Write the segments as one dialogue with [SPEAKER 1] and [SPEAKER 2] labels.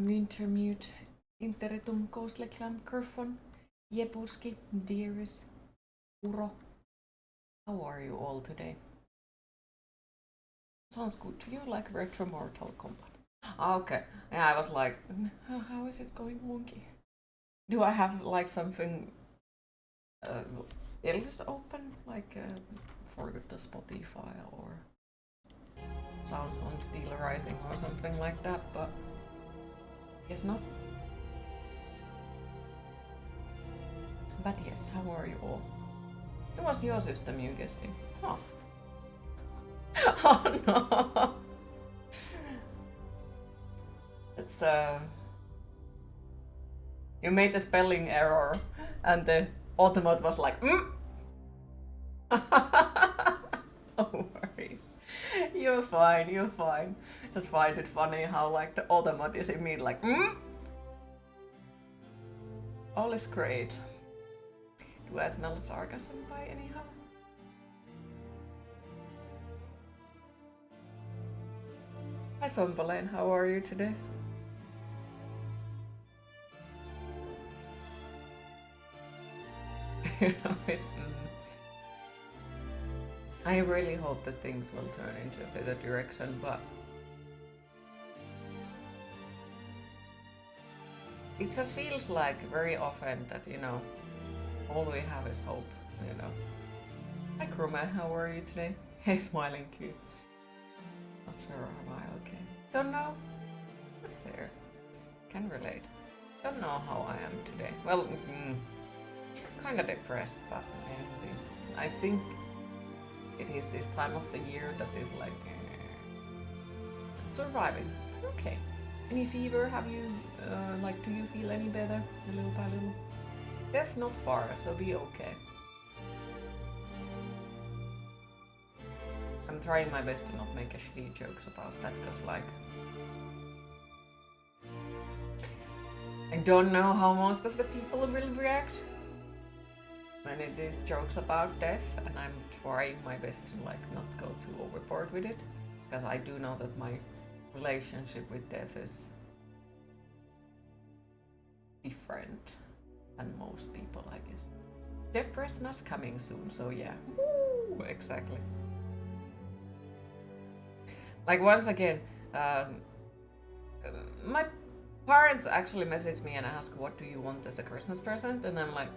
[SPEAKER 1] Wintermute, Interitum, Ghostleclam, Kerfon, Jebuski, Dearest, Uro. How are you all today? Sounds good to you, like retro Mortal Kombat. Okay, yeah, I was like, how is it going wonky? Do I have like something else open, like forget the Spotify or sounds on Steelrising or something like that, but guess not. But yes, how are you all? It was your system, you guessing. Oh. Oh no! It's you made a spelling error and the Automaton was like, No worries. You're fine, you're fine. Just find it funny how like the Automaton is immediately like, All is great. Do I smell sarcasm by anyhow? Hi Sombalain, how are you today? I really hope that things will turn into a better direction, but it just feels like very often that, you know, all we have is hope, you know. Hi Kruma, how are you today? Hey smiling cute. Not sure, am I okay? Don't know? Fair. Can relate. Don't know how I am today. Well, kinda depressed, but it's, I think it is this time of the year that is like surviving. Okay. Any fever? Have you like? Do you feel any better? Little by little. Death not far, so be okay. I'm trying my best to not make a shitty jokes about that, cause like I don't know how most of the people will react when it is jokes about death, and I'm trying my best to like not go too overboard with it, because I do know that my relationship with death is different than most people, I guess. Depressmas coming soon, so yeah. Woo, exactly. Like once again, my parents actually messaged me and asked, what do you want as a Christmas present? And I'm like,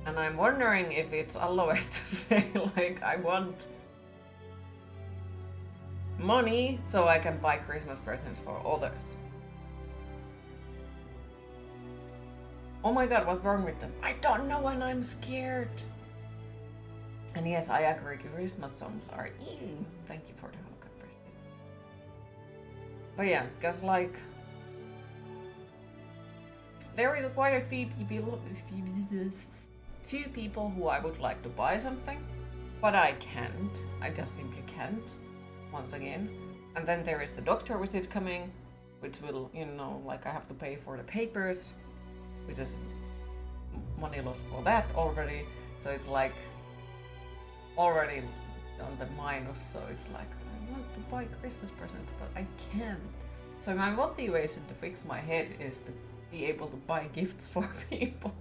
[SPEAKER 1] and I'm wondering if it's allowed to say like I want money so I can buy Christmas presents for others. Oh my god, what's wrong with them? I don't know and I'm scared. And yes, I agree, Christmas songs are thank you for the hug, Christine. But yeah, because like there is quite a few people who I would like to buy something, but I can't. I just simply can't. Once again. And then there is the doctor visit coming, which will, you know, like I have to pay for the papers, which is money lost for that already. So it's like already on the minus. So it's like I want to buy Christmas presents, but I can't. So my motivation to fix my head is to be able to buy gifts for people.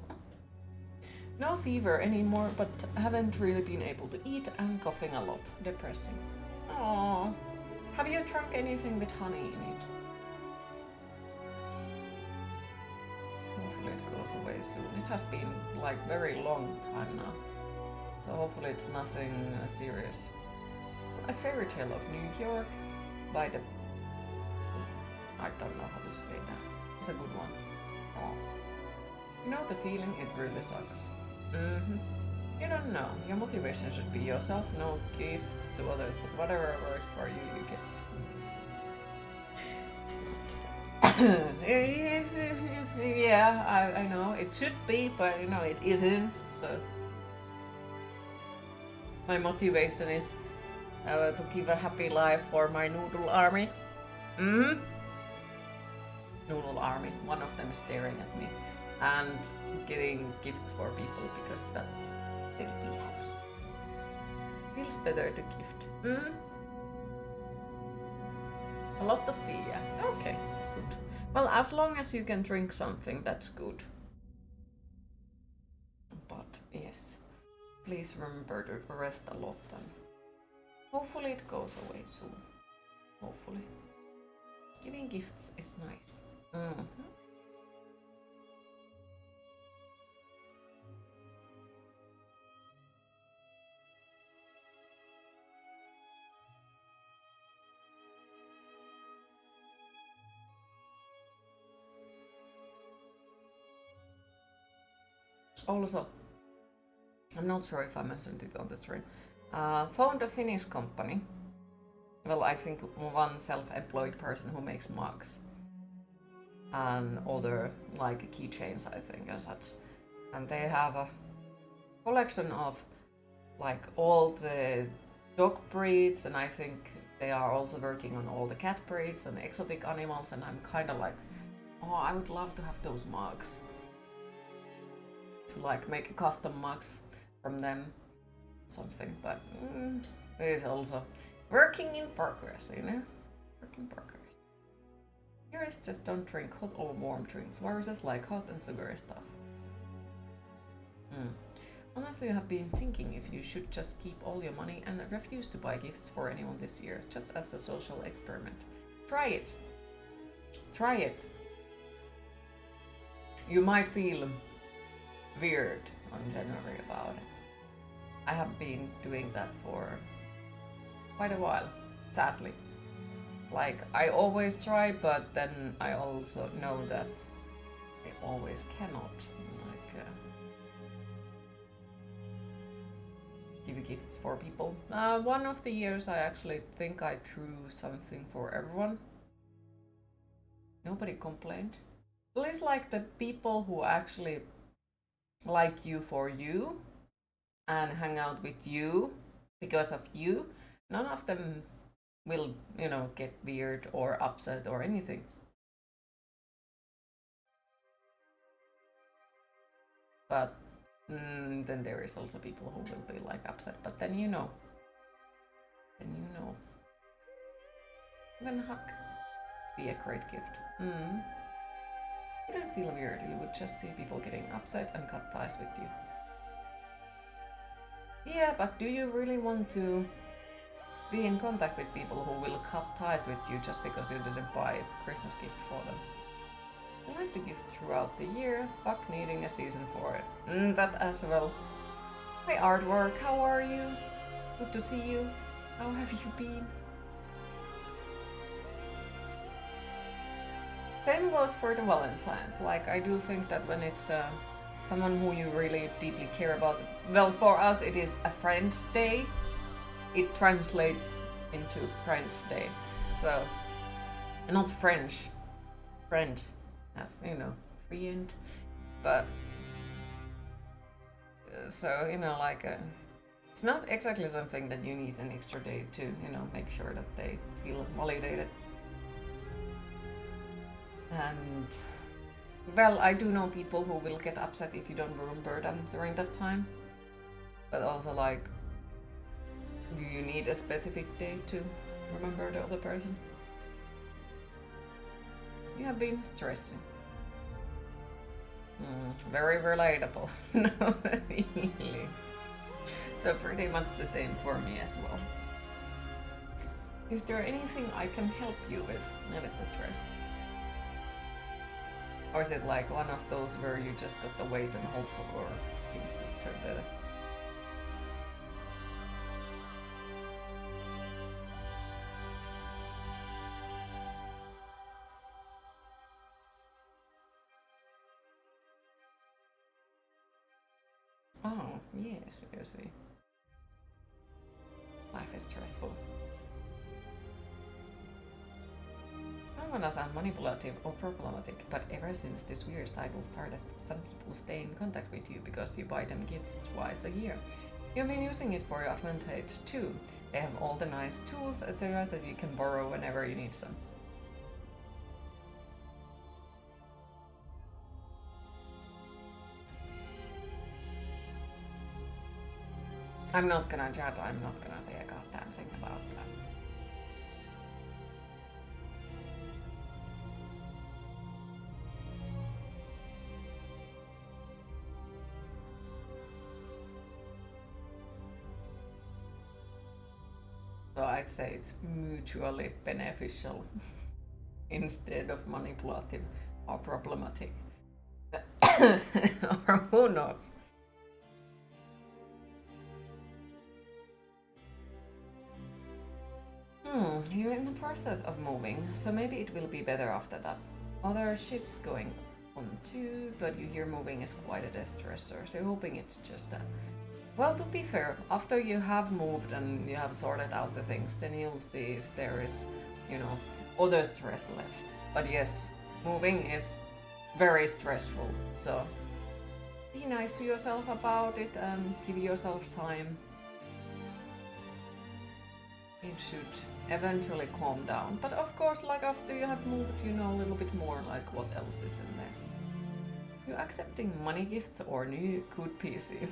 [SPEAKER 1] No fever anymore, but haven't really been able to eat and coughing a lot. Depressing. Aww. Have you drunk anything with honey in it? Hopefully it goes away soon. It has been like very long time now. So hopefully it's nothing serious. A Fairy Tale of New York by the... I don't know how to say that. It's a good one. Aww. You know the feeling? It really sucks. You don't know. Your motivation should be yourself, no gifts to others, but whatever works for you, you guess. Yeah, I know. It should be, but you know, it isn't, so... My motivation is to give a happy life for my noodle army. Noodle army. One of them is staring at me. And getting gifts for people because that will be happy. Feels better to gift. A lot of tea, yeah. Okay, good. Well, as long as you can drink something, that's good. But yes, please remember to rest a lot and hopefully it goes away soon. Hopefully. Giving gifts is nice. Also, I'm not sure if I mentioned it on the stream. Found a Finnish company. Well, I think one self-employed person who makes mugs and other like keychains, I think, and such. And they have a collection of like all the dog breeds, and I think they are also working on all the cat breeds and exotic animals. And I'm kind of like, oh, I would love to have those mugs. To like make custom mugs from them, something, but it is also working in progress, you know? Work in progress. Here is just don't drink hot or warm drinks, viruses like hot and sugary stuff. Honestly, I have been thinking if you should just keep all your money and refuse to buy gifts for anyone this year, just as a social experiment. Try it. Try it. You might feel weird on January about it. I have been doing that for quite a while, sadly. Like, I always try, but then I also know that I always cannot. Like, give gifts for people. One of the years I actually think I drew something for everyone. Nobody complained. At least like the people who actually like you for you and hang out with you because of you, none of them will, you know, get weird or upset or anything. But then there is also people who will be like upset, but then you know. Even hug be a great gift. You don't feel weird, you would just see people getting upset and cut ties with you. Yeah, but do you really want to be in contact with people who will cut ties with you just because you didn't buy a Christmas gift for them? I like to gift throughout the year, fuck needing a season for it. That as well. Hi Artwork, how are you? Good to see you. How have you been? Same goes for the Valentine's. Like, I do think that when it's someone who you really deeply care about, well, for us it is a Friend's Day. It translates into Friend's Day. So, not French. Friends, as you know, friend. But, so, you know, like, it's not exactly something that you need an extra day to, you know, make sure that they feel validated. And, well, I do know people who will get upset if you don't remember them during that time. But also, like, do you need a specific day to remember the other person? You have been stressing. Very relatable. No, really. So pretty much the same for me as well. Is there anything I can help you with the stress? Or is it like one of those where you just got to wait and hope for things to turn better? Oh, yes, I see. Life is stressful. No one is manipulative or problematic, but ever since this weird cycle started, some people stay in contact with you because you buy them gifts twice a year. You've been using it for your advantage too. They have all the nice tools, etc. that you can borrow whenever you need some. I'm not gonna chat, I'm not gonna say a goddamn thing about that. So I'd say it's mutually beneficial instead of manipulative or problematic. Or who knows? You're in the process of moving, so maybe it will be better after that. Other shit's going on too, but you hear moving is quite a distressor, so you're hoping it's just that. Well, to be fair, after you have moved and you have sorted out the things, then you'll see if there is, you know, other stress left. But yes, moving is very stressful, so be nice to yourself about it and give yourself time. It should eventually calm down. But of course, like after you have moved, you know a little bit more like what else is in there. You're accepting money gifts or new good PC.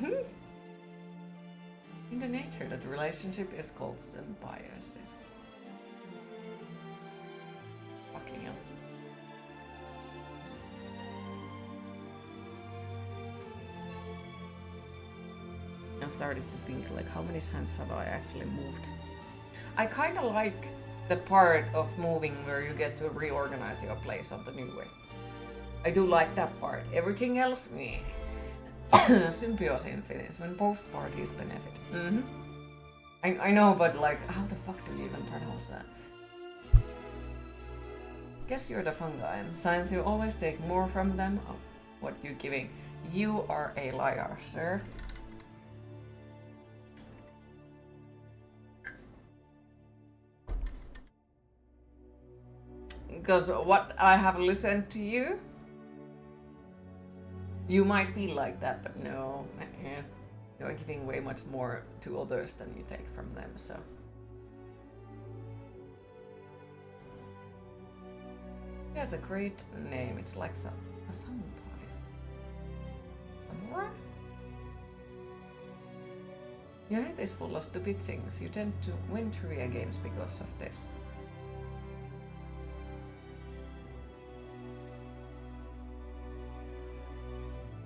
[SPEAKER 1] In the nature that relationship is called symbiosis. Fucking hell. I'm starting to think like how many times have I actually moved? I kind of like the part of moving where you get to reorganize your place on the new way. I do like that part. Everything else, meh. Symbiosis in Finnish, when both parties benefit. I know, but like, how the fuck do you even pronounce that? Guess you're the fungi. Since you always take more from them, what you giving? You are a liar, sir. Because what I have listened to you, you might feel like that, but no, you're giving way much more to others than you take from them, so. He has a great name, it's like a samurai. Samurai? Your head is full of stupid things. You tend to win trivia games because of this.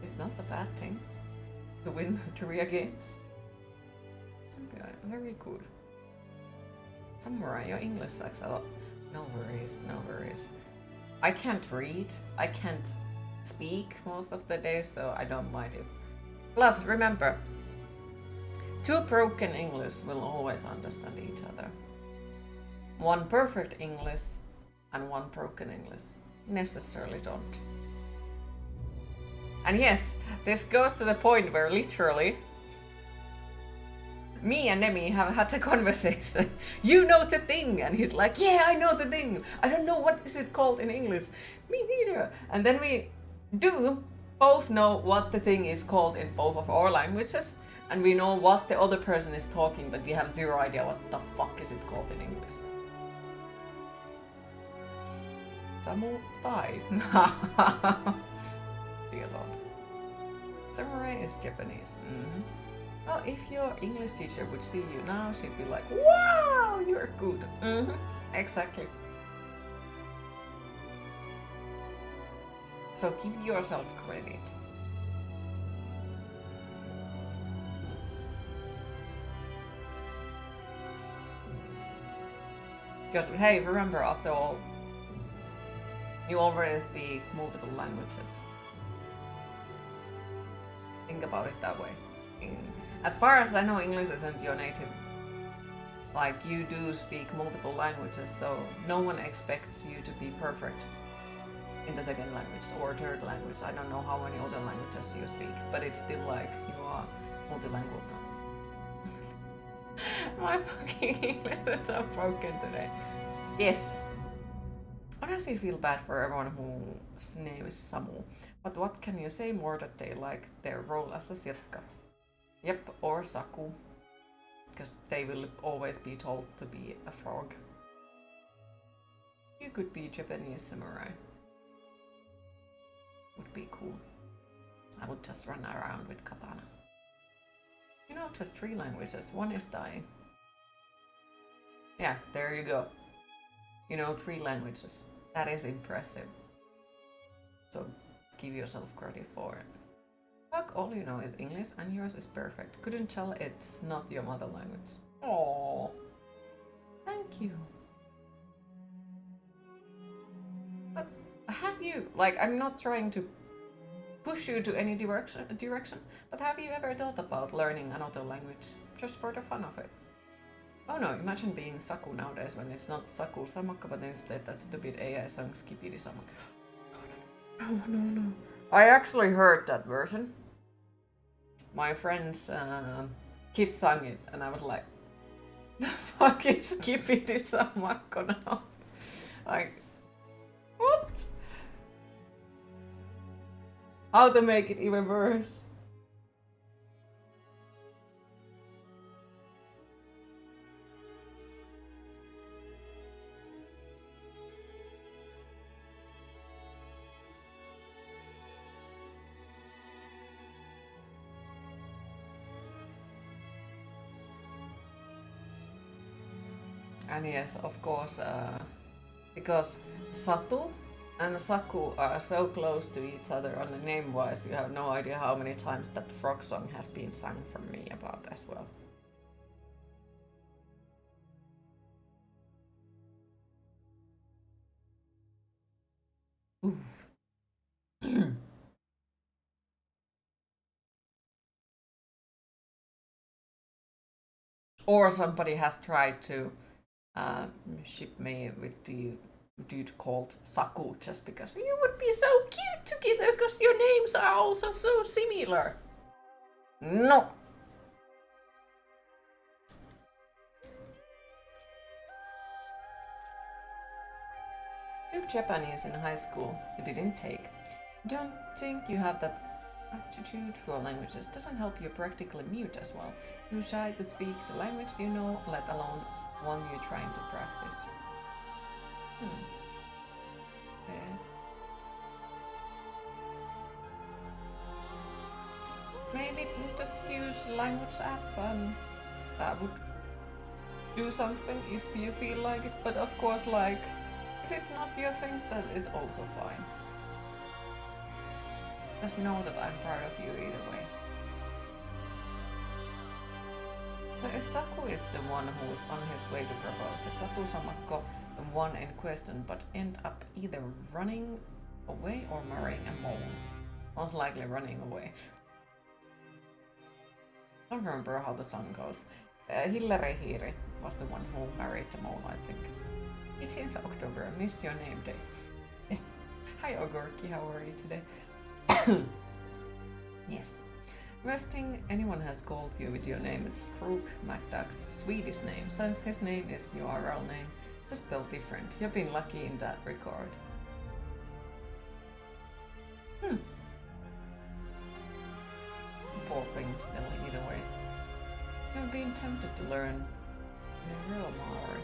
[SPEAKER 1] It's not a bad thing to win trivia games. Very good. Samurai, your English sucks a lot. No worries, no worries. I can't read, I can't speak most of the day, so I don't mind it. Plus, remember, two broken English will always understand each other. One perfect English and one broken English necessarily don't. And yes, this goes to the point where literally me and Nemi have had a conversation. You know the thing, and he's like, yeah, I know the thing. I don't know what is it called in English. Me neither. And then we do both know what the thing is called in both of our languages, and we know what the other person is talking, but we have zero idea what the fuck is it called in English. Samurai. Dear Lord. Samurai is Japanese. Well, if your English teacher would see you now, she'd be like, wow, you're good. Exactly. So give yourself credit. Because, hey, remember, after all, you already speak multiple languages. Think about it that way. As far as I know, English isn't your native. Like, you do speak multiple languages, so no one expects you to be perfect in the second language or third language. I don't know how many other languages you speak, but it's still like you are multilingual now. My fucking English is so broken today. Yes. Honestly, I feel bad for everyone whose name is Samu. But what can you say more that they like their role as a sirkka? Yep, or Saku. Because they will always be told to be a frog. You could be Japanese samurai. Would be cool. I would just run around with katana. You know, just 3 languages. One is dying. Yeah, there you go. You know, 3 languages. That is impressive. So give yourself credit for it. Fuck, all you know is English and yours is perfect. Couldn't tell it's not your mother language. Aww. Thank you. But have you, like, I'm not trying to push you to any direction, but have you ever thought about learning another language just for the fun of it? Oh no, imagine being Saku nowadays when it's not Saku Samaka, but instead that stupid AI song Skipidi Samaka. No. I actually heard that version. My friend's kid sang it, and I was like, the fuck is Skipidi Samaka now? Like, what? How to make it even worse? And yes, of course, because Satu and Saku are so close to each other on the name-wise, you have no idea how many times that frog song has been sung from me about as well. Oof. Or somebody has tried to ship me with the dude called Saku just because you would be so cute together because your names are also so similar. No. Took Japanese in high school. You didn't take. Don't think you have that aptitude for languages. Doesn't help you practically mute as well. You're shy to speak the language you know, let alone one you're trying to practice. Okay. Maybe just use language app and that would do something if you feel like it. But of course, like, if it's not your thing, that is also fine. Just know that I'm proud of you either way. So if Saku is the one who is on his way to propose, is Saku Samako the one in question but end up either running away or marrying a mole? Most likely running away. I don't remember how the song goes. Hilleri Hiiri was the one who married the mole, I think. 18th October, I missed your name day. Yes. Hi Ogorki, how are you today? Yes. Worst thing anyone has called you with your name is Krook MacDuck's Swedish name, since his name is URL name, just spelled different. You've been lucky in that regard. Poor thing still, either way. I've been tempted to learn real Maori.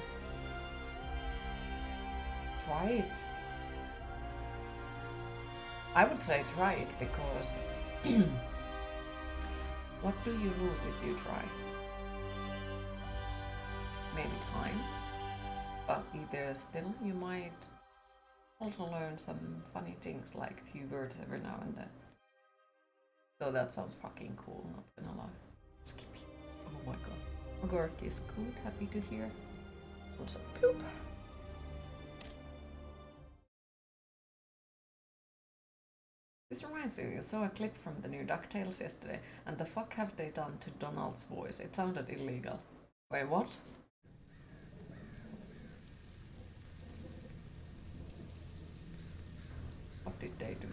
[SPEAKER 1] Try it. I would say try it because what do you lose if you try? Maybe time, but either still you might also learn some funny things like a few words every now and then. So that sounds fucking cool, not gonna lie. Skippy. Oh my god. Ogork is good, happy to hear. Also, poop. This reminds you saw a clip from the new DuckTales yesterday, and the fuck have they done to Donald's voice? It sounded illegal. Wait, what? What did they do?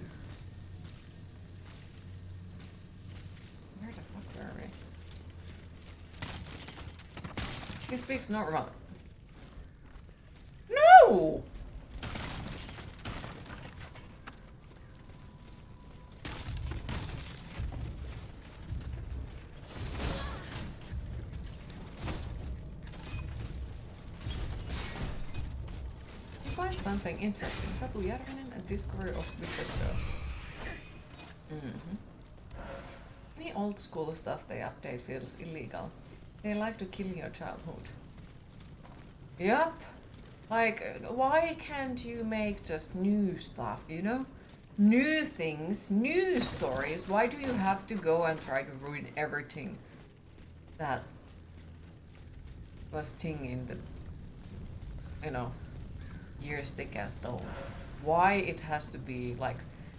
[SPEAKER 1] Where the fuck were we? He speaks normal. No! Something interesting. Satu Järvinen, a discovery of Witcher. Any old school stuff they update feels illegal. They like to kill your childhood. Yup. Like, why can't you make just new stuff, you know? New things, new stories. Why do you have to go and try to ruin everything that was thing in the you know, years thick as stone. Why it has to be like,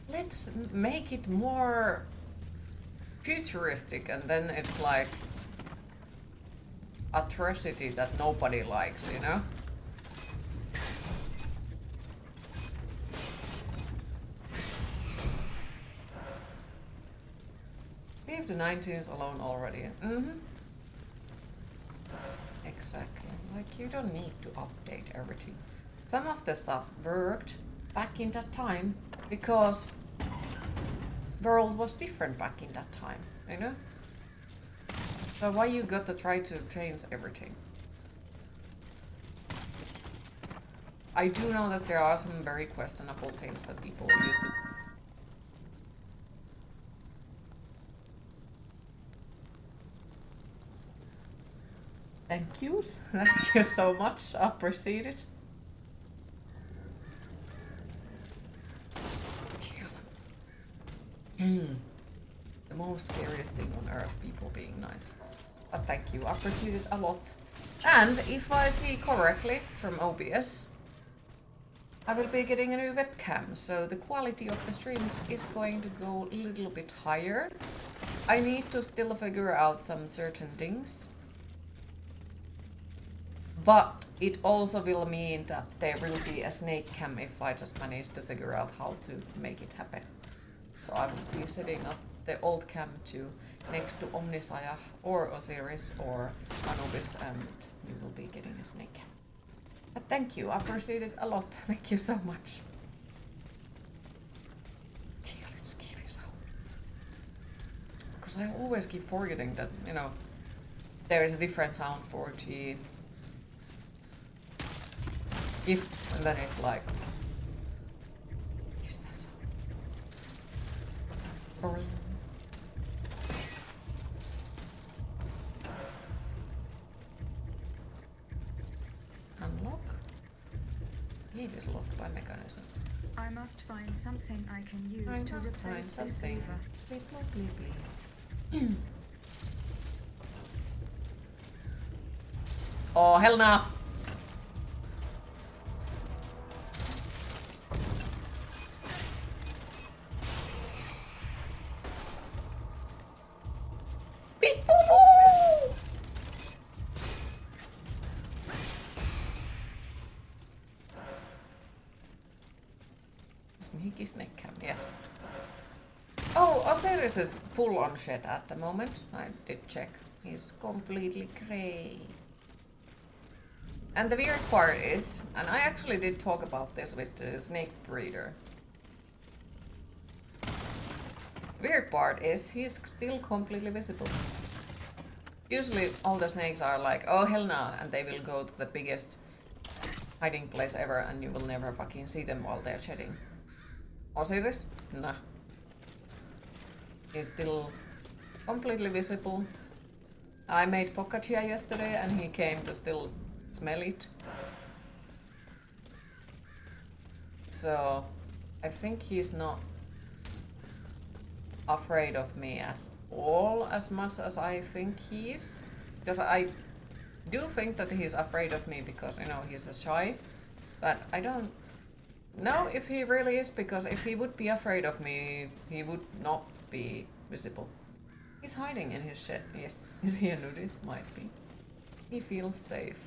[SPEAKER 1] let's make it more futuristic, and then it's like atrocity that nobody likes, you know? Leave the 19s alone already. Exactly. Like, you don't need to update everything. Some of the stuff worked back in that time because world was different back in that time, you know? So why you got to try to change everything? I do know that there are some very questionable things that people use to... Thank yous. Thank you so much. I appreciate it. The most scariest thing on earth, people being nice. But thank you, I appreciate it a lot. And if I see correctly from OBS, I will be getting a new webcam, so the quality of the streams is going to go a little bit higher. I need to still figure out some certain things. But it also will mean that there will be a snake cam if I just manage to figure out how to make it happen. So I will be setting up the old cam to next to Omnisaya or Osiris or Anubis, and you will be getting a snake cam. But thank you, I appreciate it a lot. Thank you so much. Okay, let's keep this out. Because I always keep forgetting that, you know, there is a different sound for the gifts, and then it's like, is that sound? Unlock? It is locked by mechanism.
[SPEAKER 2] I must find something I can use to replace this lever.
[SPEAKER 1] Oh, hell no! Beep boo boo! Sneaky snake cam, yes. Oh, Osiris is full on shed at the moment. I did check. He's completely grey. And the weird part is, and I actually did talk about this with the snake breeder. Weird part is he's still completely visible. Usually all the snakes are like, oh hell no, and they will go to the biggest hiding place ever and you will never fucking see them while they're shedding. Osiris? Nah. He's still completely visible. I made focaccia yesterday and he came to still smell it. So I think he's not afraid of me at all as much as I think he is. Because I do think that he's afraid of me because, you know, he's a shy. But I don't know if he really is, because if he would be afraid of me, he would not be visible. He's hiding in his shed, yes. Is he a nudist? Might be. He feels safe.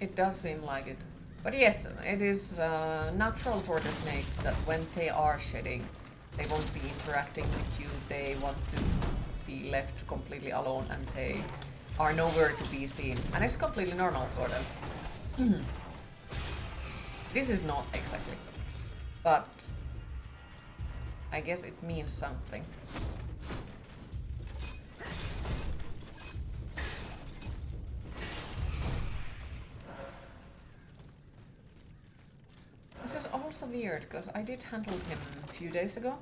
[SPEAKER 1] It does seem like it. But yes, it is natural for the snakes that when they are shedding, they won't be interacting with you. They want to be left completely alone and they are nowhere to be seen. And it's completely normal for them. This is not exactly. But I guess it means something. This is also weird, because I did handle him a few days ago.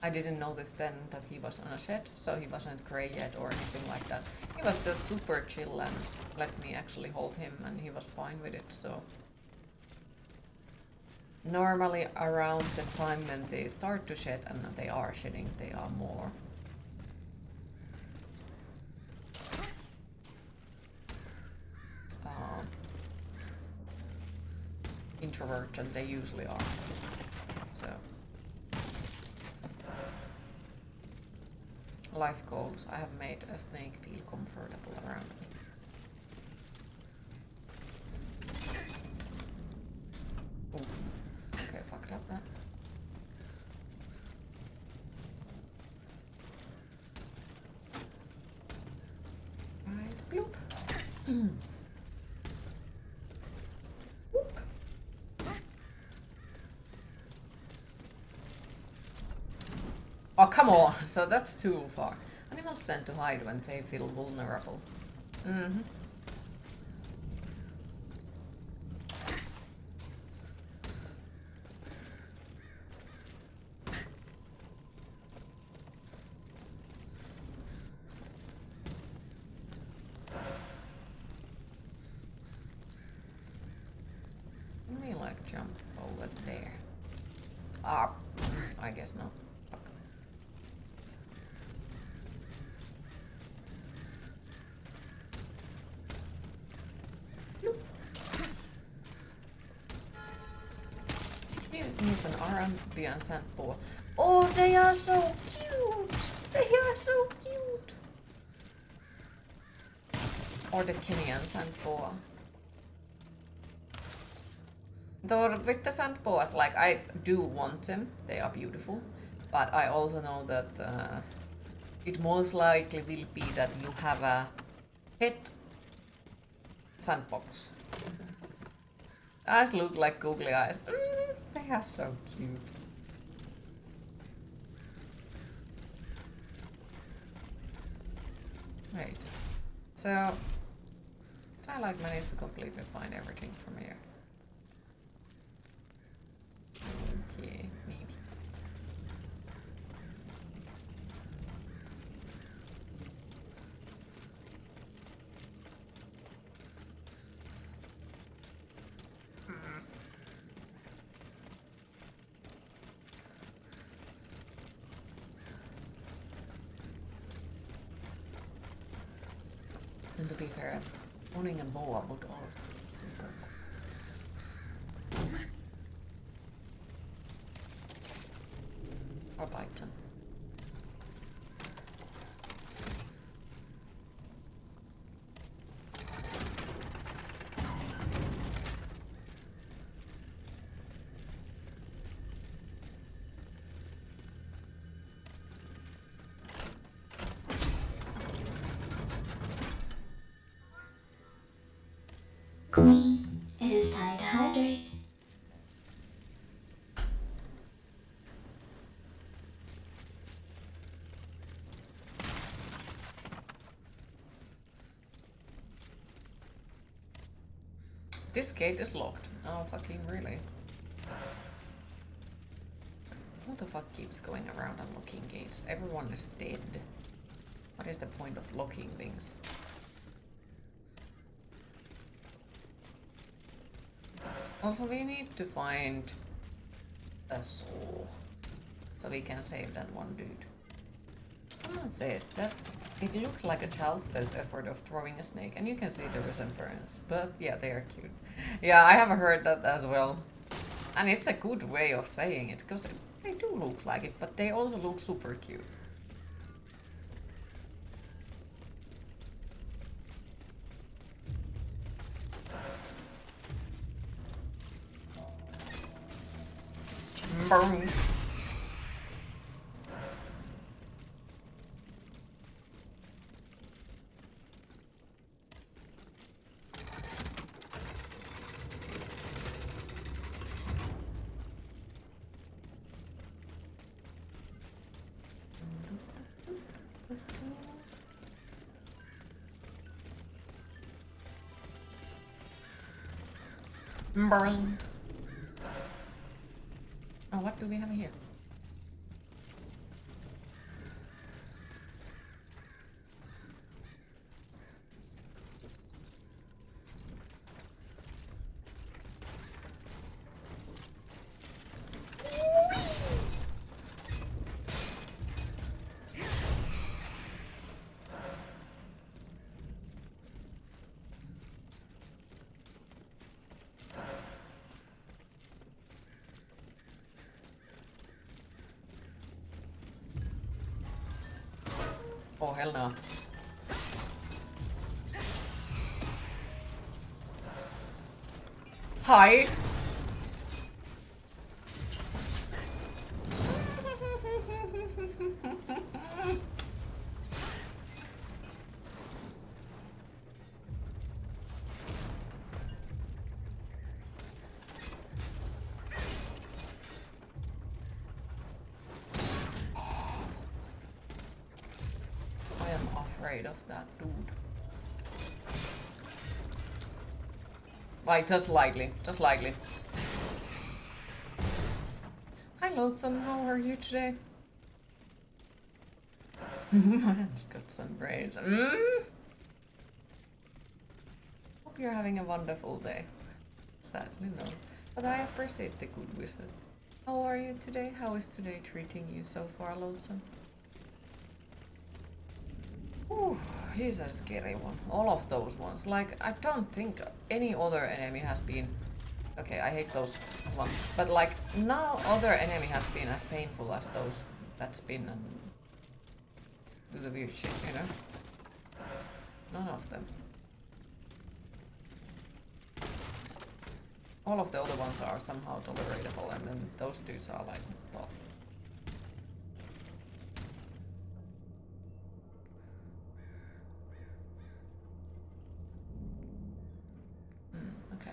[SPEAKER 1] I didn't notice then that he was on a shed, so he wasn't grey yet or anything like that. He was just super chill and let me actually hold him and he was fine with it, so... Normally around the time when they start to shed and they are shedding, they are more. introvert than they usually are. So, life goals. I have made a snake feel comfortable around me. Oof. Okay, fucked up that. Right, bloop. Oh, come on! So that's too far. Animals tend to hide when they feel vulnerable. Mm-hmm. Let me like jump over there. Ah, I guess not. Fuck. He needs an Arabian sandboa. Oh, they are so cute! They are so cute! Or the Kenyan sandboa. Though with the sandboas, like I do want them, they are beautiful, but I also know that it most likely will be that you have a pet sandbox. Eyes look like googly eyes. They are so cute. Wait, so did I like manage to completely find everything from here? Okay, maybe. And to be fair, owning a boa would all super cool. Or Python.
[SPEAKER 3] Queen, it is time to hydrate.
[SPEAKER 1] This gate is locked. Oh, fucking really? Who the fuck keeps going around and locking gates? Everyone is dead. What is the point of locking things? Also, we need to find a saw so we can save that one dude. Someone said that it looks like a child's best effort of throwing a snake, and you can see the resemblance. But yeah, they are cute. Yeah, I have heard that as well. And it's a good way of saying it, because they do look like it, but they also look super cute. Boom. Burn. Oh, what do we have here? Oh, hell no. Hi! I am afraid of that dude. Like, just lightly. Just lightly. Hi, Loathsome. How are you today? I just got some braids. Hope you're having a wonderful day. Sadly, no. But I appreciate the good wishes. How are you today? How is today treating you so far, Loathsome? Ooh, he's a scary one. All of those ones. Like, I don't think any other enemy has been... Okay, I hate those ones. But like, no other enemy has been as painful as those that's been do the weird shit, you know? None of them. All of the other ones are somehow tolerable, and then those dudes are like, well... okay.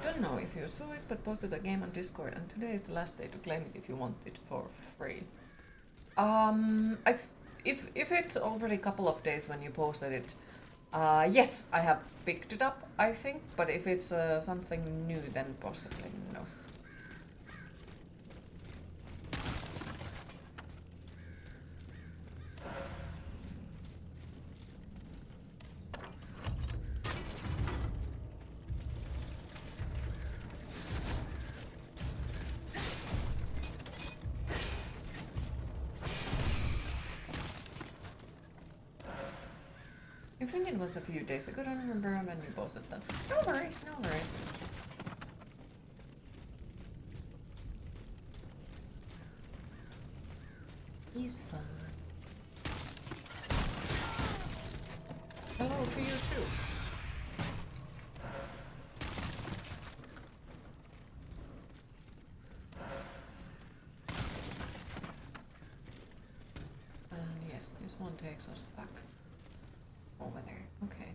[SPEAKER 1] Don't know if you saw it, but posted a game on Discord, and today is the last day to claim it if you want it for free. If it's already a couple of days when you posted it, yes, I have picked it up, I think, but if it's something new, then possibly no. I think it was a few days ago. I don't remember when you posted that. No worries, no worries. He's fine. Hello to you too. And yes, this one takes us back. Over there, okay.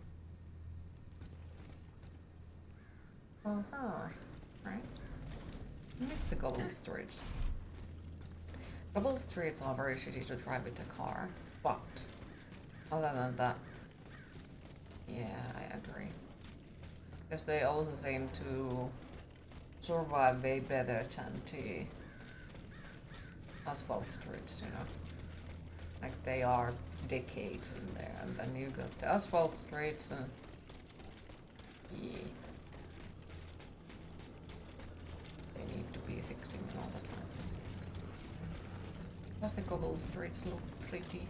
[SPEAKER 1] Right. Missed the cobble streets. Cobble streets are very shitty to drive with a car, but other than that, yeah, I agree. Because they also seem to survive way better than the asphalt streets, you know. Like they are decades in there, and then you got the asphalt streets and yeah, they need to be fixing all the time. Plus the cobble streets look pretty.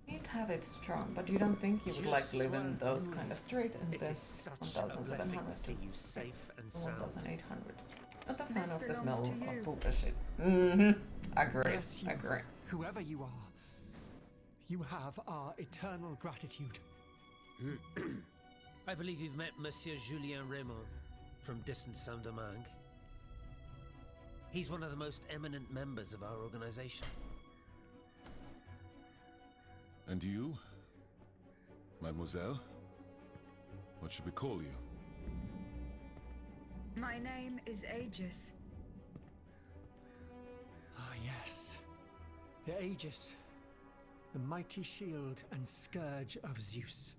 [SPEAKER 1] It have its charm, but you don't think you would like to live in those kind of street in the 1700 to 1800. Not a fan of the smell of poop and shit. Agree, agree.
[SPEAKER 4] Whoever you are, you have our eternal gratitude.
[SPEAKER 5] I believe you've met Monsieur Julien Raymond from distant Saint-Domingue. He's one of the most eminent members of our organization.
[SPEAKER 6] And you, mademoiselle? What should we call you?
[SPEAKER 2] My name is Aegis.
[SPEAKER 4] Ah, yes. The Aegis. The mighty shield and scourge of Zeus.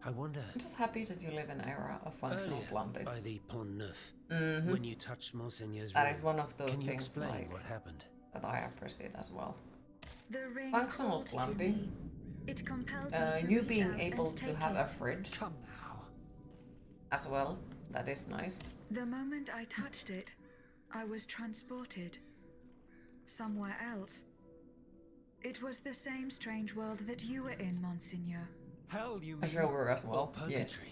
[SPEAKER 5] I wonder.
[SPEAKER 1] I'm just happy that you live in an era of functional
[SPEAKER 5] Earlier,
[SPEAKER 1] plumbing.
[SPEAKER 5] by the Pont Neuf,
[SPEAKER 1] Mm-hmm.
[SPEAKER 5] when you touched Monseigneur's
[SPEAKER 1] That
[SPEAKER 5] ring,
[SPEAKER 1] is one of those
[SPEAKER 5] can you
[SPEAKER 1] things
[SPEAKER 5] explain
[SPEAKER 1] like
[SPEAKER 5] what happened?
[SPEAKER 1] that I appreciate as well.
[SPEAKER 2] The ring
[SPEAKER 1] Functional
[SPEAKER 2] called to
[SPEAKER 1] plumbing.
[SPEAKER 2] me. It compelled me to
[SPEAKER 1] You
[SPEAKER 2] reach
[SPEAKER 1] being
[SPEAKER 2] out
[SPEAKER 1] able
[SPEAKER 2] and
[SPEAKER 1] to
[SPEAKER 2] take
[SPEAKER 1] have a
[SPEAKER 2] it.
[SPEAKER 1] fridge
[SPEAKER 4] Come now.
[SPEAKER 1] as well, that is nice.
[SPEAKER 2] The moment I touched it, I was transported somewhere else. It was the same strange world that you were in, Monseigneur.
[SPEAKER 4] Hell, you
[SPEAKER 1] I
[SPEAKER 4] mean?
[SPEAKER 1] sure were as
[SPEAKER 5] Or
[SPEAKER 1] well.
[SPEAKER 5] purgatory?
[SPEAKER 1] Yes.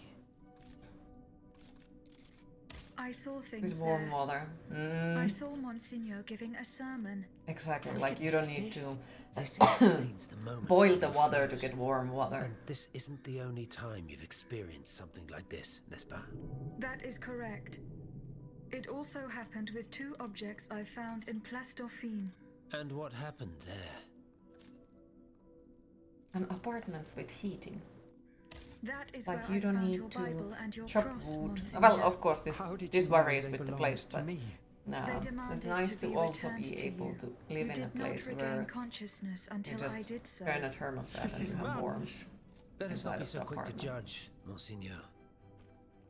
[SPEAKER 2] I saw things
[SPEAKER 1] With warm
[SPEAKER 2] there.
[SPEAKER 1] water.
[SPEAKER 2] I saw Monseigneur giving a sermon.
[SPEAKER 1] Exactly.
[SPEAKER 5] My
[SPEAKER 1] Like you
[SPEAKER 5] goodness,
[SPEAKER 1] don't
[SPEAKER 5] is
[SPEAKER 1] need
[SPEAKER 5] this-
[SPEAKER 1] to
[SPEAKER 5] This explains the moment
[SPEAKER 1] boil
[SPEAKER 5] when
[SPEAKER 1] the
[SPEAKER 5] you
[SPEAKER 1] water to
[SPEAKER 5] froze.
[SPEAKER 1] get warm water.
[SPEAKER 5] And this isn't the only time you've experienced something like this, n'est-ce pas?
[SPEAKER 2] That is correct. It also happened with two objects I found in Place Dauphine.
[SPEAKER 5] And what happened there?
[SPEAKER 1] And apartments with heating.
[SPEAKER 2] That is
[SPEAKER 1] Like
[SPEAKER 2] where
[SPEAKER 1] you
[SPEAKER 2] I
[SPEAKER 1] don't
[SPEAKER 2] found
[SPEAKER 1] need
[SPEAKER 2] your
[SPEAKER 1] to
[SPEAKER 2] Bible and your
[SPEAKER 1] chop
[SPEAKER 2] cross,
[SPEAKER 1] wood.
[SPEAKER 2] Monseigneur.
[SPEAKER 1] Well, of course,
[SPEAKER 4] How did
[SPEAKER 1] this
[SPEAKER 4] you know
[SPEAKER 1] varies
[SPEAKER 4] they
[SPEAKER 1] with the
[SPEAKER 4] belonged
[SPEAKER 1] place,
[SPEAKER 4] to
[SPEAKER 1] but
[SPEAKER 4] me?
[SPEAKER 1] no,
[SPEAKER 2] They
[SPEAKER 1] it's
[SPEAKER 2] demanded
[SPEAKER 1] nice
[SPEAKER 2] to
[SPEAKER 1] to
[SPEAKER 2] be
[SPEAKER 1] also
[SPEAKER 2] returned
[SPEAKER 1] be
[SPEAKER 2] to
[SPEAKER 1] able
[SPEAKER 2] you.
[SPEAKER 1] to live
[SPEAKER 2] You
[SPEAKER 1] in a
[SPEAKER 2] did not
[SPEAKER 1] place
[SPEAKER 2] regain
[SPEAKER 1] where
[SPEAKER 2] consciousness
[SPEAKER 1] you
[SPEAKER 2] until I
[SPEAKER 1] just
[SPEAKER 2] did so.
[SPEAKER 1] turn a thermostat
[SPEAKER 4] This
[SPEAKER 1] and
[SPEAKER 4] is
[SPEAKER 1] you have warm.
[SPEAKER 4] madness.
[SPEAKER 5] Let us
[SPEAKER 1] Inside
[SPEAKER 5] not be
[SPEAKER 1] of
[SPEAKER 5] so
[SPEAKER 1] the
[SPEAKER 5] quick to
[SPEAKER 1] apartment.
[SPEAKER 5] judge, Monseigneur.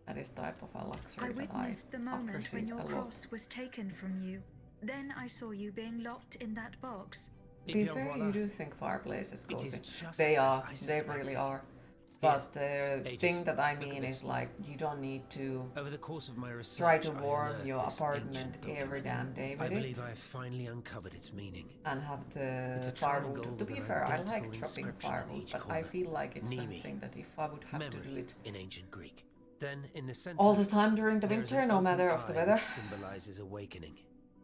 [SPEAKER 1] That is type of a luxury
[SPEAKER 2] I
[SPEAKER 1] that
[SPEAKER 2] witnessed the moment when
[SPEAKER 1] appreciate
[SPEAKER 2] your
[SPEAKER 1] a lot.
[SPEAKER 2] cross was taken from you. Then I saw you being locked in that box.
[SPEAKER 1] To be
[SPEAKER 5] Bien
[SPEAKER 1] fair,
[SPEAKER 5] voilà.
[SPEAKER 1] you do think fireplaces
[SPEAKER 5] It is
[SPEAKER 1] cozy.
[SPEAKER 5] just
[SPEAKER 1] They
[SPEAKER 5] as
[SPEAKER 1] are.
[SPEAKER 5] I
[SPEAKER 1] They really
[SPEAKER 5] suspected.
[SPEAKER 1] are. But the
[SPEAKER 5] Aegis,
[SPEAKER 1] thing that I
[SPEAKER 5] look at
[SPEAKER 1] mean
[SPEAKER 5] this.
[SPEAKER 1] is like you don't need to
[SPEAKER 5] Over the course of my research,
[SPEAKER 1] try to
[SPEAKER 5] I
[SPEAKER 1] warm
[SPEAKER 5] unearthed
[SPEAKER 1] your
[SPEAKER 5] this
[SPEAKER 1] apartment
[SPEAKER 5] ancient
[SPEAKER 1] every
[SPEAKER 5] document.
[SPEAKER 1] damn day
[SPEAKER 5] I
[SPEAKER 1] with
[SPEAKER 5] believe
[SPEAKER 1] it
[SPEAKER 5] I have finally uncovered its meaning.
[SPEAKER 1] and have
[SPEAKER 5] It's
[SPEAKER 1] the
[SPEAKER 5] a triangle
[SPEAKER 1] firewood. To
[SPEAKER 5] with
[SPEAKER 1] be
[SPEAKER 5] an
[SPEAKER 1] fair, I like
[SPEAKER 5] identical
[SPEAKER 1] chopping
[SPEAKER 5] inscription on
[SPEAKER 1] firewood,
[SPEAKER 5] each
[SPEAKER 1] but I
[SPEAKER 5] corner.
[SPEAKER 1] feel like it's
[SPEAKER 5] Nimi,
[SPEAKER 1] something that if I would have to do
[SPEAKER 5] memory
[SPEAKER 1] it
[SPEAKER 5] in ancient Greek. Then in the center,
[SPEAKER 1] all the time during the
[SPEAKER 5] there is
[SPEAKER 1] winter,
[SPEAKER 5] an
[SPEAKER 1] no
[SPEAKER 5] open
[SPEAKER 1] matter of the
[SPEAKER 5] eye
[SPEAKER 1] weather,
[SPEAKER 5] which symbolizes awakening.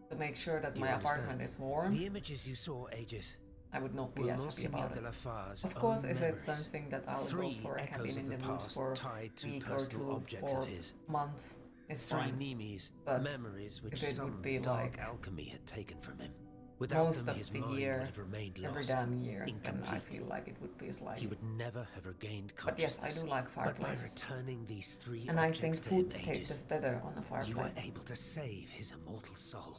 [SPEAKER 1] to make sure that
[SPEAKER 5] Do you
[SPEAKER 1] my
[SPEAKER 5] understand?
[SPEAKER 1] apartment is warm,
[SPEAKER 5] The images you saw, Aegis,
[SPEAKER 1] I would not be
[SPEAKER 5] were
[SPEAKER 1] as happy
[SPEAKER 5] Monseigneur
[SPEAKER 1] about
[SPEAKER 5] de
[SPEAKER 1] it.
[SPEAKER 5] la Far's
[SPEAKER 1] Of course,
[SPEAKER 5] own
[SPEAKER 1] if it's
[SPEAKER 5] memories.
[SPEAKER 1] something that I'll go
[SPEAKER 5] Three
[SPEAKER 1] for a
[SPEAKER 5] echoes
[SPEAKER 1] cabin
[SPEAKER 5] of
[SPEAKER 1] in
[SPEAKER 5] the
[SPEAKER 1] the woods
[SPEAKER 5] past
[SPEAKER 1] for
[SPEAKER 5] tied to
[SPEAKER 1] week or
[SPEAKER 5] personal
[SPEAKER 1] two
[SPEAKER 5] objects
[SPEAKER 1] or
[SPEAKER 5] of his.
[SPEAKER 1] month is
[SPEAKER 5] Three
[SPEAKER 1] fine.
[SPEAKER 5] Nemes,
[SPEAKER 1] But
[SPEAKER 5] memories which
[SPEAKER 1] if it would
[SPEAKER 5] some
[SPEAKER 1] be
[SPEAKER 5] dark
[SPEAKER 1] like
[SPEAKER 5] alchemy had taken from him. Without
[SPEAKER 1] most
[SPEAKER 5] them,
[SPEAKER 1] of
[SPEAKER 5] his
[SPEAKER 1] the
[SPEAKER 5] mind
[SPEAKER 1] year,
[SPEAKER 5] would have remained
[SPEAKER 1] every
[SPEAKER 5] lost,
[SPEAKER 1] damn year, then I
[SPEAKER 5] incomplete.
[SPEAKER 1] feel like it would be like.
[SPEAKER 5] He would never have regained
[SPEAKER 1] But yes,
[SPEAKER 5] consciousness.
[SPEAKER 1] I do like
[SPEAKER 5] But by
[SPEAKER 1] fireplaces.
[SPEAKER 5] returning these three
[SPEAKER 1] And I think
[SPEAKER 5] objects to him,
[SPEAKER 1] food tastes
[SPEAKER 5] Aegis,
[SPEAKER 1] better on a
[SPEAKER 5] you were
[SPEAKER 1] fireplace.
[SPEAKER 5] able to save his immortal soul.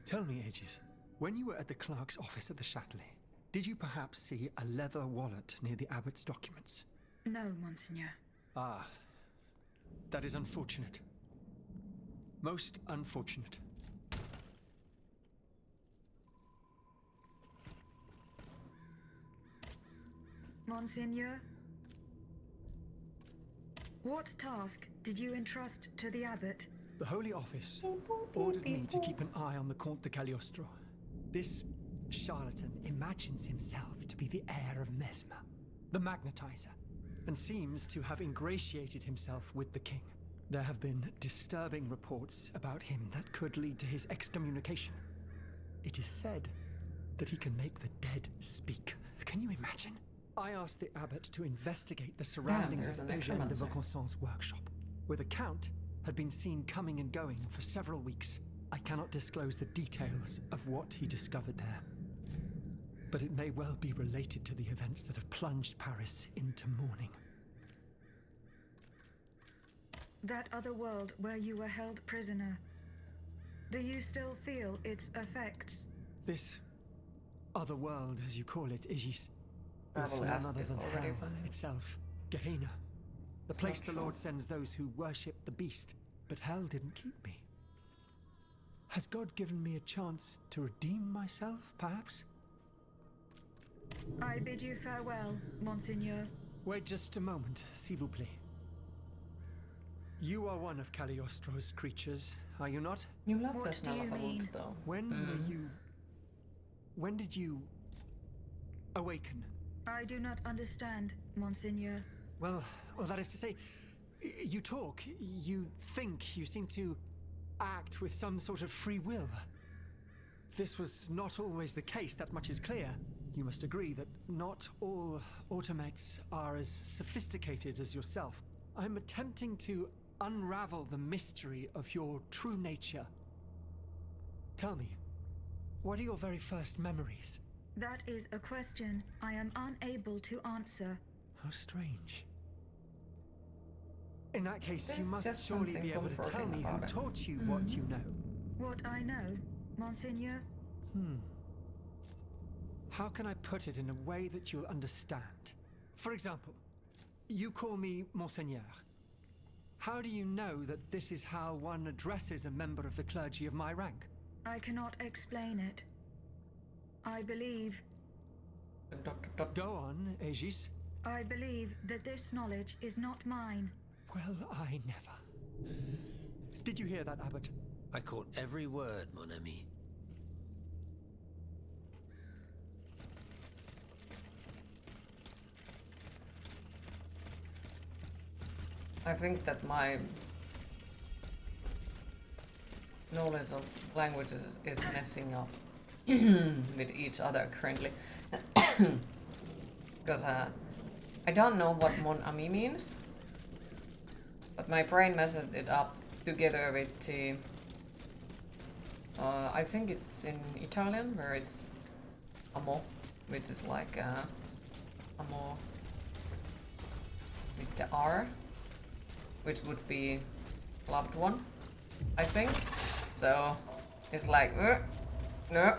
[SPEAKER 4] Tell me, Aegis, when you were at the clerk's office at the Châtelet, did you perhaps see a leather wallet near the abbot's documents?
[SPEAKER 2] No, Monseigneur.
[SPEAKER 4] Ah, that is unfortunate. Most unfortunate.
[SPEAKER 2] Monseigneur? What task did you entrust to the abbot?
[SPEAKER 4] The Holy Office ordered me to keep an eye on the Comte de Cagliostro. This charlatan imagines himself to be the heir of Mesmer, the magnetizer, and seems to have ingratiated himself with the king. There have been disturbing reports about him that could lead to his excommunication. It is said that he can make the dead speak. Can you imagine? I asked the abbot to investigate the surroundings
[SPEAKER 1] there's
[SPEAKER 4] of
[SPEAKER 1] an
[SPEAKER 4] Eugène de
[SPEAKER 1] necromancer.
[SPEAKER 4] Vaucanson's workshop, where the Count had been seen coming and going for several weeks. I cannot disclose the details of what he discovered there, but it may well be related to the events that have plunged Paris into mourning.
[SPEAKER 2] That other world where you were held prisoner. Do you still feel its effects?
[SPEAKER 4] This other world, as you call it, Aegis, is
[SPEAKER 1] Probably
[SPEAKER 4] none
[SPEAKER 1] asked
[SPEAKER 4] other
[SPEAKER 1] this
[SPEAKER 4] than
[SPEAKER 1] already,
[SPEAKER 4] hell
[SPEAKER 1] but
[SPEAKER 4] itself, Gehenna. The
[SPEAKER 1] It's
[SPEAKER 4] place
[SPEAKER 1] not
[SPEAKER 4] the
[SPEAKER 1] sure.
[SPEAKER 4] Lord sends those who worship the beast, but hell didn't keep me. Has God given me a chance to redeem myself, perhaps?
[SPEAKER 2] I bid you farewell, Monseigneur.
[SPEAKER 4] Wait just a moment, s'il vous plaît. You are one of Cagliostro's creatures, are you not?
[SPEAKER 1] You love
[SPEAKER 2] What
[SPEAKER 1] the
[SPEAKER 2] do
[SPEAKER 1] smell
[SPEAKER 2] you
[SPEAKER 1] of a
[SPEAKER 2] mean?
[SPEAKER 1] woods, though.
[SPEAKER 4] When were you... When did you... awaken?
[SPEAKER 2] I do not understand, Monseigneur.
[SPEAKER 4] Well, that is to say, you talk, you think, you seem to act with some sort of free will. This was not always the case, that much is clear. You must agree that not all automates are as sophisticated as yourself. I'm attempting to unravel the mystery of your true nature. Tell me, what are your very first memories?
[SPEAKER 2] That is a question I am unable to answer.
[SPEAKER 4] How strange. In that case, you
[SPEAKER 1] There's
[SPEAKER 4] must
[SPEAKER 1] just
[SPEAKER 4] surely
[SPEAKER 1] something
[SPEAKER 4] be able to tell
[SPEAKER 1] comforting
[SPEAKER 4] me who
[SPEAKER 1] about it.
[SPEAKER 4] taught you what you know.
[SPEAKER 2] What I know, Monseigneur?
[SPEAKER 4] How can I put it in a way that you'll understand? For example, you call me Monseigneur. How do you know that this is how one addresses a member of the clergy of my rank?
[SPEAKER 2] I cannot explain it. I believe
[SPEAKER 4] Go on, Aegis.
[SPEAKER 2] I believe that this knowledge is not mine.
[SPEAKER 4] Well, I never. Did you hear that, Abbot?
[SPEAKER 5] I caught every word, mon ami.
[SPEAKER 1] I think that my knowledge of languages is messing up with each other currently. Because I don't know what mon ami means, but my brain messed it up together with the I think it's in Italian where it's amo, which is like amo with the R, which would be loved one, I think. So it's like no.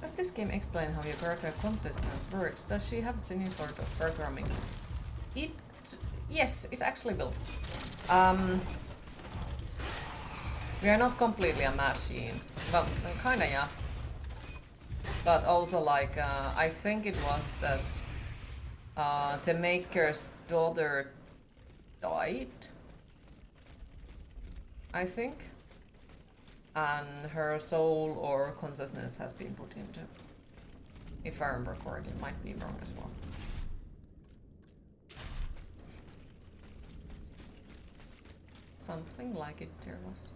[SPEAKER 1] Does this game explain how your character consciousness works? Does she have any sort of programming? Yes, it actually will. We are not completely a machine. Well, kinda, yeah. But also, like, I think it was that the maker's daughter died, I think. And her soul or consciousness has been put into. If I remember correctly, might be wrong as well. Something like it there was.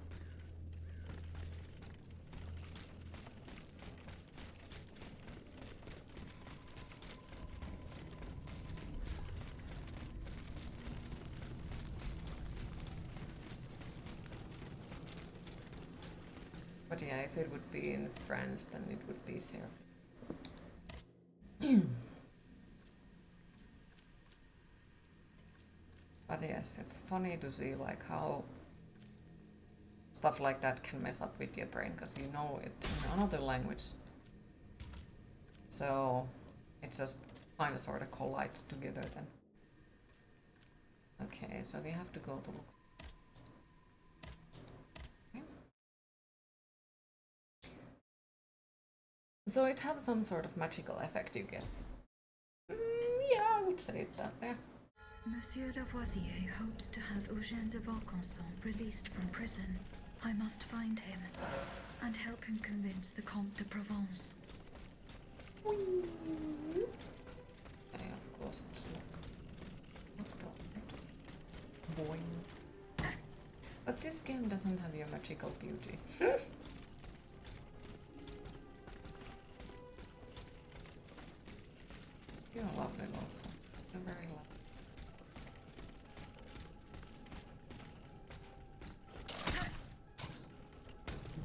[SPEAKER 1] But yeah, if it would be in French, then it would be zero. But yes, it's funny to see like how stuff like that can mess up with your brain, because you know it in another language. So it just kind of sort of collides together then. Okay, so we have to go to look. So it has some sort of magical effect, you guess? Yeah, I would say that, yeah.
[SPEAKER 2] Monsieur Lavoisier hopes to have Eugène de Vaucanson released from prison. I must find him and help him convince the Comte de Provence.
[SPEAKER 1] Okay, of course it's locked on. Boing. But this game doesn't have your magical beauty. You're lovely, Lotso. You're very lovely.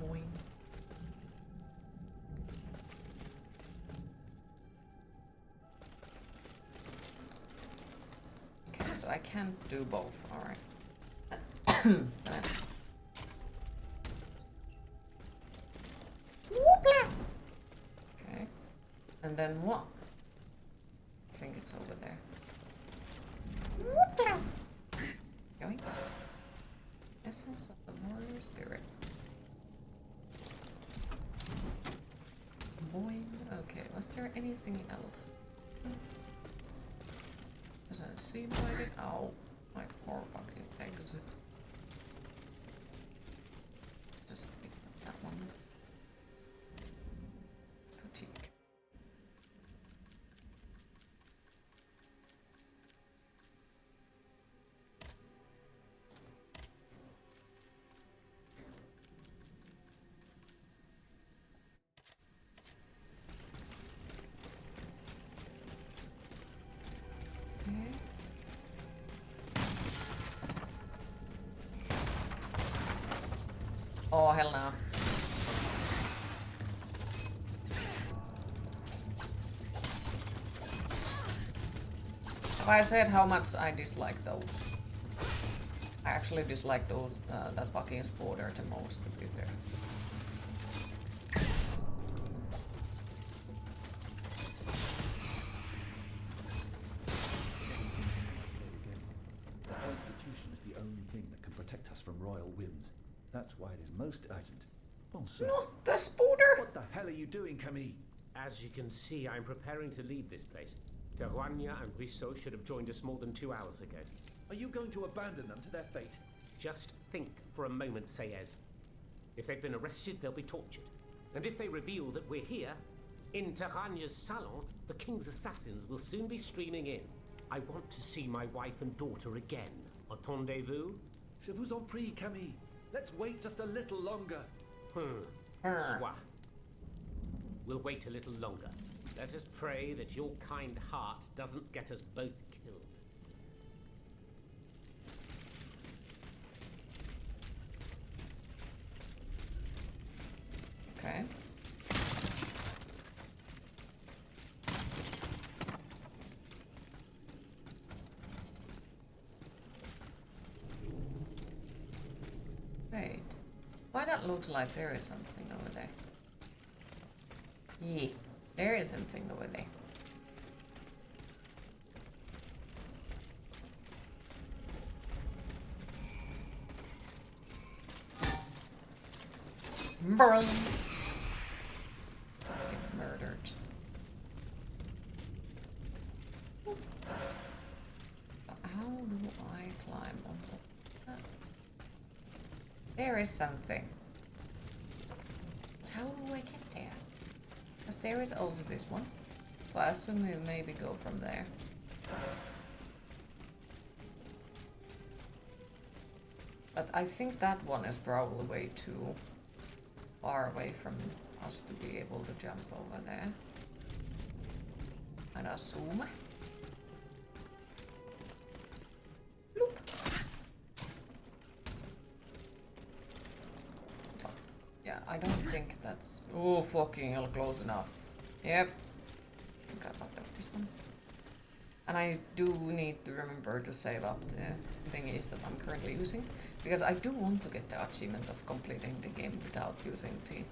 [SPEAKER 1] Boing. Okay, so I can't do both, alright. Okay. And then what? I think it's over there. Going. Essence of the warrior spirit. Boing. Okay, was there anything else? Doesn't seem like it. Ow. My poor fucking legs. Just pick up that one. Fatigue. Oh, hell no. Have I said how much I dislike those? I actually dislike those, that fucking spotter the most, to be fair.
[SPEAKER 6] The Constitution is the only thing that can protect us from royal whims. That's why it is most urgent. Bon sang.
[SPEAKER 1] Not the spotter!
[SPEAKER 6] What the hell are you doing, Camille?
[SPEAKER 7] As you can see, I'm preparing to leave this place. Terroigna and Brissot should have joined us more than 2 hours ago.
[SPEAKER 6] Are you going to abandon them to their fate?
[SPEAKER 7] Just think for a moment, Sayez. If they've been arrested, they'll be tortured. And if they reveal that we're here, in Terragna's salon, the king's assassins will soon be streaming in. I want to see my wife and daughter again. Entendez-vous?
[SPEAKER 6] Je vous en prie, Camille. Let's wait just a little longer.
[SPEAKER 7] Soit. We'll wait a little longer. Let us pray that your kind heart doesn't get us both killed.
[SPEAKER 1] Okay. Wait. Why that looks like there is something over there? Yeah, there is something over there. Burn! Get murdered. How do I climb on top? There is something. How do I get there? Because there is also this one. So I assume we maybe go from there. But I think that one is probably way too far away from us to be able to jump over there. I'd assume. Loop. Yeah, I don't think that's... Oh, fucking hell, close enough. Yep. I think I fucked up this one. And I do need to remember to save up the thingies that I'm currently using. Because I do want to get the achievement of completing the game without using the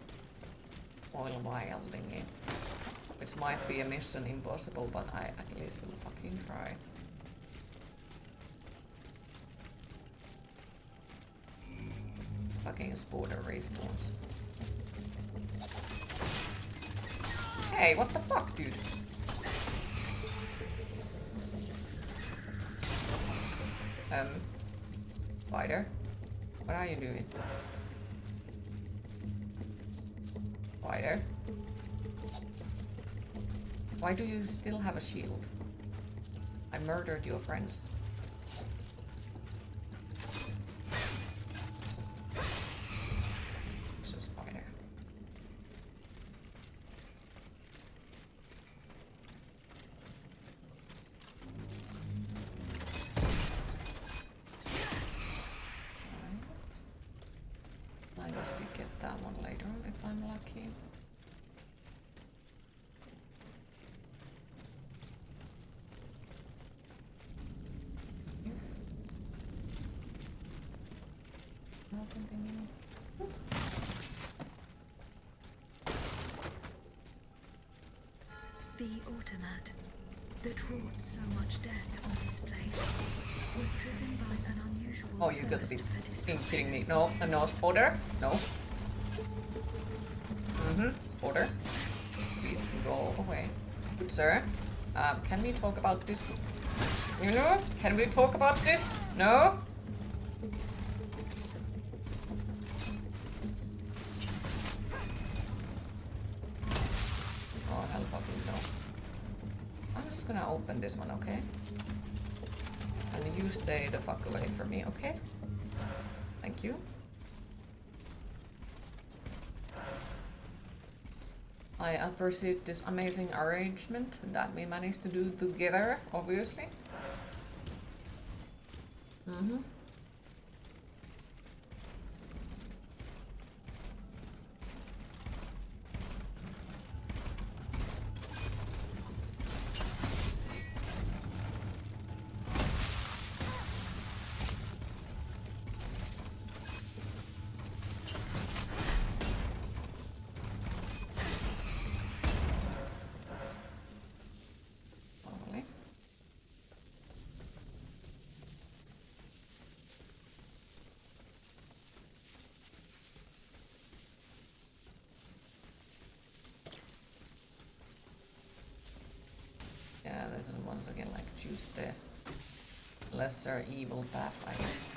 [SPEAKER 1] oil vial thingy. Which might be a mission impossible, but I at least will fucking try. Fucking spotter respawns. Hey, what the fuck, dude? Spider? What are you doing? Spider? Why do you still have a shield? I murdered your friends. It's a spider. I guess we get that one later if I'm lucky. I'll continue.
[SPEAKER 2] The automat that wrought so much death on this place was driven by an unusual
[SPEAKER 1] Oh, you got to
[SPEAKER 2] thirst
[SPEAKER 1] be
[SPEAKER 2] for destruction.
[SPEAKER 1] kidding me. No, no, spotter. No. Spotter. Please go away. Good sir. Can we talk about this? You know? Can we talk about this? No? Oh, hell fucking no. I'm just gonna open this one, okay? And you stay the fuck away from me, okay? Thank you. I appreciate this amazing arrangement that we managed to do together, obviously. choose the lesser evil path, I guess.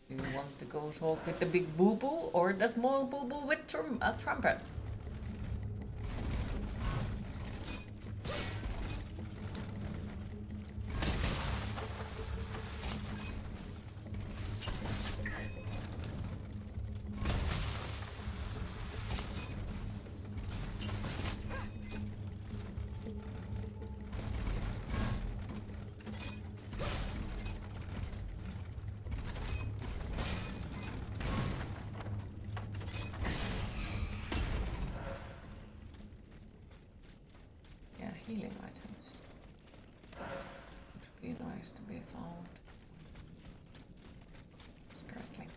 [SPEAKER 1] Do you want to go talk with the big boo-boo or the small boo-boo with a trumpet? Healing items. Would be nice to be found. Struggling.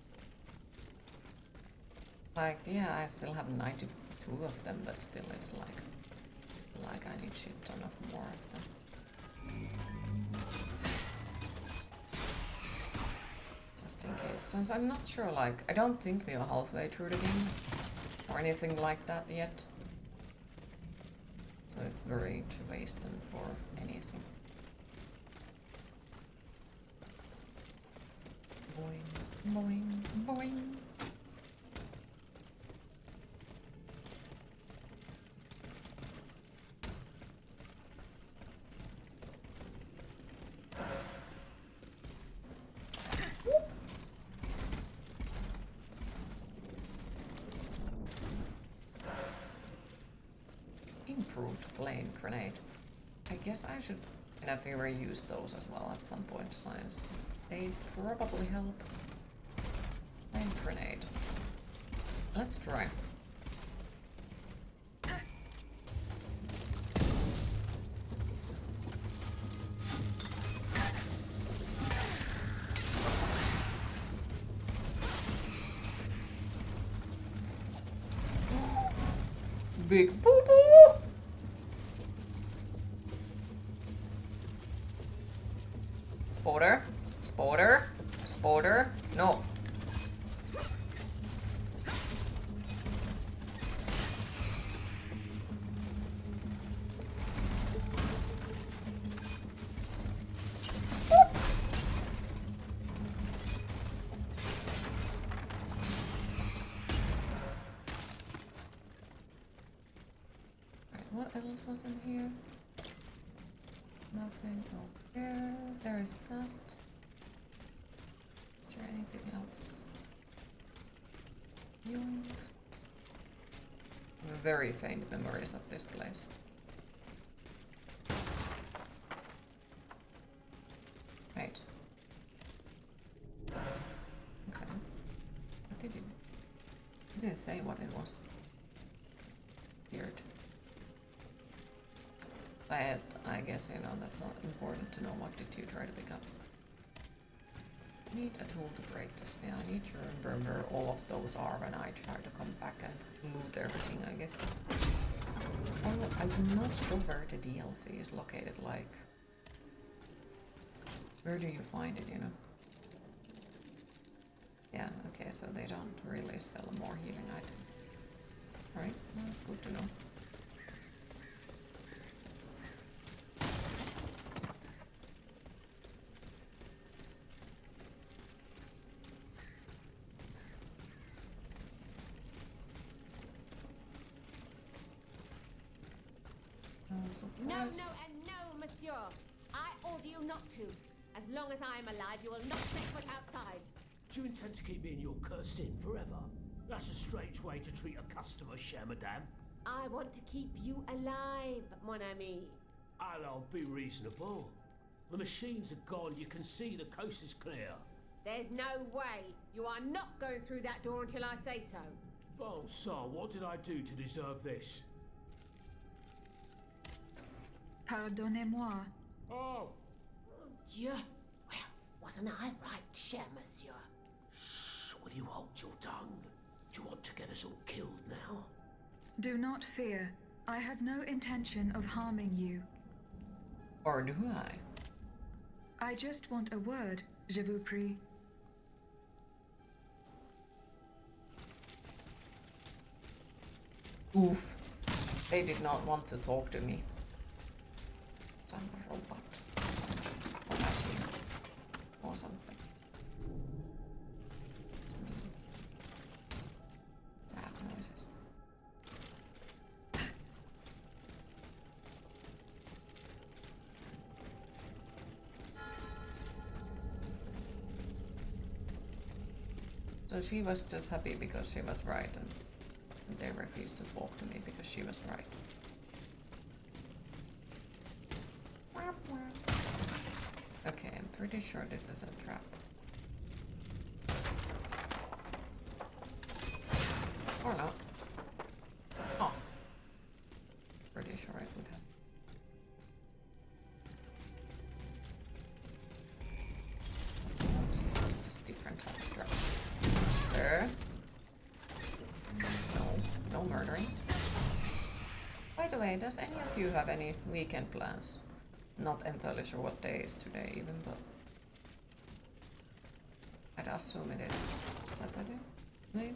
[SPEAKER 1] Like, yeah, I still have 92 of them, but still it's like I need shit ton of more of them. Just in case. Since I'm not sure, like, I don't think we are halfway through the game or anything like that yet. So it's very to waste them for anything. Boing, boing, boing. Improved flame grenade. I guess I should, in a favor, use those as well at some point, since they probably help. Flame grenade. Let's try. Big boo-boo! Spotter, spotter, spotter. No. What else was in here? Nothing over there. There is that. Is there anything else? Yoinks. Very faint memories of this place. Right. Okay. What did it? It didn't say what it was. Weird. But I guess, you know, that's not important to know. What did you try to pick up? Need a tool to break this. Yeah, I need to remember where all of those are when I try to come back and loot everything, I guess. Oh, I'm not sure where the DLC is located, like... Where do you find it, you know? Yeah, okay, so they don't really sell more healing items. Alright, well, that's good to know.
[SPEAKER 8] No, no, and no, monsieur. I order you not to. As long as I am alive, you will not set foot outside.
[SPEAKER 7] Do you intend to keep me in your cursed inn forever? That's a strange way to treat a customer, cher madame.
[SPEAKER 8] I want to keep you alive, mon ami.
[SPEAKER 7] I'll be reasonable. The machines are gone. You can see the coast is clear.
[SPEAKER 8] There's no way. You are not going through that door until I say so.
[SPEAKER 7] Bon sang, what did I do to deserve this?
[SPEAKER 2] Pardonnez-moi.
[SPEAKER 7] Oh!
[SPEAKER 8] Dieu. Well, wasn't I right, cher monsieur?
[SPEAKER 7] Shh, will you hold your tongue? Do you want to get us all killed now?
[SPEAKER 2] Do not fear. I have no intention of harming you.
[SPEAKER 1] Or do I?
[SPEAKER 2] I just want a word, je vous prie.
[SPEAKER 1] Oof. They did not want to talk to me. I'm a robot. something. Sad noises. So she was just happy because she was right, and they refused to talk to me because she was right. Okay, I'm pretty sure this is a trap. Or not. Oh. Pretty sure it would have. It's just different type of trap. Sir? No murdering. By the way, does any of you have any weekend plans? Not entirely sure what day is today even, but I'd assume it is Saturday, maybe?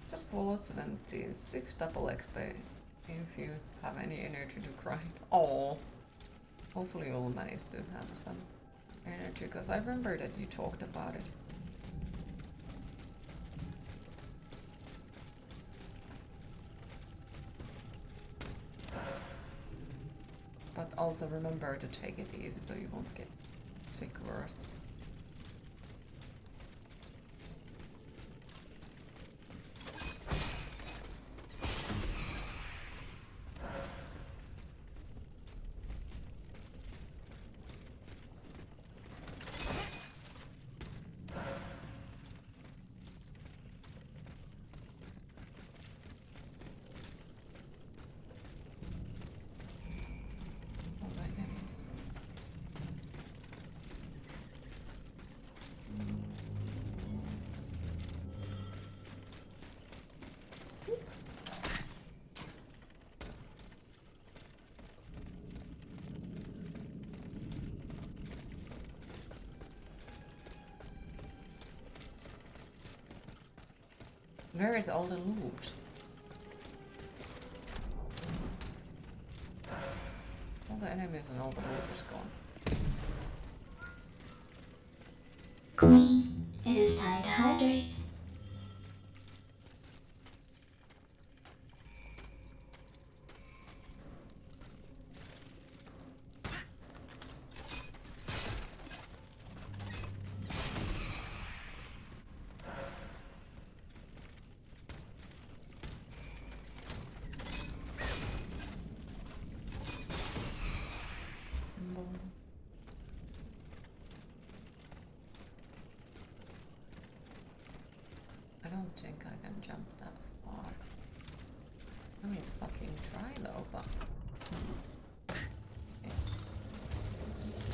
[SPEAKER 1] Just bullet 76 double XP if you have any energy to grind. Oh, hopefully you'll manage to have some energy, because I remember that you talked about it. But also remember to take it easy so you won't get sick worse. Where is all the loot? All the enemies and all the loot is gone.
[SPEAKER 3] Queen, it is time to hydrate.
[SPEAKER 1] I don't think I can jump that far. I mean, fucking try though, but... Okay.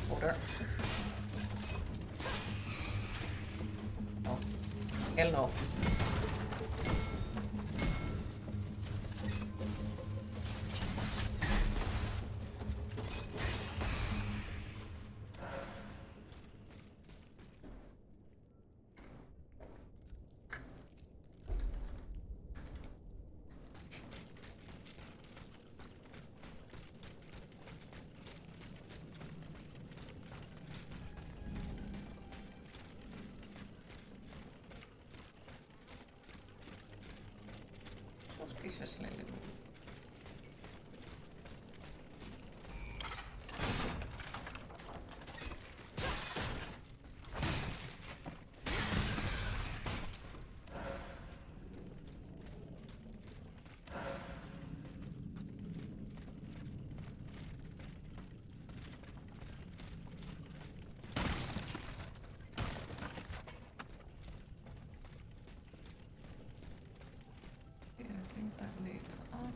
[SPEAKER 1] Water. Oh. Hell no. Suspiciously little. I think that leads up.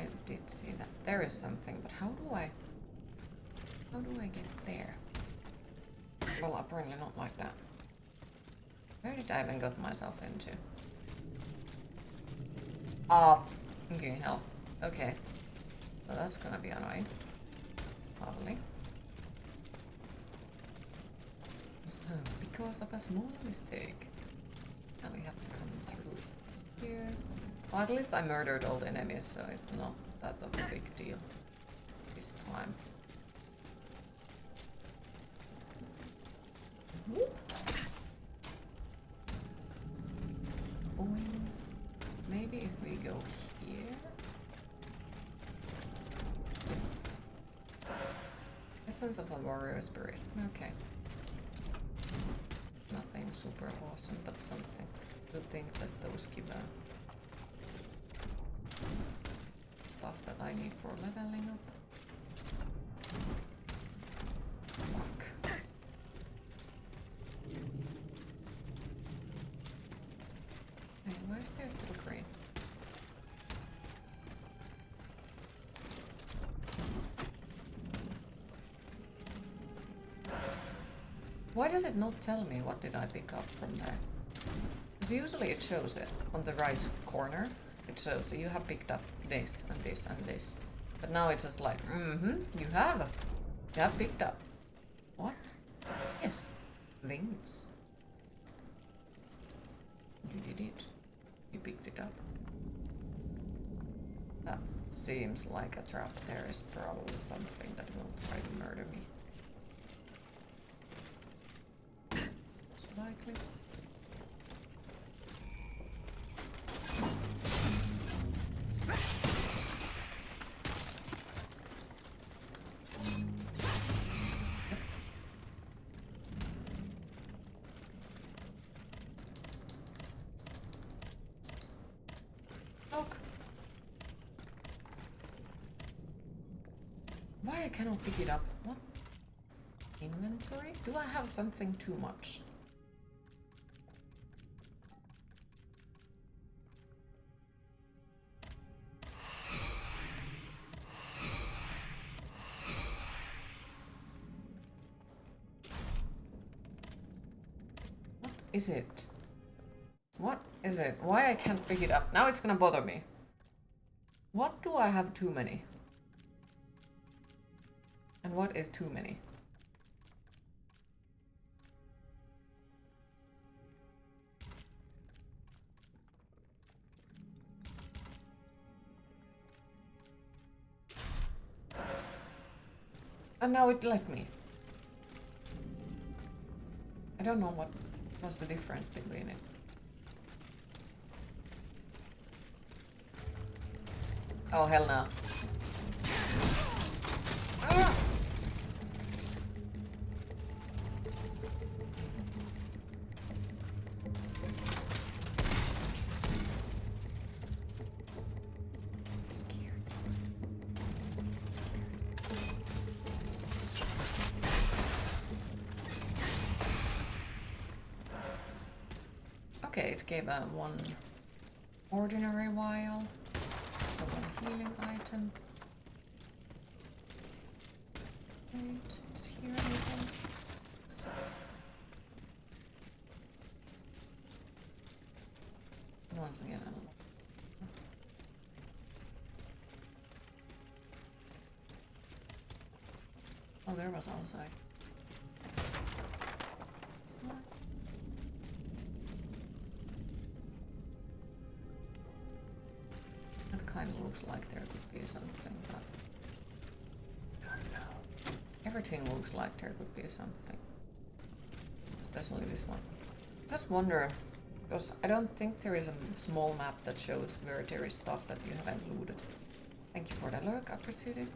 [SPEAKER 1] I did see that. There is something, but how do I get there? Well, apparently not like that. Where did I even got myself into? Oh, okay, hell. Okay. So that's gonna be annoying. Lovely. So, because of a small mistake. Now we have to come through here. Well, at least I murdered all the enemies, so it's not that of a big deal this time. Boing. Maybe if we go here. Essence of a warrior spirit. Okay. Nothing super awesome, but something. I think that those give stuff that I need for leveling up. Fuck. Hey, where's there still green? Why does it not tell me what did I pick up from there? Because usually it shows it on the right corner. It shows you have picked up this and this and this. But now it's just like, you have picked up. What? Yes, things. You did it. You picked it up. That seems like a trap. There is probably something that will try to murder me. Most likely. Why I cannot pick it up? What? Inventory? Do I have something too much? What is it? What is it? Why I can't pick it up? Now it's gonna bother me. What do I have too many? And what is too many? And now it let me. I don't know what was the difference between it. Oh, hell no. Ah! Okay, it gave one ordinary vial, so one healing item. Wait, is here anything? Once again, I don't know. Oh, there was outside. That kind of looks like there could be something, but everything looks like there could be something. Especially this one. Just wonder, because I don't think there is a small map that shows where there is stuff that you haven't looted. Thank you for the lurk, I appreciate it.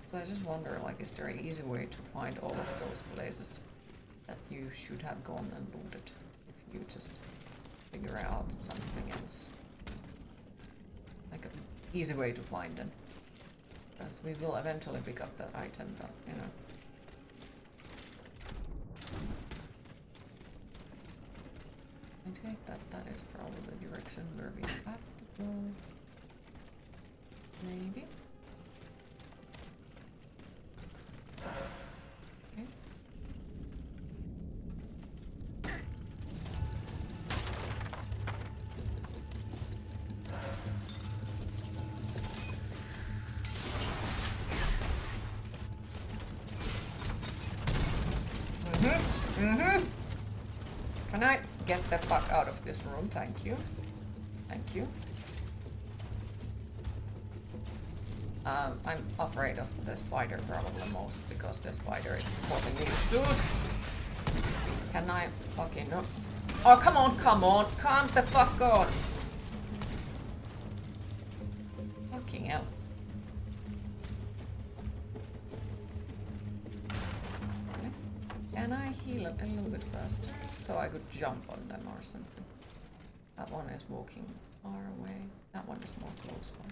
[SPEAKER 1] So I just wonder, like, is there an easy way to find all of those places that you should have gone and looted if you just figure out something else? Like an easy way to find them. Because we will eventually pick up that item, but, you know. I think that that is probably the direction where we have to go. Maybe. Okay. Can I get the fuck out of this room? Thank you. Thank you. I'm afraid of the spider probably most because the spider is causing me issues. Can I fucking no? Oh, come on, come on, calm the fuck on. Fucking hell. Can I heal a little bit faster so I could jump on them or something? That one is walking far away. That one is more close one.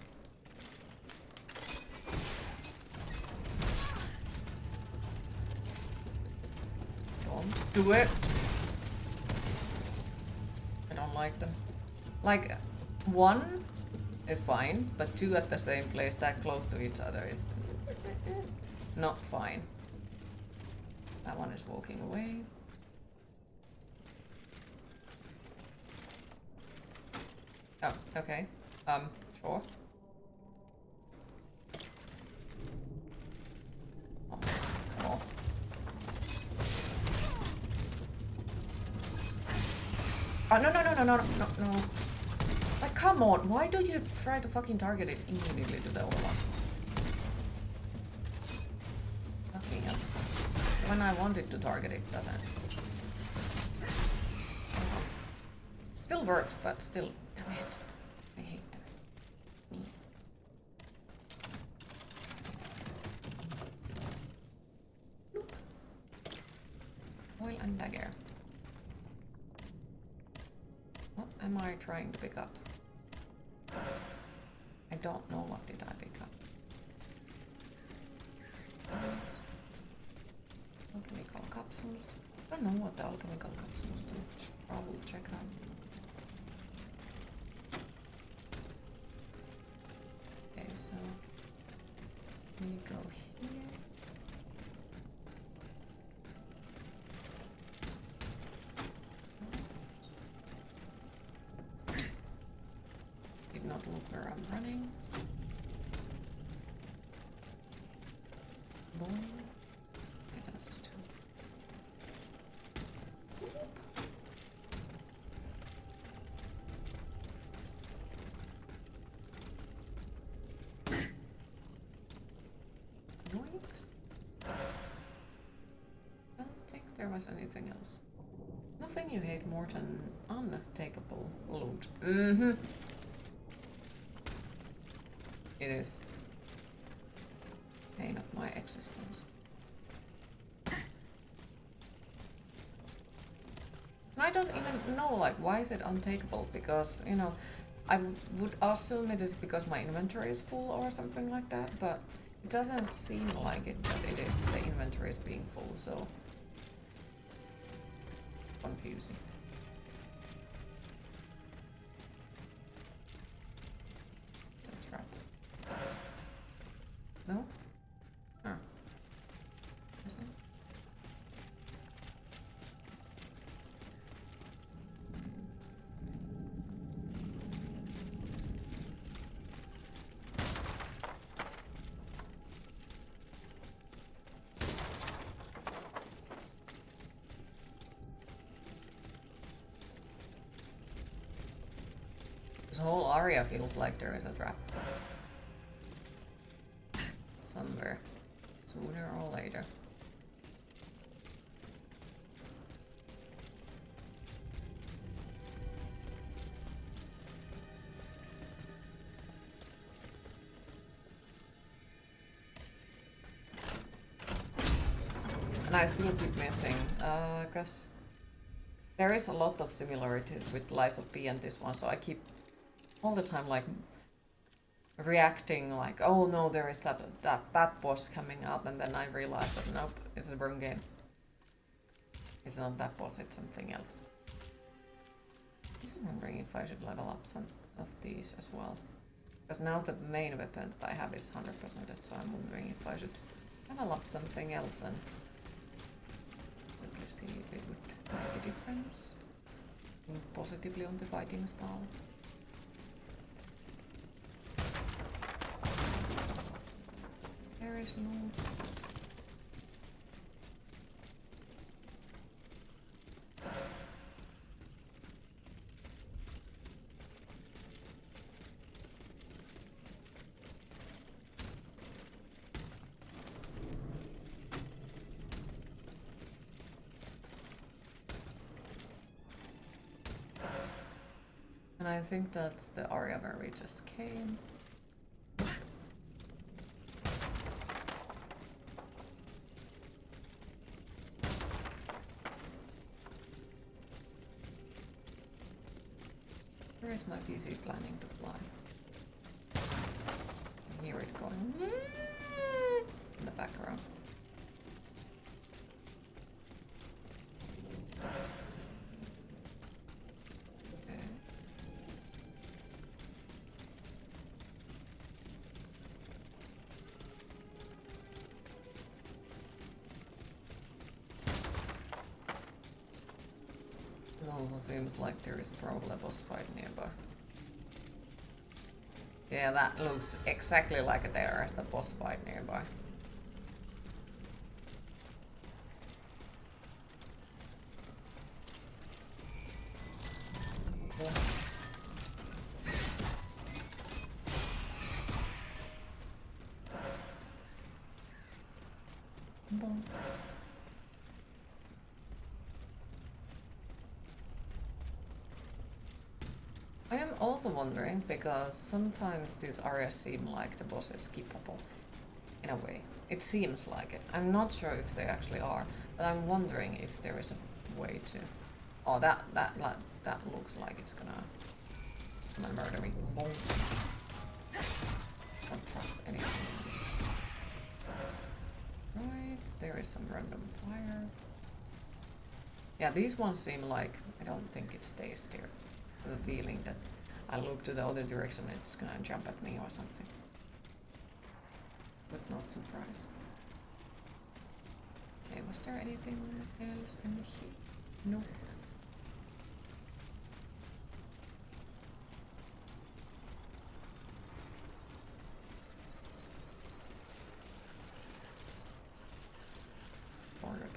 [SPEAKER 1] Don't do it. I don't like them. Like, one is fine, but two at the same place that close to each other is not fine. That one is walking away. Oh, okay. Sure. Oh, come on. Oh, no. Like, come on. Why do you try to fucking target it immediately to the other one? Fucking hell. When I wanted to target it, doesn't. Still works, but still, damn it. I hate them. Nope. Oil and dagger. What am I trying to pick up? I don't know what did I pick up. Alchemical capsules. I don't know what the alchemical capsules do. Should probably check that. Okay, so we go here. Did not look where I'm running. Boom. Was anything else? Nothing you hate more than untakeable loot. It is. Pain of my existence. And I don't even know, like, why is it untakeable? Because, you know, I would assume it is because my inventory is full or something like that, but it doesn't seem like it, that it is. The inventory is being full, so confusing. It's a trap. No? Ah. Is it? This whole area feels like there is a trap. Somewhere. Sooner or later. And I still keep missing, because there is a lot of similarities with Lies of P and this one, so I keep all the time like reacting like, oh no, there is that boss coming out, and then I realize that nope, it's the wrong game. It's not that boss, it's something else. I'm wondering if I should level up some of these as well. Because now the main weapon that I have is 100%, so I'm wondering if I should develop something else and possibly see if it would make a difference positively on the fighting style. There is no... And I think that's the area where we just came. Where is my PC planning to fly? I hear it going in the background. Also seems like there is probably a boss fight nearby. Yeah, that looks exactly like there is the boss fight nearby. Boom. I am also wondering, because sometimes these areas seem like the boss is skippable, in a way. It seems like it. I'm not sure if they actually are, but I'm wondering if there is a way to... Oh, that looks like it's gonna murder me. Boom. Don't trust anything in this. Right, there is some random fire. Yeah, these ones seem like... I don't think it stays there. The feeling that I look to the other direction, it's gonna jump at me or something. But not surprised. Okay, was there anything else in here? Nope. Forward.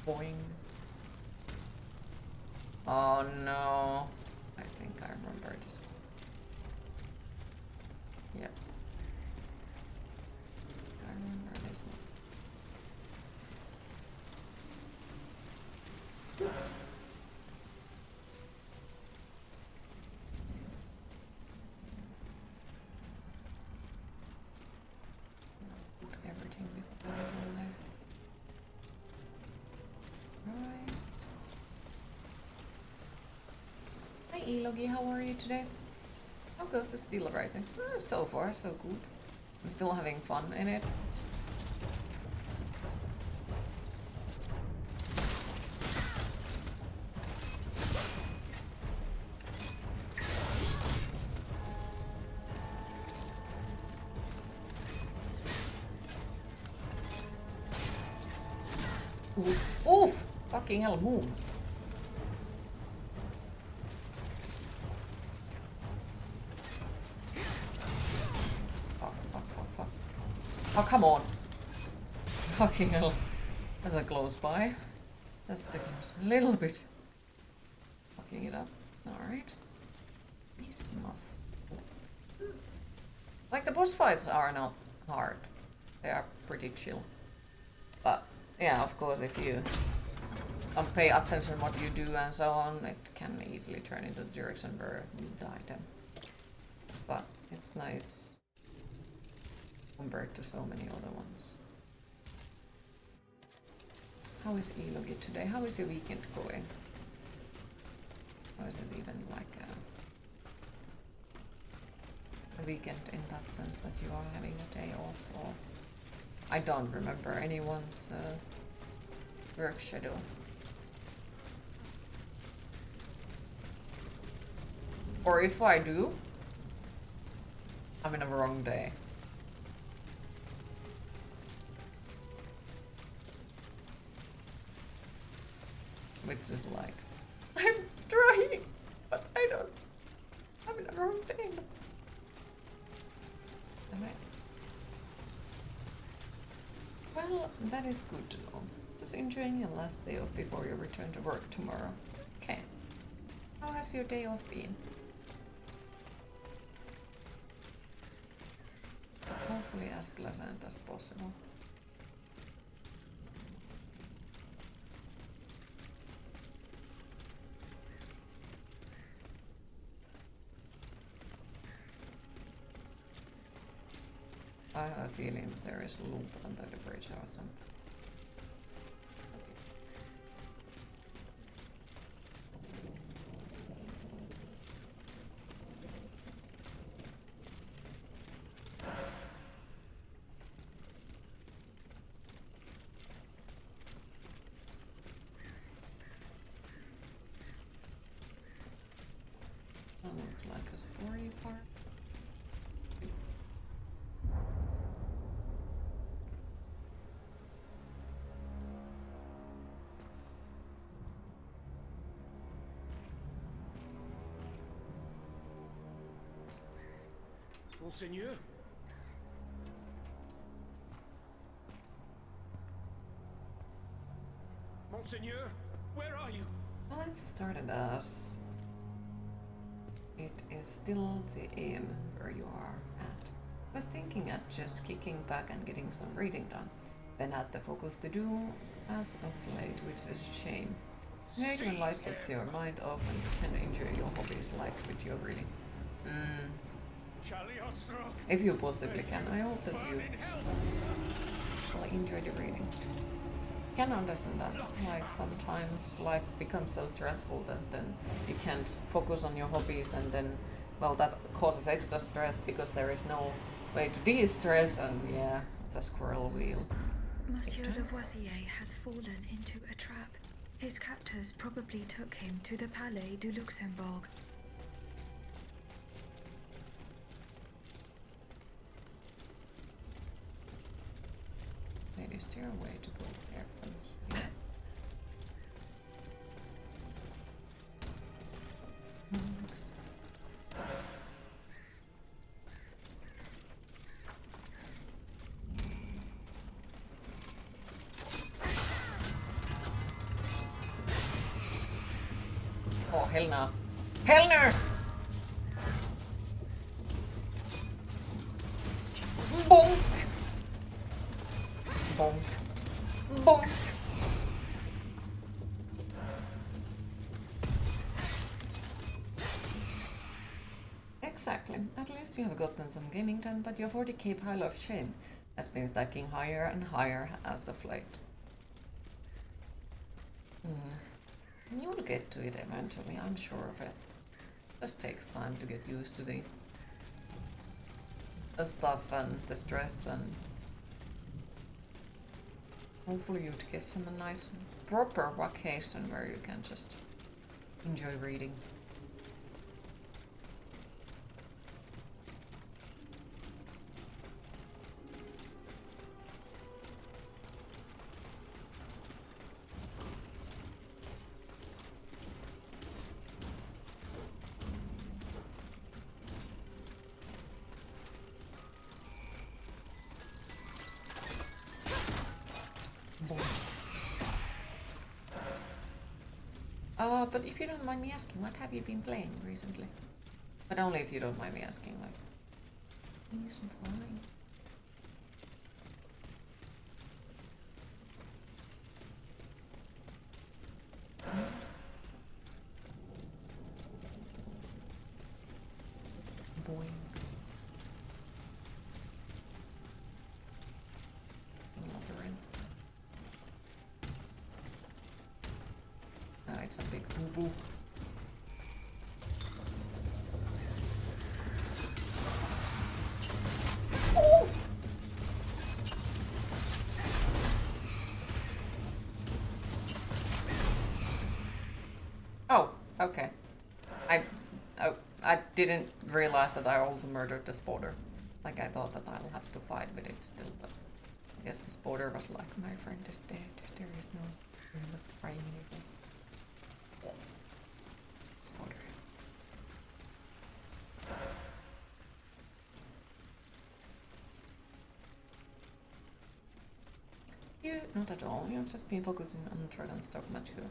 [SPEAKER 1] Boing. Oh no. I think I remember this one. Yep. I remember this one. Put everything before I go there. Right. Hi Elogi, how are you today? How goes the Steelrising? So far, so good. I'm still having fun in it. Oof! Oof! Fucking hell, move! Fuck. Oh, come on! Fucking hell. That's a close by. Just a little bit. Fucking it up. Alright. Bismuth. Like, the boss fights are not hard. They are pretty chill. But, yeah, of course, if you don't pay attention what you do and so on, it can easily turn into the direction where you die then. But it's nice compared to so many other ones. How is Elogi today? How is your weekend going? Or is it even like a weekend in that sense that you are having a day off? Or I don't remember anyone's work schedule. Or if I do, I'm in a wrong day. Which is like, I'm trying, but I don't. I'm in a wrong day. Am I? Well, that is good to know. Just enjoying your last day off before you return to work tomorrow. Okay. How has your day off been? Hopefully as pleasant as possible. I have a feeling that there is loot under the bridge or something. That looks like a story part.
[SPEAKER 9] Monseigneur? Monseigneur, where are you?
[SPEAKER 1] Well, it's started as it is still the aim where you are at. I was thinking at just kicking back and getting some reading done, then had the focus to do as of late, which is a shame. I hate when life puts your mind off and you can enjoy your hobbies like with your reading. If you possibly can, I hope that you will enjoy the reading. Can understand that. Like sometimes life becomes so stressful that then you can't focus on your hobbies, and then, well, that causes extra stress because there is no way to de-stress, and yeah, it's a squirrel wheel.
[SPEAKER 2] Monsieur Lavoisier has fallen into a trap. His captors probably took him to the Palais du Luxembourg.
[SPEAKER 1] Is there a way to go there from here? Thanks. Oh, hell no. Hell no! Bonk! Bonk. Bonk. Exactly. At least you have gotten some gaming done, but your 40k pile of shame has been stacking higher and higher as of late. You'll get to it eventually, I'm sure of it. Just takes time to get used to the stuff and the stress, and hopefully you'd get some nice proper vacation where you can just enjoy reading. But if you don't mind me asking, what have you been playing recently? But only if you don't mind me asking, like. Please and flying. Boing. It's a big boo-boo. Okay. I didn't realize that I also murdered the spotter. Like, I thought that I'll have to fight with it still, but I guess the spotter was like, my friend is dead. There is no room of frame anything. Spotter. You, not at all. You've just been focusing on Dragonstock Mature.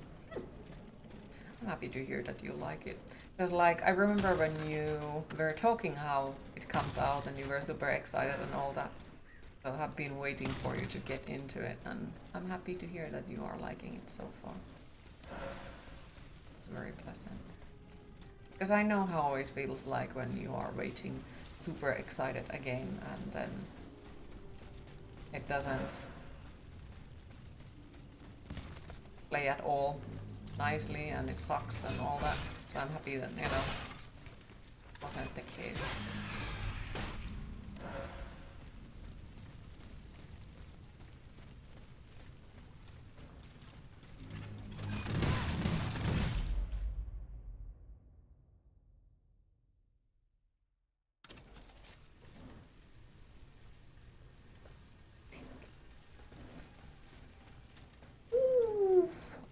[SPEAKER 1] I'm happy to hear that you like it. Because, like, I remember when you were talking how it comes out and you were super excited and all that. So I've been waiting for you to get into it, and I'm happy to hear that you are liking it so far. It's very pleasant. Because I know how it feels like when you are waiting super excited again and then it doesn't play at all nicely and it sucks and all that. So I'm happy that, you know, wasn't the case.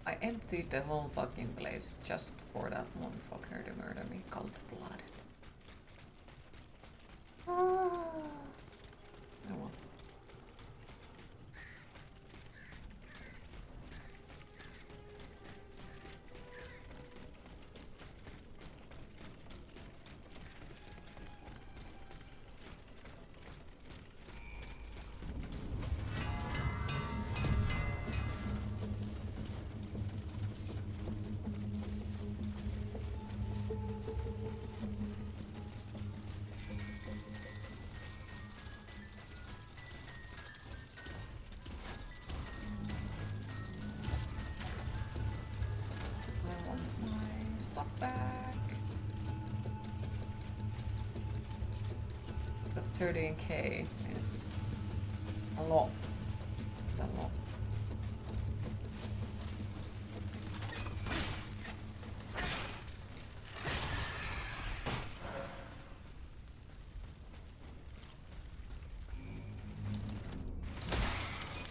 [SPEAKER 1] I emptied the whole fucking place just for that one fucker to murder me, cold-blooded. Oh well. Back. Because 13k is a lot. It's a lot.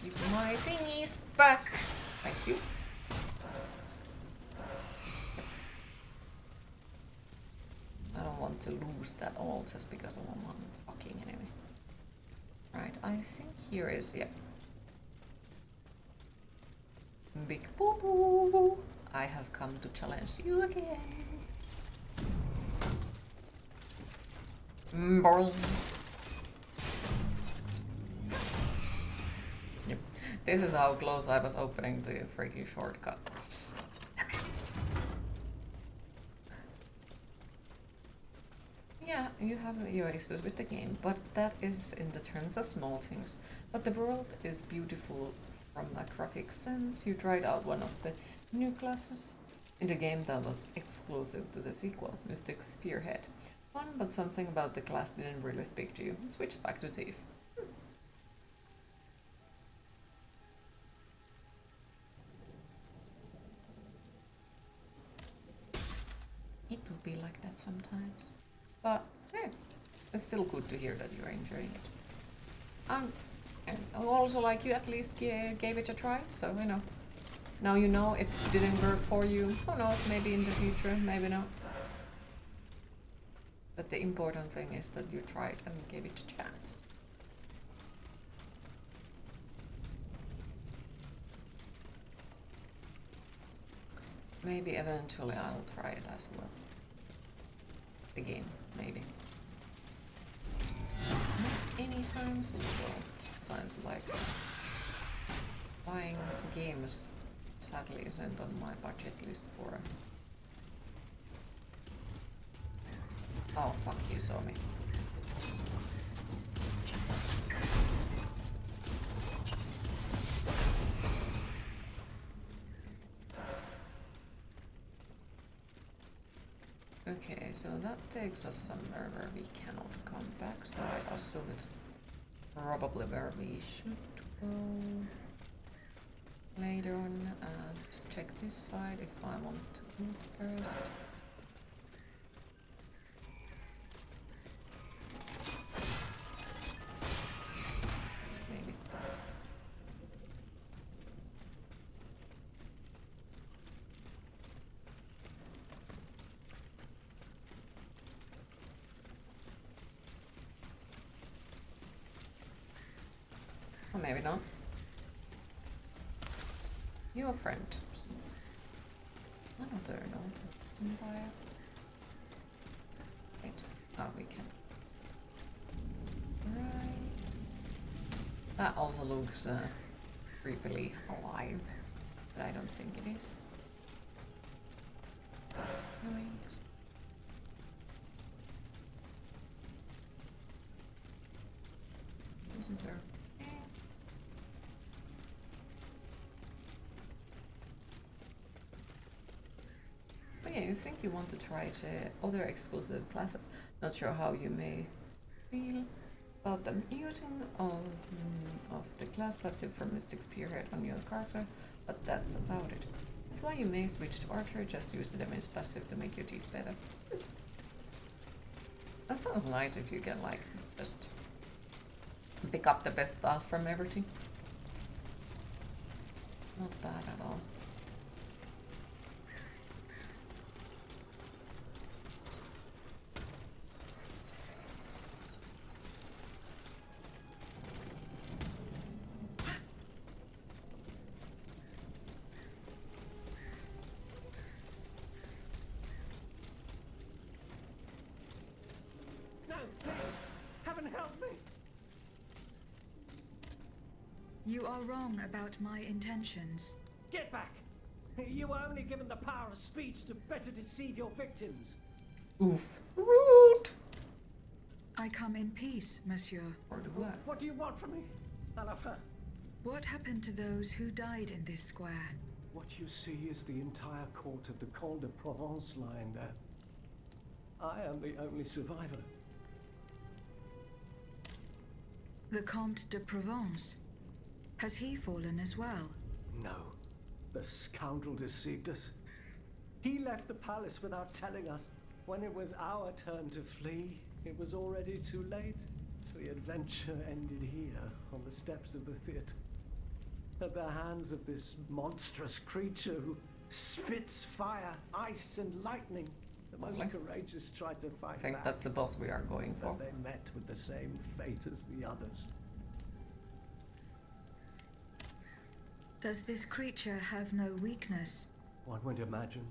[SPEAKER 1] Keep my thingies back. Thank you. To lose that all just because of one fucking enemy. Right, I think here is, yeah. Big boo boo. I have come to challenge you again. Yep. This is how close I was opening the freaky shortcut. Yeah, you have your issues with the game, but that is in the terms of small things. But the world is beautiful from a graphic sense. You tried out one of the new classes in the game that was exclusive to the sequel, Mystic Spearhead. Fun, but something about the class didn't really speak to you. Switch back to Thief. It will be like that sometimes. But yeah, it's still good to hear that you're enjoying it. And also, like, you at least gave it a try, so you know. Now you know it didn't work for you. Who knows, maybe in the future, maybe not. But the important thing is that you tried and gave it a chance. Maybe eventually I'll try it as well. The game, maybe. Not anytime soon though. Sounds like buying games sadly isn't on my budget list for a... Oh fuck, you saw me. Okay, so that takes us somewhere where we cannot come back, so I assume it's probably where we should go later on and check this side if I want to first. Maybe. Or maybe not. Your friend. Another note. Empire. Wait. Oh, we can. Right. That also looks creepily alive. But I don't think it is. Anyways. Isn't there? Yeah, you think you want to try other exclusive classes. Not sure how you may feel about them using of the class passive from Mystic Spearhead on your character, but that's about it. That's why you may switch to Archer, just use the damage passive to make your teeth better. That sounds nice if you can like just pick up the best stuff from everything. Not bad at all.
[SPEAKER 2] You are wrong about my intentions.
[SPEAKER 6] Get back! You were only given the power of speech to better deceive your victims.
[SPEAKER 1] Oof. Rude!
[SPEAKER 2] I come in peace, monsieur.
[SPEAKER 1] Or do what?
[SPEAKER 6] What do you want from me, Alapha?
[SPEAKER 2] What happened to those who died in this square?
[SPEAKER 6] What you see is the entire court of the Comte de Provence lying there. I am the only survivor.
[SPEAKER 2] The Comte de Provence? Has he fallen as well?
[SPEAKER 6] No. The scoundrel deceived us. He left the palace without telling us. When it was our turn to flee, it was already too late. The adventure ended here, on the steps of the theater. At the hands of this monstrous creature who spits fire, ice, and lightning. The most courageous tried to fight back.
[SPEAKER 1] I think that's the boss we are going for.
[SPEAKER 6] But they met with the same fate as the others.
[SPEAKER 2] Does this creature have no weakness?
[SPEAKER 6] One would imagine.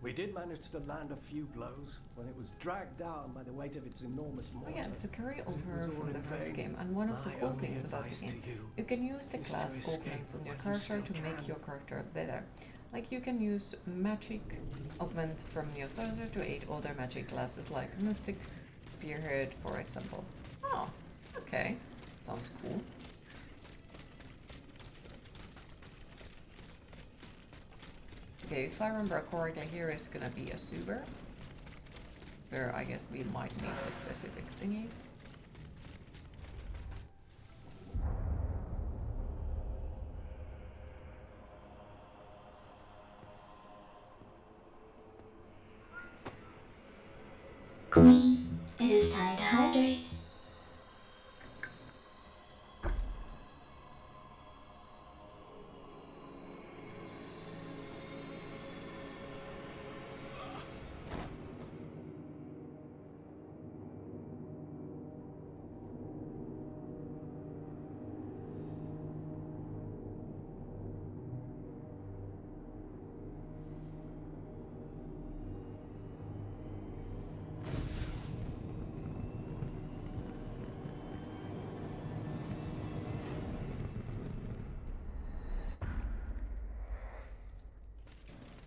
[SPEAKER 6] We did manage to land a few blows when it was dragged down by the weight of its enormous mortar.
[SPEAKER 1] Oh yeah, it's a carryover from the first game, and one of the cool things about the game, you can use the class augments on your character to make your character better. Like you can use magic augment from your sorcerer to aid other magic classes like Mystic Spearhead, for example. Oh, okay. Sounds cool. Okay, if I remember correctly, here is gonna be a sewer. Where I guess we might need a specific thingy.
[SPEAKER 3] Queen, it is time to hydrate.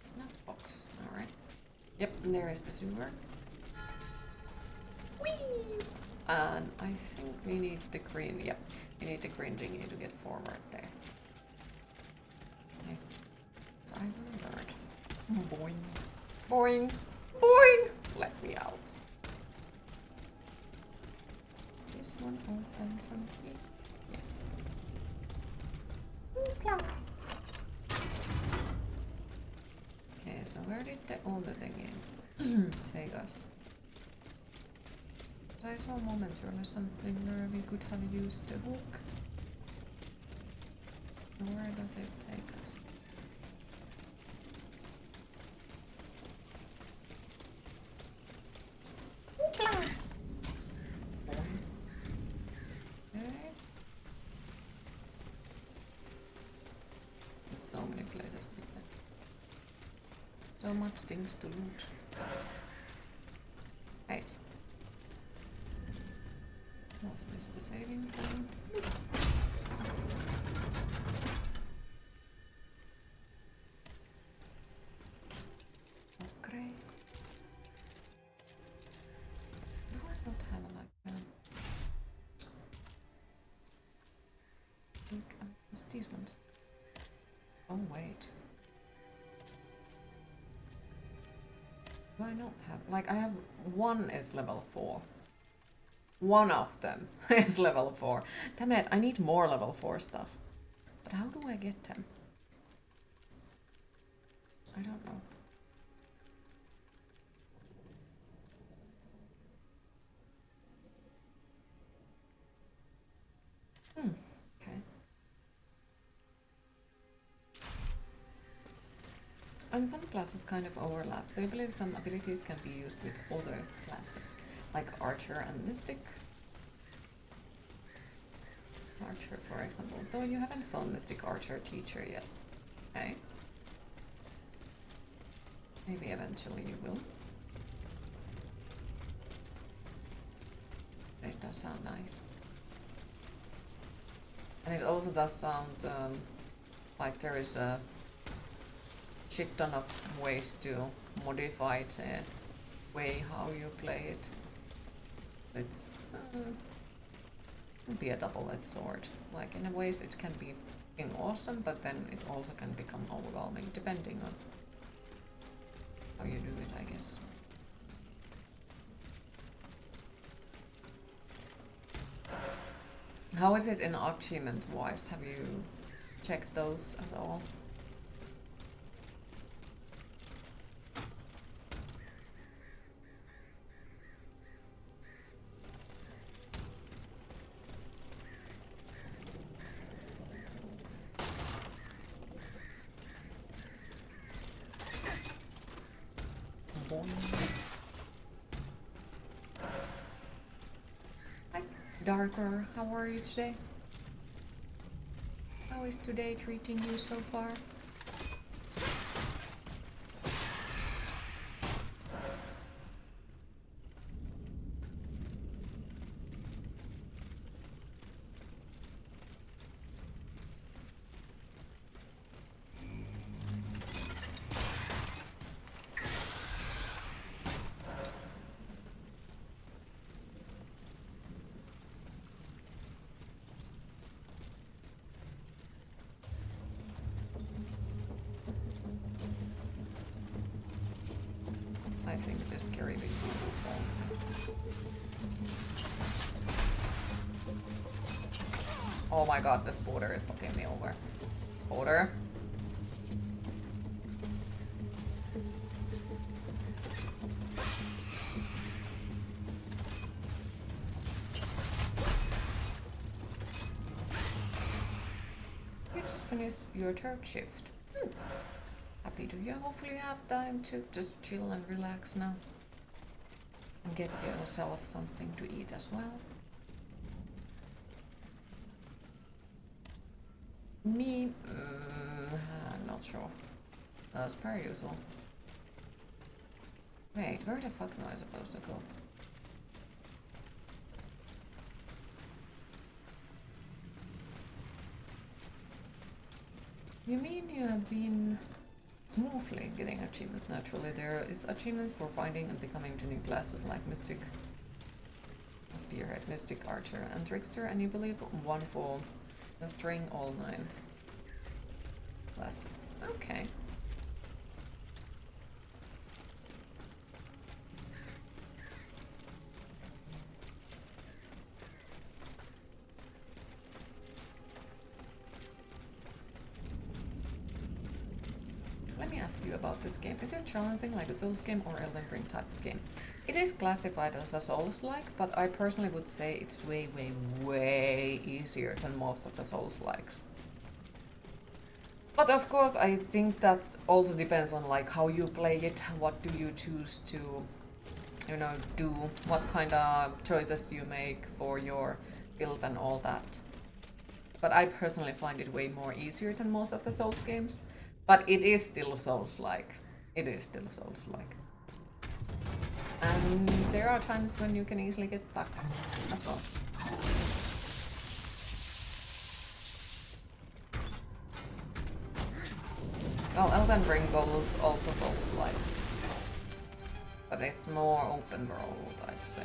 [SPEAKER 1] Snuff box, alright. Yep, there is the sewer. Whee! And I think we need the green, yep. We need the green thingy to get forward there. Okay. So I remembered. Boing. Boing! Boing! Let me out. Is this one open from here? Yes. Okay, so where Where did the other thingy take us? I saw momentarily something where we could have used the hook. Where does it take us? Okay. There's so many places. So much things to loot. Right. Almost missed the saving point. Okay. Do I not have like I think I missed these ones. Oh wait. Do I not have like I have one is level 4. One of them is level 4. Damn it, I need more level 4 stuff. But how do I get them? I don't know. Okay. And some classes kind of overlap, so I believe some abilities can be used with other classes, like Archer and Mystic. Archer, for example, though you haven't found Mystic Archer teacher yet. Okay. Maybe eventually you will. It does sound nice. And it also does sound like there is a shit ton of ways to modify it, way how you play it. It's can be a double-edged sword. Like in a ways it can be awesome, but then it also can become overwhelming depending on how you do it, I guess. How is it in achievement-wise? Have you checked those at all? Hi, Darker. How are you today? How is today treating you so far? I think this carry big will fall. Oh my god, the spotter is knocking me over. Spotter. You just finished your third shift. Happy to hear. Hopefully you have time to just chill and relax now. And get yourself something to eat as well. Me, I'm not sure. As per usual. Wait, where the fuck am I supposed to go? You mean you have been smoothly getting achievements naturally? There is achievements for finding and becoming to new classes like Mystic, Spearhead, Mystic, Archer, and Trickster, and you believe one for mastering all 9 classes. Okay. Let me ask you about this game. Is it challenging like a Souls game or Elden Ring type of game? It is classified as a Souls-like, but I personally would say it's way, way, way easier than most of the Souls-likes. But of course, I think that also depends on like how you play it, what do you choose to, you know, do, what kind of choices you make for your build and all that. But I personally find it way more easier than most of the Souls games. But it is still Souls-like. It is still Souls-like. And there are times when you can easily get stuck as well. Well, Elden Ring goes also Souls-likes. But it's more open world, I'd say.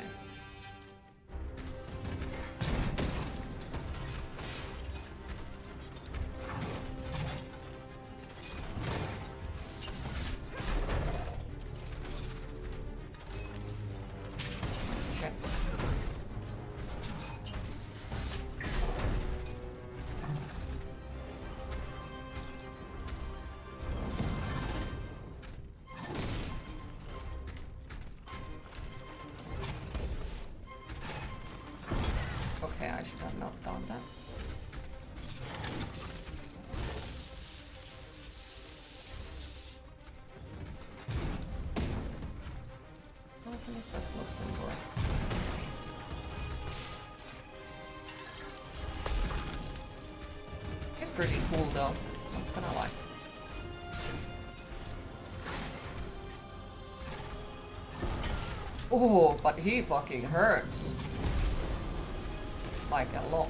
[SPEAKER 1] I should have not done that. How does that look somewhere? It's pretty cool though, not gonna lie. Oh, but he fucking hurts. Like a lot.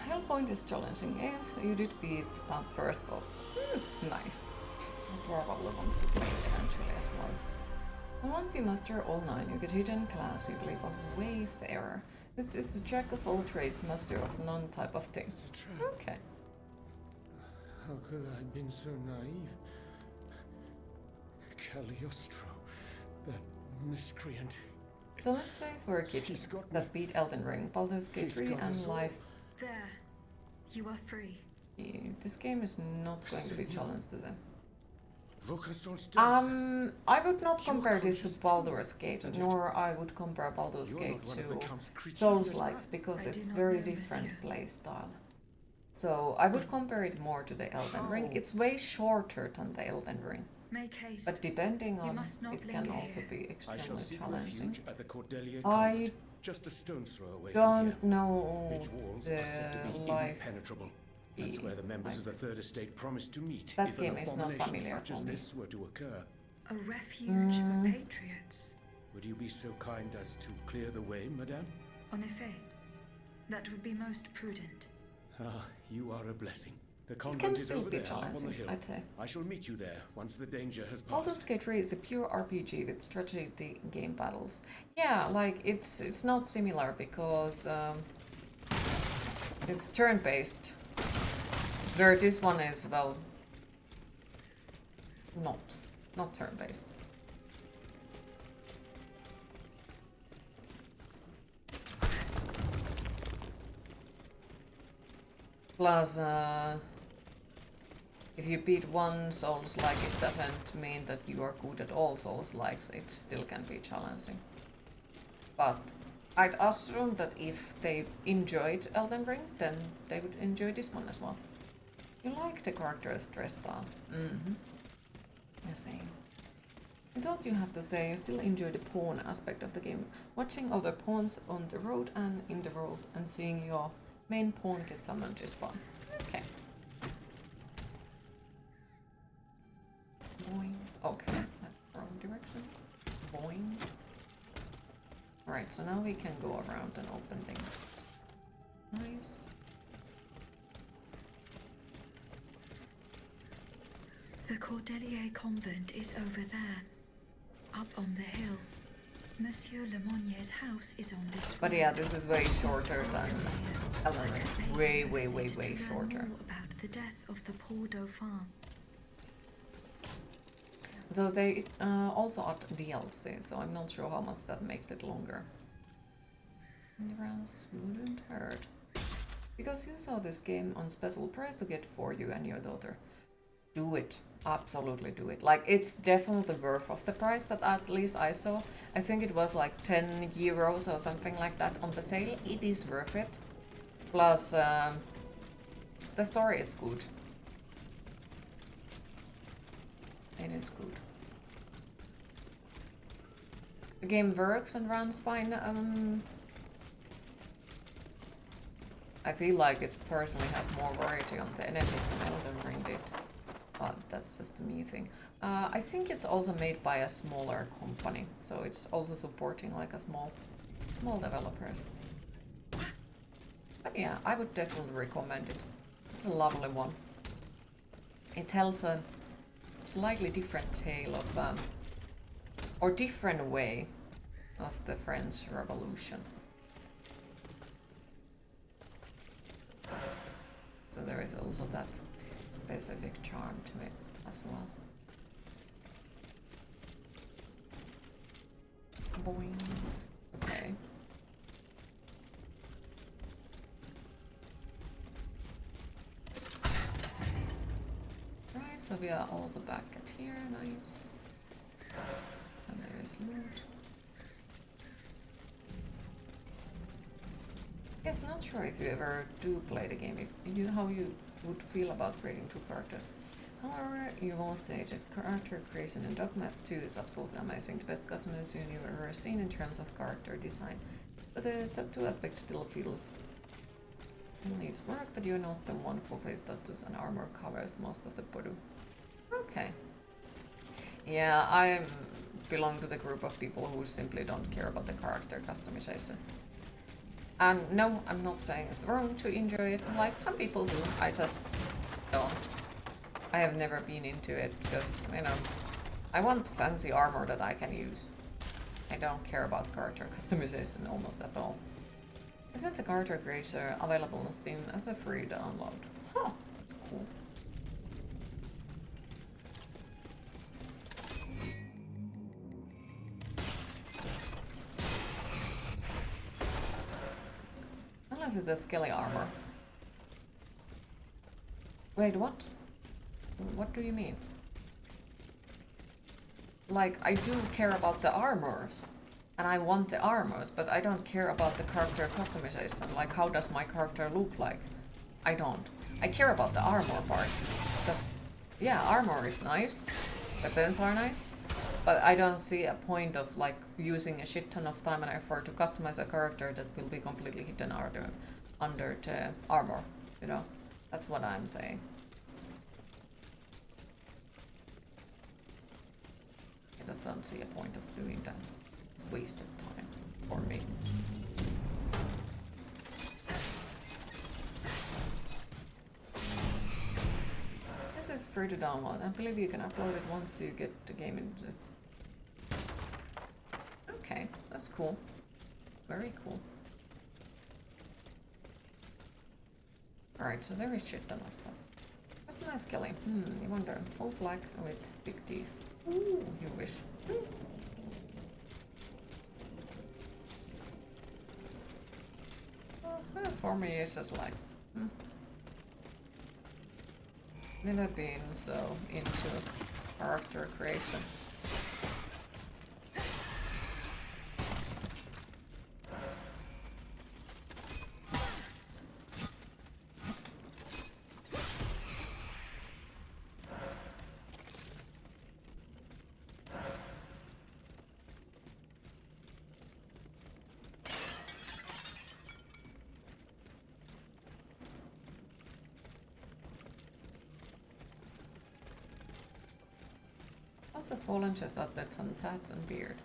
[SPEAKER 1] Hellpoint is challenging if you did beat first boss. Nice. I probably want to play it eventually as well. Once you master all 9, you get hidden class, you believe a wayfarer. This is a jack of all trades, master of none type of thing.
[SPEAKER 9] It's a trap.
[SPEAKER 1] Okay.
[SPEAKER 9] How could I have been so naive? Cagliostro, that miscreant.
[SPEAKER 1] So let's say for a kid that beat Elden Ring, Baldur's Gate 3 and Life.
[SPEAKER 2] There. You are free.
[SPEAKER 1] This game is not going to be challenged to them.
[SPEAKER 9] I
[SPEAKER 1] I would not compare this to Baldur's Gate, nor I would compare Baldur's Gate to Souls-likes, because it's very different playstyle. So I would compare it more to the Elden Ring. It's way shorter than the Elden Ring.
[SPEAKER 2] Make haste.
[SPEAKER 1] But depending on it can also be extremely challenging. I
[SPEAKER 9] just a stone's throw away
[SPEAKER 1] don't know
[SPEAKER 9] its walls
[SPEAKER 1] the
[SPEAKER 9] are said to be
[SPEAKER 1] life.
[SPEAKER 9] impenetrable. That's where the members of the Third Estate promised to meet
[SPEAKER 1] That
[SPEAKER 9] if
[SPEAKER 1] game
[SPEAKER 9] an
[SPEAKER 1] is not
[SPEAKER 9] abomination
[SPEAKER 1] familiar
[SPEAKER 9] such as
[SPEAKER 1] for me.
[SPEAKER 9] this were to occur.
[SPEAKER 2] A refuge for patriots.
[SPEAKER 9] Would you be so kind as to clear the way, madame?
[SPEAKER 2] En effet. That would be most prudent.
[SPEAKER 9] Ah, you are a blessing. The
[SPEAKER 1] It
[SPEAKER 9] convent
[SPEAKER 1] can
[SPEAKER 9] is
[SPEAKER 1] still
[SPEAKER 9] over
[SPEAKER 1] be
[SPEAKER 9] there, up on the
[SPEAKER 1] challenging,
[SPEAKER 9] hill.
[SPEAKER 1] I'd say.
[SPEAKER 9] I shall meet you there once the danger has
[SPEAKER 1] Baldur's
[SPEAKER 9] passed.
[SPEAKER 1] Gate 3 is a pure RPG with strategy game battles. Yeah, like it's not similar because it's turn-based. Where this one is, well, not turn-based. Plus, if you beat one Souls-like, it doesn't mean that you are good at all Souls-likes. It still can be challenging. But I'd assume that if they enjoyed Elden Ring, then they would enjoy this one as well. You like the characters dressed up. I see. I thought you have to say you still enjoy the pawn aspect of the game. Watching other pawns on the road and in the world and seeing your main pawn get summoned is fun. Okay. Boing. Okay, that's the wrong direction. Boing. Alright, so now we can go around and open things. Nice.
[SPEAKER 2] The Cordelier convent is over there, up on the hill. Monsieur Lemonier's house is on this
[SPEAKER 1] But
[SPEAKER 2] road.
[SPEAKER 1] yeah, this is way shorter than Elden Ring. Way, way, way, way
[SPEAKER 2] To learn
[SPEAKER 1] shorter.
[SPEAKER 2] more about the death of the poor Dauphin.
[SPEAKER 1] Though they also add DLC, so I'm not sure how much that makes it longer. Rounds wouldn't hurt. Because you saw this game on special price to get for you and your daughter. Do it. Absolutely do it. Like, it's definitely worth of the price that at least I saw. I think it was like 10 euros or something like that on the sale. It is worth it. Plus, the story is good. It is good. The game works and runs fine. I feel like it personally has more variety on the enemies than Elden Ring did. But that's just a me thing. I think it's also made by a smaller company, so it's also supporting like a small developers. But yeah, I would definitely recommend it. It's a lovely one. It tells a slightly different tale of, or different way of the French Revolution. So there is also that specific charm to it as well. Boing. Okay. Right, so we are also back at here, nice. And there is loot. Yes, not sure if you ever do play the game, if how you would feel about creating two characters. However, you will say that character creation in Dogma 2 is absolutely amazing, the best customization you've ever seen in terms of character design. But the tattoo aspect still feels needs work, but you're not the one for face tattoos and armor covers most of the body. Okay. Yeah, I belong to the group of people who simply don't care about the character customization. And no, I'm not saying it's wrong to enjoy it, like some people do, I just don't. I have never been into it because, you know, I want fancy armor that I can use. I don't care about character customization almost at all. Isn't the character creator available on Steam as a free download? Huh, that's cool. Unless it's a skelly armor. Wait, what? What do you mean? Like, I do care about the armors. And I want the armors, but I don't care about the character customization. Like, how does my character look like? I don't. I care about the armor part. Because, yeah, armor is nice. Weapons are nice. But I don't see a point of, like, using a shit ton of time and effort to customize a character that will be completely hidden under the armor. You know? That's what I'm saying. I just don't see a point of doing that. It's wasted time for me. This is free to download. I believe you can upload it once you get the game into. Okay, that's cool. Very cool. Alright, so there is shit ton of stuff. Customize Kelly. You wonder. Full black with big teeth. Ooh, you wish. For me, it's just like, never been so into character creation. Also, fallen just added some tats and beard.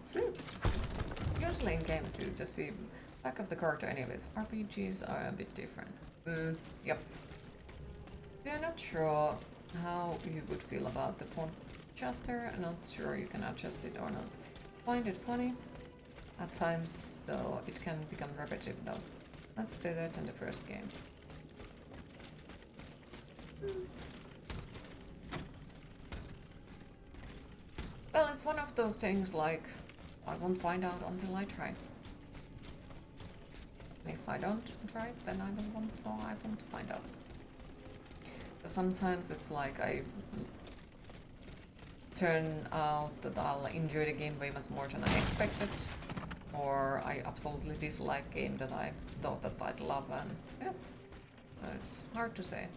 [SPEAKER 1] Usually in games you just see back of the character anyways. RPGs are a bit different. Yep. We are not sure how you would feel about the point chatter. I'm not sure you can adjust it or not. Find it funny. At times, though, it can become repetitive though. That's better than the first game. Well, it's one of those things like I won't find out until I try. And if I don't try, then I won't find out. But sometimes it's like I turn out that I'll enjoy the game way much more than I expected, or I absolutely dislike a game that I thought that I'd love, and yeah, so it's hard to say.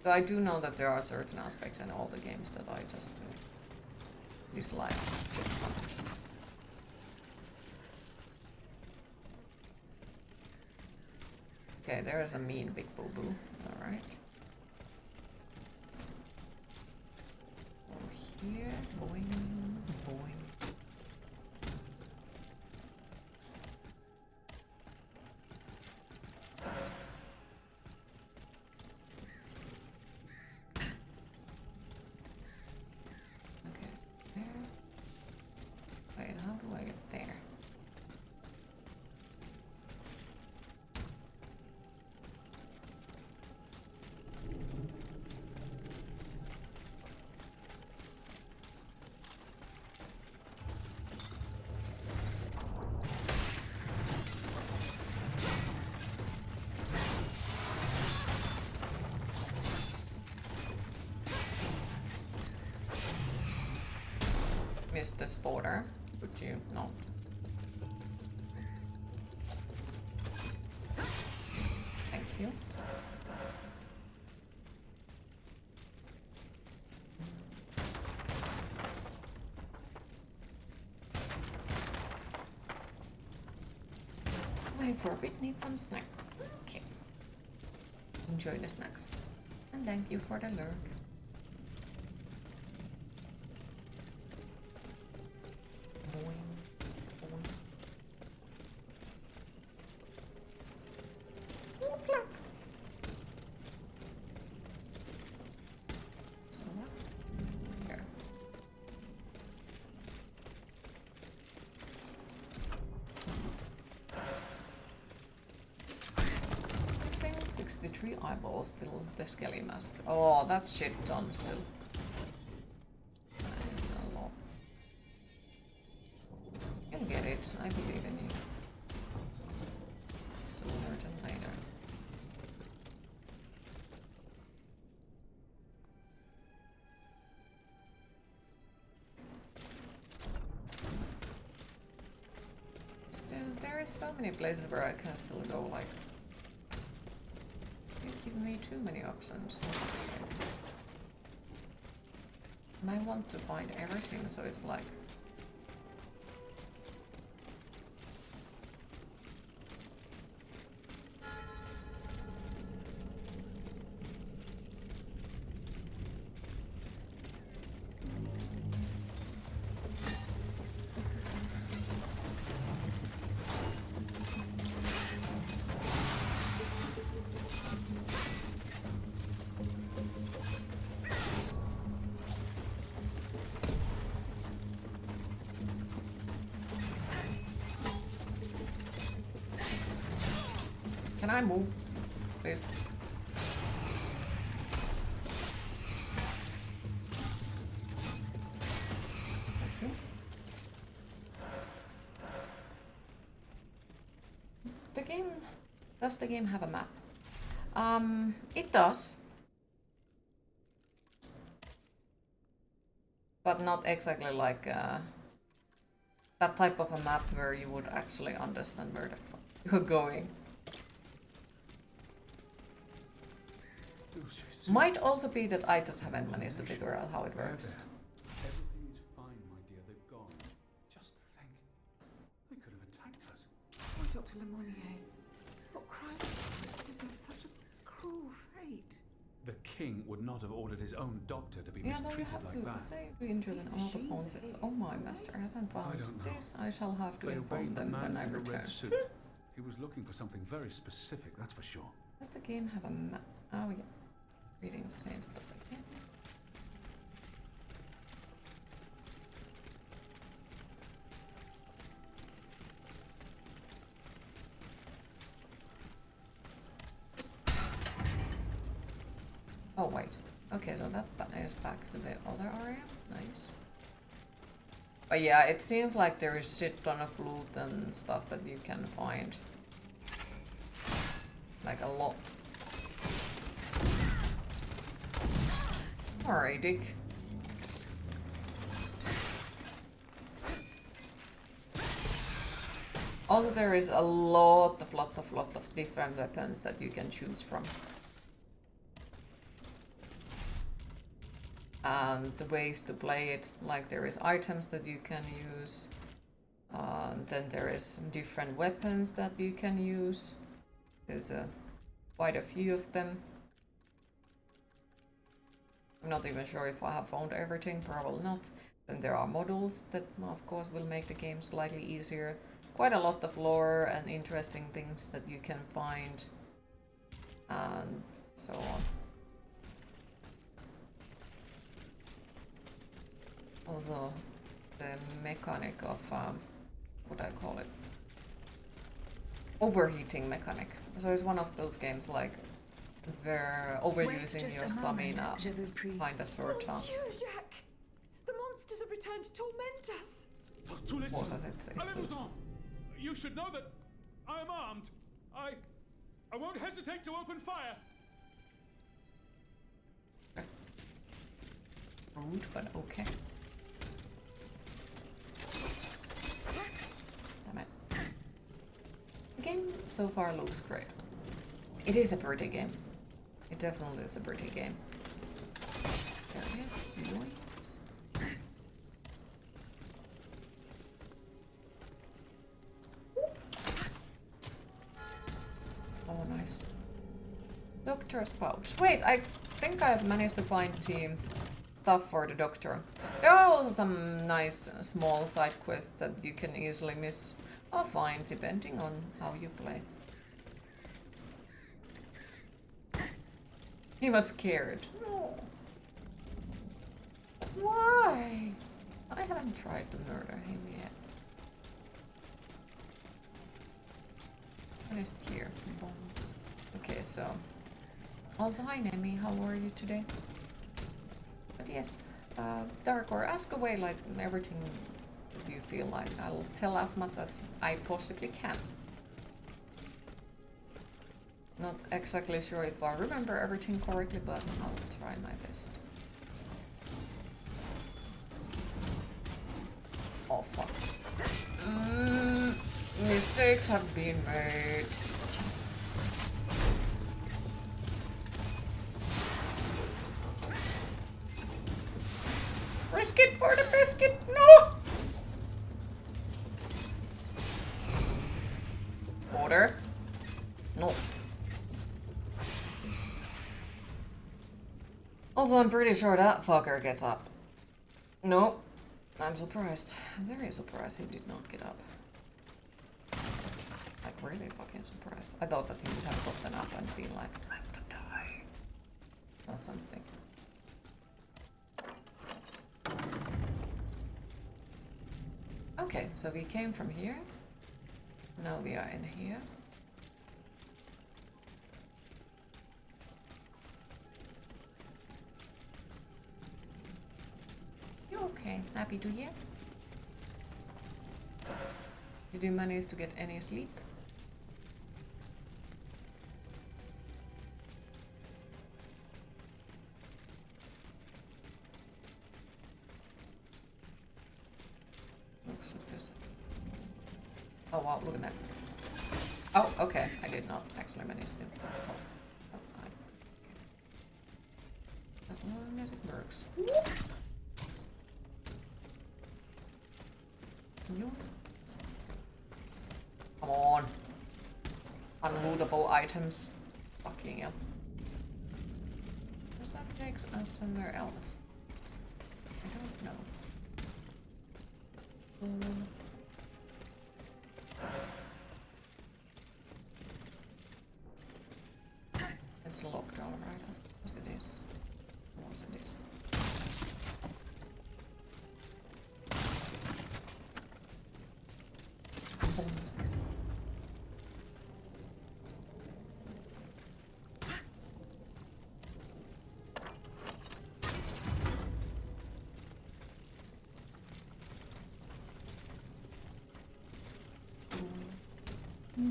[SPEAKER 1] But I do know that there are certain aspects in all the games that I just dislike. Okay, there's a mean big boo-boo. Alright. Over here, boing, boing. Okay, there. Wait, how do I get there? Missed the spotter, would you not? Thank you. My forbid needs some snack. Okay. Enjoy the snacks. And thank you for the lurk. Here. 63 eyeballs, still the skelly mask. Oh, that's shit done still. That is a lot. You'll get it, I believe in you. Sooner than later. Still, there are so many places where I can still go, like... You give me too many options. And I want to find everything, so it's like... Can I move, please? Thank you. The game... Does the game have a map? It does. But not exactly like that type of a map where you would actually understand where the fuck you're going. Might also be that I just haven't managed to figure out how it works.
[SPEAKER 10] Everything is fine, my dear. They've gone. Just think. They could have attacked us.
[SPEAKER 11] Oh, Dr. Lemonnier. What crime deserves such a cruel fate?
[SPEAKER 10] The king would not have ordered his own doctor to be
[SPEAKER 1] Yeah, no, you
[SPEAKER 10] mistreated
[SPEAKER 1] have
[SPEAKER 10] like
[SPEAKER 1] to
[SPEAKER 10] that.
[SPEAKER 1] say we injured an Automaton says, oh my master hasn't found this. I shall have to
[SPEAKER 10] They
[SPEAKER 1] inform
[SPEAKER 10] obeyed the
[SPEAKER 1] them when
[SPEAKER 10] man
[SPEAKER 1] I
[SPEAKER 10] in the
[SPEAKER 1] return.
[SPEAKER 10] red suit. He was looking for something very specific, that's for sure.
[SPEAKER 1] Does the game have a map? Oh yeah. Reading the same stuff again. Oh wait. Okay, so that is back to the other area. Nice. But yeah, it seems like there is shit ton of loot and stuff that you can find. Like a lot. Alright, Dick. Also, there is a lot of different weapons that you can choose from. And the ways to play it, like there is items that you can use. Then there is different weapons that you can use. There's quite a few of them. I'm not even sure if I have found everything, probably not. Then there are models that of course will make the game slightly easier. Quite a lot of lore and interesting things that you can find. And so on. Also, the mechanic of, what do I call it? Overheating mechanic. So it's one of those games like they're overusing your stamina. Find a sort of.
[SPEAKER 11] Dieu, Jacques! The monsters have returned to torment us.
[SPEAKER 1] What does it say?
[SPEAKER 10] You should know that I am armed. I won't hesitate to open fire.
[SPEAKER 1] Rude, but okay. Damn it. The game so far looks great. It is a pretty game. It definitely is a pretty game. There it is. Yoinks. Oh, nice. Doctor's pouch. Wait, I think I've managed to find team stuff for the doctor. There are also some nice small side quests that you can easily miss or find depending on how you play. He was scared. No. Why? I haven't tried to murder him yet. What is here? Okay, so. Also, hi Nemi, how are you today? But yes, Darkor, ask away like everything you feel like. I'll tell as much as I possibly can. Not exactly sure if I remember everything correctly, but I'll try my best. Oh fuck. Mistakes have been made. Risk it for the biscuit! No! Order. No. Also, I'm pretty sure that fucker gets up. No. I'm surprised. I'm very surprised he did not get up. Like, really fucking surprised. I thought that he would have gotten up and been like, I'm to die. Or something. Okay, so we came from here. Now we are in here. You okay? Happy to hear? Did you manage to get any sleep? Oh wow, look at that. Oh, okay. I did not actually manage to. Oh, fine. Okay. As long as it works. Come on. Unlootable items. Fucking hell. Does that take us somewhere else? I don't know. It's locked, alright. Of course it is. Of course it is.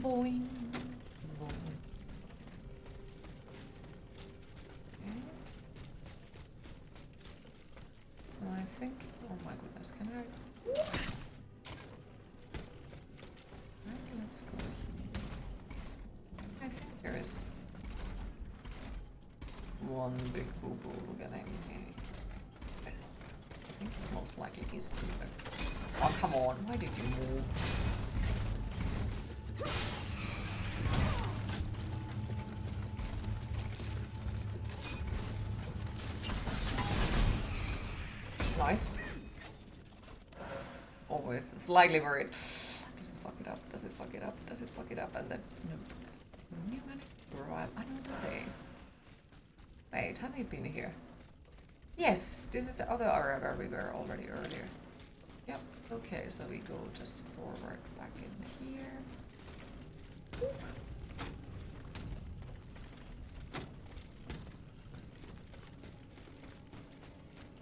[SPEAKER 1] Boing. Boing. Okay. So I think, oh my goodness, can I? Right, let's go here. I think there is one big boo-boo getting me. I think it most likely is Steampunk. Oh, come on, why did you move? Nice. Always slightly worried. Does it fuck it up? Does it fuck it up? Does it fuck it up? And then no. Right. I don't know. Wait, have we been here? Yes, this is the other area where we were already earlier. Yep. Okay, so we go just forward back in here.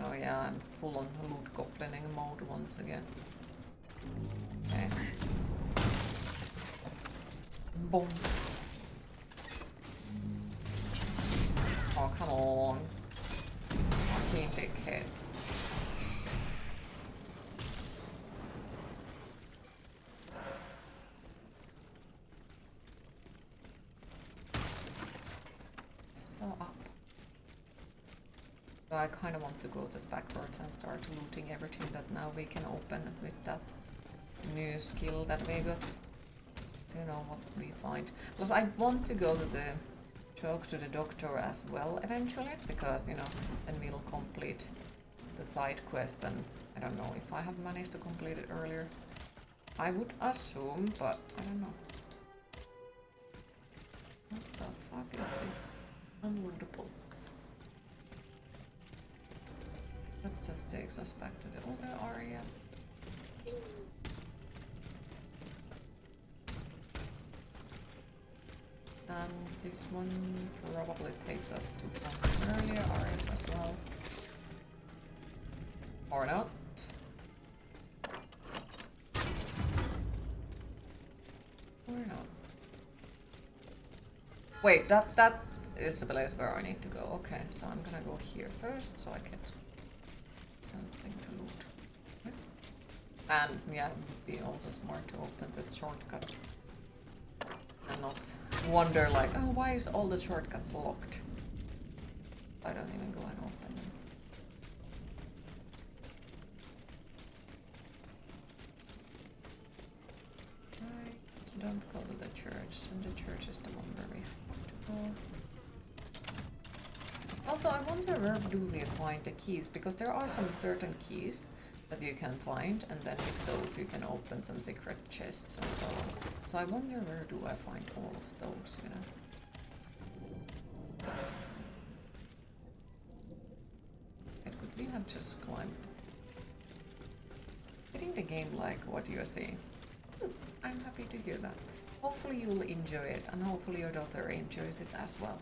[SPEAKER 1] Oh yeah, I'm full on loot goblining mode once again. Okay. Boom. Oh, come on. Fucking dickhead. So up. So I kind of want to go just backwards and start looting everything that now we can open with that new skill that we got. To know what we find. Plus I want to go to talk to the doctor as well eventually, because you know, then we'll complete the side quest, and I don't know if I have managed to complete it earlier. I would assume, but I don't know. What the fuck is this? Unloadable. That just takes us back to the other area. And this one probably takes us to some earlier areas as well. Or not. Or not. Wait, that is the place where I need to go. Okay, so I'm gonna go here first so I get something to loot. And yeah, it would be also smart to open the shortcut. And not wonder like, oh, why is all the shortcuts locked? I don't even go and open them. Right, don't go to the church, and the church is the one where we have to go. Also, I wonder where do we find the keys, because there are some certain keys that you can find, and then with those you can open some secret chests and so on. So I wonder where do I find all of those, you know? Could we have just climbed? Getting the game like what you are saying. I'm happy to hear that. Hopefully you'll enjoy it, and hopefully your daughter enjoys it as well.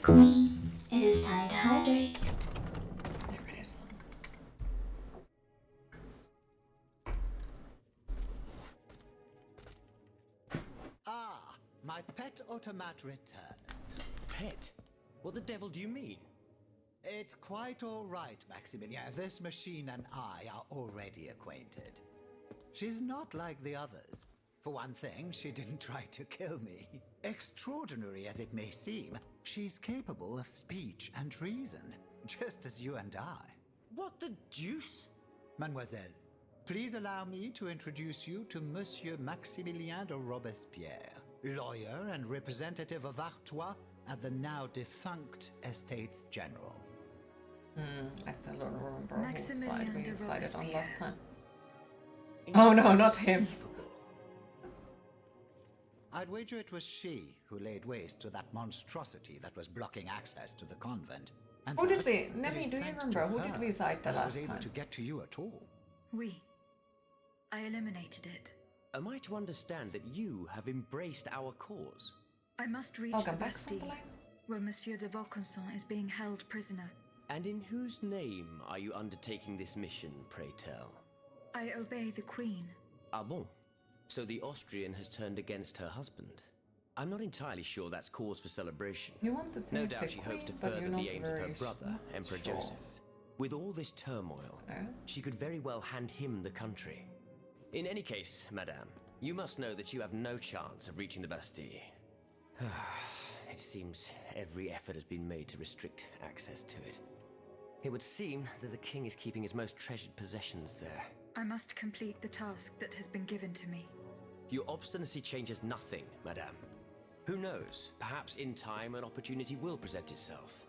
[SPEAKER 3] Queen, it is time to hydrate.
[SPEAKER 1] There it is.
[SPEAKER 12] Ah, my pet automat returns.
[SPEAKER 13] Pet? What the devil do you mean?
[SPEAKER 12] It's quite all right, Maximilian. This machine and I are already acquainted. She's not like the others. For one thing, she didn't try to kill me. Extraordinary as it may seem, she's capable of speech and reason, just as you and I.
[SPEAKER 13] What the deuce?
[SPEAKER 12] Mademoiselle, please allow me to introduce you to Monsieur Maximilien de Robespierre, lawyer and representative of Artois at the now defunct Estates General.
[SPEAKER 1] I still don't remember whose side
[SPEAKER 2] Maximilian
[SPEAKER 1] we
[SPEAKER 2] de
[SPEAKER 1] decided on last time.
[SPEAKER 13] Inconceivable.
[SPEAKER 1] Oh no, not him.
[SPEAKER 12] I'd wager it was she who laid waste to that monstrosity that was blocking access to the convent. And
[SPEAKER 1] Who did
[SPEAKER 12] thus,
[SPEAKER 1] we?
[SPEAKER 12] it
[SPEAKER 1] Nemi,
[SPEAKER 12] is
[SPEAKER 1] do you
[SPEAKER 12] thanks
[SPEAKER 1] remember
[SPEAKER 12] to
[SPEAKER 1] who
[SPEAKER 12] her
[SPEAKER 1] did we side the
[SPEAKER 12] that I was
[SPEAKER 1] last
[SPEAKER 12] able
[SPEAKER 1] time?
[SPEAKER 12] to get to you at all.
[SPEAKER 2] We. I eliminated it.
[SPEAKER 13] Am I to understand that you have embraced our cause?
[SPEAKER 2] I must reach
[SPEAKER 1] Welcome
[SPEAKER 2] the
[SPEAKER 1] back,
[SPEAKER 2] Bastille.
[SPEAKER 1] sPlay.
[SPEAKER 2] where Monsieur de Vaucanson is being held prisoner.
[SPEAKER 13] And in whose name are you undertaking this mission, pray tell?
[SPEAKER 2] I obey the Queen.
[SPEAKER 13] Ah bon? So the Austrian has turned against her husband? I'm not entirely sure that's cause for celebration.
[SPEAKER 1] You want to say
[SPEAKER 13] No
[SPEAKER 1] the
[SPEAKER 13] doubt she hopes to
[SPEAKER 1] Queen, but
[SPEAKER 13] further
[SPEAKER 1] you're not
[SPEAKER 13] the aims of her
[SPEAKER 1] very
[SPEAKER 13] brother, Emperor
[SPEAKER 1] sure.
[SPEAKER 13] Joseph. With all this turmoil, she could very well hand him the country. In any case, madame, you must know that you have no chance of reaching the Bastille. It seems every effort has been made to restrict access to it. It would seem that the king is keeping his most treasured possessions there.
[SPEAKER 2] I must complete the task that has been given to me.
[SPEAKER 13] Your obstinacy changes nothing, madame. Who knows, perhaps in time an opportunity will present itself.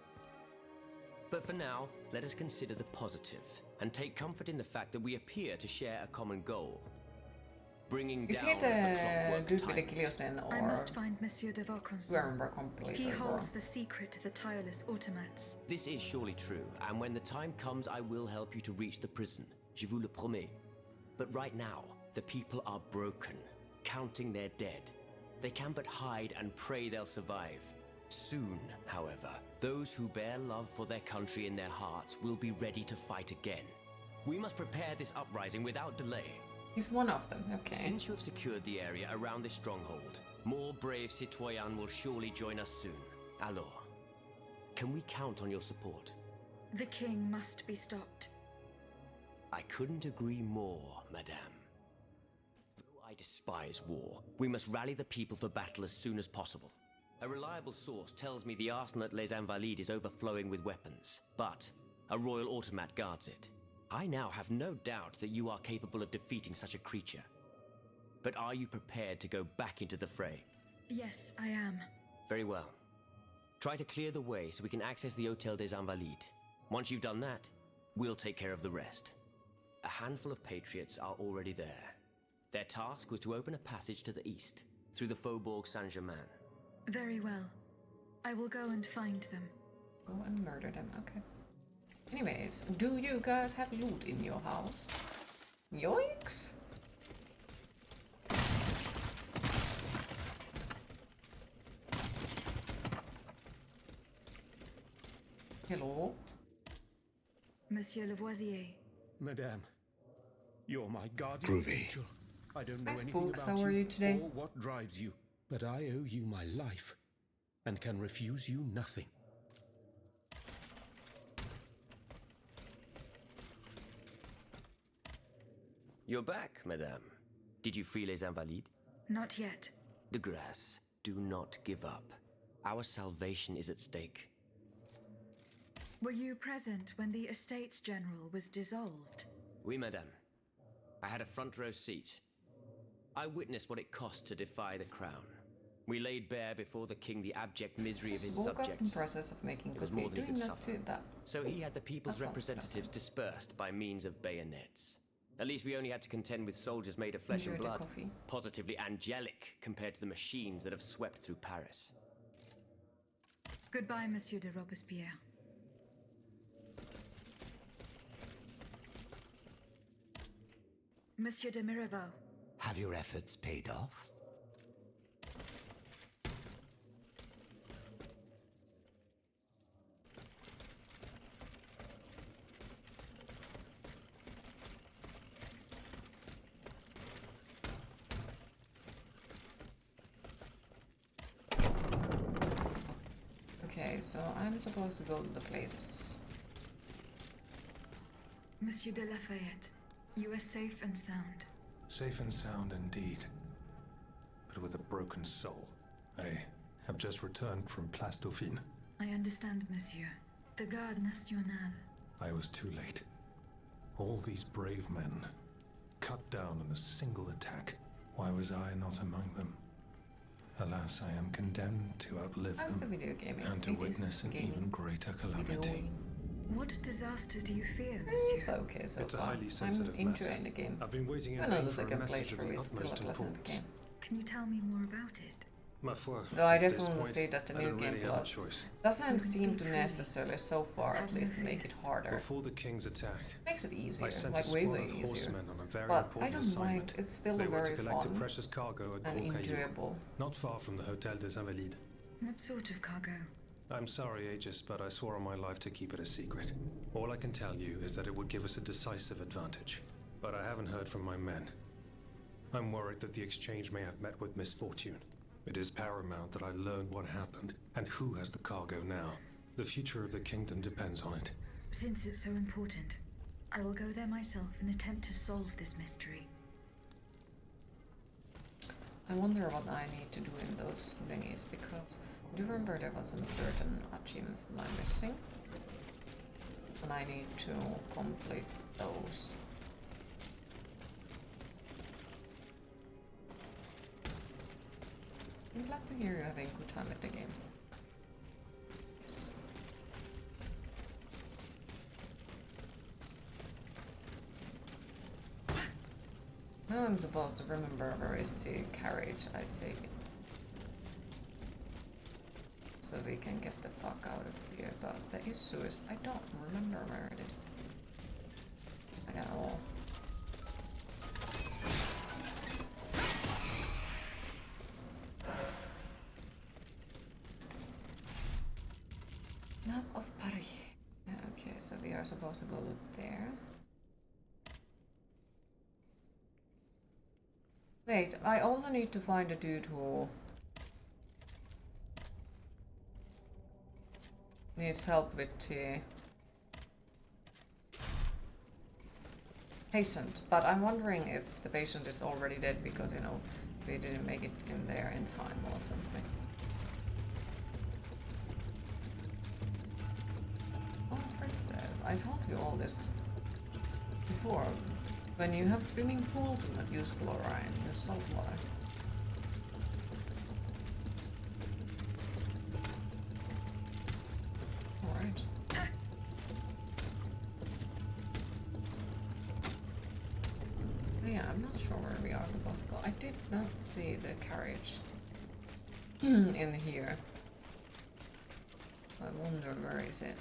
[SPEAKER 13] But for now, let us consider the positive, and take comfort in the fact that we appear to share a common goal. Bringing
[SPEAKER 1] Is
[SPEAKER 13] down
[SPEAKER 1] he
[SPEAKER 13] the
[SPEAKER 1] the
[SPEAKER 13] Clockwork
[SPEAKER 1] dude with the
[SPEAKER 13] tyrant.
[SPEAKER 1] guillotine,
[SPEAKER 2] I
[SPEAKER 1] or
[SPEAKER 2] must find Monsieur de Vaucanson.
[SPEAKER 1] do I remember completely
[SPEAKER 2] He
[SPEAKER 1] wrong?
[SPEAKER 2] holds the secret to the tireless automats.
[SPEAKER 13] This is surely true, and when the time comes, I will help you to reach the prison. Je vous le promets. But right now, the people are broken, counting their dead. They can but hide and pray they'll survive. Soon, however, those who bear love for their country in their hearts will be ready to fight again. We must prepare this uprising without delay.
[SPEAKER 1] He's one of them, okay.
[SPEAKER 13] Since you have secured the area around this stronghold, more brave citoyens will surely join us soon. Alors, can we count on your support?
[SPEAKER 2] The king must be stopped.
[SPEAKER 13] I couldn't agree more, madame. Though I despise war, we must rally the people for battle as soon as possible. A reliable source tells me the arsenal at Les Invalides is overflowing with weapons, but a royal automat guards it. I now have no doubt that you are capable of defeating such a creature. But are you prepared to go back into the fray?
[SPEAKER 2] Yes, I am.
[SPEAKER 13] Very well. Try to clear the way so we can access the Hôtel des Invalides. Once you've done that, we'll take care of the rest. A handful of patriots are already there. Their task was to open a passage to the east, through the Faubourg Saint-Germain.
[SPEAKER 2] Very well. I will go and find them.
[SPEAKER 1] Go and murder them, okay. Anyways, do you guys have loot in your house? Yoinks! Hello?
[SPEAKER 2] Monsieur Lavoisier.
[SPEAKER 9] Madame, you're my guardian angel. I don't know
[SPEAKER 1] Hi,
[SPEAKER 9] anything
[SPEAKER 1] Spooks.
[SPEAKER 9] about
[SPEAKER 1] How are you today?
[SPEAKER 9] or what drives you, but I owe you my life, and can refuse you nothing.
[SPEAKER 13] You're back, madame. Did you free Les Invalides?
[SPEAKER 2] Not yet.
[SPEAKER 13] De grâce, do not give up. Our salvation is at stake.
[SPEAKER 2] Were you present when the Estates General was dissolved?
[SPEAKER 13] Oui, madame. I had a front row seat. I witnessed what it cost to defy the crown. We laid bare before the king the abject misery of his
[SPEAKER 1] Woke up in
[SPEAKER 13] subjects.
[SPEAKER 1] process of making
[SPEAKER 13] It was
[SPEAKER 1] coffee.
[SPEAKER 13] more than he
[SPEAKER 1] Doing
[SPEAKER 13] could
[SPEAKER 1] that
[SPEAKER 13] suffer.
[SPEAKER 1] to that.
[SPEAKER 13] So he had the people's
[SPEAKER 1] That sounds
[SPEAKER 13] representatives dispersed by means of bayonets. At least we only had to contend with soldiers made of flesh and
[SPEAKER 1] Enjoy the
[SPEAKER 13] blood.
[SPEAKER 1] coffee.
[SPEAKER 13] Positively angelic compared to the machines that have swept through Paris.
[SPEAKER 2] Goodbye, Monsieur de Robespierre. Monsieur de Mirabeau.
[SPEAKER 12] Have your efforts paid off?
[SPEAKER 1] Okay, so I'm supposed to go to the places.
[SPEAKER 2] Monsieur de Lafayette, you are safe and sound.
[SPEAKER 14] Safe and sound indeed, but with a broken soul. I have just returned from Place Dauphine.
[SPEAKER 2] I understand, Monsieur. The Garde Nationale.
[SPEAKER 14] I was too late. All these brave men, cut down in a single attack. Why was I not among them? Alas, I am condemned to outlive
[SPEAKER 1] How's the
[SPEAKER 14] them
[SPEAKER 1] video gaming?
[SPEAKER 14] and to
[SPEAKER 1] It is
[SPEAKER 14] witness an
[SPEAKER 1] gaming.
[SPEAKER 14] even greater calamity.
[SPEAKER 1] Videoing.
[SPEAKER 2] What disaster do you fear,
[SPEAKER 1] It's
[SPEAKER 2] Monsieur?
[SPEAKER 1] okay so
[SPEAKER 14] It's a
[SPEAKER 1] far.
[SPEAKER 14] highly sensitive
[SPEAKER 1] I'm
[SPEAKER 14] matter.
[SPEAKER 1] enjoying the game.
[SPEAKER 14] I've been waiting in
[SPEAKER 1] I know
[SPEAKER 14] vain
[SPEAKER 1] the
[SPEAKER 14] for a
[SPEAKER 1] second
[SPEAKER 14] message of
[SPEAKER 1] playthrough
[SPEAKER 14] the
[SPEAKER 1] is still
[SPEAKER 14] utmost
[SPEAKER 1] a pleasant
[SPEAKER 14] importance.
[SPEAKER 1] game.
[SPEAKER 2] Can you tell me more about it?
[SPEAKER 14] Ma foi,
[SPEAKER 1] Though I
[SPEAKER 14] at this
[SPEAKER 1] definitely
[SPEAKER 14] point,
[SPEAKER 1] see that the
[SPEAKER 14] I
[SPEAKER 1] new
[SPEAKER 14] don't
[SPEAKER 1] game
[SPEAKER 14] really have a
[SPEAKER 1] plus
[SPEAKER 14] choice.
[SPEAKER 1] doesn't seem
[SPEAKER 2] speak
[SPEAKER 1] to
[SPEAKER 2] freely.
[SPEAKER 1] necessarily, so far at
[SPEAKER 2] Have no
[SPEAKER 1] least,
[SPEAKER 2] fear.
[SPEAKER 1] make it harder.
[SPEAKER 14] Before the king's attack,
[SPEAKER 1] Makes it easier,
[SPEAKER 14] I sent
[SPEAKER 1] like
[SPEAKER 14] a
[SPEAKER 1] way
[SPEAKER 14] squad
[SPEAKER 1] way
[SPEAKER 14] of
[SPEAKER 1] easier.
[SPEAKER 14] horsemen on a very
[SPEAKER 1] But I
[SPEAKER 14] important
[SPEAKER 1] don't
[SPEAKER 14] assignment.
[SPEAKER 1] mind. It's still
[SPEAKER 14] They were
[SPEAKER 1] very
[SPEAKER 14] to collect a
[SPEAKER 1] fun
[SPEAKER 14] precious cargo at
[SPEAKER 1] and
[SPEAKER 14] Gros Caillou,
[SPEAKER 1] enjoyable.
[SPEAKER 14] not far from the Hôtel des Invalides.
[SPEAKER 2] What sort of cargo?
[SPEAKER 14] I'm sorry, Aegis, but I swore on my life to keep it a secret. All I can tell you is that it would give us a decisive advantage. But I haven't heard from my men. I'm worried that the exchange may have met with misfortune. It is paramount that I learn what happened and who has the cargo now. The future of the kingdom depends on it.
[SPEAKER 2] Since it's so important, I will go there myself and attempt to solve this mystery.
[SPEAKER 1] I wonder what I need to do in those thingies, because I do remember there was some certain achievements that I'm missing. And I need to complete those. I'm glad to hear you're having a good time with the game. Yes. Now I'm supposed to remember where is the carriage, I take it. So we can get the fuck out of here, but the issue is I don't remember where it is. At all. Map of Paris. Yeah, okay, so we are supposed to go there. Wait, I also need to find a dude who needs help with the patient, but I'm wondering if the patient is already dead because, you know, we didn't make it in there in time or something. Oh, princess, I told you all this before. When you have swimming pool, do not use chlorine, use salt water. Alright. Yeah, I'm not sure where we are supposed to go. I did not see the carriage in here. I wonder where is it?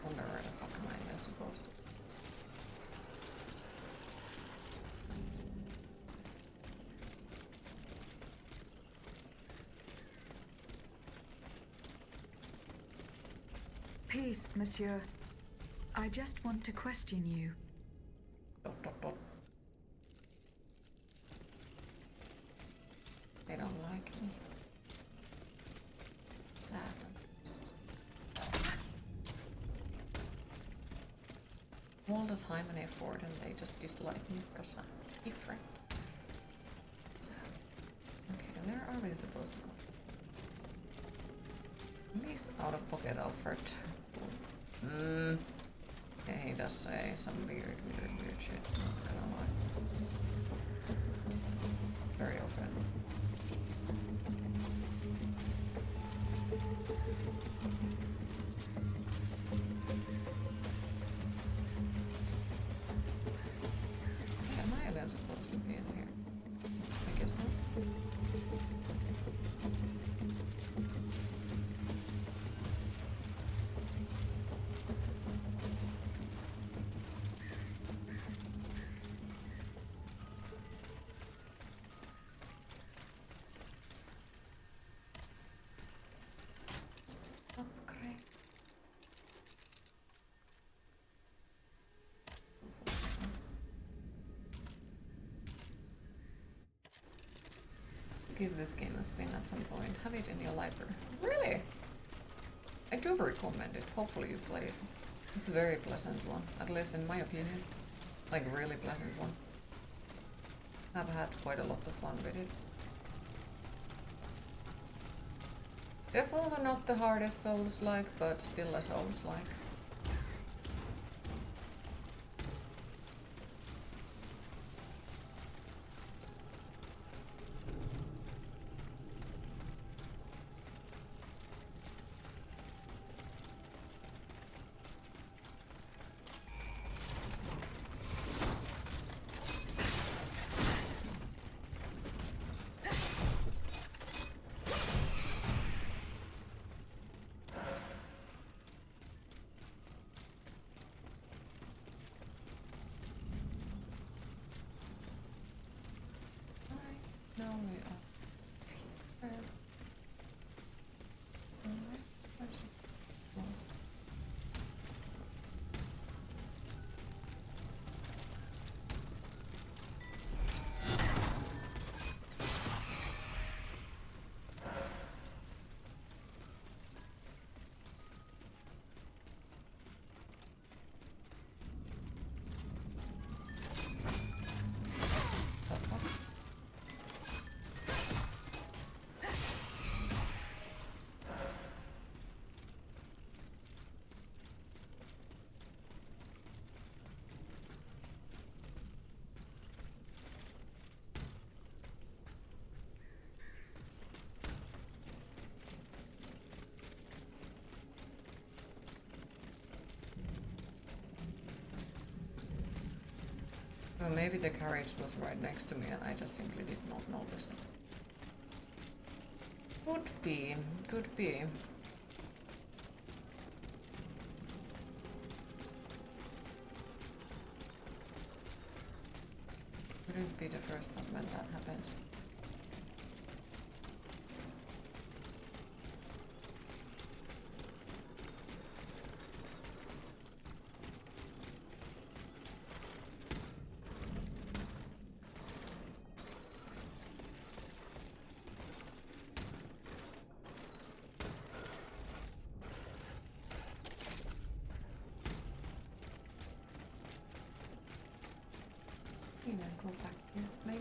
[SPEAKER 1] Wonder where the fuck am I even supposed to?
[SPEAKER 2] Peace, monsieur. I just want to question you.
[SPEAKER 1] They don't like me. Sad. All the time and effort, and they just dislike me because I'm different. Sad. Okay, where are we supposed to go? At least out of pocket Alfred. Yeah, he does say some weird shit. Not gonna lie. Very often. Am I even supposed to be in here? I guess not. Give this game a spin at some point. Have it in your library. Really? I do recommend it. Hopefully you play it. It's a very pleasant one, at least in my opinion. Like a really pleasant one. I've had quite a lot of fun with it. Definitely not the hardest Souls-like, but still a Souls-like. Well, maybe the carriage was right next to me and I just simply did not notice it. Could be, could be. Wouldn't be the first time when that happens. Go back here, maybe?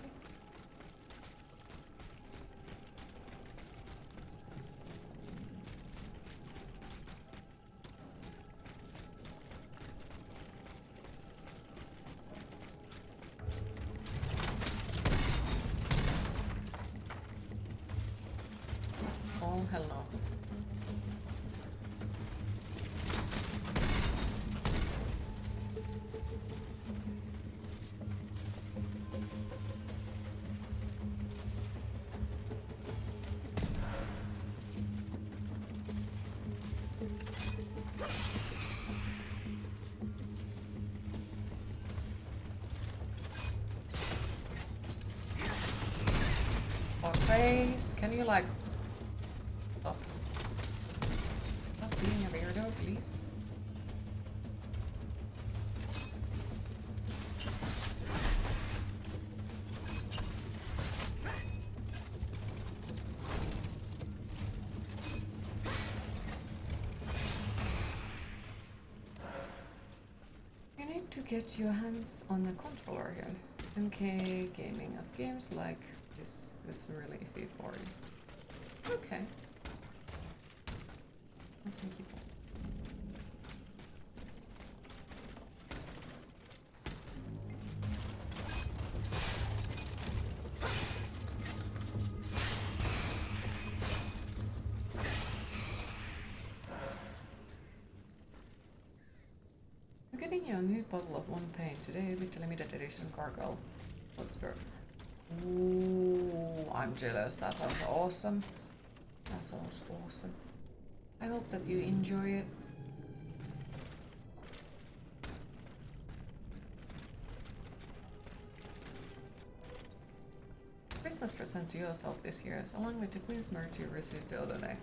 [SPEAKER 1] Oh, hell no. Face, can you like stop? Stop being a weirdo, please. You need to get your hands on the controller here. MK gaming of games like this is really iffy for you. Okay. Some people. I'm getting you a new bottle of one paint today with the limited edition cargo. Let's go. Ooh, I'm jealous. That sounds awesome. That sounds awesome. I hope that you enjoy it. Christmas present to yourself this year, along with the Queen's merch you received the other day.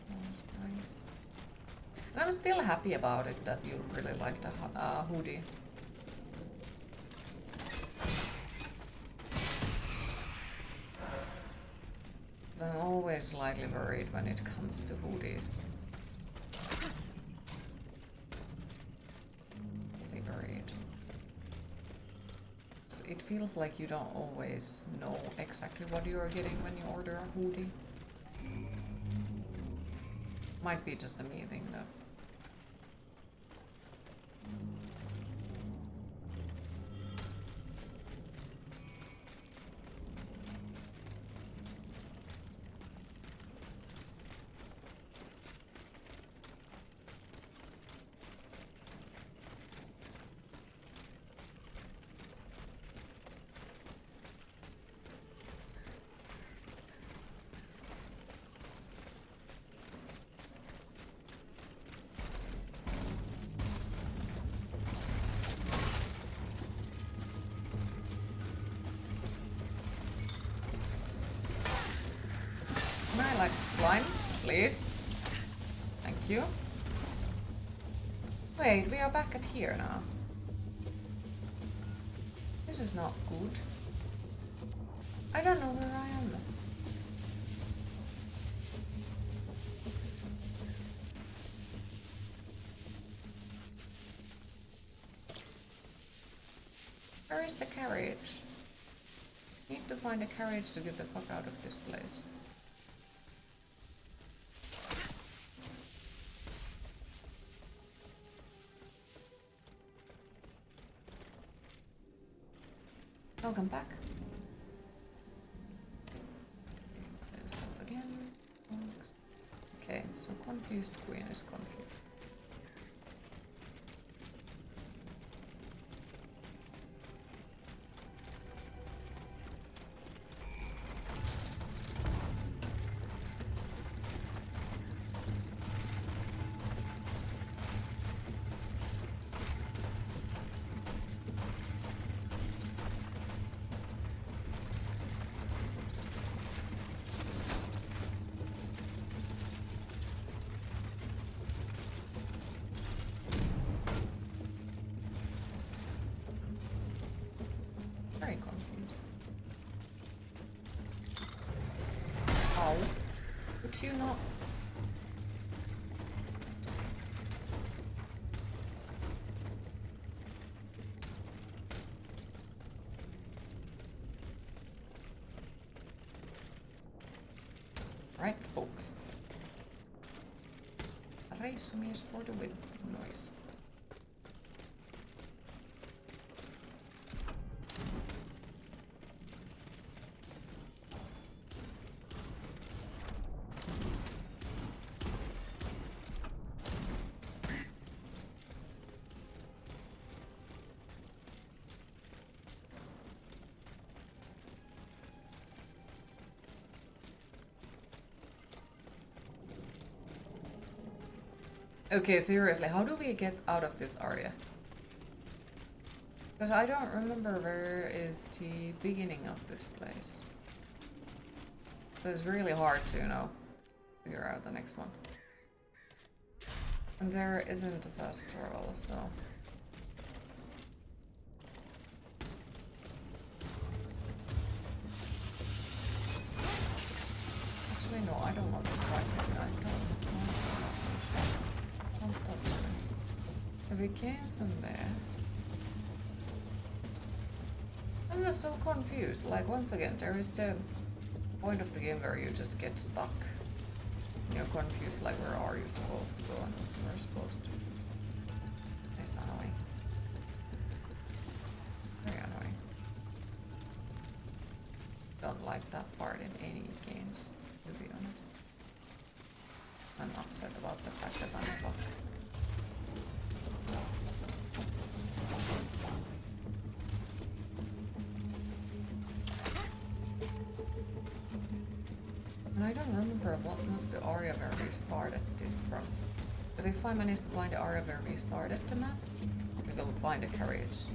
[SPEAKER 1] That was nice. And I'm still happy about it that you really liked the hoodie. I'm always slightly worried when it comes to hoodies. Really worried. It feels like you don't always know exactly what you are getting when you order a hoodie. Might be just a me thing though. Please. Thank you. Wait, we are back at here now. This is not good. I don't know where I am. Where is the carriage? Need to find a carriage to get the fuck out of this place. Welcome back. Stuff again. Okay, so confused queen is confused. Right, spokes. Reissumies for the win. Nice. Okay, seriously, how do we get out of this area? Because I don't remember where is the beginning of this place. So it's really hard to, you know, figure out the next one. And there isn't a fast travel, so... Actually, no, I don't want to fight that guy. So we came from there. I'm just so confused. Like, once again, there is the point of the game where you just get stuck. You're confused, like, where are you supposed to go and what you're supposed to do. It's annoying. Very annoying. Don't like that part in any games, to be honest. I'm upset about the fact that I'm stuck. And I don't remember what was the area where we started this from. Because if I manage to find the area where we started the map, we will find a carriage.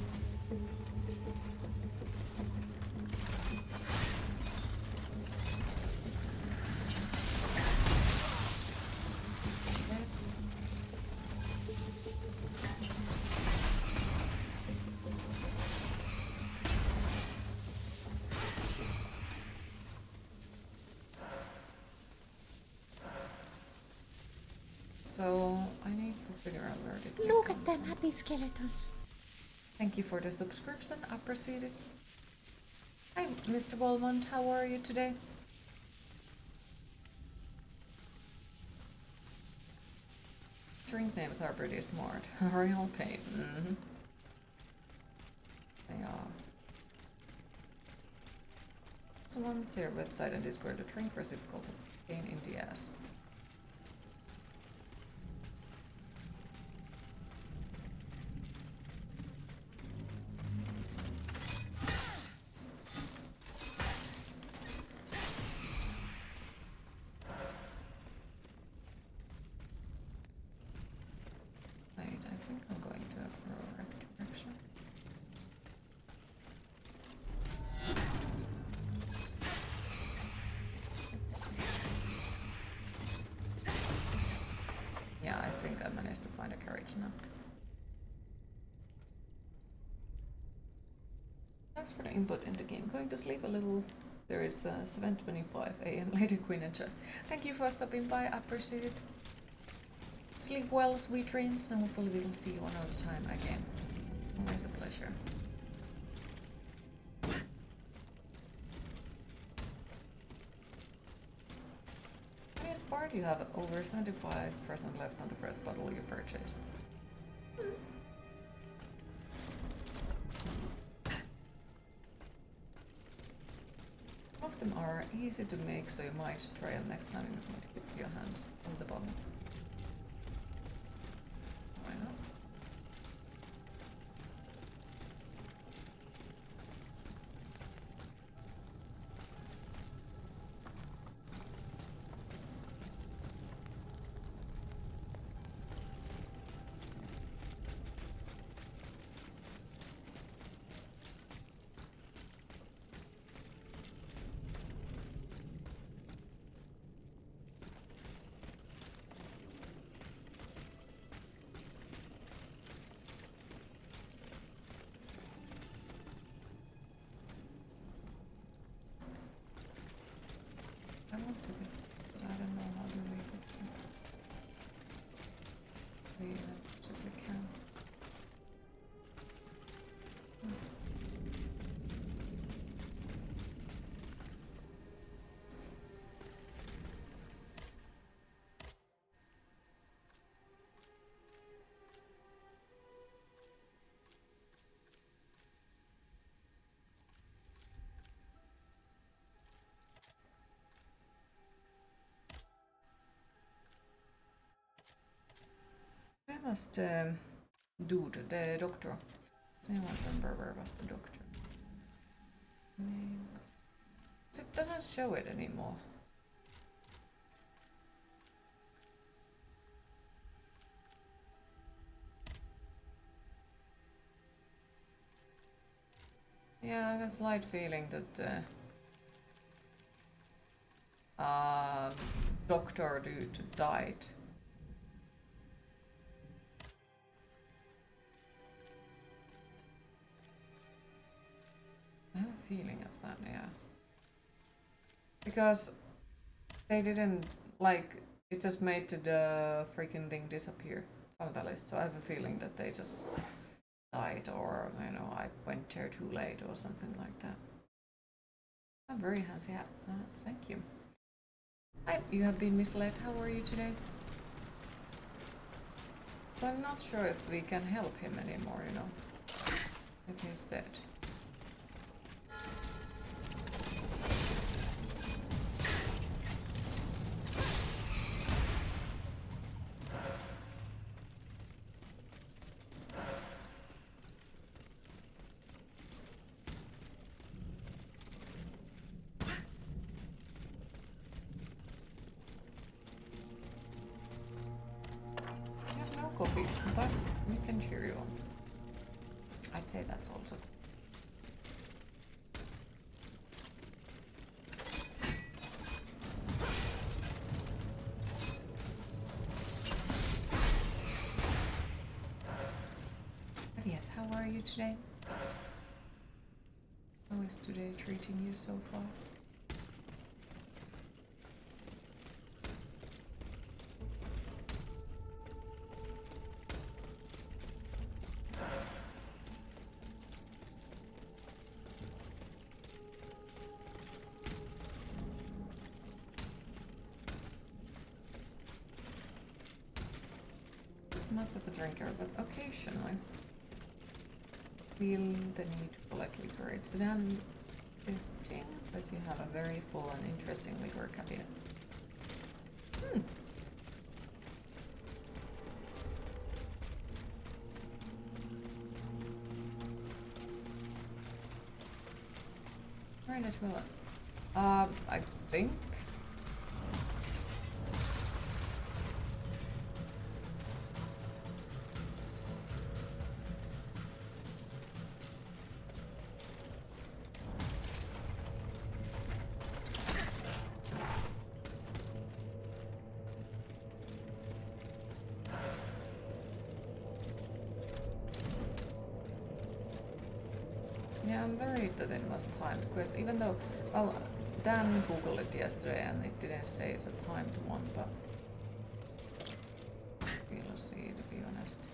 [SPEAKER 1] So I need to figure out where did we
[SPEAKER 15] Look
[SPEAKER 1] come
[SPEAKER 15] at them
[SPEAKER 1] from.
[SPEAKER 15] happy skeletons.
[SPEAKER 1] Thank you for the subscription, appreciate it. Hi, Mr. Walmont, how are you today? Drink names are pretty smart. Real pain. Mm-hmm. They are. Someone to your website and Discord a drink recipe called Pain in the Ass. Now. Thanks for the input in the game. Going to sleep a little. There is 7:25 AM. Lady Queen and chat. Thank you for stopping by. Appreciate it. Sleep well, sweet dreams, and hopefully we will see you another time again. Always a pleasure. Highest part, you have over 75% left on the first bottle you purchased. Some of them are easy to make, so you might try them next time you keep your hands on the bottom. Why not? was the dude, the doctor? Does anyone remember where was the doctor? It doesn't show it anymore. Yeah, I have a slight feeling that Doctor dude died. I have a feeling of that, yeah. Because they didn't, like, it just made the freaking thing disappear from the list, so I have a feeling that they just died, or, you know, I went there too late or something like that. I'm very handsy. Thank you. Hi, you have been misled. How are you today? So I'm not sure if we can help him anymore, you know, if he's dead. Coffee, but we can cheer you on. I'd say that's also. But yes, how are you today? How is today treating you so far? Not of a drinker, but occasionally feel the need to collect liquor. It's then interesting, but you have a very full and interesting liquor cabinet. Right at will. I think. Yeah, I'm worried that it was timed quest, even though, well, Dan googled it yesterday and it didn't say it's a timed one, but we'll see, to be honest.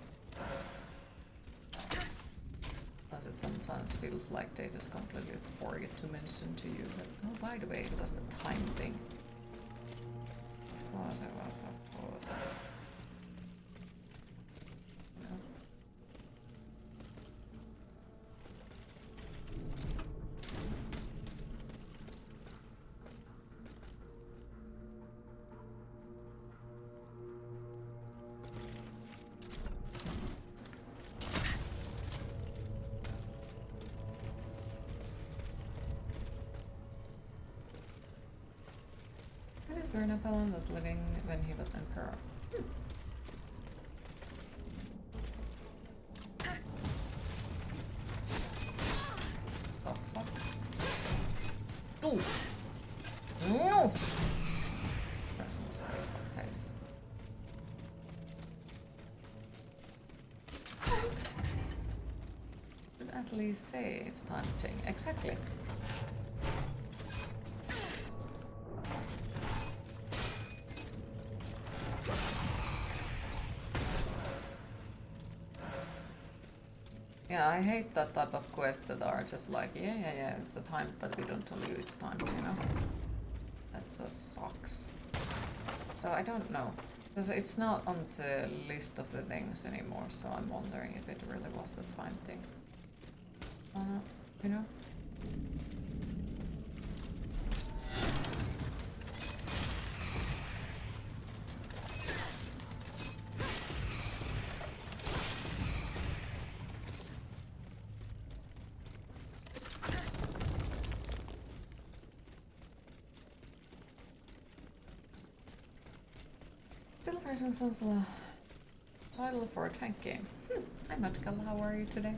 [SPEAKER 1] As it sometimes feels like they just completely forget to mention to you that, oh, by the way, it was the time thing. Of course it was, of course. This is where Napoleon was living when he was emperor. Oh fuck. Ooh. No! Face. Should at least say it's tempting. Exactly. Yeah, I hate that type of quests that are just like, yeah, it's a time, but we don't tell you it's time, you know? That just sucks. So I don't know, because it's not on the list of the things anymore, so I'm wondering if it really was a time thing. You know? Steelrising sounds like a title for a tank game. Hi Matkal, how are you today?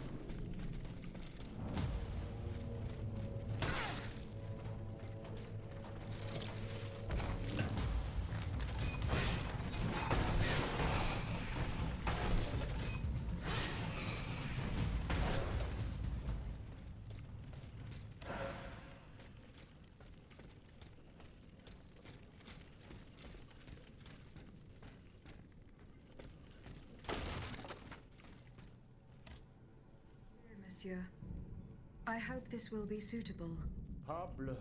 [SPEAKER 2] Monsieur, I hope this will be suitable.
[SPEAKER 15] Pablo,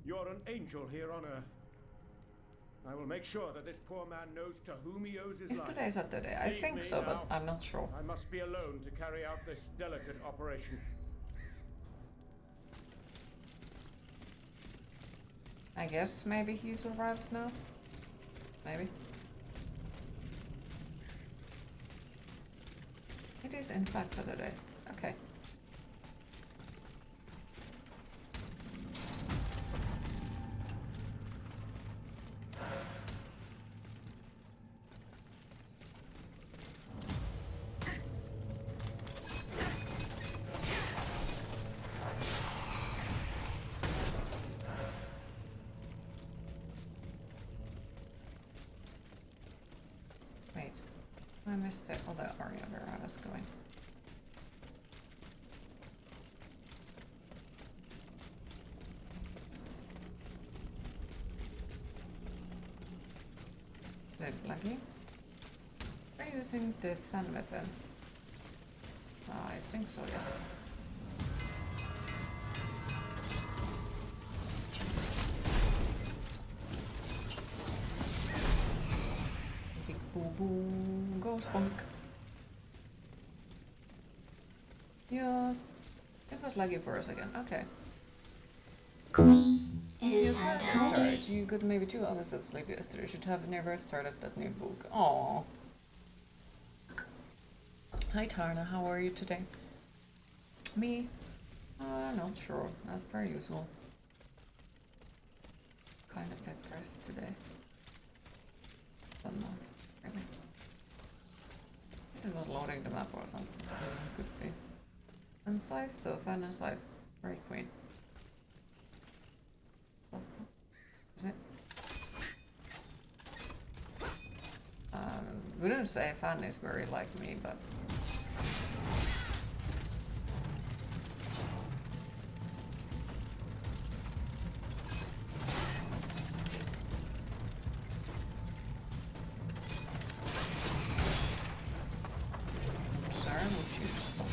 [SPEAKER 15] you're an angel here on Earth. I will make sure that this poor man knows to whom he owes his
[SPEAKER 1] Is
[SPEAKER 15] life.
[SPEAKER 1] today Saturday? I
[SPEAKER 15] Leave
[SPEAKER 1] think
[SPEAKER 15] me
[SPEAKER 1] so, but
[SPEAKER 15] now.
[SPEAKER 1] I'm not sure.
[SPEAKER 15] I must be alone to carry out this delicate operation.
[SPEAKER 1] I guess maybe he survives now. Maybe. It is in fact Saturday. Okay. Wait, I missed the other area where I was going. Is it lucky? Are you using the fan weapon? I think so, yes. Big boo boo, go spunk. Yeah, it was laggy for a second. Okay.
[SPEAKER 3] Queen, it is time to hydrate.
[SPEAKER 1] You got maybe 2 hours of sleep yesterday. Should have never started that new book. Aww. Hi Tarna, how are you today? Me? Not sure, as per usual. Kind of depressed today. Don't know, really. This is not loading the map or something. Could be. And Scythe, so fan and Scythe. Very queen. Is it? Wouldn't say fan is very like me, but sorry, would you stop?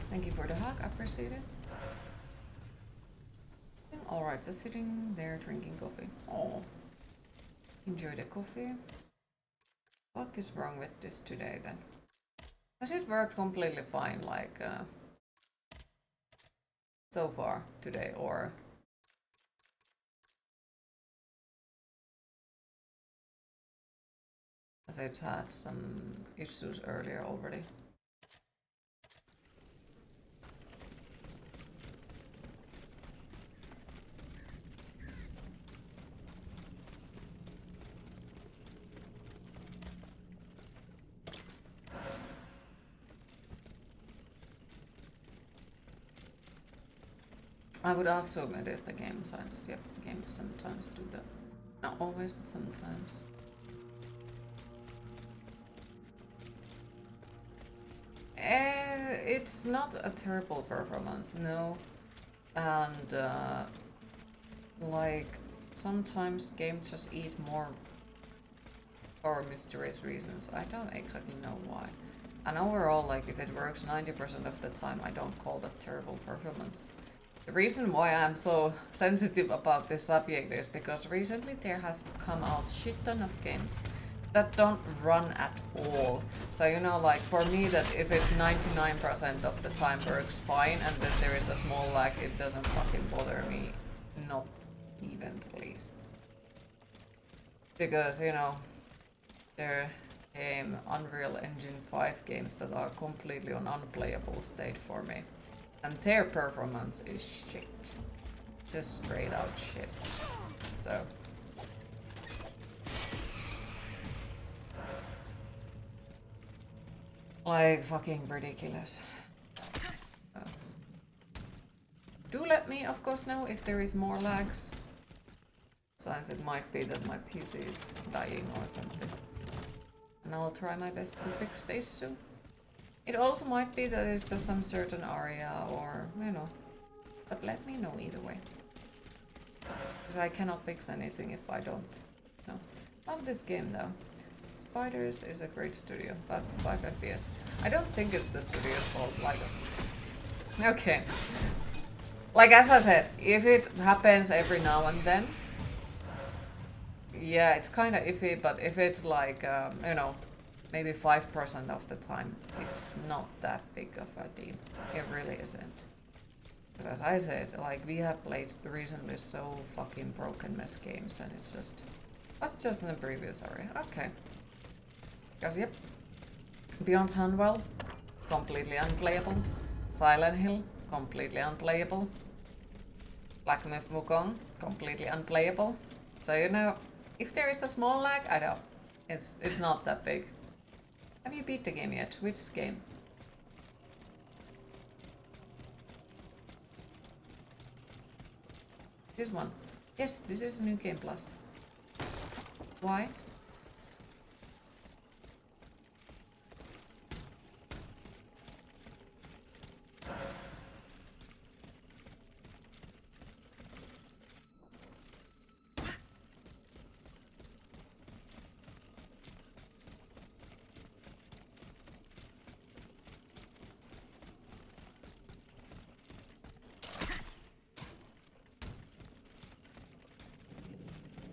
[SPEAKER 1] Thank you for the hug, appreciate it. Alright, just sitting there drinking coffee. Oh, enjoy the coffee. What is wrong with this today then? Has it worked completely fine, like so far today, or has it had some issues earlier already? I would assume it is the game size. Yep, games sometimes do that. Not always, but sometimes. It's not a terrible performance, no. And like sometimes games just eat more for mysterious reasons. I don't exactly know why. And overall, like if it works 90% of the time, I don't call that terrible performance. The reason why I'm so sensitive about this subject is because recently there has come out shit ton of games that don't run at all. So you know, like for me, that if it's 99% of the time works fine and then there is a small lag, it doesn't fucking bother me, not even the least. Because you know, there came Unreal Engine 5 games that are completely on unplayable state for me. And their performance is shit. Just straight out shit. So Like, fucking ridiculous. Do let me, of course, know if there is more lags. Since it might be that my PC is dying or something. And I'll try my best to fix the issue. It also might be that it's just some certain area or, you know. But let me know either way. Because I cannot fix anything if I don't. No. Love this game though. Spiders is a great studio, but 5 FPS. I don't think it's the studio's fault, like... Okay. Like as I said, if it happens every now and then, yeah, it's kind of iffy, but if it's like, you know, maybe 5% of the time, it's not that big of a deal. It really isn't. Because as I said, like, we have played recently so fucking broken mess games, and it's just... That's just in the previous area. Okay. Because, yep. Beyond Hanwell, completely unplayable. Silent Hill, completely unplayable. Black Myth Wukong, completely unplayable. So, you know, if there is a small lag, I know. It's not that big. Have you beat the game yet? Which game? This one. Yes, this is a new game plus. Why?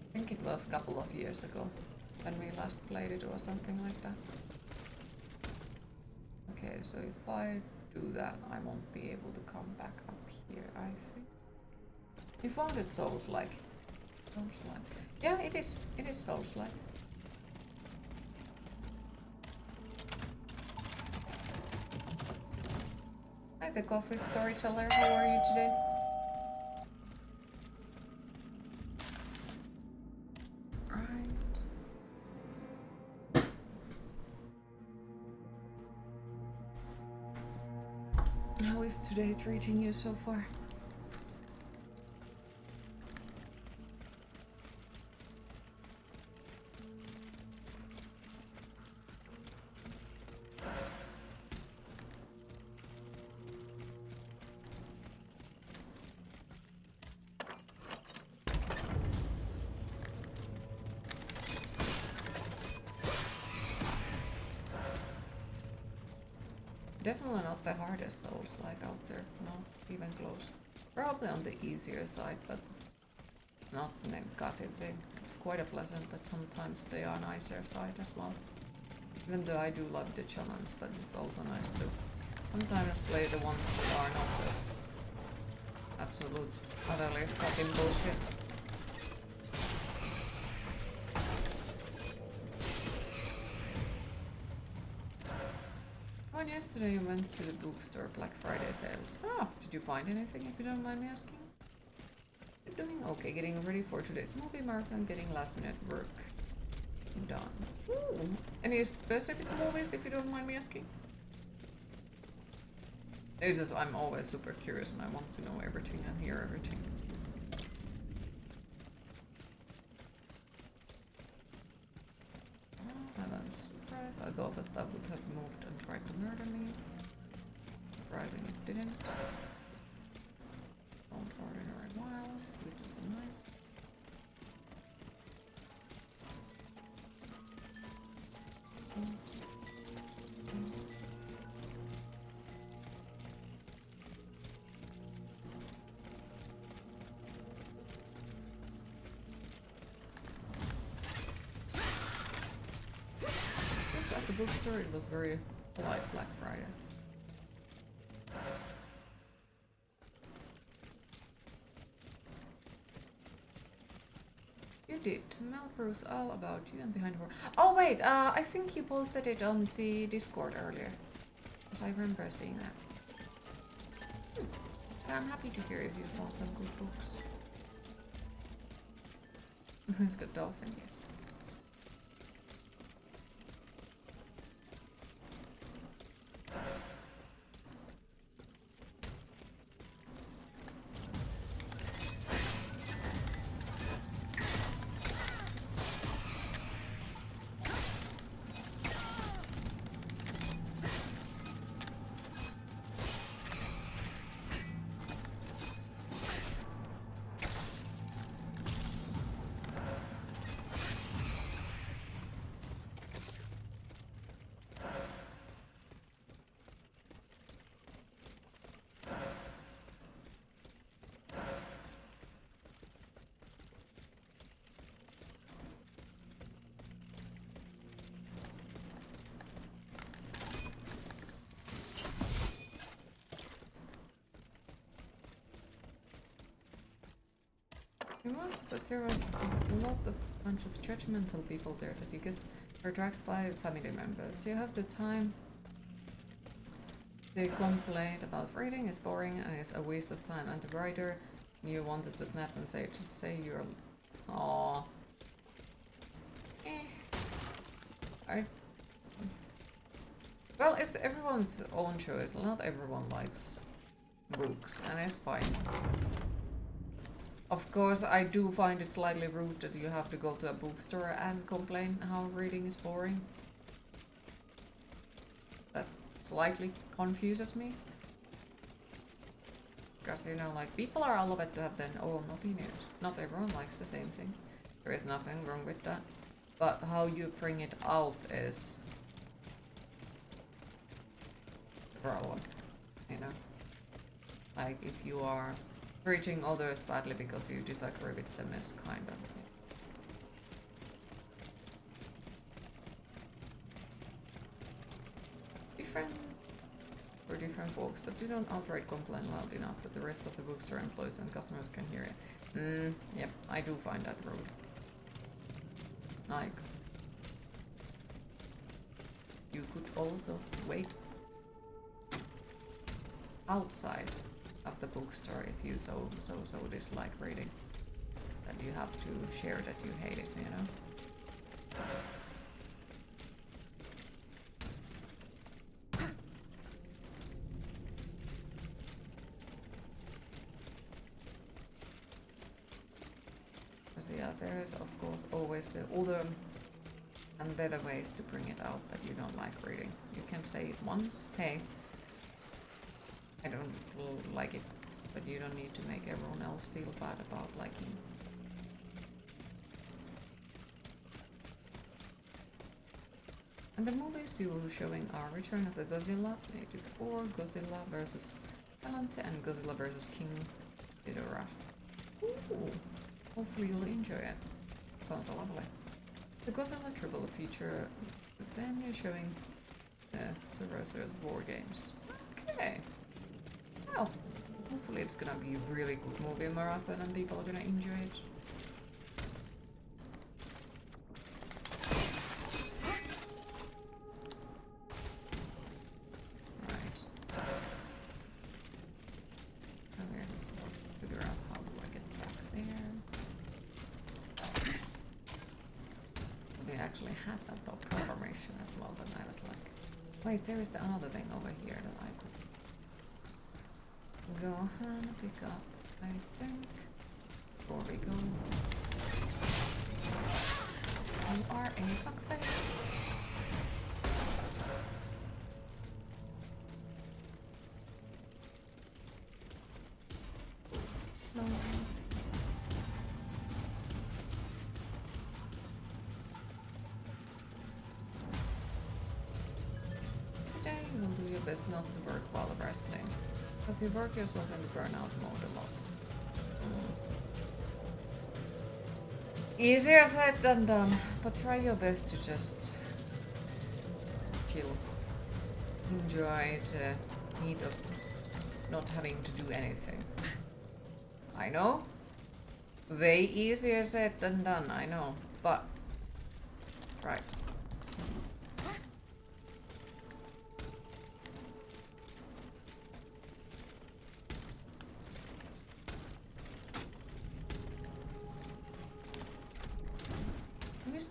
[SPEAKER 1] I think it was a couple of years ago when we last played it or something like that. Okay, so if I do that, I won't be able to come back up here, I think. You found it Souls-like. Souls-like. Yeah, it is. It is Souls-like. Hi, the Coffee Storyteller. How are you today? How is today treating you so far? Definitely not the hardest Souls like out there, no, even close. Probably on the easier side, but not negatively. It's quite a pleasant that sometimes they are nicer side as well. Even though I do love the challenge, but it's also nice to sometimes play the ones that are not as absolute, utterly fucking bullshit. Yesterday you went to the bookstore Black Friday sales. Oh, did you find anything if you don't mind me asking? You're doing okay, getting ready for today's movie marathon, getting last minute work done. Ooh. Any specific movies if you don't mind me asking? It's just I'm always super curious and I want to know everything and hear everything. I thought that that would have moved and tried to murder me. Uprising it didn't. Found ordinary wiles, which is nice. At the bookstore, it was very polite Black Friday. You did. Melrose all about you and behind her. Oh wait, I think you posted it on the Discord earlier. Because I remember seeing that. I'm happy to hear if you found some good books. It's got dolphin, yes. There was, but there was a bunch of judgmental people there that you guess are attracted by family members. You have the time. They complained about reading is boring and is a waste of time, and the writer you wanted to snap and say, just say you're... Aww. Well, it's everyone's own choice. Not everyone likes books, and it's fine. Of course, I do find it slightly rude that you have to go to a bookstore and complain how reading is boring. That slightly confuses me. Because, you know, like, people are allowed to have their own opinions. Not everyone likes the same thing. There is nothing wrong with that. But how you bring it out is the problem, you know? Like, if you are treating others badly because you disagree with them is kind of... different books, but you don't outright complain loud enough that the rest of the bookstore employees and customers can hear it. Yep, I do find that rude. Like, you could also wait outside of the bookstore if you so dislike reading that you have to share that you hate it, you know? Yeah, there is of course always the other and better ways to bring it out that you don't like reading. You can say it once, hey, I don't like it, but you don't need to make everyone else feel bad about liking. And the movies you were showing are Return of the Godzilla, 84, Godzilla vs. Galante, and Godzilla vs. King Ghidorah. Ooh. Hopefully you'll enjoy it. Sounds lovely. The Godzilla Triple feature, then you're showing the Sorcerer's War Games. Okay. Well, hopefully it's gonna be a really good movie marathon and people are gonna enjoy it. Wait, there is another thing over here that I could go and pick up, I think. Before we go. You are a fuckface. No. Do your best not to work while resting, because you work yourself in the burnout mode a lot. Easier said than done, but try your best to just chill. Enjoy the need of not having to do anything. I know, way easier said than done, I know, but try.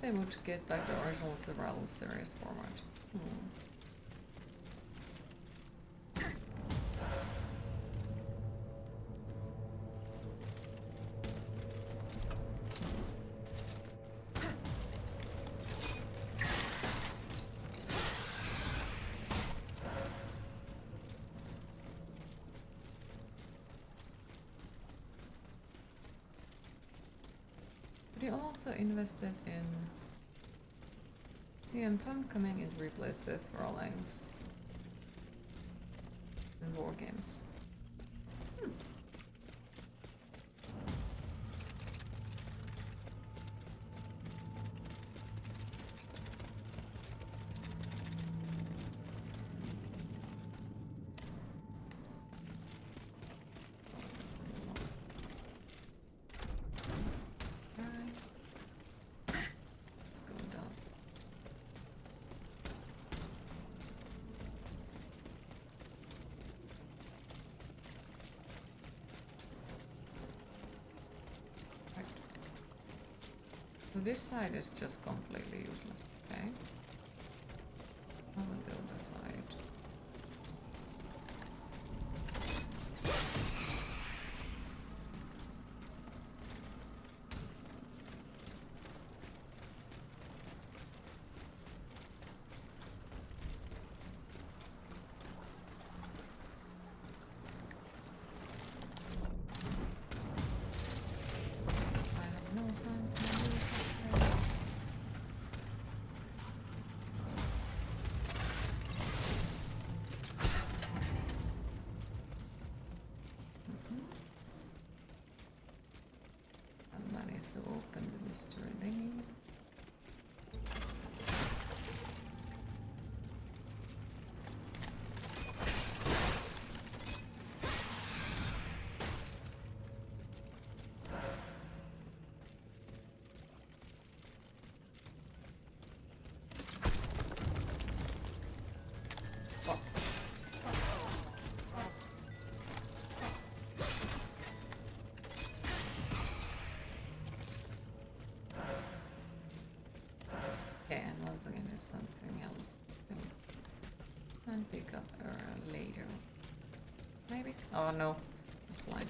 [SPEAKER 1] They would get back the original survival series format. But you also invested in Steampunk coming in to replace Seth Rollins in War Games. So this side is just completely useless, okay? How about the other side? To open the mystery thingy. And once again, there's something else and pick up later. Maybe? Oh no, it's blind.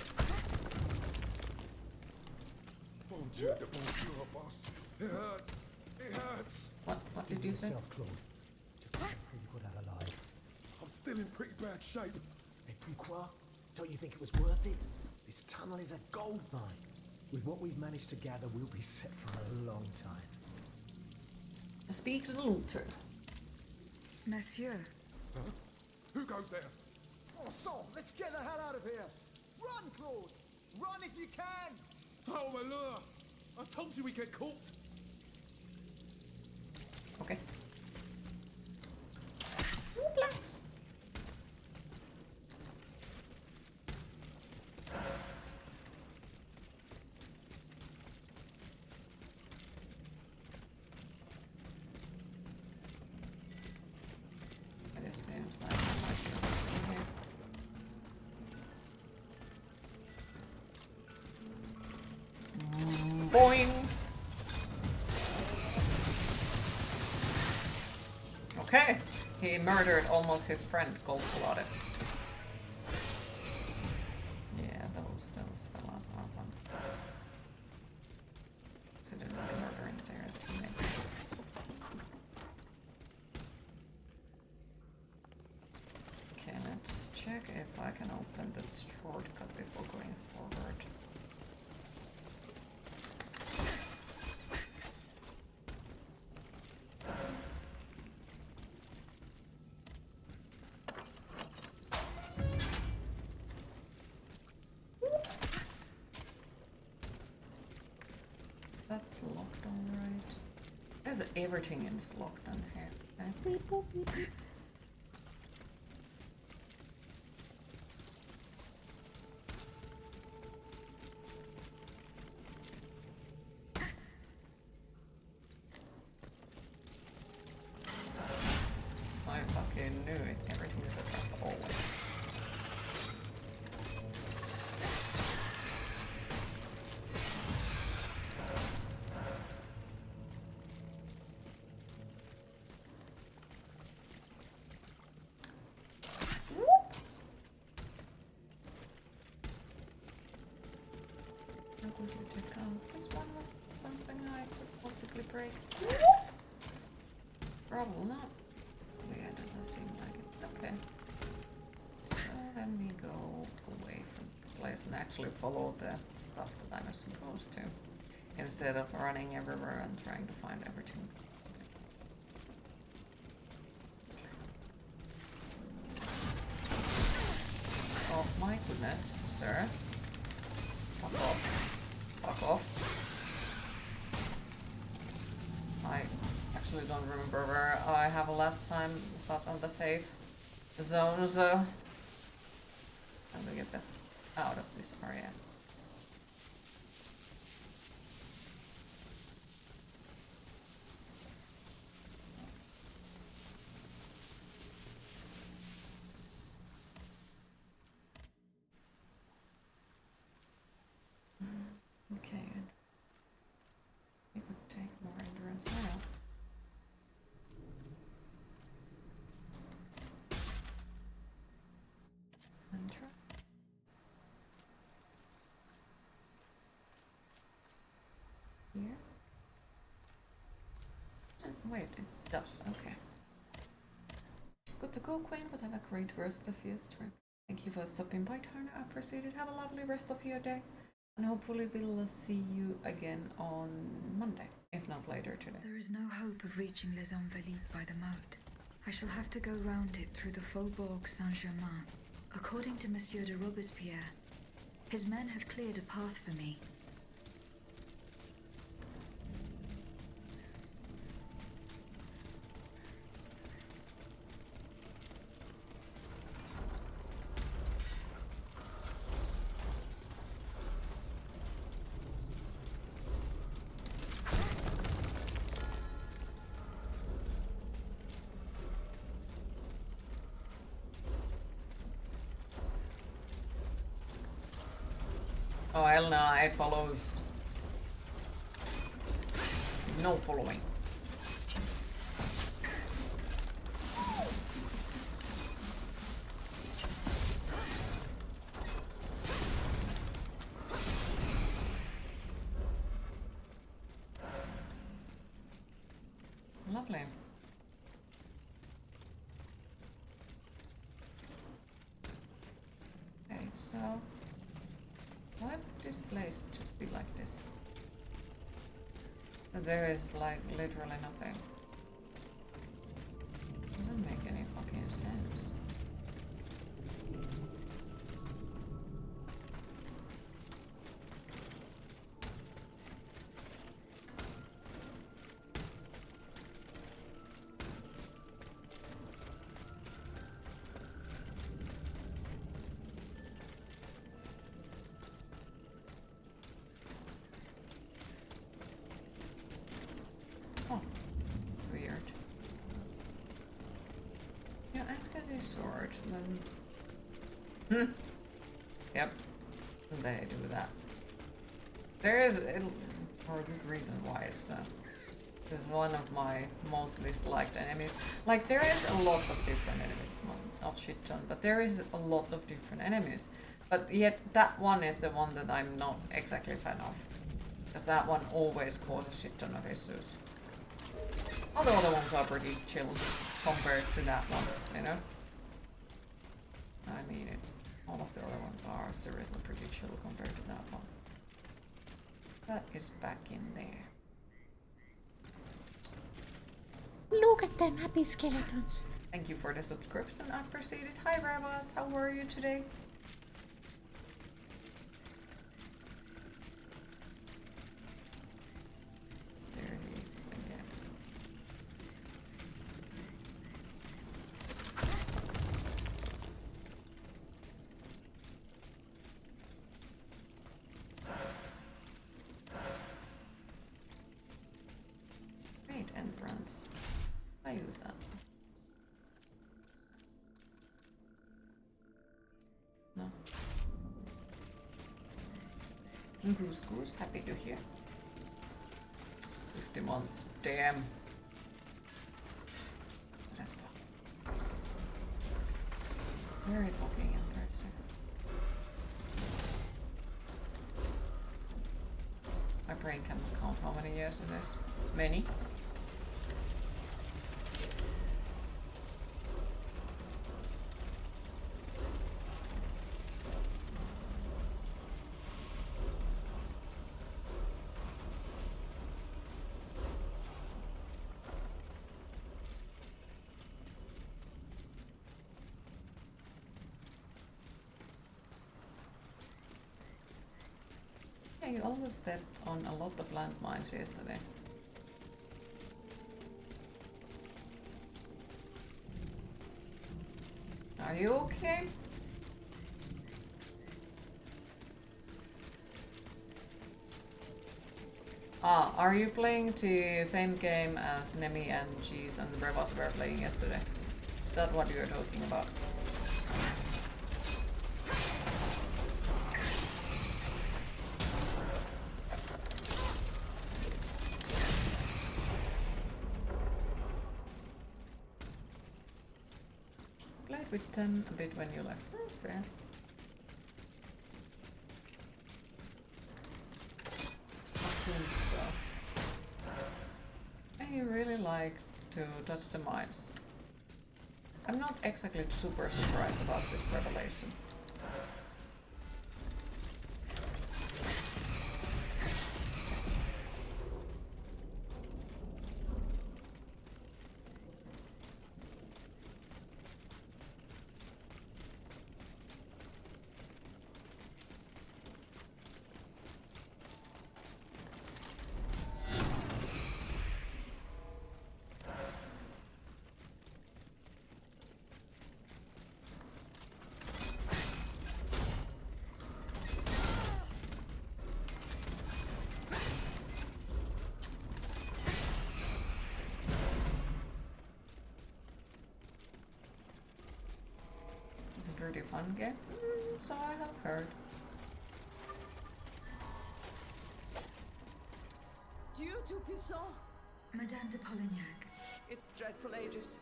[SPEAKER 15] Bon Dieu de bon Dieu, boss. It hurts. It hurts.
[SPEAKER 1] What did you say?
[SPEAKER 6] Claude. Just make sure you got out alive.
[SPEAKER 15] I'm still in pretty bad shape.
[SPEAKER 6] Et pourquoi? Don't you think it was worth it? This tunnel is a gold mine. With what we've managed to gather, we'll be set for a long time.
[SPEAKER 1] Speak to the looter.
[SPEAKER 2] Monsieur.
[SPEAKER 15] Huh? Who goes there?
[SPEAKER 6] Oh, so, let's get the hell out of here. Run, Claude. Run if you can.
[SPEAKER 15] Oh, my lure. I told you we get caught.
[SPEAKER 1] Okay. It seems like I might be able to see here. Boing! Okay, he murdered almost his friend, cold-blooded. Yeah, those fellas are awesome. Accidentally murdering their teammates. Okay, let's check if I can open this shortcut before going forward. That's locked on, right? There's everything is locked on here. Okay. Beep, boop, beep, beep. I fucking knew it. Everything is a trap always. How could you take out this one? Was something I could possibly break? Probably not. Yeah, it doesn't seem like it. Okay. So let me go away from this place and actually follow the stuff that I was supposed to. Instead of running everywhere and trying to find everything. Oh my goodness, sir. Fuck off. Fuck off. I actually don't remember where I have last time sat on the safe zone, so how to get out of this area. Okay. We could take wait, it does. Okay. Good to go, Queen, but have a great rest of your stream. Thank you for stopping by, Turner. I appreciate it. Have a lovely rest of your day. And hopefully we'll see you again on Monday, if not later today.
[SPEAKER 2] There is no hope of reaching Les Invalides by the moat. I shall have to go round it through the Faubourg Saint-Germain. According to Monsieur de Robespierre, his men have cleared a path for me.
[SPEAKER 1] Oh, hell no, it follows. No following. Lovely. Okay, so why would this place just be like this? There is like literally nothing. Doesn't make any fucking sense. Sword then. Yep. They do that. There is a good reason why it's this is one of my most disliked enemies. Like there is a lot of different enemies. Well, not shit ton, but there is a lot of different enemies. But yet that one is the one that I'm not exactly a fan of. Because that one always causes shit ton of issues. All the other ones are pretty chill compared to that one, you know? I mean it. All of the other ones are seriously pretty chill compared to that one. That is back in there.
[SPEAKER 16] Look at them happy skeletons.
[SPEAKER 1] Thank you for the subscription. I appreciate it. Hi Ravas, how are you today? There he is again. Entrance. I use that. No. Goose, happy to hear. 50 months, damn. That's fun. Very fucking embarrassing. My brain can't count how many years it is. Many. You also stepped on a lot of landmines yesterday. Are you okay? Ah, are you playing the same game as Nemi and Cheese and the Brevas were playing yesterday? Is that what you're talking about? With them a bit when you left. Fair. Assumed so. I really liked to touch the mines. I'm not exactly super surprised about this revelation. Pretty fun game, so I have heard.
[SPEAKER 17] Dieu Tout-Puissant!
[SPEAKER 2] Madame de Polignac.
[SPEAKER 17] It's dreadful, Aegis.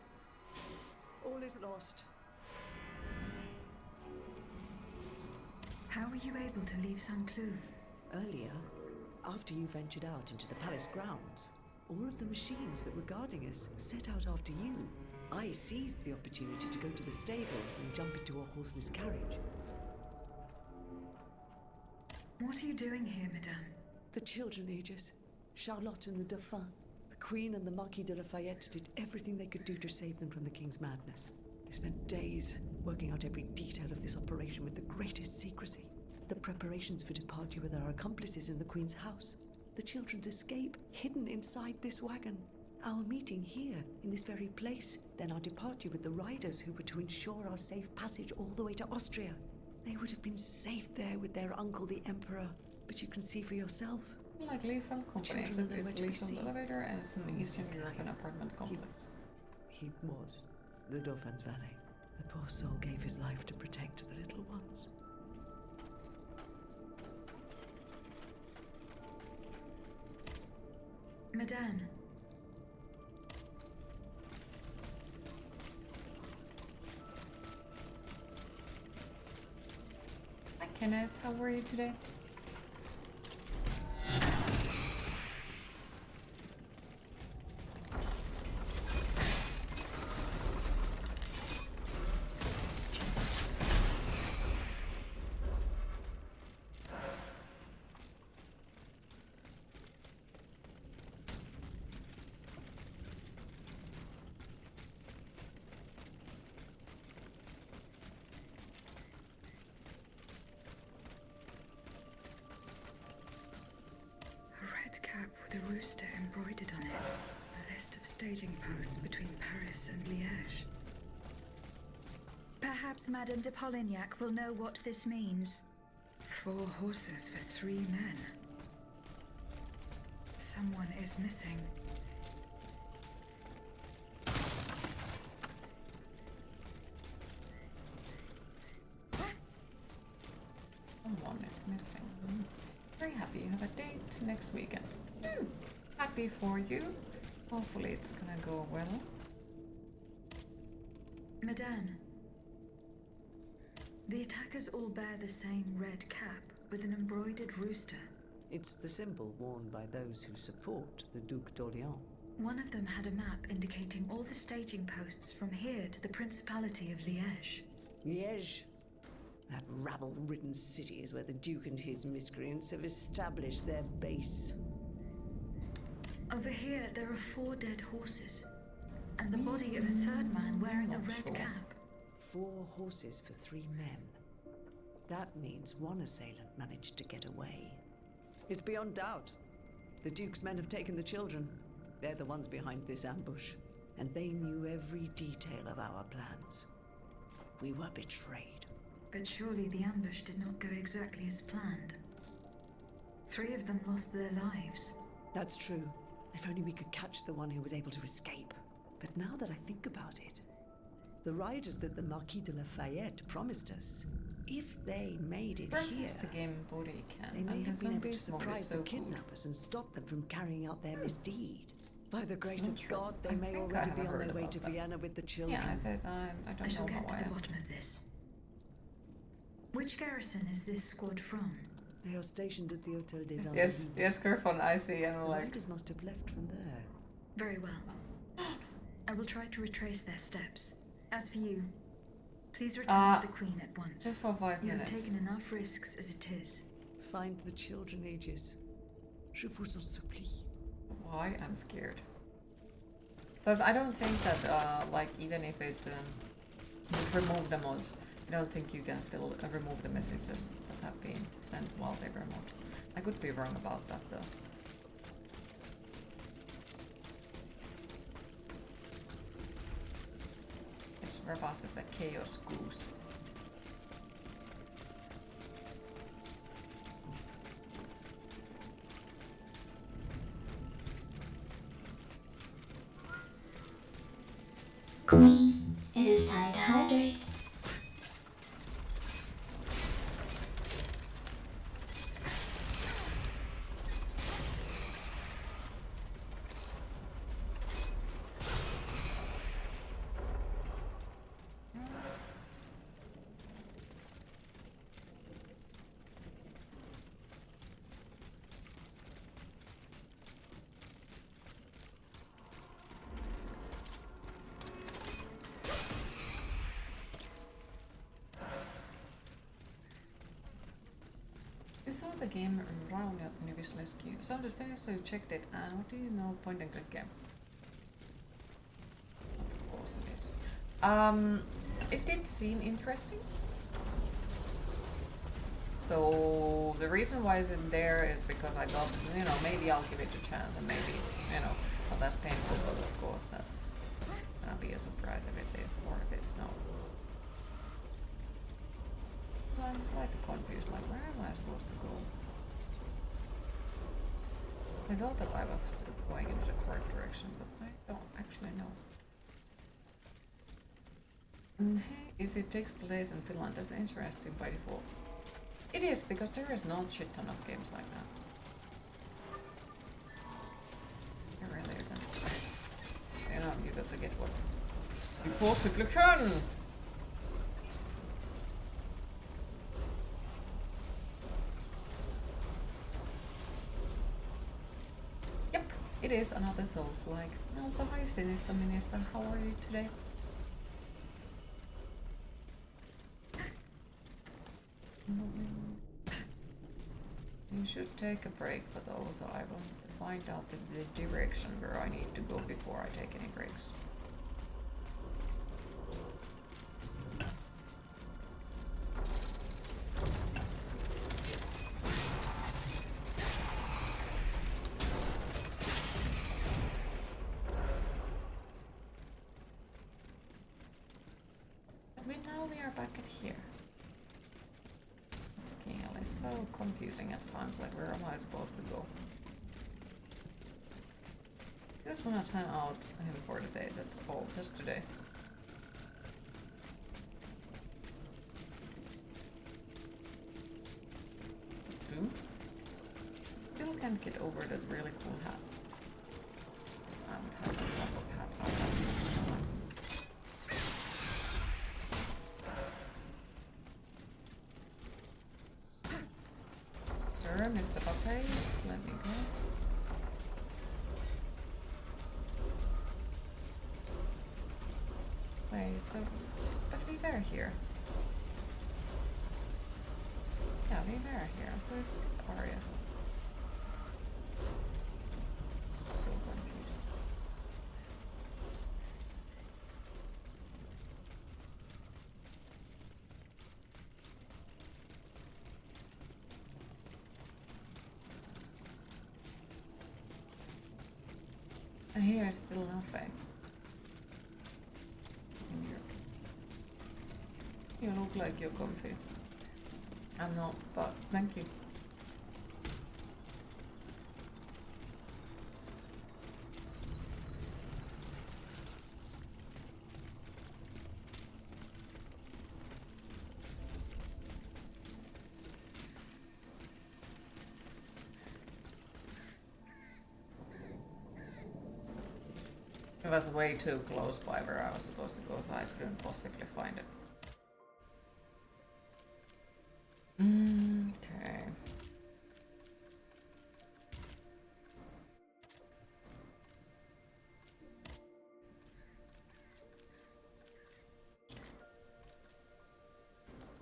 [SPEAKER 17] All is lost.
[SPEAKER 2] How were you able to leave some clue?
[SPEAKER 17] Earlier, after you ventured out into the palace grounds, all of the machines that were guarding us set out after you. I seized the opportunity to go to the stables and jump into a horseless carriage.
[SPEAKER 2] What are you doing here, Madame?
[SPEAKER 17] The children, Aegis. Charlotte and the Dauphin. The Queen and the Marquis de Lafayette did everything they could do to save them from the King's madness. They spent days working out every detail of this operation with the greatest secrecy. The preparations for departure with our accomplices in the Queen's house. The children's escape, hidden inside this wagon. Our meeting here, in this very place, then our departure with the riders who were to ensure our safe passage all the way to Austria. They would have been safe there with their uncle, the Emperor. But you can see for yourself.
[SPEAKER 1] Like lethal company, except it's lethal elevator and it's an Eastern European apartment complex.
[SPEAKER 17] He was the Dauphin's valet. The poor soul gave his life to protect the little ones.
[SPEAKER 2] Madame.
[SPEAKER 1] Hi Kenneth, how were you today?
[SPEAKER 2] Cap with a rooster embroidered on it. A list of staging posts between Paris and Liège. Perhaps Madame de Polignac will know what this means. 4 horses for 3 men. Someone is missing.
[SPEAKER 1] Someone is missing. Very happy you have a date next weekend. Happy for you. Hopefully it's gonna go well.
[SPEAKER 2] Madame, the attackers all bear the same red cap with an embroidered rooster.
[SPEAKER 17] It's the symbol worn by those who support the Duc d'Orléans.
[SPEAKER 2] One of them had a map indicating all the staging posts from here to the Principality of Liège.
[SPEAKER 17] Liège? That rabble-ridden city is where the Duke and his miscreants have established their base.
[SPEAKER 2] Over here, there are 4 dead horses, and the body of a 3rd man wearing a red cap.
[SPEAKER 17] 4 horses for 3 men. That means one assailant managed to get away. It's beyond doubt. The Duke's men have taken the children. They're the ones behind this ambush, and they knew every detail of our plans. We were betrayed.
[SPEAKER 2] But surely the ambush did not go exactly as planned. 3 of them lost their lives.
[SPEAKER 17] That's true. If only we could catch the one who was able to escape. But now that I think about it, the riders that the Marquis de Lafayette promised us, if they made it here, they may have been able to surprise the kidnappers and stop them from carrying out their misdeed. By the grace of God, they may already be on their way to Vienna with the children.
[SPEAKER 1] Yeah, I said I don't
[SPEAKER 2] I shall
[SPEAKER 1] know
[SPEAKER 2] get
[SPEAKER 1] how
[SPEAKER 2] to the bottom of this. Which garrison is this squad from?
[SPEAKER 17] They are stationed at the Hôtel des Invalides.
[SPEAKER 1] Yes, Griffon, I see, and
[SPEAKER 17] the
[SPEAKER 1] like...
[SPEAKER 17] riders must have left from there.
[SPEAKER 2] Very well. I will try to retrace their steps. As for you, please return to the Queen at once.
[SPEAKER 1] Just for 5
[SPEAKER 2] You have
[SPEAKER 1] minutes.
[SPEAKER 2] taken enough risks as it is.
[SPEAKER 17] Find the children, Aegis. Je vous en supplie.
[SPEAKER 1] Why? I'm scared. Because I don't think that, like, even if it you remove the mod, I don't think you can still remove the messages that have been sent while they were mod. I could be wrong about that though. This Ravas is a chaos goose.
[SPEAKER 3] Queen, it is time to hydrate.
[SPEAKER 1] You saw the game around in your wish list queue. Sounded fair, so you checked it. And what do you know? Point and click game. Of course it is. It did seem interesting. So the reason why it's in there is because I thought, you know, maybe I'll give it a chance and maybe it's, you know, not as painful, but of course that's gonna be a surprise if it is or if it's not. So I'm slightly confused, like where am I supposed to go? I thought that I was going in the correct direction, but I don't actually know. And hey, if it takes place in Finland, that's interesting by default. It is, because there is not a shit ton of games like that. There really isn't. You know, you got to get what you possibly can! Yep, it is another Souls-like. Also, hi Sinister Minister, how are you today? You should take a break, but also I want to find out the direction where I need to go before I take any breaks. But now we are back at here. It's so confusing at times, like where am I supposed to go? Just wanna time out him for the day, that's all, just today. Boom. Still can't get over that really cool hat. Just I would have a type of hat I have. Sir, Mr. Buffet, let me go. Wait, so... but we were here. Yeah, we were here, so it's this area. So confused. And here is still nothing. You look like you're comfy. I'm not, but thank you. It was way too close by where I was supposed to go, so I couldn't possibly find it. Okay.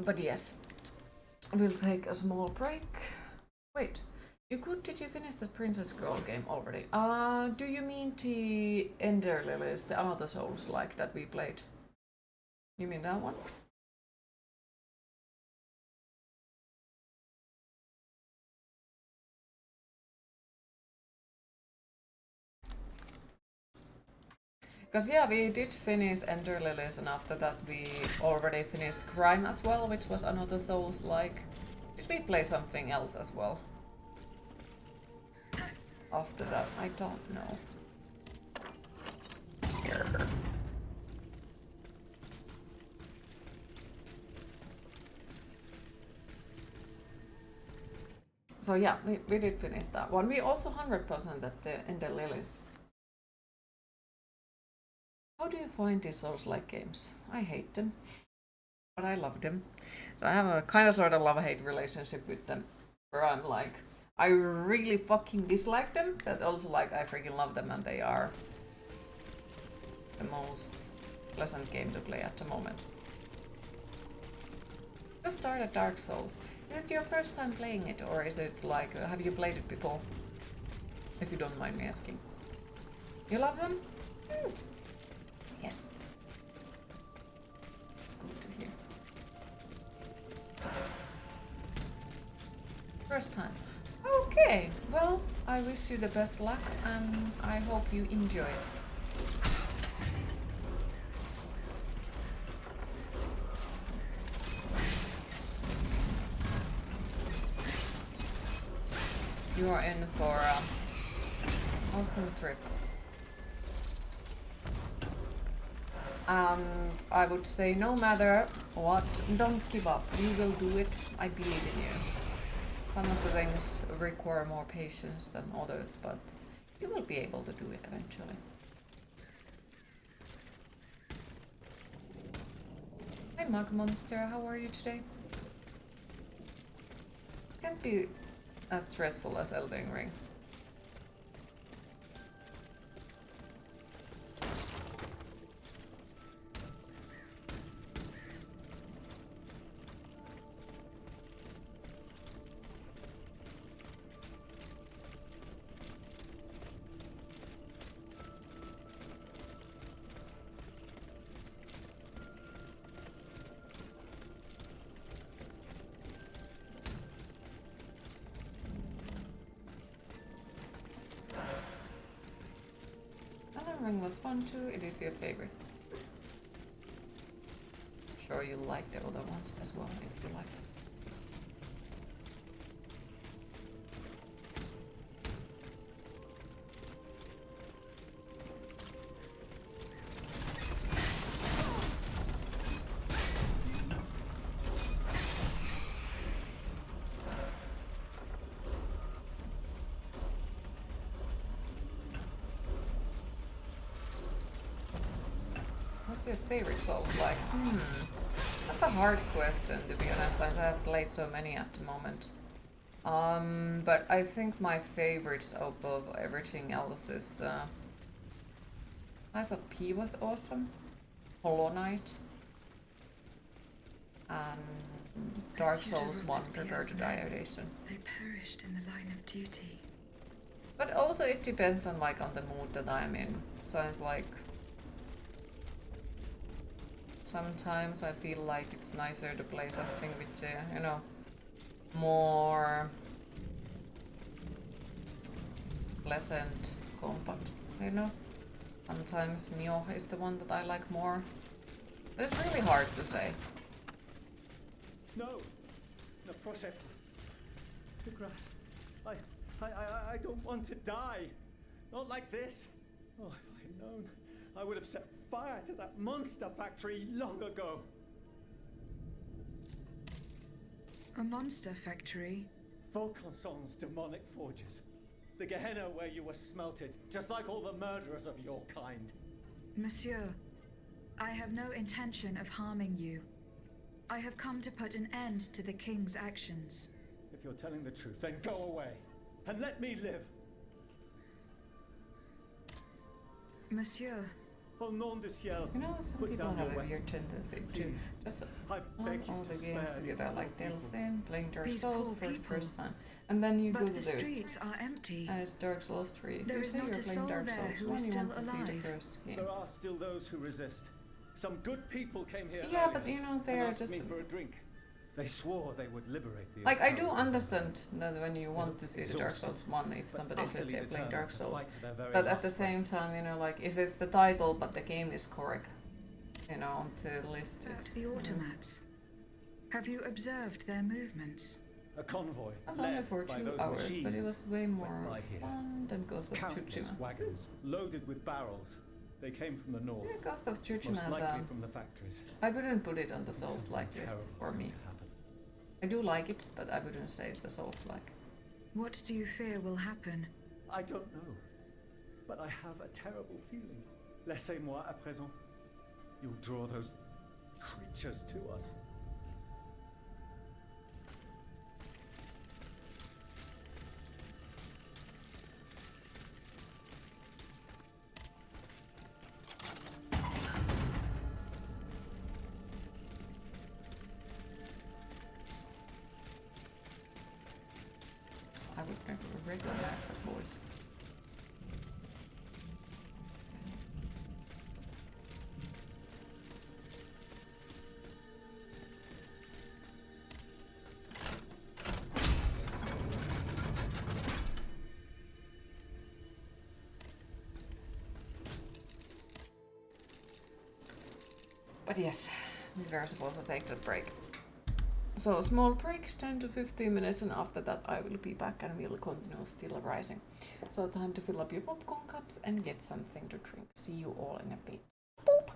[SPEAKER 1] But yes, we'll take a small break. Wait, did you finish the Princess Scroll game already? Do you mean the Ender Lilies, the Another Souls like that we played? You mean that one? Because yeah, we did finish Ender Lilies, and after that we already finished Crime as well, which was Another Souls like. Did we play something else as well? After that, I don't know. Here. So yeah, we did finish that one. We also 100% at the Ender Lilies. How do you find these Souls-like games? I hate them, but I love them. So I have a kind of sort of love-hate relationship with them, where I'm like, I really fucking dislike them, but also like I freaking love them, and they are the most pleasant game to play at the moment. Just started Dark Souls. Is it your first time playing it, or is it like, have you played it before? If you don't mind me asking. You love them? Mm. Yes. It's good to hear. First time. Okay, well, I wish you the best luck, and I hope you enjoy it. You are in for an awesome trip. And I would say no matter what, don't give up. You will do it. I believe in you. Some of the things require more patience than others, but you will be able to do it eventually. Hi Mug Monster, how are you today? Can't be as stressful as Elden Ring. Was fun too. It is your favorite. I'm sure you like the other ones as well if you like them. What's your favorite Souls like? That's a hard question, to be honest, since I have played so many at the moment. But I think my favorites above everything else is Lies of P was awesome, Hollow Knight, and Dark Souls 1 Prepare to Die Edition.
[SPEAKER 2] They perished in the line of duty.
[SPEAKER 1] But also it depends on like on the mood that I'm in. So it's like sometimes I feel like it's nicer to play something with you know, more pleasant combat, you know. Sometimes Nioh is the one that I like more. But it's really hard to say.
[SPEAKER 6] No, proszę. The grass. I don't want to die. Not like this. Oh, if I had known, I would have set fire to that monster factory long ago.
[SPEAKER 2] A monster factory?
[SPEAKER 6] Volcanson's demonic forges. The Gehenna where you were smelted, just like all the murderers of your kind.
[SPEAKER 2] Monsieur, I have no intention of harming you. I have come to put an end to the King's actions.
[SPEAKER 6] If you're telling the truth, then go away, and let me live.
[SPEAKER 2] Monsieur,
[SPEAKER 15] Au nom du ciel,
[SPEAKER 1] You know, some
[SPEAKER 15] put
[SPEAKER 1] people
[SPEAKER 15] down
[SPEAKER 1] have
[SPEAKER 15] your
[SPEAKER 1] a weird
[SPEAKER 15] weapons,
[SPEAKER 1] tendency to
[SPEAKER 15] please.
[SPEAKER 1] just
[SPEAKER 15] I
[SPEAKER 1] on
[SPEAKER 15] beg you
[SPEAKER 1] all the
[SPEAKER 15] to
[SPEAKER 1] games
[SPEAKER 15] spare
[SPEAKER 1] together,
[SPEAKER 15] these
[SPEAKER 1] like
[SPEAKER 15] poor
[SPEAKER 1] DLC, playing Dark
[SPEAKER 2] These
[SPEAKER 1] Souls
[SPEAKER 2] poor
[SPEAKER 1] for the
[SPEAKER 2] people.
[SPEAKER 1] first time, and then you go
[SPEAKER 2] But
[SPEAKER 1] to
[SPEAKER 2] the
[SPEAKER 1] those,
[SPEAKER 2] streets are empty.
[SPEAKER 1] and it's Dark Souls 3. If
[SPEAKER 2] There
[SPEAKER 1] you
[SPEAKER 2] is
[SPEAKER 1] say
[SPEAKER 2] not
[SPEAKER 1] you're
[SPEAKER 2] a
[SPEAKER 1] playing
[SPEAKER 2] soul
[SPEAKER 1] Dark
[SPEAKER 2] there
[SPEAKER 1] Souls
[SPEAKER 2] who
[SPEAKER 1] 1,
[SPEAKER 2] is
[SPEAKER 1] you
[SPEAKER 2] still
[SPEAKER 1] want to see the
[SPEAKER 2] alive.
[SPEAKER 1] first game.
[SPEAKER 15] There are still those who resist. Some good people came here
[SPEAKER 1] Yeah,
[SPEAKER 15] earlier
[SPEAKER 1] but you know,
[SPEAKER 15] and
[SPEAKER 1] they're
[SPEAKER 15] asked
[SPEAKER 1] just
[SPEAKER 15] me for a drink. They swore they would liberate the
[SPEAKER 1] like, I do
[SPEAKER 15] Imperials.
[SPEAKER 1] understand that when you want to see the Dark Souls 1, if
[SPEAKER 15] but
[SPEAKER 1] somebody says
[SPEAKER 15] utterly
[SPEAKER 1] they're playing
[SPEAKER 15] determined
[SPEAKER 1] Dark
[SPEAKER 15] to
[SPEAKER 1] Souls.
[SPEAKER 15] fight to their very
[SPEAKER 1] But at the
[SPEAKER 15] last
[SPEAKER 1] same time, you know, like, if it's the title but the game is correct, you know, on the list.
[SPEAKER 2] At the automats. Have you observed their movements?
[SPEAKER 15] A convoy.
[SPEAKER 1] That's only
[SPEAKER 15] led
[SPEAKER 1] for
[SPEAKER 15] by
[SPEAKER 1] 2
[SPEAKER 15] those
[SPEAKER 1] hours, but it
[SPEAKER 15] machines
[SPEAKER 1] was way
[SPEAKER 15] went
[SPEAKER 1] more
[SPEAKER 15] by here.
[SPEAKER 1] fun than Ghost of
[SPEAKER 15] Countless
[SPEAKER 1] Tsushima.
[SPEAKER 15] wagons loaded with barrels. They came from the north.
[SPEAKER 1] Yeah, Ghost of Tsushima
[SPEAKER 15] Most
[SPEAKER 1] has
[SPEAKER 15] likely from the factories.
[SPEAKER 1] I wouldn't put it on the
[SPEAKER 15] Something
[SPEAKER 1] Souls-like list
[SPEAKER 15] terrible
[SPEAKER 1] for
[SPEAKER 15] is
[SPEAKER 1] me.
[SPEAKER 15] going to happen.
[SPEAKER 1] I do like it, but I wouldn't say it's a Souls-like.
[SPEAKER 2] What do you fear will happen?
[SPEAKER 15] I don't know. But I have a terrible feeling. Laissez-moi à présent. You'll draw those creatures to us.
[SPEAKER 1] I would recognize the voice. But yes, we are supposed to take that break. So a small break, 10 to 15 minutes, and after that I will be back and we'll continue Steelrising. So time to fill up your popcorn cups and get something to drink. See you all in a bit. Boop.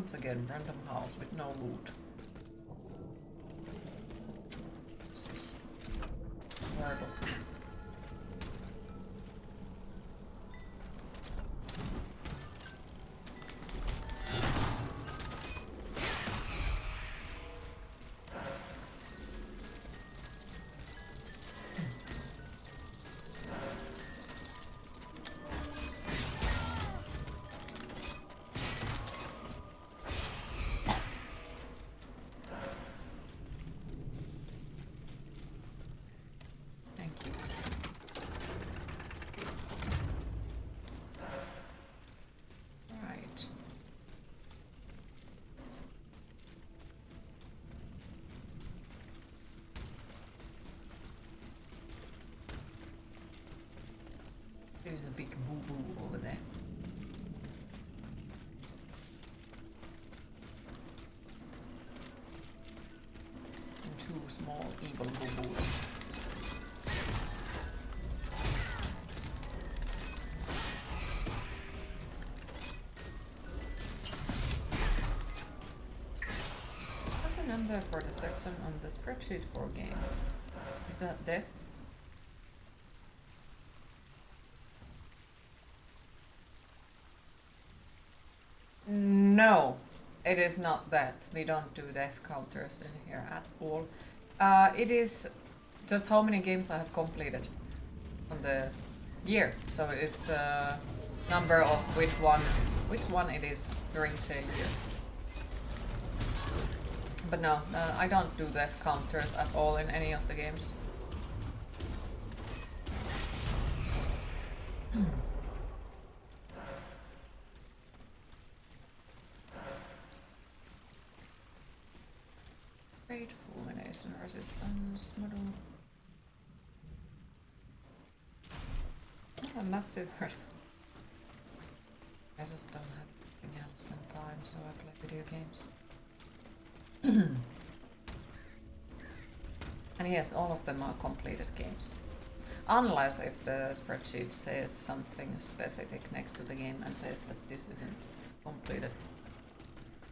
[SPEAKER 1] once again, random house with no loot. This is horrible. There's a big boo-boo over there. And two small evil boo-boos. What's the number for the section on the spreadsheet for games? Is that deaths? No, it is not that. We don't do death counters in here at all. It is just how many games I have completed on the year. So it's a number of which one it is during the year. But no, I don't do death counters at all in any of the games. Great fulmination resistance model. Oh, a massive person. I just don't have anything else than time, so I play video games. And yes, all of them are completed games. Unless if the spreadsheet says something specific next to the game and says that this isn't completed.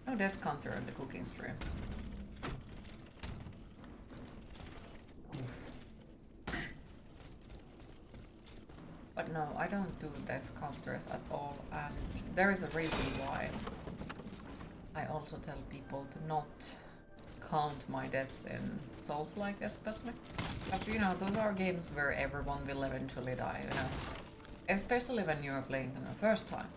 [SPEAKER 1] No death counter on the cooking stream. Oof. But no, I don't do death counters at all, and there is a reason why. I also tell people to not count my deaths in Souls-like especially. Because, you know, those are games where everyone will eventually die, you know. Especially when you're playing them the first time.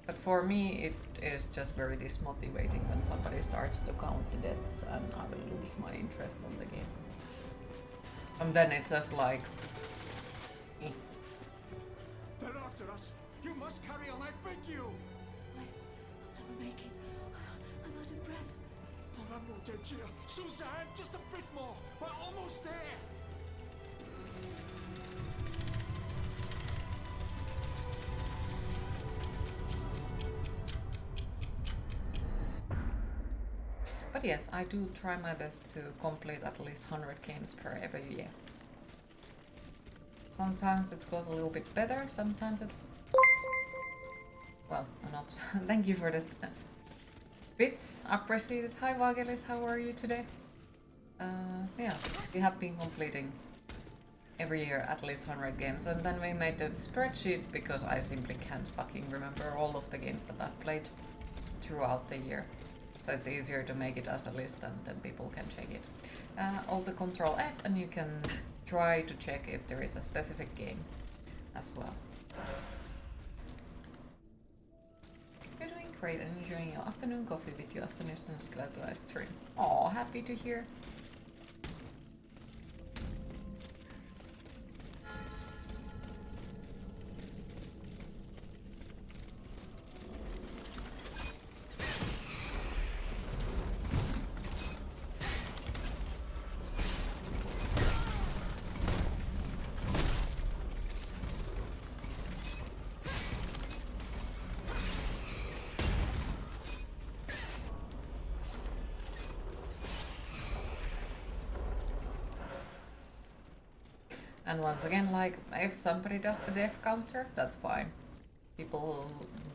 [SPEAKER 1] But for me, it is just very dismotivating when somebody starts to count the deaths and I will lose my interest on the game. And then it's just like...
[SPEAKER 18] They're after us! You must carry on, I beg you!
[SPEAKER 17] I'll never make it. I'm out of breath.
[SPEAKER 18] Suzanne, just a bit more! We're almost there!
[SPEAKER 1] But yes, I do try my best to complete at least 100 games per every year. Sometimes it goes a little bit better, sometimes it... Well, not. Thank you for this. Bits appreciated. Hi Vagelis, how are you today? Yeah, we have been completing every year at least 100 games, and then we made a spreadsheet because I simply can't fucking remember all of the games that I've played throughout the year. So it's easier to make it as a list and then people can check it. Also Control F and you can try to check if there is a specific game as well. You're doing great and enjoying your afternoon coffee with your astonishing skeletal stream. Aw, happy to hear. And once again, like, if somebody does the death counter, that's fine. People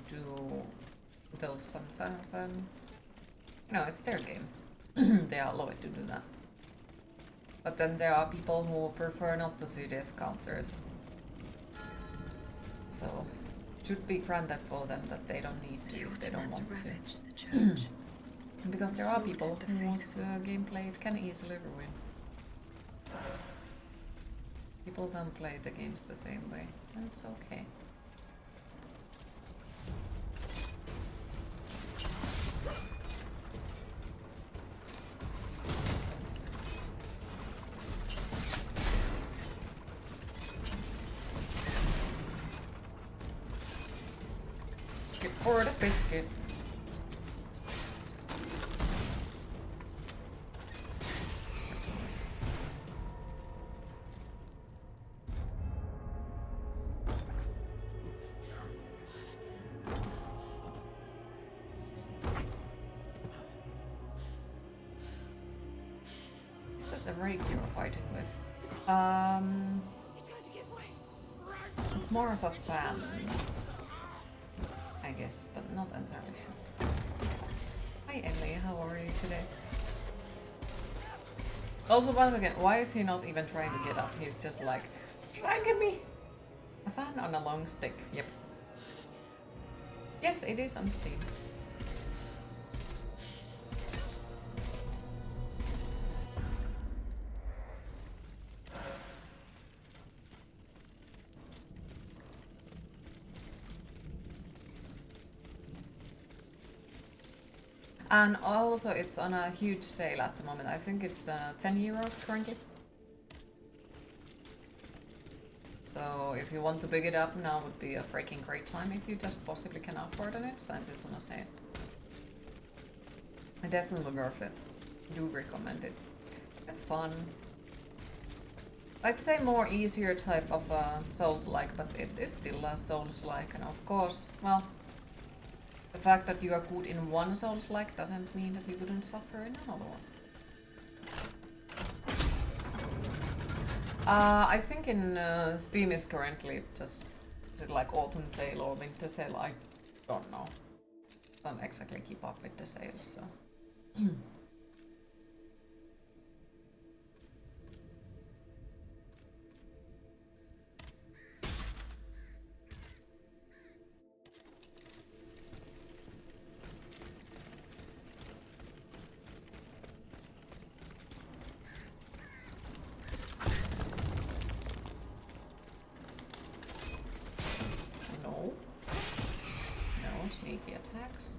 [SPEAKER 1] do those sometimes, and You know, it's their game. They are allowed to do that. But then there are people who prefer not to see death counters. So, should be granted for them that they don't need to if they don't want to. Because there are people whose gameplay it can easily ruin. People don't play the games the same way. That's okay. Skip for the biscuit. Is that the rake you're fighting with? It's more of a fan, I guess, but not entirely sure. Hi Emily, how are you today? Also, once again, why is he not even trying to get up? He's just like, try and get me! A fan on a long stick, yep. Yes, it is on Steam. And also it's on a huge sale at the moment. I think it's 10 euros currently. So if you want to pick it up now would be a freaking great time if you just possibly can afford it since it's on a sale. Definitely worth it. Do recommend it. It's fun. I'd say more easier type of Souls-like, but it is still a Souls-like, and of course, well, the fact that you are good in one Souls-like doesn't mean that you wouldn't suffer in another one. I think in Steam is currently just, is it like autumn sale or winter sale? I don't know. Don't exactly keep up with the sales, so. Sneaky attacks.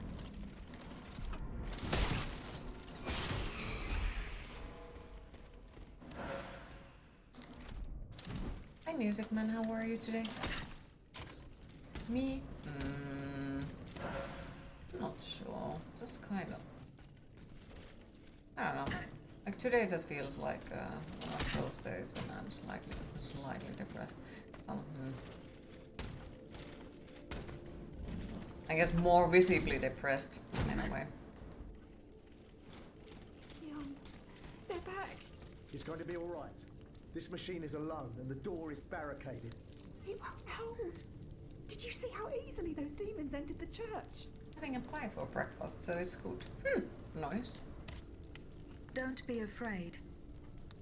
[SPEAKER 1] Hi Music Man, how are you today? Me? Not sure. Just kind of. I don't know. Like today just feels like one of those days when I'm slightly depressed. I guess more visibly depressed in a way.
[SPEAKER 11] Leon, they're back.
[SPEAKER 15] He's going to be all right. This machine is alone and the door is barricaded.
[SPEAKER 11] It won't hold. Did you see how easily those demons entered the church?
[SPEAKER 1] Having a pie for breakfast, so it's good. Nice.
[SPEAKER 2] Don't be afraid.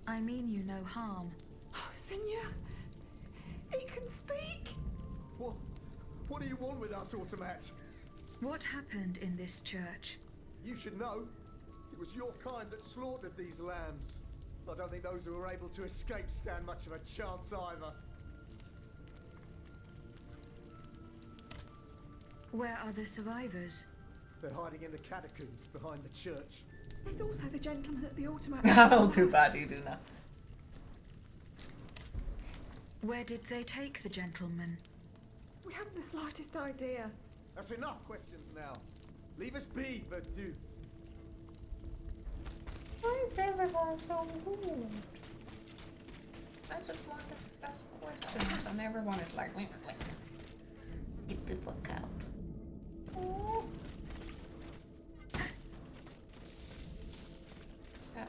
[SPEAKER 2] I mean you no harm.
[SPEAKER 11] Oh, Seigneur, he can speak.
[SPEAKER 15] What do you want with us, Automat?
[SPEAKER 2] What happened in this church?
[SPEAKER 15] You should know. It was your kind that slaughtered these lambs. I don't think those who were able to escape stand much of a chance either.
[SPEAKER 2] Where are the survivors?
[SPEAKER 15] They're hiding in the catacombs behind the church.
[SPEAKER 11] There's also the gentleman at the Automaton.
[SPEAKER 1] Not too bad, you do now.
[SPEAKER 2] Where did they take the gentleman?
[SPEAKER 11] We haven't the slightest idea.
[SPEAKER 15] That's enough questions now. Leave us be, Vertu.
[SPEAKER 1] Why is everyone so rude? I just want to ask questions and everyone is like, get the fuck out. Oh. Sad.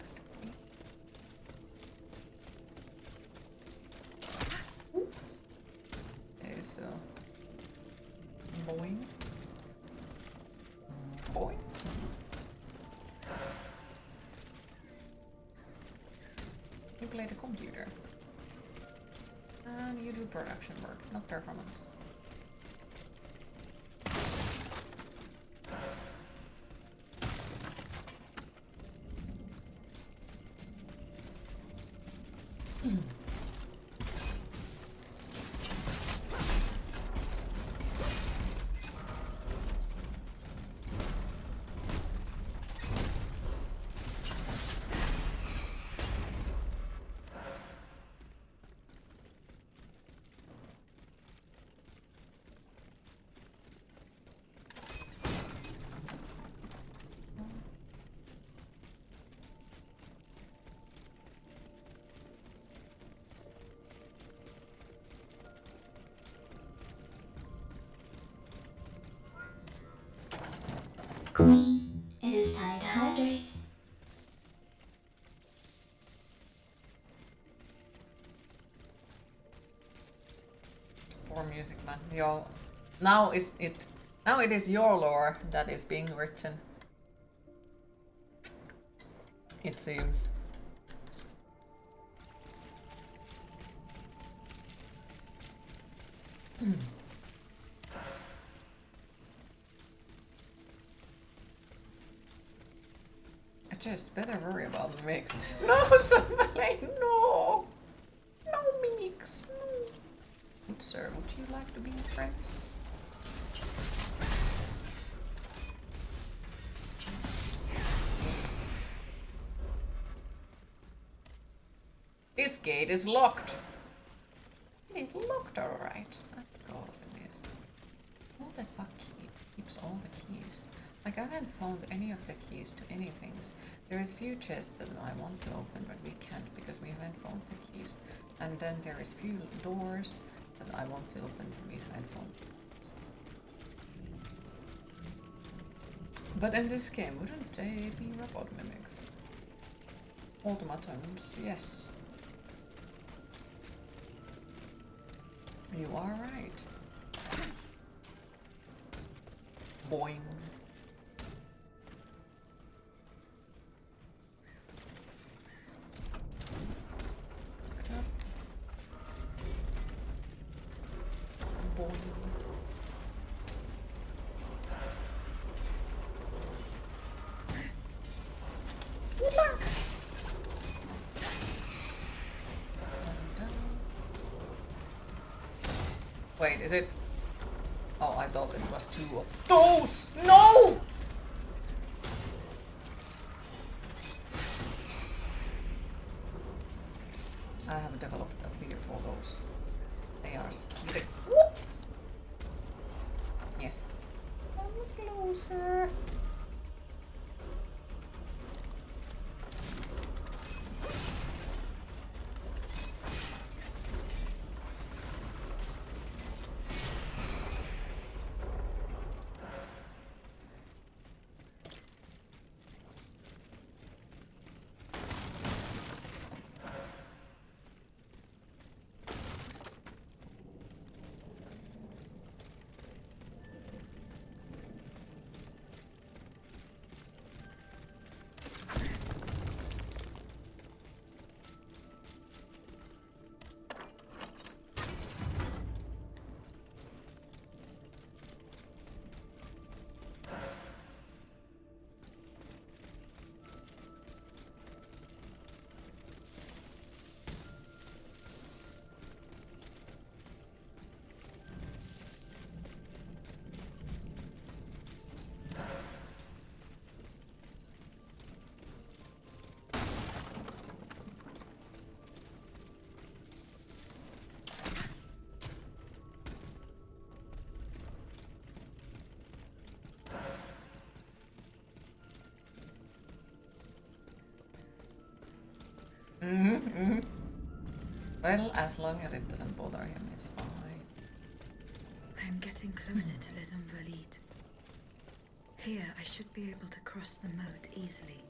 [SPEAKER 1] Okay, so boing. Boing. manipulate a computer. And you do production work, not performance.
[SPEAKER 3] Queen, it is time to hydrate.
[SPEAKER 1] Poor music man. Yo, now it is your lore that is being written. It seems. I just better worry about the mix. No, somebody, no! No mix, no! Good sir, would you like to be friends? This gate is locked! It is locked, alright. Of course it is. What the fuck keeps all the keys? Like, I haven't found any of the keys to any things. There is few chests that I want to open, but we can't because we haven't found the keys. And then there is few doors that I want to open, but we haven't found keys. But in this game, wouldn't they be robot mimics? Automatons, yes. You are right. Boing. Wait, is it? Oh, I thought it was two of those! No! I have developed a fear for those. They are scary. Whoop! Yes. Come closer. Well, as long as it doesn't bother him, it's fine.
[SPEAKER 2] I am getting closer to Les Invalides. Here, I should be able to cross the moat easily.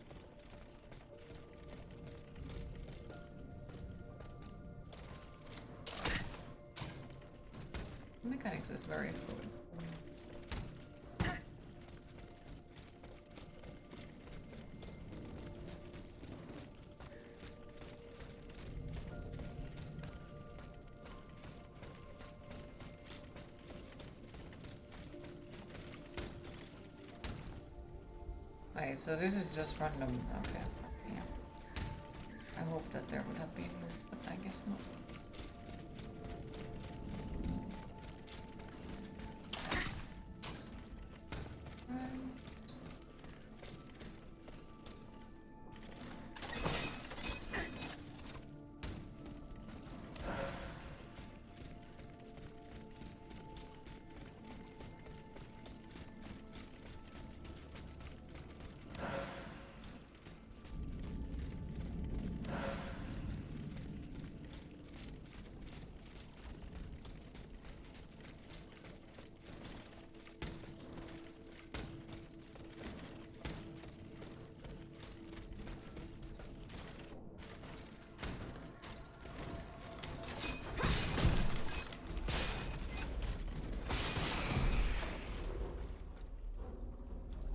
[SPEAKER 1] The mechanics is very fluid. Wait, so this is just random. Okay. Yeah. I hope that there would have been loot, but I guess not.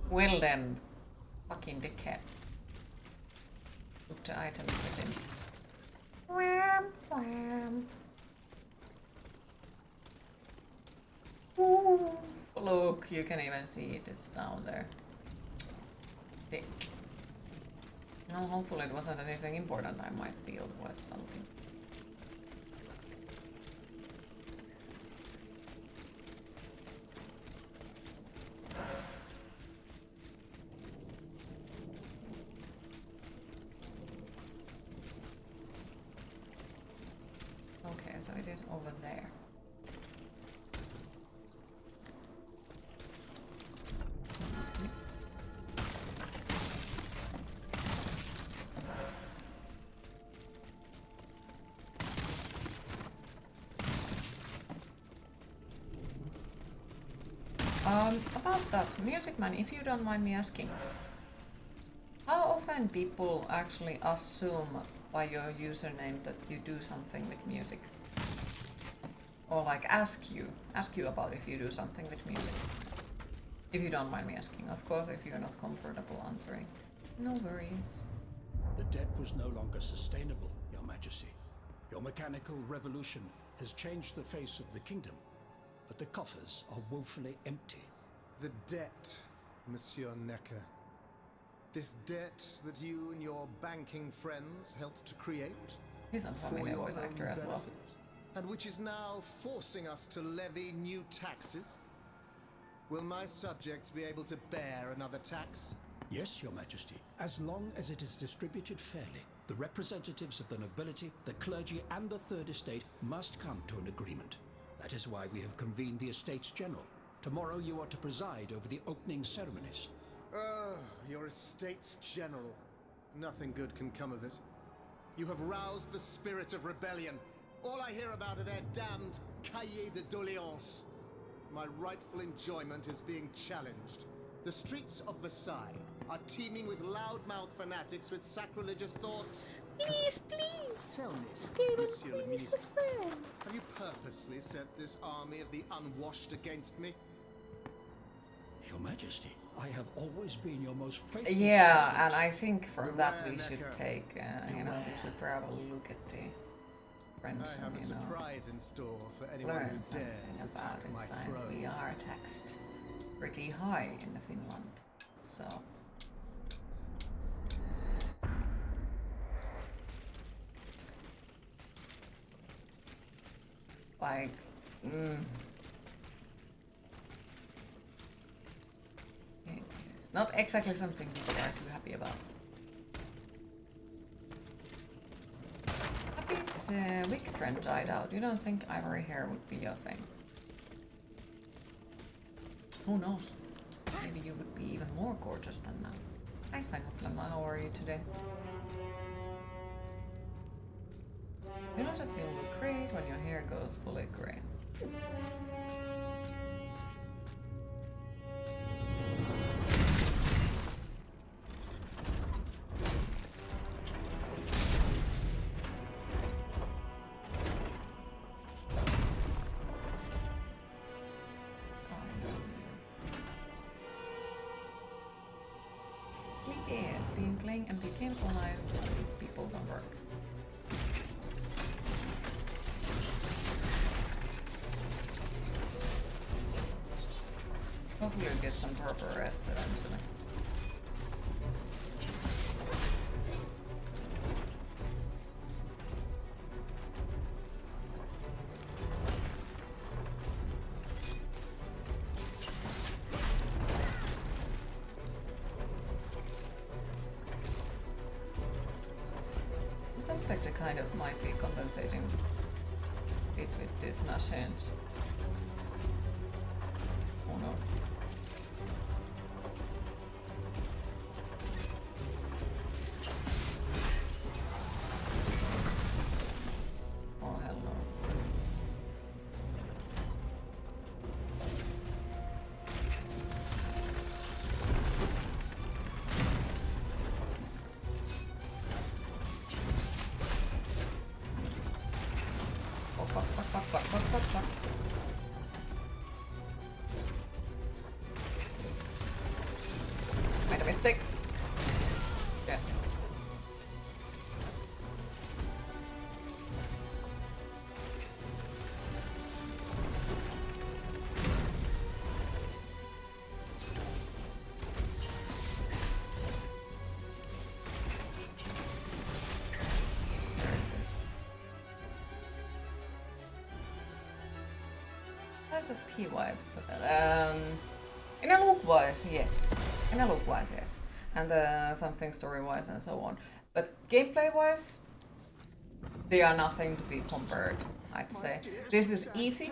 [SPEAKER 1] Well then, fucking dickhead. Put the items with him. Wham, wham. Ooh. Look, you can even see it, it's down there. Dick. Well, hopefully it wasn't anything important. I might be otherwise something. Okay, so it is over there. About that, Music Man, if you don't mind me asking, how often people actually assume by your username that you do something with music? Or like ask you about if you do something with music? If you don't mind me asking, of course, if you're not comfortable answering. No worries.
[SPEAKER 19] The debt was no longer sustainable, Your Majesty. Your mechanical revolution has changed the face of the kingdom, but the coffers are woefully empty.
[SPEAKER 20] The debt, Monsieur Necker. This debt that you and your banking friends helped to create.
[SPEAKER 1] He's a familiar voice actor as well.
[SPEAKER 20] And which is now forcing us to levy new taxes. Will my subjects be able to bear another tax?
[SPEAKER 19] Yes, Your Majesty, as long as it is distributed fairly. The representatives of the nobility, the clergy, and the Third Estate must come to an agreement. That is why we have convened the Estates General. Tomorrow you are to preside over the opening ceremonies.
[SPEAKER 20] Your Estates General. Nothing good can come of it. You have roused the spirit of rebellion. All I hear about are their damned cahiers de doléances. My rightful enjoyment is being challenged. The streets of Versailles are teeming with loudmouth fanatics with sacrilegious thoughts.
[SPEAKER 16] Please, please!
[SPEAKER 20] Tell me,
[SPEAKER 16] Scared
[SPEAKER 20] Monsieur le
[SPEAKER 16] please, a
[SPEAKER 20] Ministre,
[SPEAKER 16] friend.
[SPEAKER 20] have you purposely set this army of the unwashed against me?
[SPEAKER 19] Your Majesty, I have always been your most faithful
[SPEAKER 1] Yeah,
[SPEAKER 19] servant.
[SPEAKER 1] and I think from that we
[SPEAKER 20] Beware,
[SPEAKER 1] should
[SPEAKER 20] Necker.
[SPEAKER 1] take, we should probably look at the French
[SPEAKER 20] I have a
[SPEAKER 1] and,
[SPEAKER 20] surprise in store for anyone
[SPEAKER 1] learn
[SPEAKER 20] who
[SPEAKER 1] something
[SPEAKER 20] dares
[SPEAKER 1] about
[SPEAKER 20] attack
[SPEAKER 1] it,
[SPEAKER 20] my
[SPEAKER 1] since
[SPEAKER 20] throne.
[SPEAKER 1] we are taxed pretty high in Finland. So. Like, it's not exactly something people are too happy about. Happy wig trend died out. You don't think ivory hair would be your thing? Who knows? Maybe you would be even more gorgeous than now. Hi Sangoflama, how are you today? You know that you'll look great when your hair goes fully grey. Sleepy, been playing MP games all night. People don't work. Hopefully we'll get some proper rest eventually. suspect it kind of might be compensating it with this machines. Who knows? Oh, hello. Fuck. Made a mistake. Yeah. Of P vibes. In a look-wise, yes. And something story-wise and so on. But gameplay-wise, they are nothing to be compared, I'd say. This is easy,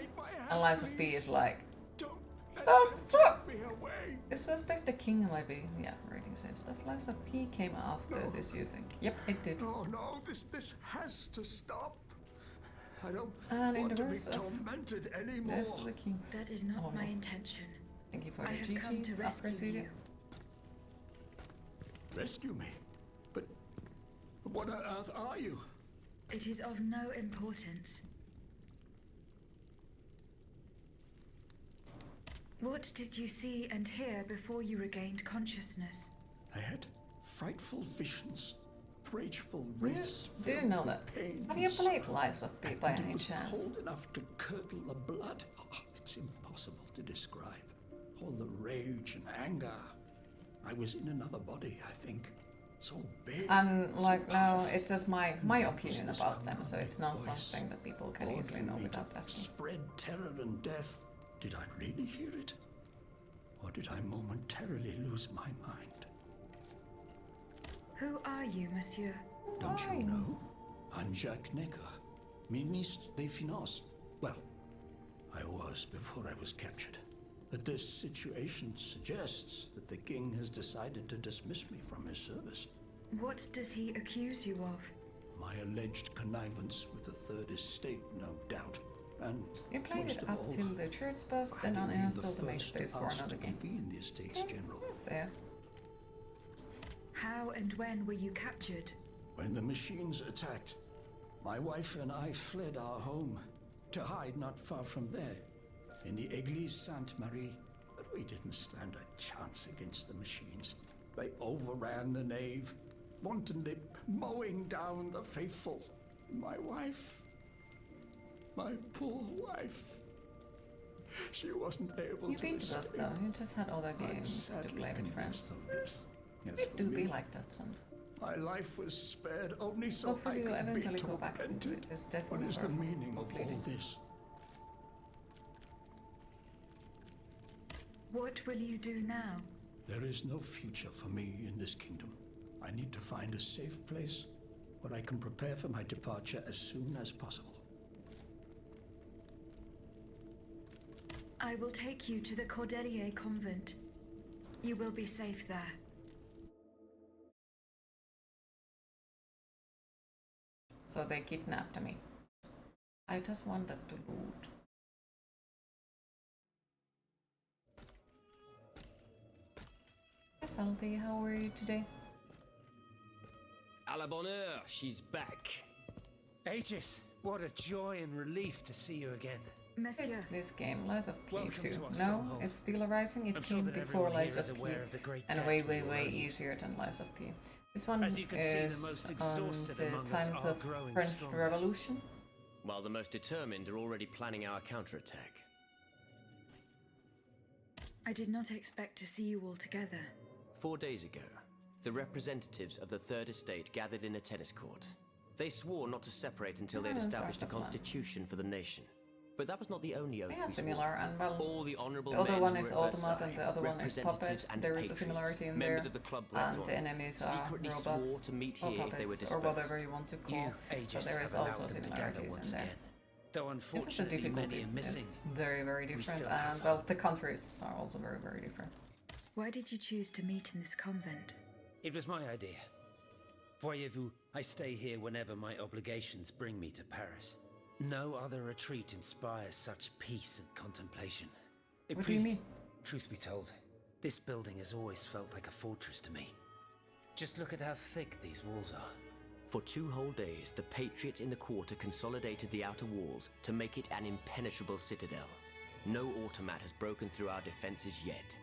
[SPEAKER 1] and Lies of P is like, the fuck? I suspect the king might be, yeah, reading same stuff. Lies of P came after this, you think? Yep, it did.
[SPEAKER 18] No, this has to stop. I don't
[SPEAKER 1] and
[SPEAKER 18] want to be
[SPEAKER 1] of
[SPEAKER 18] tormented anymore.
[SPEAKER 1] The king.
[SPEAKER 2] That is not my intention.
[SPEAKER 1] Thank you for
[SPEAKER 2] I
[SPEAKER 1] the
[SPEAKER 2] have come to
[SPEAKER 1] GGs.
[SPEAKER 2] rescue you.
[SPEAKER 18] Rescue me? But what on earth are you?
[SPEAKER 2] It is of no importance. What did you see and hear before you regained consciousness?
[SPEAKER 18] I had frightful visions. Rageful wraiths.
[SPEAKER 1] Didn't know that. Have you played Lies of P by any chance?
[SPEAKER 18] Cold enough to curdle the blood. Oh, it's impossible to describe. All the rage and anger. I was in another body, I think. So big.
[SPEAKER 1] And like now, it's just my opinion about them, so it's not something that people can easily know without asking.
[SPEAKER 18] Spread terror and death. Did I really hear it? Or did I momentarily lose my mind?
[SPEAKER 2] Who are you, monsieur?
[SPEAKER 18] Don't you know? I'm Jacques Necker, Ministre des Finances. Well, I was before I was captured. But this situation suggests that the king has decided to dismiss me from his service.
[SPEAKER 2] What does he accuse you of?
[SPEAKER 18] My alleged connivance with the Third Estate, no doubt. And
[SPEAKER 1] you played it up till the church bust and uninstalled the main space for another game.
[SPEAKER 18] In the Estates General.
[SPEAKER 1] Fair.
[SPEAKER 2] How and when were you captured?
[SPEAKER 18] When the machines attacked, my wife and I fled our home to hide not far from there, in the Église Sainte-Marie. But we didn't stand a chance against the machines. They overran the nave, wantonly mowing down the faithful. My wife, my poor wife, she wasn't able
[SPEAKER 1] to
[SPEAKER 18] escape.
[SPEAKER 1] You beat us though, you just had other games to play with friends. It do be like that sometimes.
[SPEAKER 18] My life was spared only so
[SPEAKER 1] hopefully
[SPEAKER 18] I could
[SPEAKER 1] eventually
[SPEAKER 18] be
[SPEAKER 1] go back into it. It's definitely
[SPEAKER 18] what is the meaning of all this?
[SPEAKER 2] What will you do now?
[SPEAKER 18] There is no future for me in this kingdom. I need to find a safe place where I can prepare for my departure as soon as possible.
[SPEAKER 2] I will take you to the Cordelier convent. You will be safe there.
[SPEAKER 1] So they kidnapped me. I just wanted to loot. Hey Salty, how are you today?
[SPEAKER 13] À la bonne heure, she's back.
[SPEAKER 5] Aegis, what a joy and relief to see you again.
[SPEAKER 2] Monsieur.
[SPEAKER 1] This game, Lies of P2. No,
[SPEAKER 5] stronghold.
[SPEAKER 1] it's Steelrising. It came before Lies of P, and way easier than Lies of P. This one is on the times of French Revolution.
[SPEAKER 13] While the most determined are already planning our counterattack.
[SPEAKER 2] I did not expect to see you all together.
[SPEAKER 13] 4 days ago, the representatives of the Third Estate gathered in a tennis court. They swore not to separate until they'd established a constitution for the nation. But that was not the only oath
[SPEAKER 1] Yeah,
[SPEAKER 13] we
[SPEAKER 1] similar,
[SPEAKER 13] swore.
[SPEAKER 1] and well,
[SPEAKER 13] All the honourable
[SPEAKER 1] the other
[SPEAKER 13] men
[SPEAKER 1] one
[SPEAKER 13] who
[SPEAKER 1] is
[SPEAKER 13] were at
[SPEAKER 1] Automaton,
[SPEAKER 13] Versailles,
[SPEAKER 1] the other one is
[SPEAKER 13] representatives
[SPEAKER 1] Puppet.
[SPEAKER 13] and
[SPEAKER 1] There is a
[SPEAKER 13] patriots,
[SPEAKER 1] similarity in
[SPEAKER 13] members
[SPEAKER 1] there,
[SPEAKER 13] of the club
[SPEAKER 1] and
[SPEAKER 13] Breton,
[SPEAKER 1] the enemies are
[SPEAKER 13] secretly
[SPEAKER 1] robots
[SPEAKER 13] swore to meet
[SPEAKER 1] or
[SPEAKER 13] here if they were
[SPEAKER 1] puppets, or
[SPEAKER 13] dispersed.
[SPEAKER 1] whatever you want to call.
[SPEAKER 5] You,
[SPEAKER 1] So
[SPEAKER 5] Aegis,
[SPEAKER 1] there is
[SPEAKER 5] have allowed
[SPEAKER 1] also
[SPEAKER 5] them to gather
[SPEAKER 1] similarities
[SPEAKER 5] once
[SPEAKER 1] in there.
[SPEAKER 5] again. Though
[SPEAKER 1] It's just the
[SPEAKER 5] unfortunately
[SPEAKER 1] difficulty
[SPEAKER 5] many are missing.
[SPEAKER 1] is very, very
[SPEAKER 5] We
[SPEAKER 1] different,
[SPEAKER 5] still have
[SPEAKER 1] and well, the countries are also very, very different.
[SPEAKER 2] Why did you choose to meet in this convent?
[SPEAKER 5] It was my idea. Voyez-vous, I stay here whenever my obligations bring me to Paris. No other retreat inspires such peace and contemplation.
[SPEAKER 1] What do you mean?
[SPEAKER 5] Truth be told, this building has always felt like a fortress to me. Just look at how thick these walls are.
[SPEAKER 13] For 2 whole days, the patriots in the quarter consolidated the outer walls to make it an impenetrable citadel. No automat has broken through our defenses yet.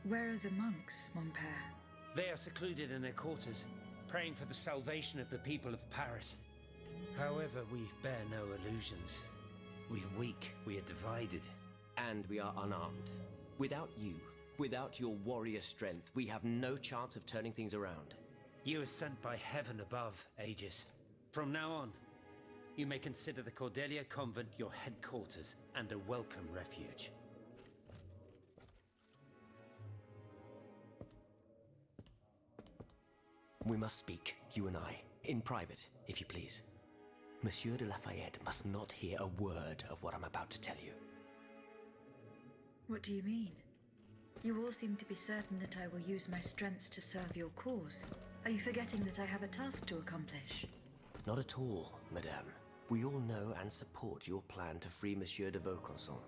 [SPEAKER 2] Where are the monks, mon père?
[SPEAKER 5] They are secluded in their quarters, praying for the salvation of the people of Paris. However, we bear no illusions. We are weak, we are divided.
[SPEAKER 13] And we are unarmed. Without you, without your warrior strength, we have no chance of turning things around.
[SPEAKER 5] You are sent by heaven above, Aegis. From now on, you may consider the Cordelia Convent your headquarters and a welcome refuge.
[SPEAKER 13] We must speak, you and I, in private, if you please. Monsieur de Lafayette must not hear a word of what I'm about to tell you.
[SPEAKER 2] What do you mean? You all seem to be certain that I will use my strengths to serve your cause. Are you forgetting that I have a task to accomplish?
[SPEAKER 13] Not at all, madame. We all know and support your plan to free Monsieur de Vaucanson.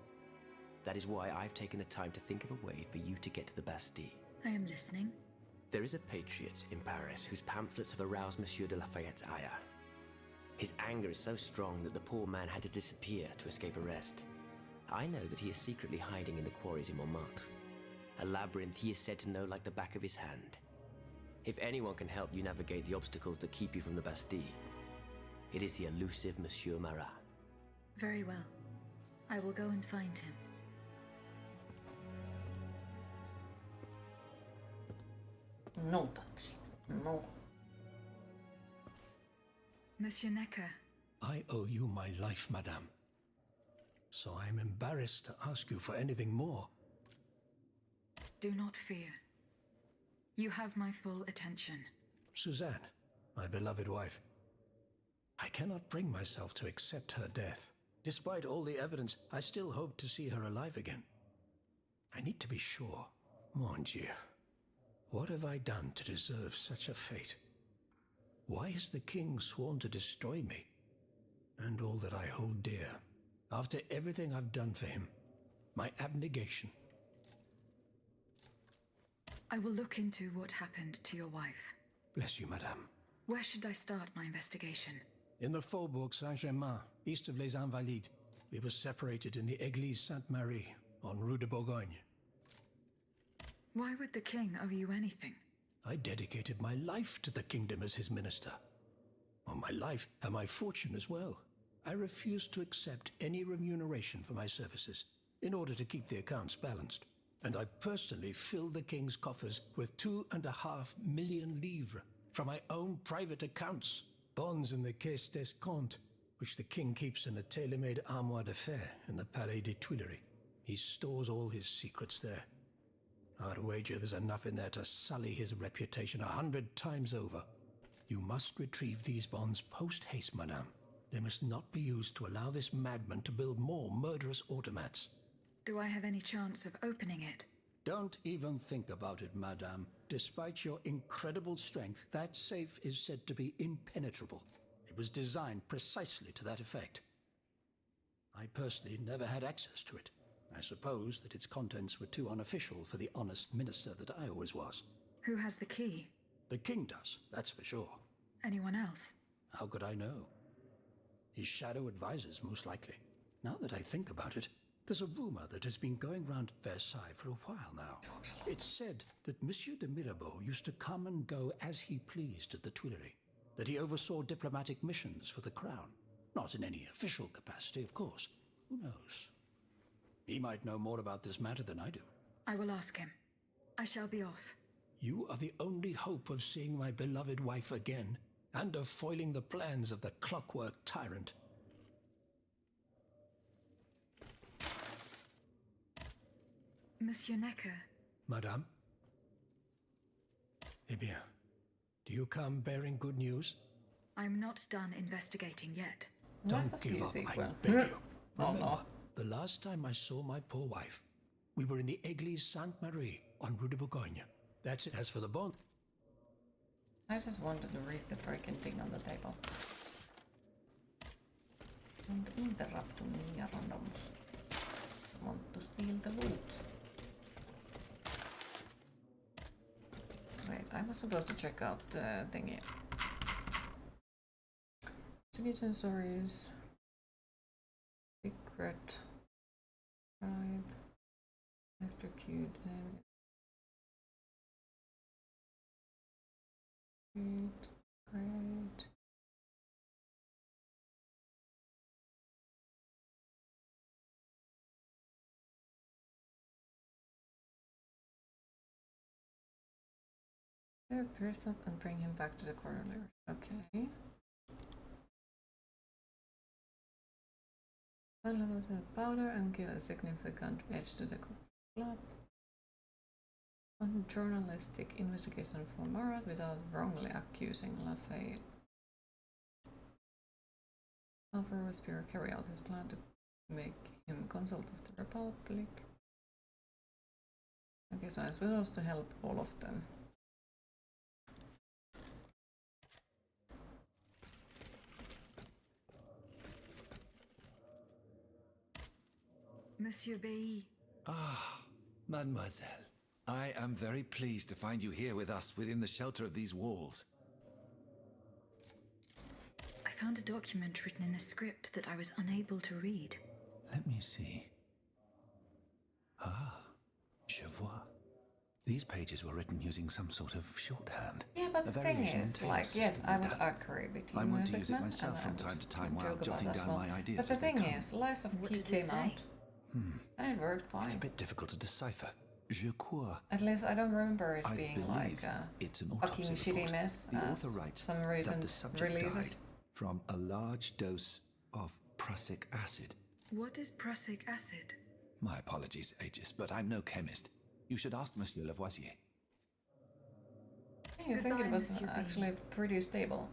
[SPEAKER 13] That is why I've taken the time to think of a way for you to get to the Bastille.
[SPEAKER 2] I am listening.
[SPEAKER 13] There is a patriot in Paris whose pamphlets have aroused Monsieur de Lafayette's ire. His anger is so strong that the poor man had to disappear to escape arrest. I know that he is secretly hiding in the quarries in Montmartre. A labyrinth he is said to know like the back of his hand. If anyone can help you navigate the obstacles that keep you from the Bastille, it is the elusive Monsieur Marat.
[SPEAKER 2] Very well. I will go and find him.
[SPEAKER 1] No touching. No.
[SPEAKER 2] Monsieur Necker.
[SPEAKER 19] I owe you my life, madame. So I am embarrassed to ask you for anything more.
[SPEAKER 2] Do not fear. You have my full attention.
[SPEAKER 19] Suzanne, my beloved wife. I cannot bring myself to accept her death. Despite all the evidence, I still hope to see her alive again. I need to be sure. Mon Dieu. What have I done to deserve such a fate? Why has the king sworn to destroy me? And all that I hold dear. After everything I've done for him. My abnegation.
[SPEAKER 2] I will look into what happened to your wife.
[SPEAKER 19] Bless you, madame.
[SPEAKER 2] Where should I start my investigation?
[SPEAKER 19] In the Faubourg Saint-Germain, east of Les Invalides. We were separated in the Église Sainte-Marie, on Rue de Bourgogne.
[SPEAKER 2] Why would the king owe you anything?
[SPEAKER 19] I dedicated my life to the kingdom as his minister. Well, my life and my fortune as well. I refused to accept any remuneration for my services, in order to keep the accounts balanced. And I personally filled the king's coffers with 2.5 million livres from my own private accounts. Bonds in the Caisse d'Escompte, which the king keeps in a tailor-made armoire de fer in the Palais des Tuileries. He stores all his secrets there. I'd wager there's enough in there to sully his reputation 100 times over. You must retrieve these bonds post-haste, madame. They must not be used to allow this madman to build more murderous automats.
[SPEAKER 2] Do I have any chance of opening it?
[SPEAKER 19] Don't even think about it, madame. Despite your incredible strength, that safe is said to be impenetrable. It was designed precisely to that effect. I personally never had access to it. I suppose that its contents were too unofficial for the honest minister that I always was.
[SPEAKER 2] Who has the key?
[SPEAKER 19] The king does, that's for sure.
[SPEAKER 2] Anyone else?
[SPEAKER 19] How could I know? His shadow advisors, most likely. Now that I think about it, there's a rumor that has been going round Versailles for a while now. It's said that Monsieur de Mirabeau used to come and go as he pleased at the Tuileries, that he oversaw diplomatic missions for the crown. Not in any official capacity, of course. Who knows? He might know more about this matter than I do.
[SPEAKER 2] I will ask him. I shall be off.
[SPEAKER 19] You are the only hope of seeing my beloved wife again, and of foiling the plans of the Clockwork tyrant.
[SPEAKER 2] Monsieur Necker.
[SPEAKER 19] Madame? Eh bien, do you come bearing good news?
[SPEAKER 2] I'm not done investigating yet.
[SPEAKER 19] Don't give up, I beg you. Remember, the last time I saw my poor wife, we were in the Aegis Sainte-Marie on Rue de Bourgogne. That's it. As for the bond...
[SPEAKER 1] I just wanted to read the freaking thing on the table. Don't interrupt me, randoms. Just want to steal the loot. Wait, I was supposed to check out the thingy. Citizen stories. Secret. Tribe. Electrocute. Great. A person and bring him back to the corner. Okay. One level of powder and give a significant edge to the club. On journalistic investigation for Marat without wrongly accusing Lafayette. Alpha Robespierre carry out his plan to make him consult of the Republic. Okay, so I'm supposed to help all of them.
[SPEAKER 2] Monsieur Bailly.
[SPEAKER 21] Ah, mademoiselle. I am very pleased to find you here with us within the shelter of these walls.
[SPEAKER 2] I found a document written in a script that I was unable to read.
[SPEAKER 21] Let me see. Ah, je vois. These pages were written using some sort of shorthand.
[SPEAKER 1] Yeah, but the thing is, like, yes, I would agree with you,
[SPEAKER 21] I want to use it myself from time to time while jotting down my ideas.
[SPEAKER 1] But the thing is, Lies of P came out, and it worked fine.
[SPEAKER 21] It's a bit difficult to decipher. Je crois.
[SPEAKER 1] At least I don't remember it being like
[SPEAKER 21] it's an
[SPEAKER 1] fucking shitty mess.
[SPEAKER 21] The author writes
[SPEAKER 1] some reason
[SPEAKER 21] that the subject
[SPEAKER 1] releases
[SPEAKER 21] died from a large dose of prussic acid.
[SPEAKER 2] What is prussic acid?
[SPEAKER 21] My apologies, Aegis, but I'm no chemist. You should ask Monsieur Lavoisier.
[SPEAKER 1] I think it was actually pretty stable.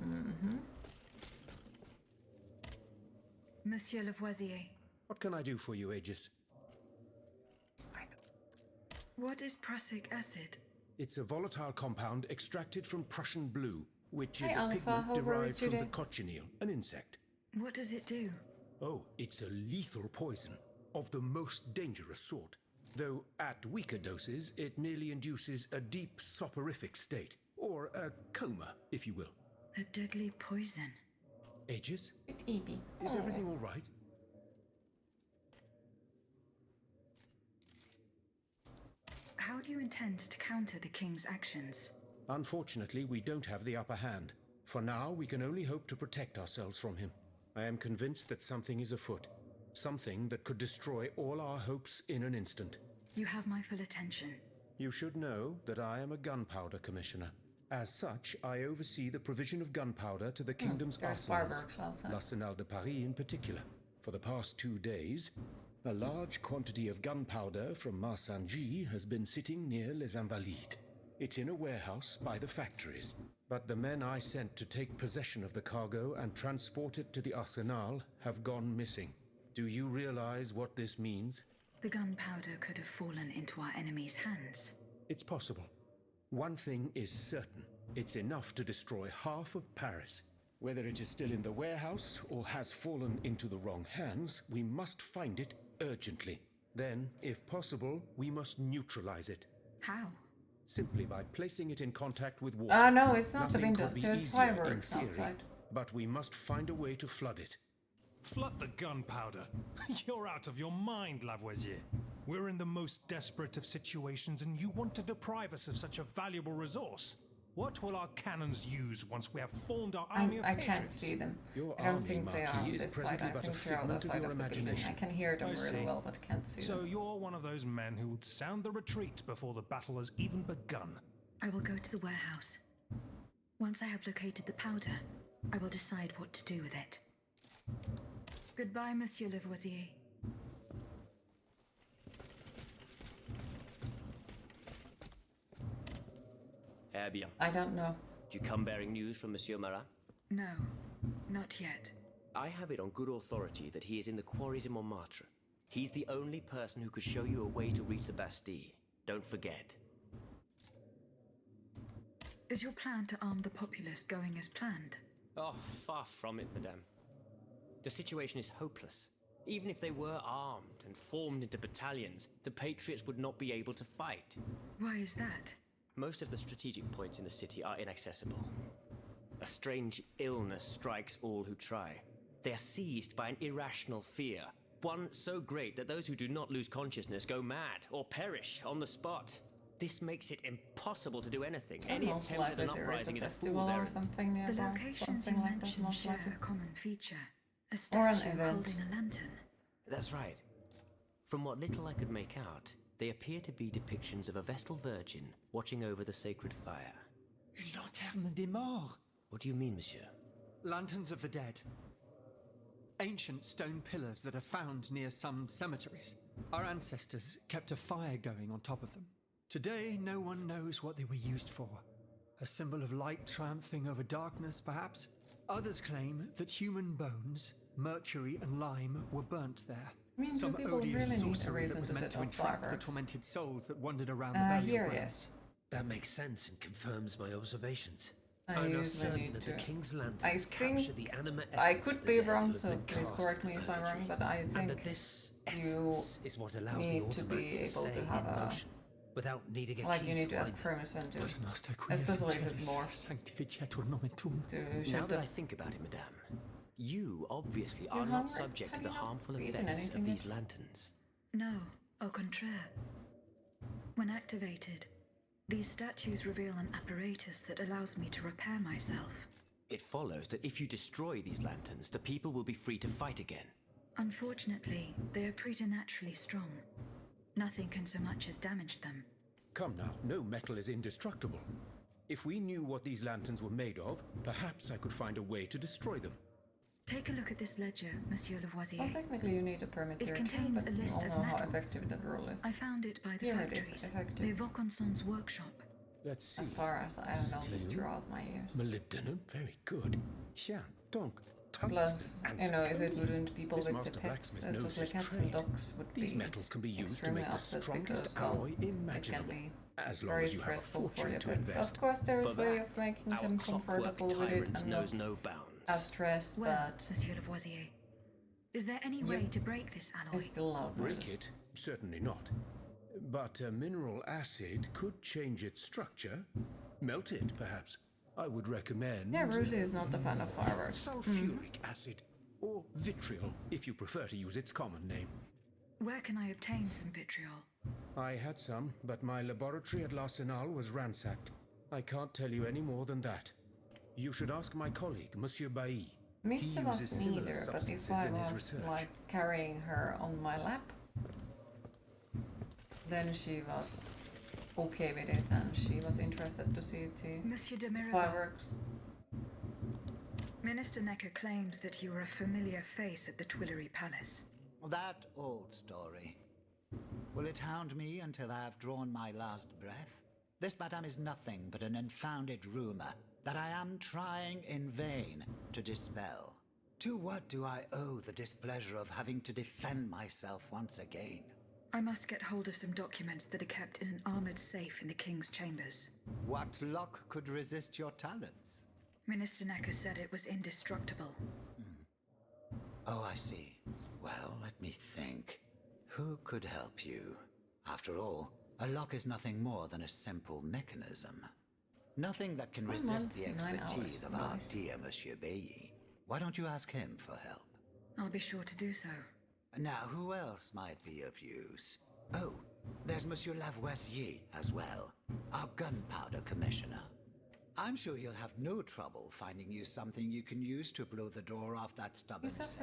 [SPEAKER 2] Monsieur Lavoisier.
[SPEAKER 9] What can I do for you, Aegis?
[SPEAKER 2] What is prussic acid?
[SPEAKER 9] It's a volatile compound extracted from Prussian blue, which is
[SPEAKER 1] Hey,
[SPEAKER 9] a
[SPEAKER 1] Alpha,
[SPEAKER 9] pigment
[SPEAKER 1] how are you
[SPEAKER 9] derived from the
[SPEAKER 1] today?
[SPEAKER 9] cochineal, an insect.
[SPEAKER 2] What does it do?
[SPEAKER 9] Oh, it's a lethal poison of the most dangerous sort. Though at weaker doses, it merely induces a deep soporific state, or a coma, if you will.
[SPEAKER 2] A deadly poison.
[SPEAKER 9] Aegis?
[SPEAKER 1] Evie.
[SPEAKER 9] Is everything all right?
[SPEAKER 2] How do you intend to counter the king's actions?
[SPEAKER 9] Unfortunately, we don't have the upper hand. For now, we can only hope to protect ourselves from him. I am convinced that something is afoot. Something that could destroy all our hopes in an instant.
[SPEAKER 2] You have my full attention.
[SPEAKER 9] You should know that I am a gunpowder commissioner. As such, I oversee the provision of gunpowder to the kingdom's arsenals, l'Arsenal de Paris in particular. For the past 2 days, a large quantity of gunpowder from Marsangy has been sitting near Les Invalides. It's in a warehouse by the factories. But the men I sent to take possession of the cargo and transport it to the Arsenal have gone missing. Do you realize what this means?
[SPEAKER 2] The gunpowder could have fallen into our enemy's hands.
[SPEAKER 9] It's possible. One thing is certain. It's enough to destroy half of Paris. Whether it is still in the warehouse or has fallen into the wrong hands, we must find it urgently. Then, if possible, we must neutralize it.
[SPEAKER 2] How?
[SPEAKER 9] Simply by placing it in contact with water.
[SPEAKER 1] No, it's not the
[SPEAKER 9] Nothing
[SPEAKER 1] windows,
[SPEAKER 9] could be
[SPEAKER 1] there's
[SPEAKER 9] easier in
[SPEAKER 1] fireworks
[SPEAKER 9] theory,
[SPEAKER 1] outside.
[SPEAKER 9] But we must find a way to flood it.
[SPEAKER 14] Flood the gunpowder? You're out of your mind, Lavoisier. We're in the most desperate of situations and you want to deprive us of such a valuable resource. What will our cannons use once we have formed our army of
[SPEAKER 1] I
[SPEAKER 14] patriots?
[SPEAKER 1] can't see them.
[SPEAKER 9] Your
[SPEAKER 1] I don't
[SPEAKER 9] army,
[SPEAKER 1] think they are on
[SPEAKER 9] Marquis, is
[SPEAKER 1] this side.
[SPEAKER 9] presently
[SPEAKER 1] I
[SPEAKER 9] but a
[SPEAKER 1] think they're on the
[SPEAKER 9] figment of
[SPEAKER 1] side
[SPEAKER 9] your
[SPEAKER 1] of the building.
[SPEAKER 9] imagination.
[SPEAKER 1] I can hear them
[SPEAKER 14] I
[SPEAKER 1] really
[SPEAKER 14] see.
[SPEAKER 1] well, but can't see
[SPEAKER 14] So
[SPEAKER 1] them.
[SPEAKER 14] you're one of those men who would sound the retreat before the battle has even begun.
[SPEAKER 2] I will go to the warehouse. Once I have located the powder, I will decide what to do with it. Goodbye, Monsieur Lavoisier.
[SPEAKER 13] Eh bien.
[SPEAKER 1] I don't know.
[SPEAKER 13] Do you come bearing news from Monsieur Marat?
[SPEAKER 2] No, not yet.
[SPEAKER 13] I have it on good authority that he is in the quarries in Montmartre. He's the only person who could show you a way to reach the Bastille. Don't forget.
[SPEAKER 2] Is your plan to arm the populace going as planned?
[SPEAKER 13] Oh, far from it, madame. The situation is hopeless. Even if they were armed and formed into battalions, the Patriots would not be able to fight.
[SPEAKER 2] Why is that?
[SPEAKER 13] Most of the strategic points in the city are inaccessible. A strange illness strikes all who try. They are seized by an irrational fear, one so great that those who do not lose consciousness go mad or perish on the spot. This makes it impossible to do anything. Any attempt at an uprising is a fool's errand.
[SPEAKER 2] The locations you mentioned share a common feature. A
[SPEAKER 1] Or an
[SPEAKER 2] statue
[SPEAKER 1] event.
[SPEAKER 2] holding a lantern.
[SPEAKER 13] That's right. From what little I could make out, they appear to be depictions of a Vestal Virgin watching over the sacred fire.
[SPEAKER 12] Une lanterne des morts.
[SPEAKER 13] What do you mean, monsieur?
[SPEAKER 15] Lanterns of the dead. Ancient stone pillars that are found near some cemeteries. Our ancestors kept a fire going on top of them. Today, no one knows what they were used for. A symbol of light triumphing over darkness, perhaps? Others claim that human bones, mercury and lime were burnt there.
[SPEAKER 1] I mean, do
[SPEAKER 15] Some
[SPEAKER 1] people
[SPEAKER 15] odious
[SPEAKER 1] really need a
[SPEAKER 15] sorcery
[SPEAKER 1] reason
[SPEAKER 15] that was
[SPEAKER 1] to
[SPEAKER 15] meant
[SPEAKER 1] set
[SPEAKER 15] to
[SPEAKER 1] off
[SPEAKER 15] entrap the
[SPEAKER 1] fireworks?
[SPEAKER 15] tormented souls that wandered around the valley
[SPEAKER 1] Here
[SPEAKER 15] of
[SPEAKER 1] it
[SPEAKER 15] Rome.
[SPEAKER 1] is.
[SPEAKER 5] That makes sense and confirms my observations.
[SPEAKER 1] I
[SPEAKER 5] I'm now
[SPEAKER 1] usually
[SPEAKER 5] certain
[SPEAKER 1] need
[SPEAKER 5] that the
[SPEAKER 1] to-
[SPEAKER 5] King's
[SPEAKER 1] I
[SPEAKER 5] lanterns
[SPEAKER 1] think
[SPEAKER 5] capture the anima essence
[SPEAKER 1] I
[SPEAKER 5] of
[SPEAKER 1] could
[SPEAKER 5] the
[SPEAKER 1] be
[SPEAKER 5] dead
[SPEAKER 1] wrong,
[SPEAKER 5] who have
[SPEAKER 1] so
[SPEAKER 5] been
[SPEAKER 1] please
[SPEAKER 5] cast
[SPEAKER 1] correct
[SPEAKER 5] in
[SPEAKER 1] me if I'm
[SPEAKER 5] purgatory,
[SPEAKER 1] wrong, but I
[SPEAKER 5] and
[SPEAKER 1] think
[SPEAKER 5] that this
[SPEAKER 1] you
[SPEAKER 5] essence is what allows the
[SPEAKER 1] need to be
[SPEAKER 5] Automaton to
[SPEAKER 1] able
[SPEAKER 5] stay
[SPEAKER 1] to have
[SPEAKER 5] in
[SPEAKER 1] a
[SPEAKER 5] motion without needing a
[SPEAKER 1] like
[SPEAKER 5] key
[SPEAKER 1] you need to
[SPEAKER 5] to
[SPEAKER 1] ask
[SPEAKER 5] wind them.
[SPEAKER 1] permission to,
[SPEAKER 15] Paternoster quies
[SPEAKER 1] especially if
[SPEAKER 15] in
[SPEAKER 1] it's
[SPEAKER 15] celis,
[SPEAKER 1] Morse.
[SPEAKER 15] sanctificetur nomentum.
[SPEAKER 1] To
[SPEAKER 13] Now
[SPEAKER 1] shoot
[SPEAKER 13] that I
[SPEAKER 1] the
[SPEAKER 13] think about it, madame, you obviously
[SPEAKER 1] You
[SPEAKER 13] are not
[SPEAKER 1] hungry?
[SPEAKER 13] subject to
[SPEAKER 1] Have
[SPEAKER 13] the
[SPEAKER 1] you not
[SPEAKER 13] harmful
[SPEAKER 1] eaten
[SPEAKER 13] effects
[SPEAKER 1] anything
[SPEAKER 13] of
[SPEAKER 1] yet?
[SPEAKER 13] these lanterns.
[SPEAKER 2] No, au contraire. When activated, these statues reveal an apparatus that allows me to repair myself.
[SPEAKER 13] It follows that if you destroy these lanterns, the people will be free to fight again.
[SPEAKER 2] Unfortunately, they are preternaturally strong. Nothing can so much as damage them.
[SPEAKER 9] Come now, no metal is indestructible. If we knew what these lanterns were made of, perhaps I could find a way to destroy them.
[SPEAKER 2] Take a look at this ledger, Monsieur Lavoisier.
[SPEAKER 1] Well, technically you need a permit
[SPEAKER 2] It
[SPEAKER 1] to
[SPEAKER 2] contains
[SPEAKER 1] return,
[SPEAKER 2] a
[SPEAKER 1] but
[SPEAKER 2] list
[SPEAKER 1] we
[SPEAKER 2] of
[SPEAKER 1] all know how
[SPEAKER 2] metals.
[SPEAKER 1] effective that rule is.
[SPEAKER 2] I found it by the
[SPEAKER 1] Here it is,
[SPEAKER 2] factories.
[SPEAKER 1] effective.
[SPEAKER 2] Les Vaucansons workshop.
[SPEAKER 9] Let's see.
[SPEAKER 1] As far as I have noticed
[SPEAKER 9] Steel,
[SPEAKER 1] throughout my years.
[SPEAKER 9] molybdenum, very good. Tiens, donc,
[SPEAKER 1] Plus,
[SPEAKER 9] tungsten and
[SPEAKER 1] you know, if it
[SPEAKER 9] zirconium.
[SPEAKER 1] wouldn't, people
[SPEAKER 9] This
[SPEAKER 1] with
[SPEAKER 9] master
[SPEAKER 1] the pets,
[SPEAKER 9] blacksmith knows
[SPEAKER 1] especially
[SPEAKER 9] his
[SPEAKER 1] cats and
[SPEAKER 9] trade.
[SPEAKER 1] dogs, would
[SPEAKER 9] These
[SPEAKER 1] be
[SPEAKER 9] metals can be used to
[SPEAKER 1] extremely
[SPEAKER 9] make the
[SPEAKER 1] upset
[SPEAKER 9] strongest
[SPEAKER 1] because, well,
[SPEAKER 9] alloy
[SPEAKER 1] it can
[SPEAKER 9] imaginable.
[SPEAKER 1] be
[SPEAKER 9] As long
[SPEAKER 1] very
[SPEAKER 9] as you have a
[SPEAKER 1] stressful for
[SPEAKER 9] fortune
[SPEAKER 1] your
[SPEAKER 9] to
[SPEAKER 1] pets.
[SPEAKER 9] invest.
[SPEAKER 1] Of course, there is
[SPEAKER 13] For
[SPEAKER 1] a way
[SPEAKER 13] that,
[SPEAKER 1] of making
[SPEAKER 13] our
[SPEAKER 1] them
[SPEAKER 13] Clockwork
[SPEAKER 1] comfortable with it
[SPEAKER 13] tyrant
[SPEAKER 1] and
[SPEAKER 13] knows
[SPEAKER 1] not
[SPEAKER 13] no bounds.
[SPEAKER 1] as stressed,
[SPEAKER 2] Well,
[SPEAKER 1] but
[SPEAKER 2] Monsieur Lavoisier, is there any way to break this alloy?
[SPEAKER 1] it's still loud
[SPEAKER 9] Break
[SPEAKER 1] noises.
[SPEAKER 9] it? Certainly not. But a mineral acid could change its structure. Melt it, perhaps. I would recommend...
[SPEAKER 1] Yeah, Rosie is not a fan of fireworks.
[SPEAKER 9] Sulfuric acid. Or vitriol, if you prefer to use its common name.
[SPEAKER 2] Where can I obtain some vitriol?
[SPEAKER 9] I had some, but my laboratory at L'Arsenal was ransacked. I can't tell you any more than that. You should ask my colleague, Monsieur Bailly.
[SPEAKER 1] Miss
[SPEAKER 9] He uses
[SPEAKER 1] was
[SPEAKER 9] similar
[SPEAKER 1] neither, but if
[SPEAKER 9] substances
[SPEAKER 1] I
[SPEAKER 9] in his
[SPEAKER 1] was
[SPEAKER 9] research.
[SPEAKER 1] like carrying her on my lap, then she was okay with it and she was interested to see it too.
[SPEAKER 2] Monsieur de Mirabeau,
[SPEAKER 1] Fireworks.
[SPEAKER 2] Minister Necker claims that you are a familiar face at the Tuileries Palace.
[SPEAKER 12] That old story. Will it hound me until I have drawn my last breath? This, madame, is nothing but an unfounded rumor that I am trying in vain to dispel. To what do I owe the displeasure of having to defend myself once again?
[SPEAKER 2] I must get hold of some documents that are kept in an armored safe in the King's chambers.
[SPEAKER 12] What lock could resist your talents?
[SPEAKER 2] Minister Necker said it was indestructible.
[SPEAKER 12] Oh, I see. Well, let me think. Who could help you? After all, a lock is nothing more than a simple mechanism. Nothing that can resist the expertise of our dear Monsieur Bailly. Why don't you ask him for help?
[SPEAKER 2] I'll be sure to do so.
[SPEAKER 12] Now, who else might be of use? Oh, there's Monsieur Lavoisier as well, our gunpowder commissioner. I'm sure he'll have no trouble finding you something you can use to blow the door off that stubborn safe.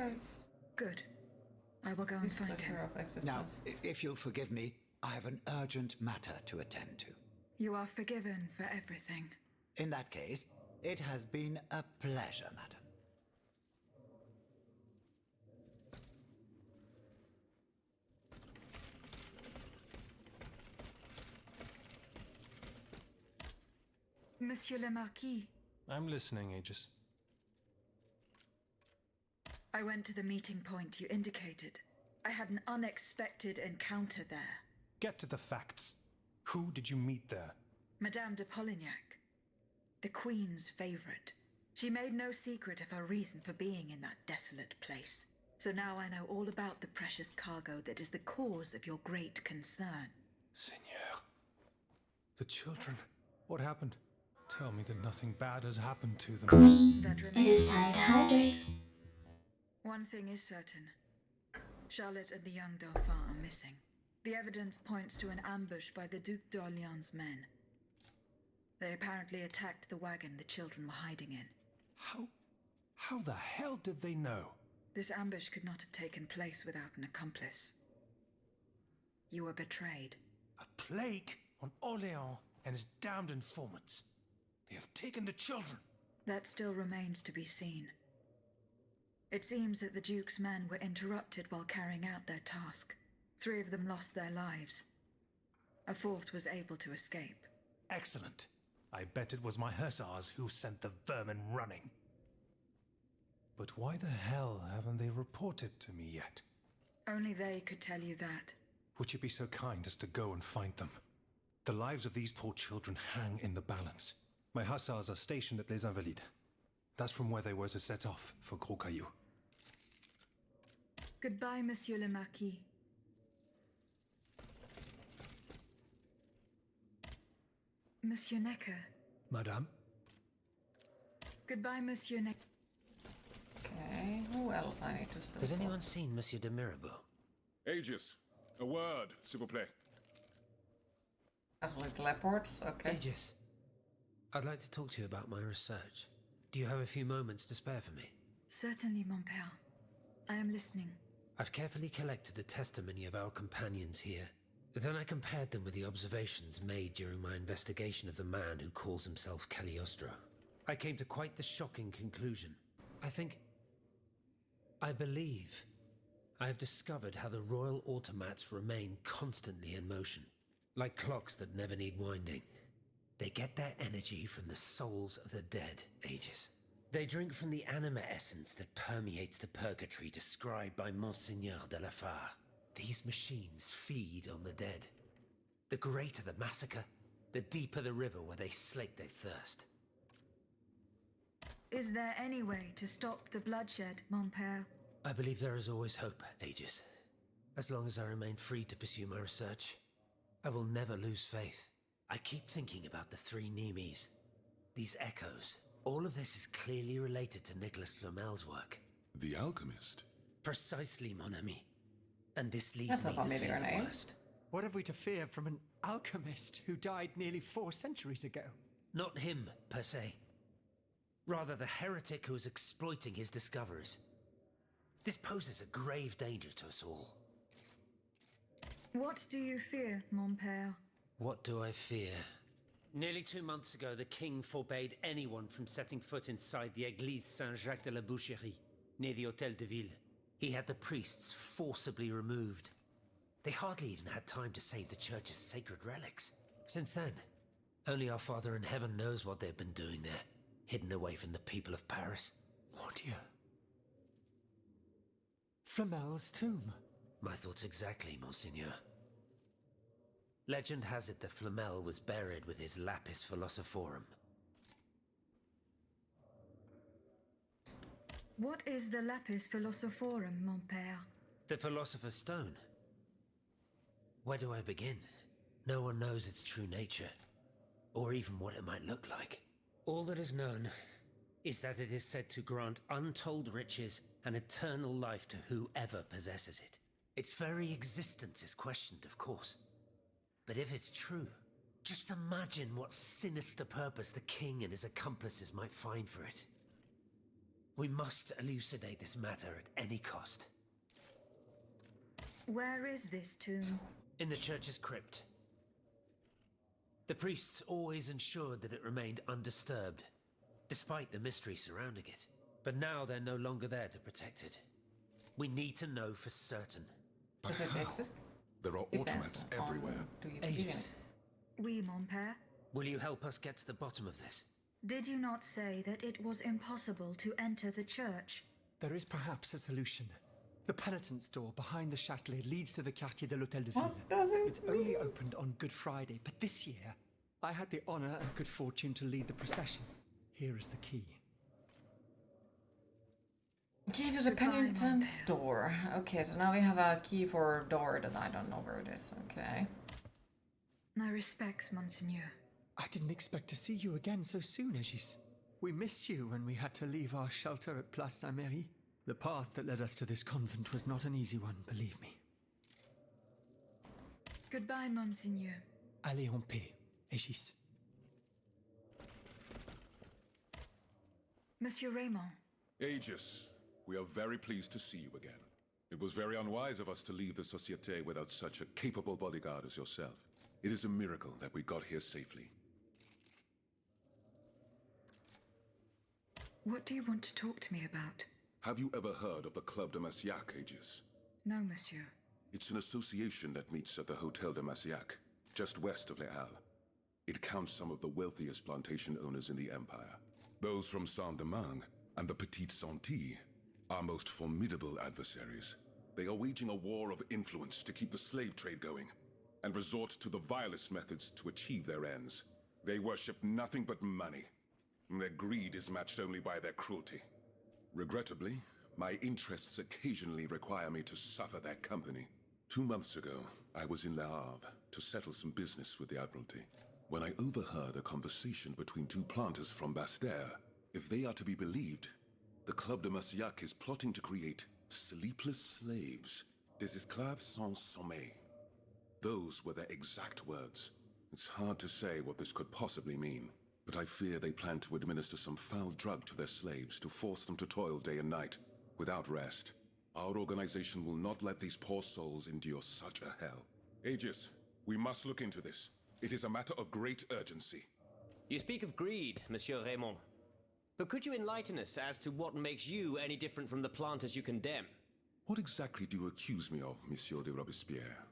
[SPEAKER 2] Good. I will go and find him.
[SPEAKER 12] Now, if you'll forgive me, I have an urgent matter to attend to.
[SPEAKER 2] You are forgiven for everything.
[SPEAKER 12] In that case, it has been a pleasure, madam.
[SPEAKER 2] Monsieur le Marquis.
[SPEAKER 14] I'm listening, Aegis.
[SPEAKER 2] I went to the meeting point you indicated. I had an unexpected encounter there.
[SPEAKER 14] Get to the facts. Who did you meet there?
[SPEAKER 2] Madame de Polignac, the Queen's favorite. She made no secret of her reason for being in that desolate place. So now I know all about the precious cargo that is the cause of your great concern.
[SPEAKER 14] Seigneur. The children. What happened? Tell me that nothing bad has happened to them.
[SPEAKER 3] Queen,
[SPEAKER 2] That
[SPEAKER 3] it is time to hydrate.
[SPEAKER 2] One thing is certain. Charlotte and the young Dauphin are missing. The evidence points to an ambush by the Duc d'Orléans' men. They apparently attacked the wagon the children were hiding in.
[SPEAKER 14] How the hell did they know?
[SPEAKER 2] This ambush could not have taken place without an accomplice. You were betrayed.
[SPEAKER 14] A plague on Orléans and his damned informants. They have taken the children.
[SPEAKER 2] That still remains to be seen. It seems that the Duke's men were interrupted while carrying out their task. 3 of them lost their lives. A 4th was able to escape.
[SPEAKER 14] Excellent. I bet it was my hussars who sent the vermin running. But why the hell haven't they reported to me yet?
[SPEAKER 2] Only they could tell you that.
[SPEAKER 14] Would you be so kind as to go and find them? The lives of these poor children hang in the balance. My hussars are stationed at Les Invalides. That's from where they were to set off for Gros Caillou.
[SPEAKER 2] Goodbye, Monsieur le Marquis. Monsieur Necker.
[SPEAKER 21] Madame?
[SPEAKER 2] Goodbye, Monsieur Necker.
[SPEAKER 1] Okay, who else I need to still
[SPEAKER 13] Has anyone seen Monsieur de Mirabeau?
[SPEAKER 4] Aegis, a word, s'il vous plaît.
[SPEAKER 1] As with teleports, okay.
[SPEAKER 13] Aegis, I'd like to talk to you about my research. Do you have a few moments to spare for me?
[SPEAKER 2] Certainly, mon père. I am listening.
[SPEAKER 13] I've carefully collected the testimony of our companions here. Then I compared them with the observations made during my investigation of the man who calls himself Cagliostro. I came to quite the shocking conclusion. I believe I have discovered how the royal automats remain constantly in motion. Like clocks that never need winding. They get their energy from the souls of the dead, Aegis. They drink from the anima essence that permeates the purgatory described by Monseigneur de la Fare. These machines feed on the dead. The greater the massacre, the deeper the river where they slake their thirst.
[SPEAKER 2] Is there any way to stop the bloodshed, mon père?
[SPEAKER 13] I believe there is always hope, Aegis. As long as I remain free to pursue my research, I will never lose faith. I keep thinking about the 3 Nemes. These echoes. All of this is clearly related to Nicholas Flamel's work.
[SPEAKER 4] The alchemist?
[SPEAKER 13] Precisely, mon ami. And this leads me to fear the worst.
[SPEAKER 15] What have we to fear from an alchemist who died nearly 4 centuries ago?
[SPEAKER 13] Not him, per se. Rather the heretic who is exploiting his discoveries. This poses a grave danger to us all.
[SPEAKER 2] What do you fear, mon père?
[SPEAKER 13] What do I fear? Nearly 2 months ago, the king forbade anyone from setting foot inside the Église Saint-Jacques de la Boucherie, near the Hôtel de Ville. He had the priests forcibly removed. They hardly even had time to save the church's sacred relics. Since then, only our Father in heaven knows what they've been doing there, hidden away from the people of Paris.
[SPEAKER 15] Mon Dieu. Flamel's tomb.
[SPEAKER 13] My thoughts exactly, Monseigneur. Legend has it that Flamel was buried with his lapis philosophorum.
[SPEAKER 2] What is the lapis philosophorum, mon père?
[SPEAKER 13] The Philosopher's Stone. Where do I begin? No one knows its true nature, or even what it might look like. All that is known is that it is said to grant untold riches and eternal life to whoever possesses it. Its very existence is questioned, of course. But if it's true, just imagine what sinister purpose the king and his accomplices might find for it. We must elucidate this matter at any cost.
[SPEAKER 2] Where is this tomb?
[SPEAKER 13] In the church's crypt. The priests always ensured that it remained undisturbed, despite the mystery surrounding it. But now they're no longer there to protect it. We need to know for certain.
[SPEAKER 1] Does it exist?
[SPEAKER 4] There are automats everywhere.
[SPEAKER 13] Aegis.
[SPEAKER 2] Oui, mon père.
[SPEAKER 5] Will you help us get to the bottom of this?
[SPEAKER 2] Did you not say that it was impossible to enter the church?
[SPEAKER 15] There is perhaps a solution. The penitent's door behind the Châtelet leads to the Quartier de l'Hôtel de Ville.
[SPEAKER 1] What does it
[SPEAKER 15] It's only opened on Good Friday, but this year, I had the honor and good fortune to lead the procession. Here is the key.
[SPEAKER 1] Key to the penitent's door. Okay, so now we have a key for a door that I don't know where it is. Okay.
[SPEAKER 2] My respects, Monseigneur.
[SPEAKER 15] I didn't expect to see you again so soon, Aegis. We missed you when we had to leave our shelter at Place Saint-Merry. The path that led us to this convent was not an easy one, believe me.
[SPEAKER 2] Goodbye, Monseigneur.
[SPEAKER 15] Allez en paix, Aegis.
[SPEAKER 2] Monsieur Raymond.
[SPEAKER 4] Aegis, we are very pleased to see you again. It was very unwise of us to leave the Société without such a capable bodyguard as yourself. It is a miracle that we got here safely.
[SPEAKER 2] What do you want to talk to me about?
[SPEAKER 4] Have you ever heard of the Club de Massiac, Aegis?
[SPEAKER 2] No, monsieur.
[SPEAKER 4] It's an association that meets at the Hotel de Massiac, just west of Les Halles. It counts some of the wealthiest plantation owners in the Empire. Those from Saint-Domingue and the Petite Santilles are most formidable adversaries. They are waging a war of influence to keep the slave trade going, and resort to the vilest methods to achieve their ends. They worship nothing but money. Their greed is matched only by their cruelty. Regrettably, my interests occasionally require me to suffer their company. 2 months ago, I was in Le Havre to settle some business with the Admiralty, when I overheard a conversation between 2 planters from Bastère. If they are to be believed, the Club de Massiac is plotting to create sleepless slaves, des esclaves sans sommeil. Those were their exact words. It's hard to say what this could possibly mean, but I fear they plan to administer some foul drug to their slaves to force them to toil day and night, without rest. Our organization will not let these poor souls endure such a hell. Aegis, we must look into this. It is a matter of great urgency.
[SPEAKER 13] You speak of greed, Monsieur Raymond. But could you enlighten us as to what makes you any different from the planters you condemn?
[SPEAKER 4] What exactly do you accuse me of, Monsieur de Robespierre?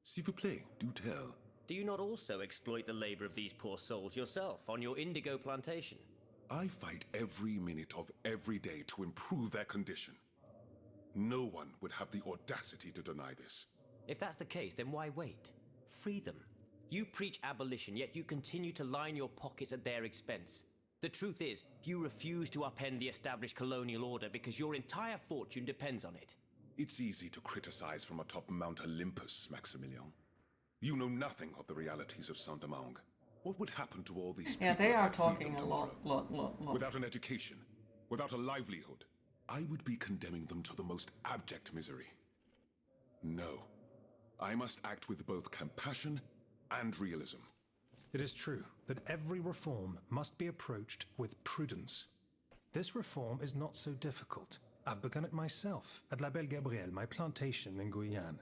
[SPEAKER 4] S'il vous plaît, do tell.
[SPEAKER 13] Do you not also exploit the labor of these poor souls yourself on your indigo plantation?
[SPEAKER 4] I fight every minute of every day to improve their condition. No one would have the audacity to deny this.
[SPEAKER 13] If that's the case, then why wait? Free them. You preach abolition, yet you continue to line your pockets at their expense. The truth is, you refuse to upend the established colonial order because your entire fortune depends on it.
[SPEAKER 4] It's easy to criticize from atop Mount Olympus, Maximilian. You know nothing of the realities of Saint-Domingue. What would happen to all these people?
[SPEAKER 1] Yeah, they
[SPEAKER 4] if
[SPEAKER 1] are
[SPEAKER 4] I freed
[SPEAKER 1] talking
[SPEAKER 4] them
[SPEAKER 1] a
[SPEAKER 4] tomorrow?
[SPEAKER 1] lot.
[SPEAKER 4] Without an education, without a livelihood, I would be condemning them to the most abject misery. No. I must act with both compassion and realism.
[SPEAKER 14] It is true that every reform must be approached with prudence. This reform is not so difficult. I've begun it myself at La Belle Gabrielle, my plantation in Guyane.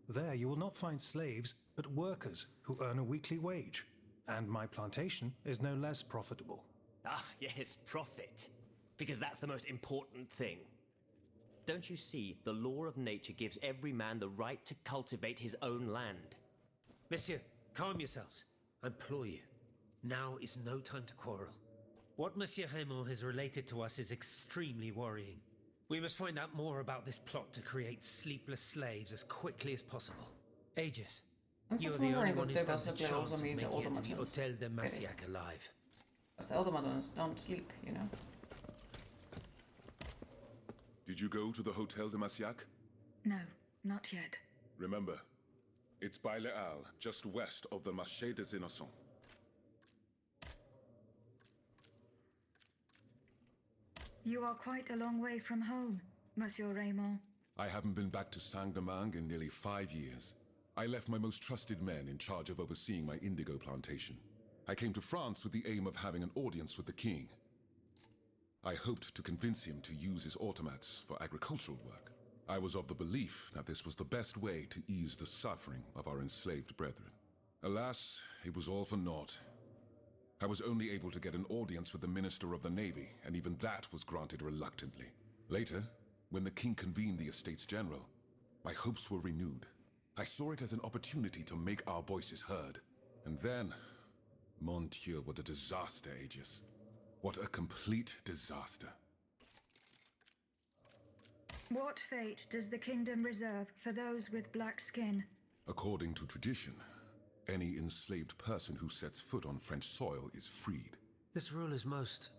[SPEAKER 14] There you will not find slaves, but workers who earn a weekly wage. And my plantation is no less profitable.
[SPEAKER 13] Ah, yes, profit. Because that's the most important thing. Don't you see, the law of nature gives every man the right to cultivate his own land.
[SPEAKER 5] Monsieur, calm yourselves. I implore you. Now is no time to quarrel. What Monsieur Raymond has related to us is extremely worrying. We must find out more about this plot to create sleepless slaves as quickly as possible. Aegis, you are the only one who stands a chance of making it to the Hôtel de Massiac alive.
[SPEAKER 1] Because the Automatons don't sleep, you know.
[SPEAKER 4] Did you go to the Hotel de Massiac?
[SPEAKER 2] No, not yet.
[SPEAKER 4] Remember, it's by Les Halles, just west of the Marché des Innocents.
[SPEAKER 2] You are quite a long way from home, Monsieur Raymond.
[SPEAKER 4] I haven't been back to Saint-Domingue in nearly 5 years. I left my most trusted men in charge of overseeing my indigo plantation. I came to France with the aim of having an audience with the king. I hoped to convince him to use his automats for agricultural work. I was of the belief that this was the best way to ease the suffering of our enslaved brethren. Alas, it was all for naught. I was only able to get an audience with the Minister of the Navy, and even that was granted reluctantly. Later, when the king convened the Estates General, my hopes were renewed. I saw it as an opportunity to make our voices heard. And then, Mon Dieu, what a disaster, Aegis. What a complete disaster.
[SPEAKER 2] What fate does the kingdom reserve for those with black skin?
[SPEAKER 4] According to tradition, any enslaved person who sets foot on French soil is freed.
[SPEAKER 5] This rule is most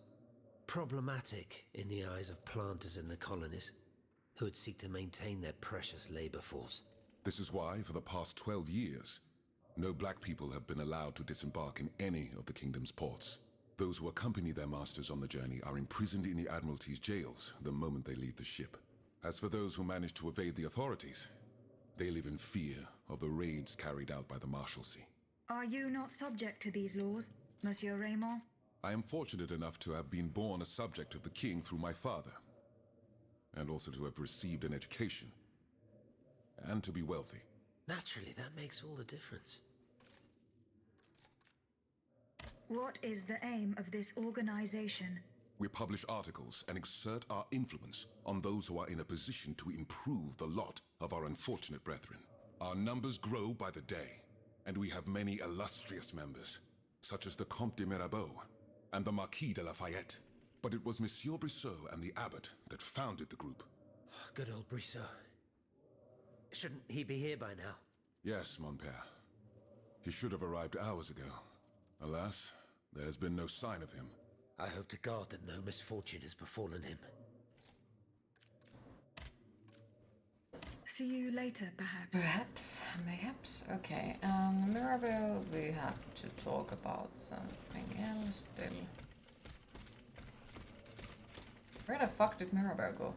[SPEAKER 5] problematic in the eyes of planters in the colonies, who would seek to maintain their precious labor force.
[SPEAKER 4] This is why, for the past 12 years, no black people have been allowed to disembark in any of the kingdom's ports. Those who accompany their masters on the journey are imprisoned in the Admiralty's jails the moment they leave the ship. As for those who manage to evade the authorities, they live in fear of the raids carried out by the Marshalsea.
[SPEAKER 2] Are you not subject to these laws, Monsieur Raymond?
[SPEAKER 4] I am fortunate enough to have been born a subject of the king through my father, and also to have received an education, and to be wealthy.
[SPEAKER 5] Naturally, that makes all the difference.
[SPEAKER 2] What is the aim of this organization?
[SPEAKER 4] We publish articles and exert our influence on those who are in a position to improve the lot of our unfortunate brethren. Our numbers grow by the day, and we have many illustrious members, such as the Comte de Mirabeau and the Marquis de Lafayette. But it was Monsieur Brissot and the abbot that founded the group.
[SPEAKER 5] Good old Brissot. Shouldn't he be here by now?
[SPEAKER 4] Yes, mon père. He should have arrived hours ago. Alas, there has been no sign of him.
[SPEAKER 5] I hope to God that no misfortune has befallen him.
[SPEAKER 2] See you later, perhaps.
[SPEAKER 1] Perhaps, mayhaps. Okay, Mirabeau, we have to talk about something else still. Where the fuck did Mirabeau go?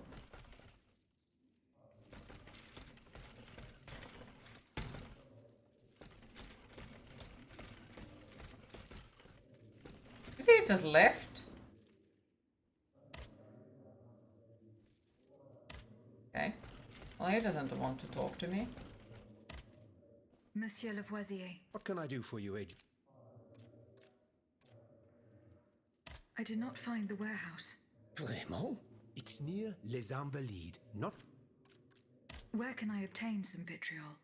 [SPEAKER 1] Did he just left? Okay. Well, he doesn't want to talk to me.
[SPEAKER 2] Monsieur Lavoisier.
[SPEAKER 9] What can I do for you, Agent?
[SPEAKER 2] I did not find the warehouse.
[SPEAKER 9] Vraiment? It's near Les Invalides, not...
[SPEAKER 2] Where can I obtain some vitriol?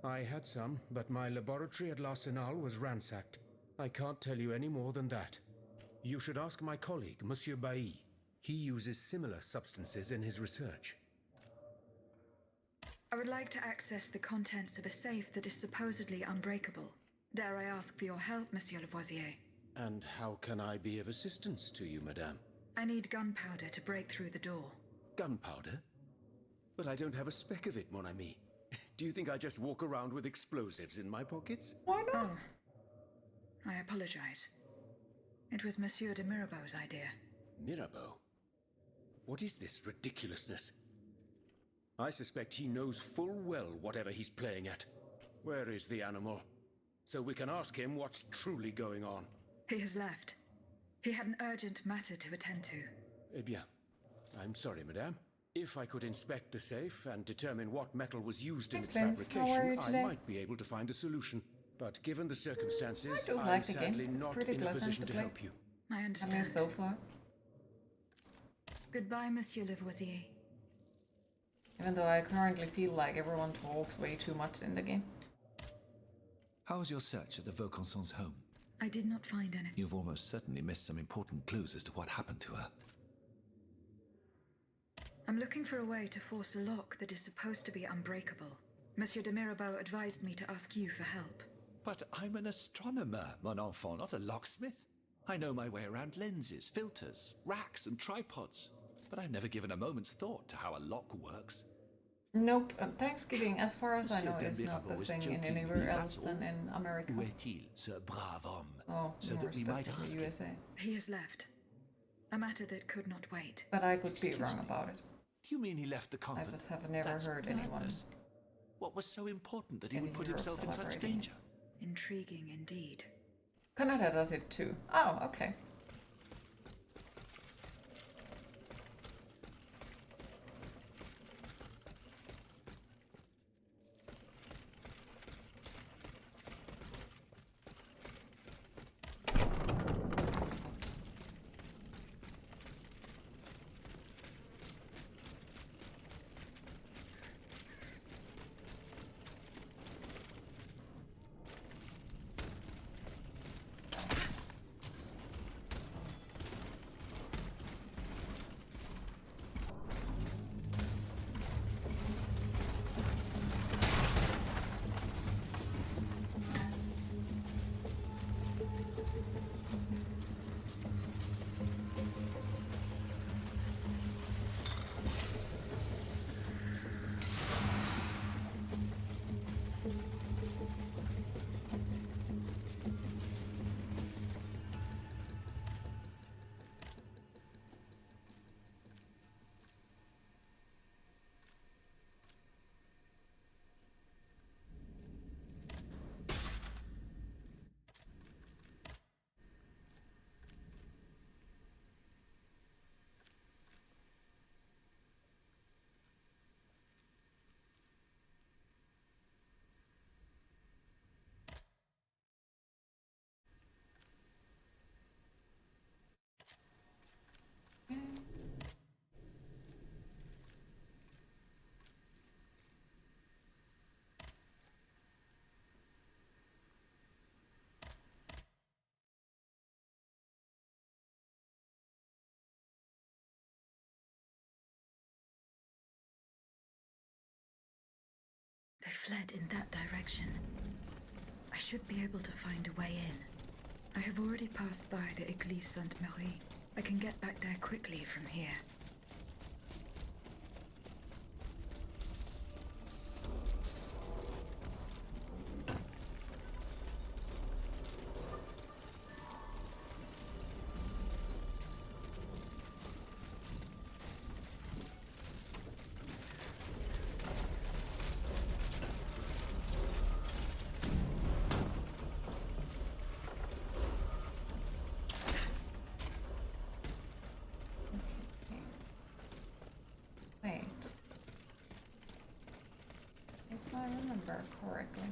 [SPEAKER 9] I had some, but my laboratory at L'Arsenal was ransacked. I can't tell you any more than that. You should ask my colleague, Monsieur Bailly. He uses similar substances in his research.
[SPEAKER 2] I would like to access the contents of a safe that is supposedly unbreakable. Dare I ask for your help, Monsieur Lavoisier?
[SPEAKER 9] And how can I be of assistance to you, madame?
[SPEAKER 2] I need gunpowder to break through the door.
[SPEAKER 9] Gunpowder? But I don't have a speck of it, mon ami. Do you think I just walk around with explosives in my pockets?
[SPEAKER 1] Why not?
[SPEAKER 2] Oh. I apologize. It was Monsieur de Mirabeau's idea.
[SPEAKER 9] Mirabeau? What is this ridiculousness? I suspect he knows full well whatever he's playing at. Where is the animal? So we can ask him what's truly going on.
[SPEAKER 2] He has left. He had an urgent matter to attend to.
[SPEAKER 9] Eh bien, I'm sorry, madame. If I could inspect the safe and determine what metal was used in its fabrication, I might be able to find a solution. But given the circumstances, I'm sadly not in a position to help you.
[SPEAKER 2] I understand.
[SPEAKER 1] So far.
[SPEAKER 2] Goodbye, Monsieur Lavoisier.
[SPEAKER 1] Even though I currently feel like everyone talks way too much in the game.
[SPEAKER 21] How was your search at the Vaucansons' home?
[SPEAKER 2] I did not find anything.
[SPEAKER 21] You've almost certainly missed some important clues as to what happened to her.
[SPEAKER 2] I'm looking for a way to force a lock that is supposed to be unbreakable. Monsieur de Mirabeau advised me to ask you for help.
[SPEAKER 21] But I'm an astronomer, mon enfant, not a locksmith. I know my way around lenses, filters, racks, and tripods. But I've never given a moment's thought to how a lock works.
[SPEAKER 1] Nope, Thanksgiving, as far as I know, is not the thing in anywhere else than in America.
[SPEAKER 21] Où est-il, ce brave homme?
[SPEAKER 1] Oh,
[SPEAKER 21] so
[SPEAKER 1] more
[SPEAKER 21] that we might ask
[SPEAKER 1] USA.
[SPEAKER 21] him.
[SPEAKER 2] He has left. A matter that could not wait.
[SPEAKER 1] But I could be wrong about it.
[SPEAKER 21] Do you mean he left the
[SPEAKER 1] I
[SPEAKER 21] convent?
[SPEAKER 1] just have never heard anyone.
[SPEAKER 21] What was so important that he would put
[SPEAKER 1] Europe
[SPEAKER 21] himself in such
[SPEAKER 1] celebrating
[SPEAKER 21] danger?
[SPEAKER 2] Intriguing indeed.
[SPEAKER 1] Canada does it too. Oh, okay.
[SPEAKER 2] fled in that direction. I should be able to find a way in. I have already passed by the Église Sainte-Marie. I can get back there quickly from here.
[SPEAKER 1] Correctly.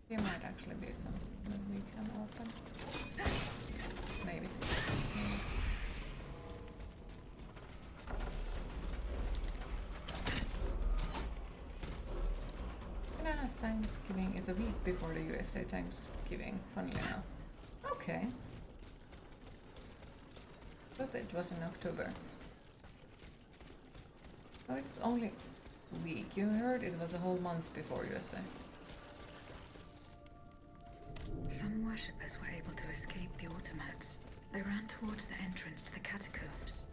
[SPEAKER 1] There might actually be something that we can open. Maybe. Canada's Thanksgiving is a week before the USA Thanksgiving, funnily enough. Okay. Thought it was in October. Oh, it's only a week. You heard it was a whole month before USA.
[SPEAKER 2] Some worshippers were able to escape the automats. They ran towards the entrance to the catacombs.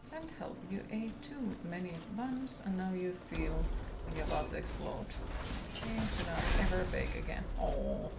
[SPEAKER 1] Send help. You ate too many buns and now you feel when you're about to explode. Aim to not ever bake again. Oh.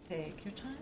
[SPEAKER 1] Take your time.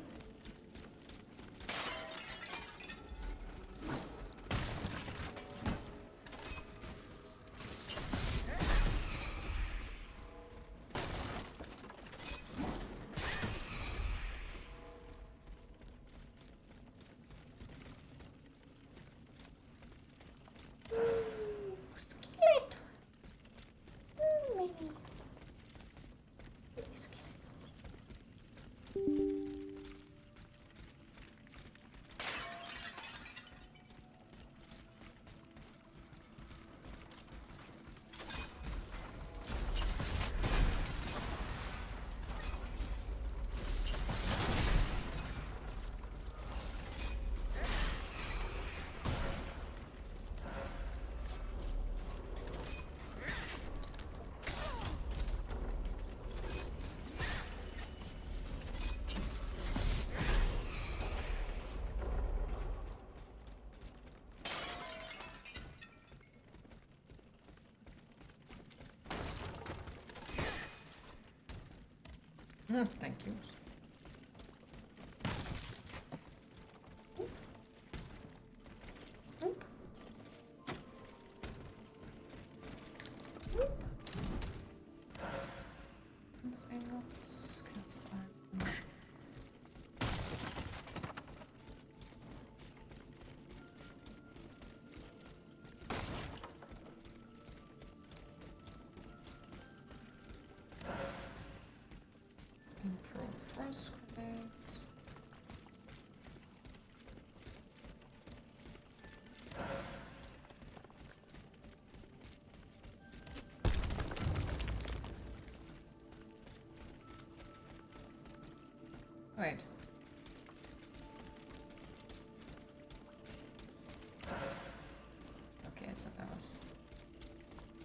[SPEAKER 1] Thank you. Frost grenade. Wait. Okay, so that was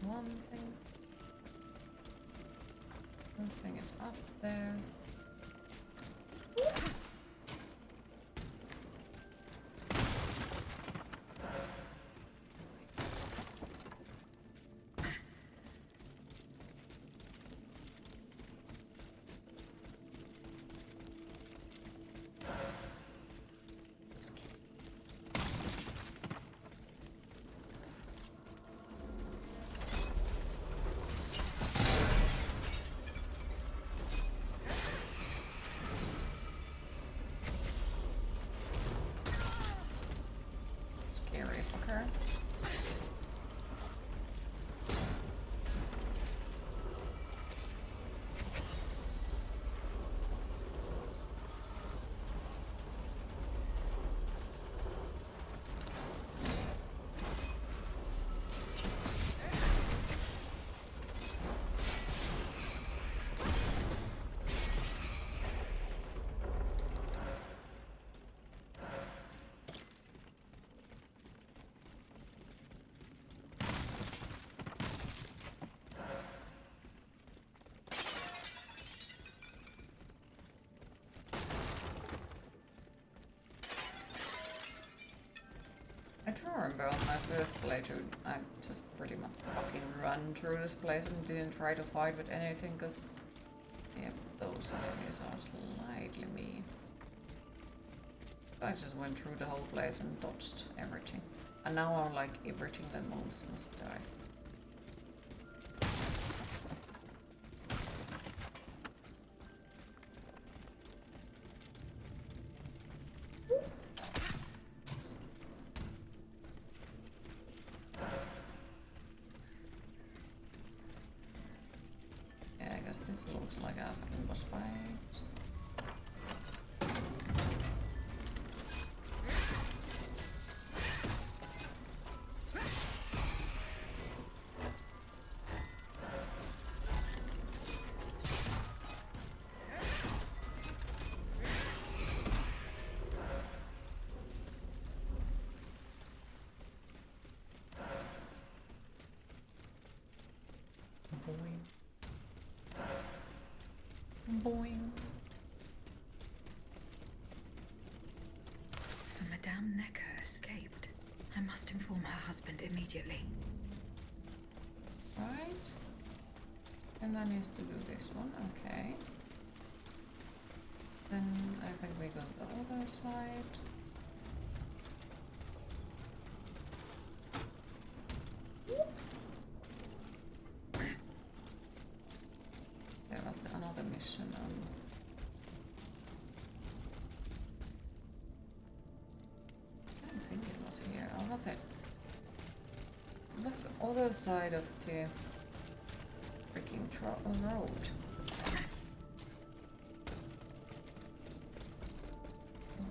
[SPEAKER 1] one thing. One thing is up there. I do remember on my first playthrough, I just pretty much fucking run through this place and didn't try to fight with anything, because, yep, those enemies are slightly mean. I just went through the whole place and dodged everything. And now I'm like, everything that moves must die. Yeah, I guess this looks like a fucking boss fight. Boing.
[SPEAKER 2] So Madame Necker escaped. I must inform her husband immediately.
[SPEAKER 1] Right. And that needs to do this one, okay. Then I think we go the other side. There was another mission on. I don't think it was here, or was it? It was the other side of the freaking road.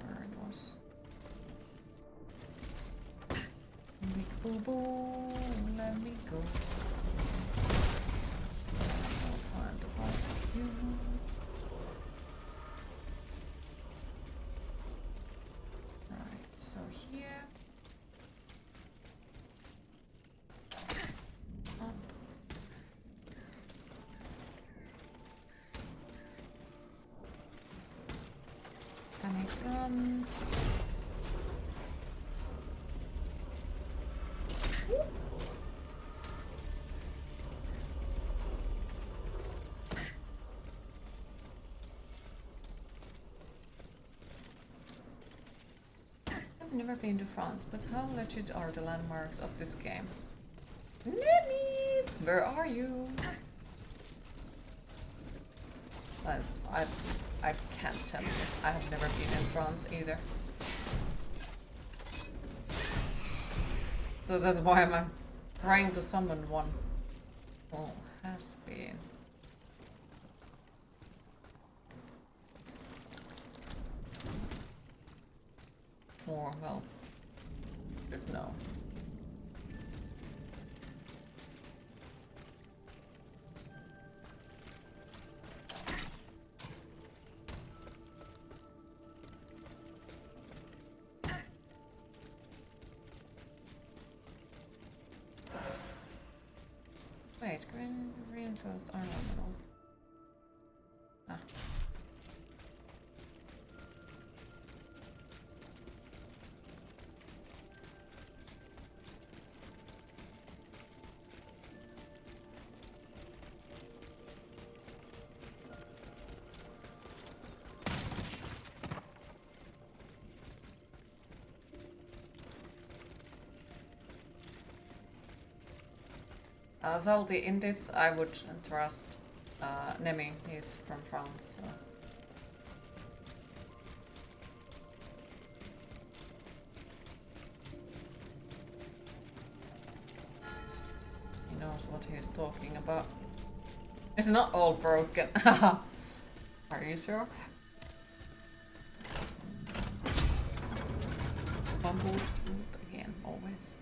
[SPEAKER 1] Where it was. Big boo boo, let me go. No time to fight you. Right, so here. Up. Panic run. I've never been to France, but how legit are the landmarks of this game? Nemi! Where are you? I can't tell you. I have never been in France either. So that's why I'm trying to summon one. Oh, has been. Or, well, should know. Wait, reinforced armor metal. Ah. Salty, in this I would trust Nemi, he's from France. So. He knows what he's talking about. It's not all broken. Are you sure? Bumbles again, always.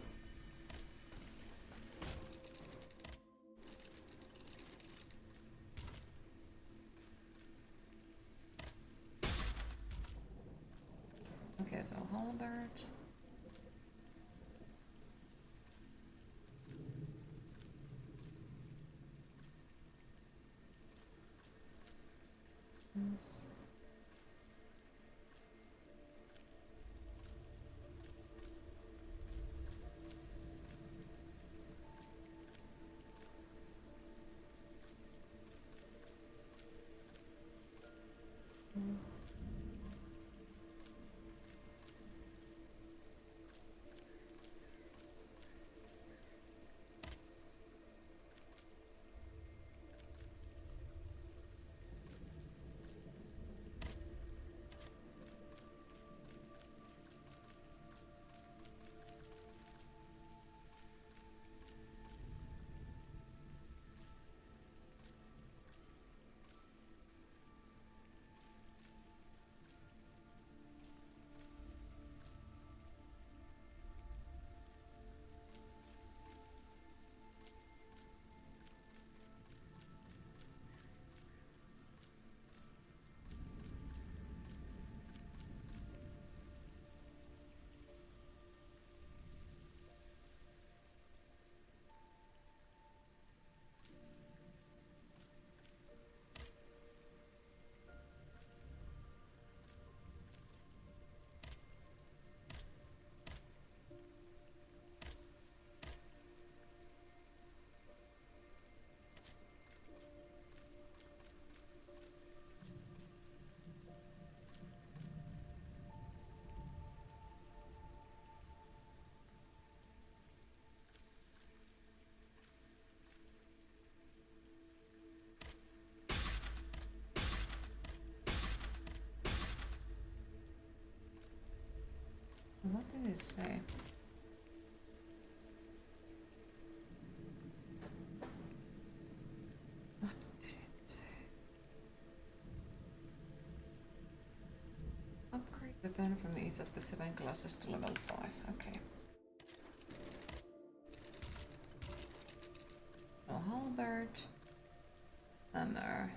[SPEAKER 1] Okay, so halberd. Yes. What did it say? What did it say? Upgrade the pen from each of the 7 classes to level 5. Okay. No halberd. And there.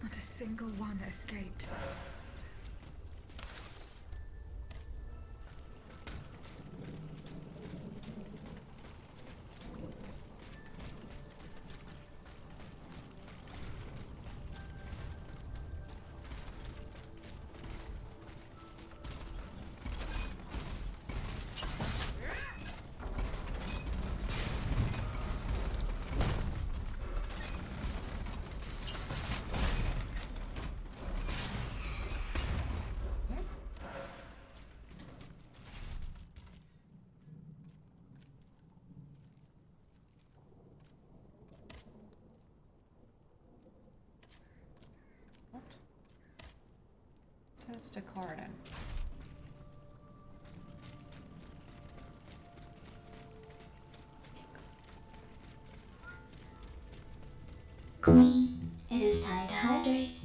[SPEAKER 2] Not a single one escaped.
[SPEAKER 1] Says the garden.
[SPEAKER 3] Queen, it is time to hydrate.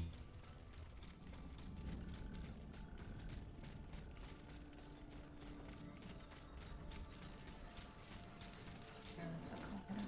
[SPEAKER 1] There's a garden.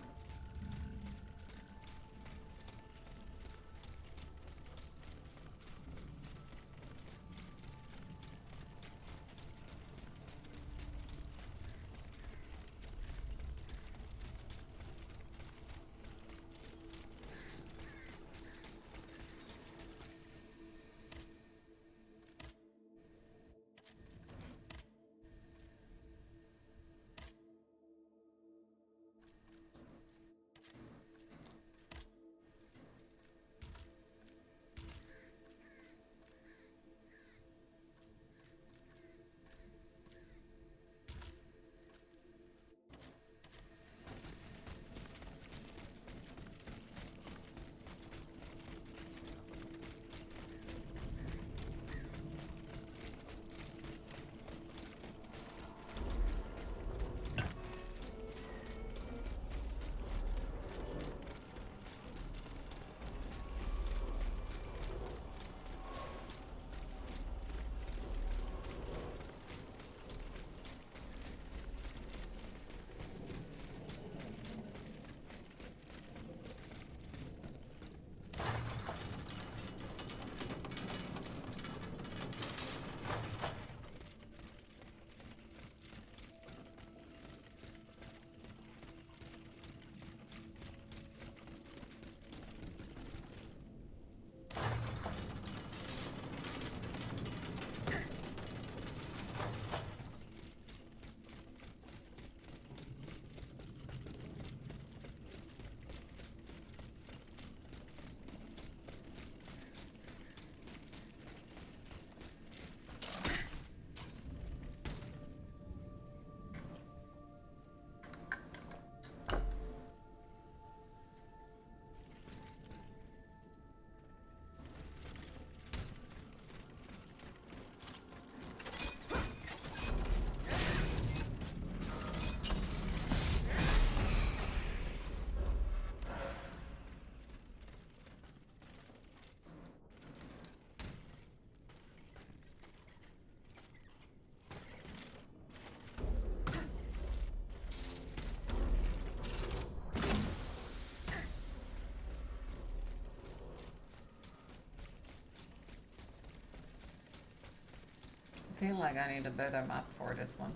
[SPEAKER 1] feel like I need a better map for this one.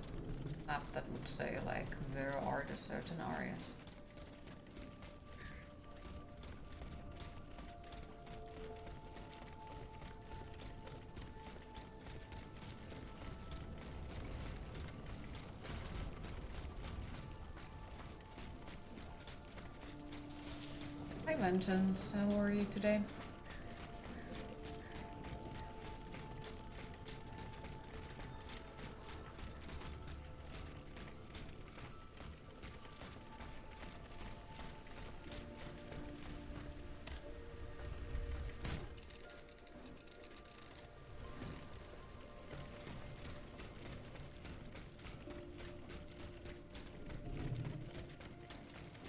[SPEAKER 1] Map that would say like where are the certain areas. Hi Vengeance, how are you today?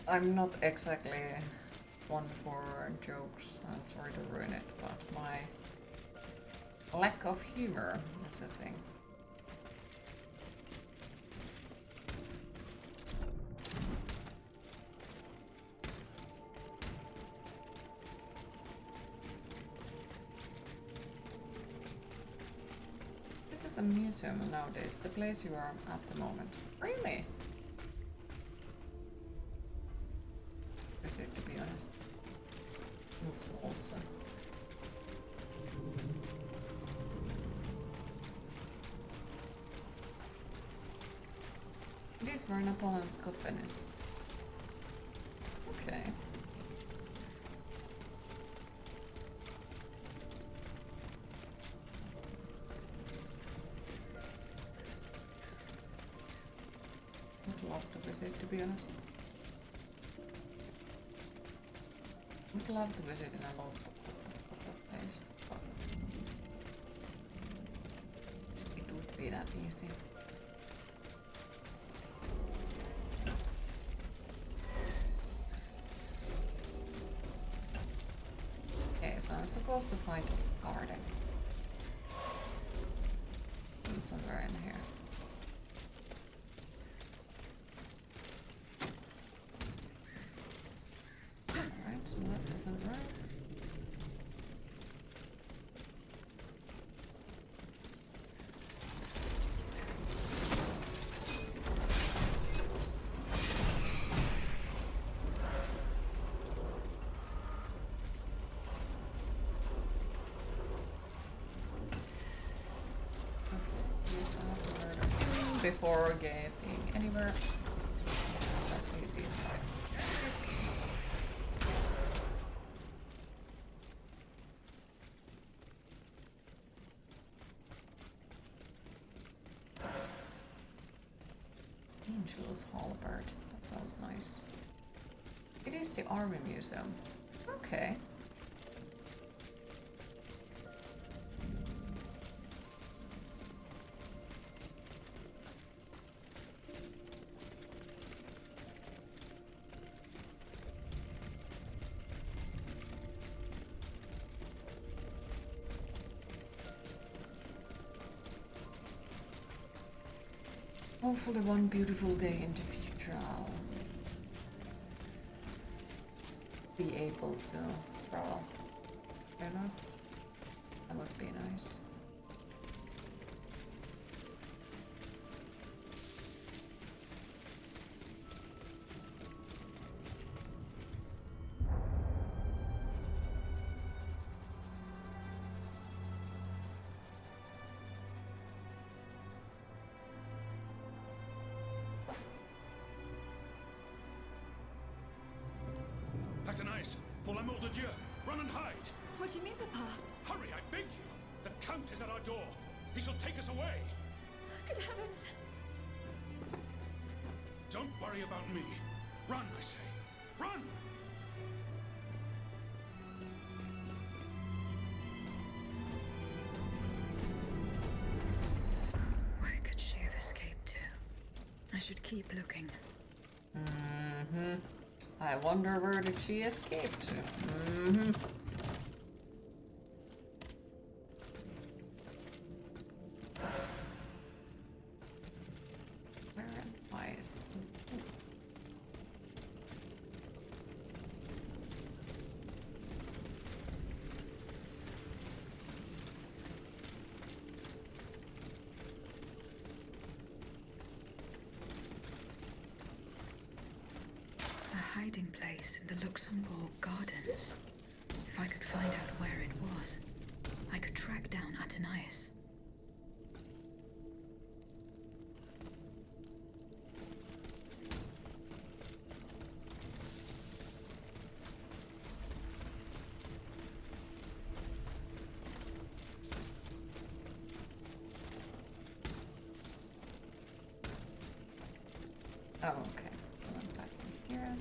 [SPEAKER 1] I'm not exactly one for jokes, I'm sorry to ruin it, but my lack of humor is a thing. This is a museum nowadays, the place you are at the moment. Really? To be honest, it was awesome. These were Napoleon's coffins. Okay. Would love to visit, to be honest. Would love to visit in a lot of places, but it would be that easy. Okay, so I'm supposed to find a garden. And somewhere in here. Before getting anywhere. That's easy. Angel's halberd. That sounds nice. It is the army museum. Okay. Hopefully one beautiful day in the future I'll be able to draw. You know? That would be nice.
[SPEAKER 8] Pour l'amour de Dieu, run and hide!
[SPEAKER 2] What do you mean, Papa?
[SPEAKER 8] Hurry, I beg you! The Count is at our door. He shall take us away.
[SPEAKER 2] Good heavens!
[SPEAKER 8] Don't worry about me. Run, I say. Run!
[SPEAKER 2] Where could she have escaped to? I should keep looking.
[SPEAKER 1] Mm-hmm. I wonder where did she escape to? Mm-hmm. Where am I?
[SPEAKER 2] hiding place in the Luxembourg Gardens. If I could find out where it was, I could track down Athenais.
[SPEAKER 1] Oh, okay. So I'm back in here.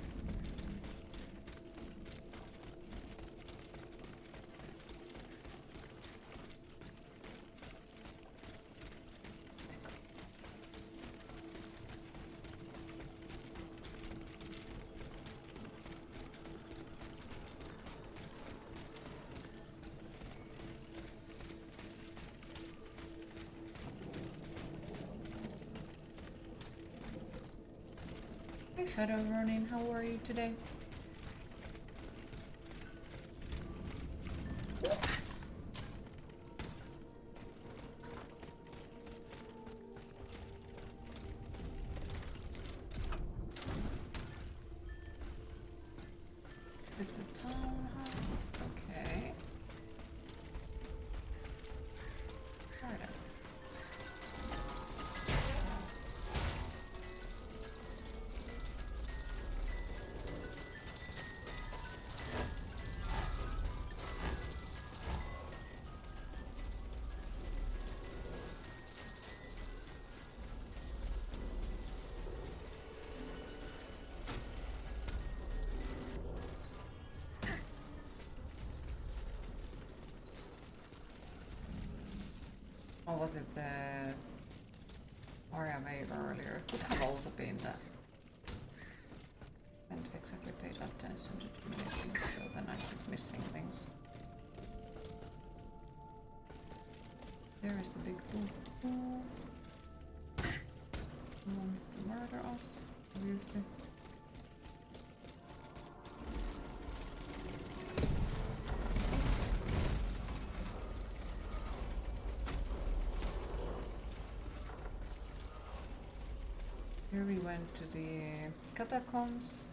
[SPEAKER 1] Hey Shadow Ronin, how are you today? Is the town hall? Okay. Alright. Or was it Aria Wave earlier? Could have also been that. And exactly paid attention to the missing, so then I keep missing things. There is the big bull who wants to murder us, obviously. Here we went to the catacombs.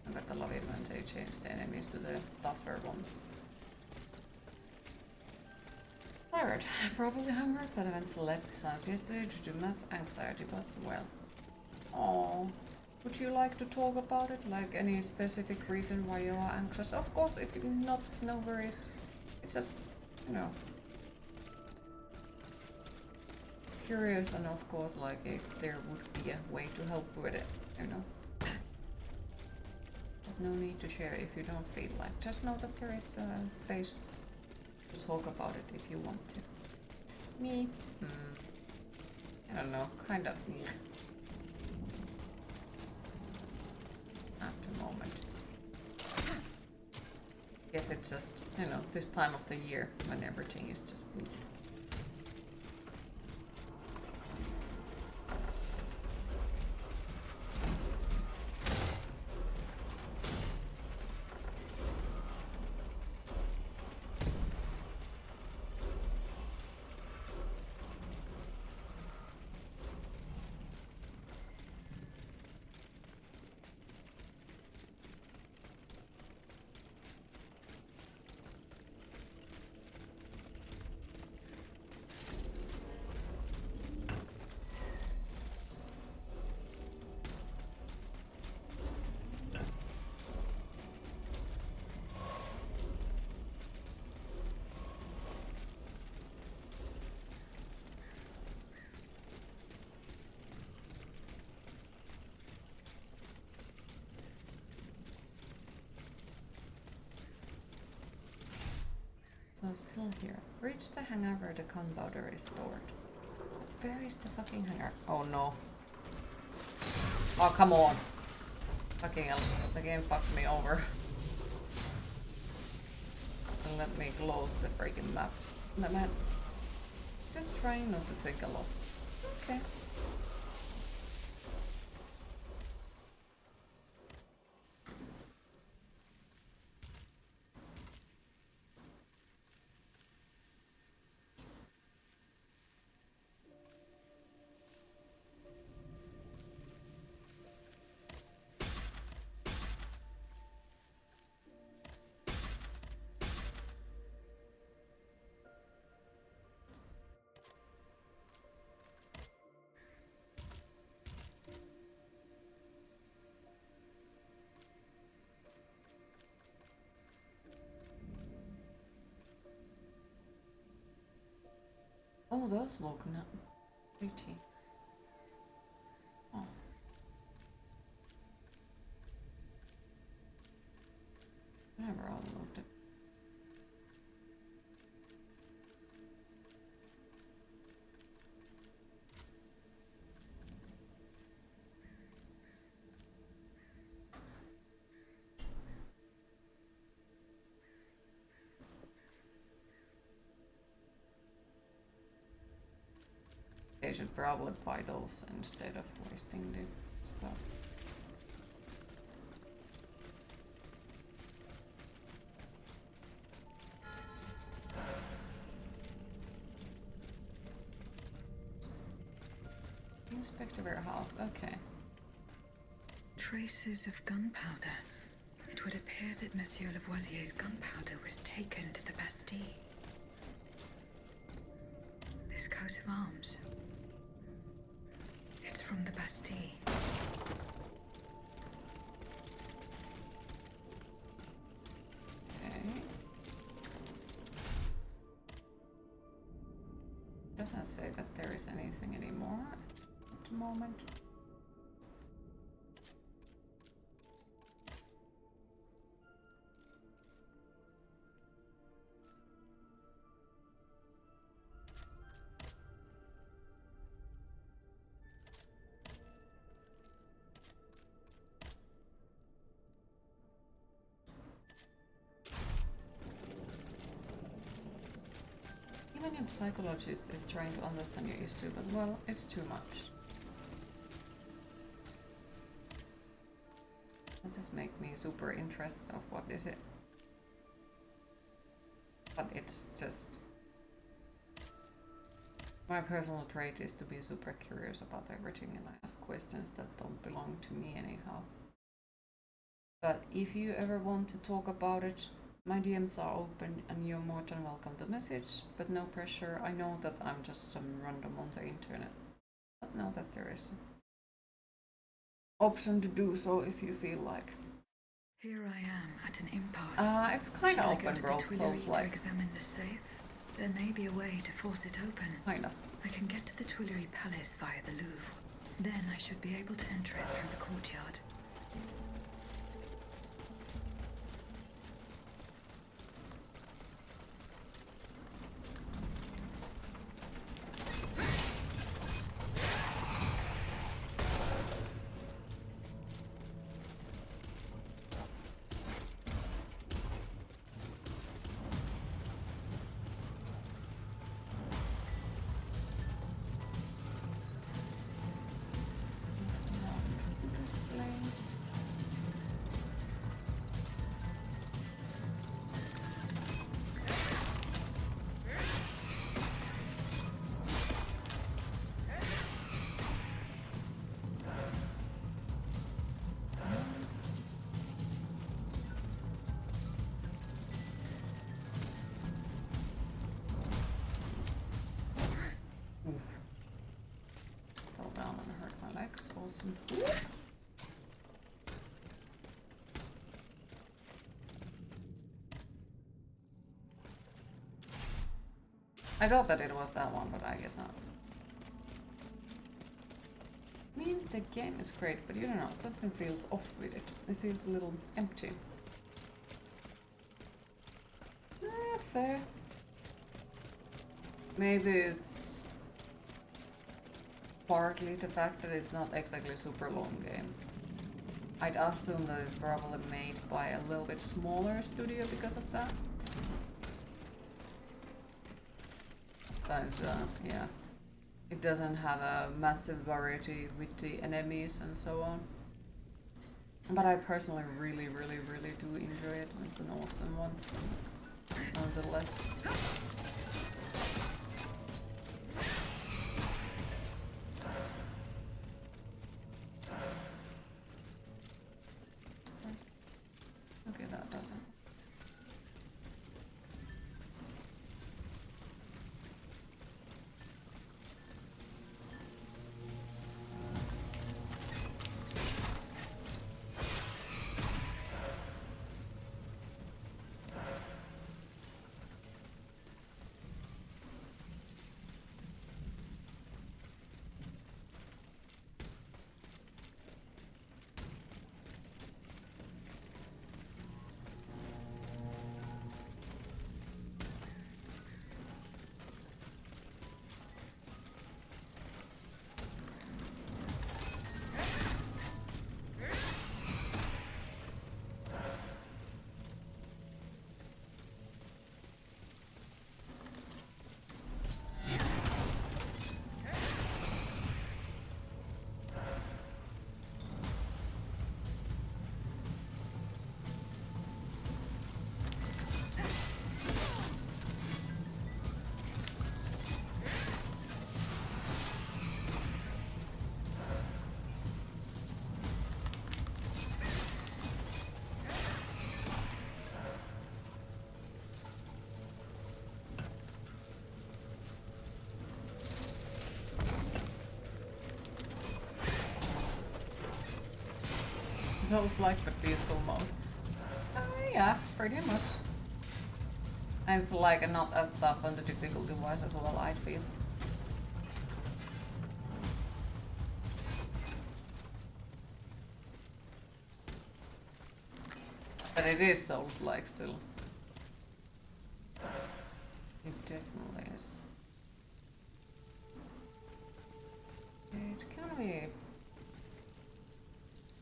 [SPEAKER 1] I got the love it when they changed the enemies to the tougher ones. Tired, probably hunger, but eventually left since yesterday due to mass anxiety, but well. Oh, would you like to talk about it? Like any specific reason why you are anxious? Of course, if not, no worries. It's just, you know, curious, and of course, like if there would be a way to help with it, you know. But no need to share if you don't feel like. Just know that there is space to talk about it if you want to. Me? I don't know, kind of at the moment. Guess it's just, you know, this time of the year when everything is just So still here. Reach the hangar where the gunpowder is stored. Where is the fucking hangar? Oh no. Oh come on. Fucking hell. The game fucked me over. And let me close the freaking map. No man. Just trying not to think a lot. Okay. Oh, those look not pretty. Oh. Never overlooked it. They should probably buy those instead of wasting the stuff. Inspect the warehouse, okay.
[SPEAKER 2] Traces of gunpowder. It would appear that Monsieur Lavoisier's gunpowder was taken to the Bastille. This coat of arms. It's from the Bastille.
[SPEAKER 1] Okay. Doesn't say that there is anything anymore at the moment. Even your psychologist is trying to understand your issue, but well, it's too much. It just makes me super interested of what is it. But it's just... my personal trait is to be super curious about everything and I ask questions that don't belong to me anyhow. But if you ever want to talk about it, my DMs are open and you're more than welcome to message, but no pressure. I know that I'm just some random on the internet, but know that there is an option to do so if you feel like.
[SPEAKER 2] Here I am at an impasse.
[SPEAKER 1] It's kind of open world, so it's like...
[SPEAKER 2] to examine the safe? There may be a way to force it open.
[SPEAKER 1] Kind of.
[SPEAKER 2] I can get to the Tuileries Palace via the Louvre. Then I should be able to enter it through the courtyard.
[SPEAKER 1] Fell down and hurt my legs. Awesome. I thought that it was that one, but I guess not. I mean, the game is great, but you don't know, something feels off with it. It feels a little empty. Fair. Maybe it's partly the fact that it's not exactly a super long game. I'd assume that it's probably made by a little bit smaller studio because of that. Since, yeah, it doesn't have a massive variety with the enemies and so on. But I personally really do enjoy it. It's an awesome one, nonetheless. Okay, that doesn't. Souls-like but peaceful mode. Yeah, pretty much. And it's like not as tough on the difficulty wise as well, I feel. But it is Souls-like still. It definitely is. It can we...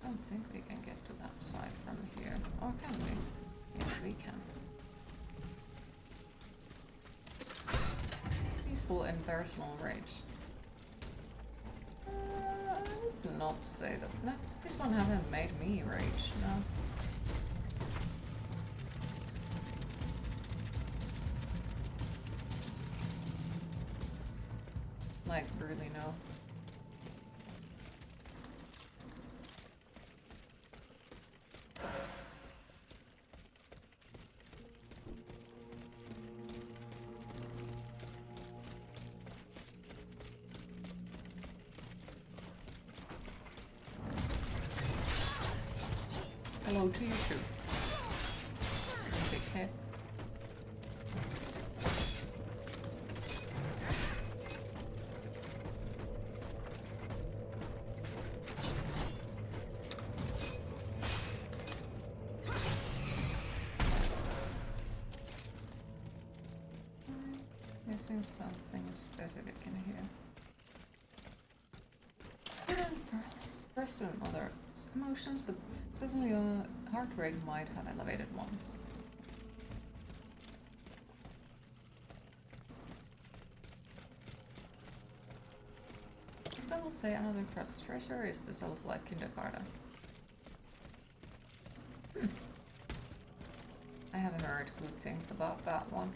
[SPEAKER 1] I don't think we can get to that side from here. Or can we? Yes, we can. Peaceful and personal rage. I would not say that. No, this one hasn't made me rage, no. Like, really no. Hello to you too. Big head. Missing something specific in here. First and other emotions, but personally your heart rate might have elevated ones. Does that will say another corrupt's treasure is the Souls-like kindergarten? I have heard good things about that one.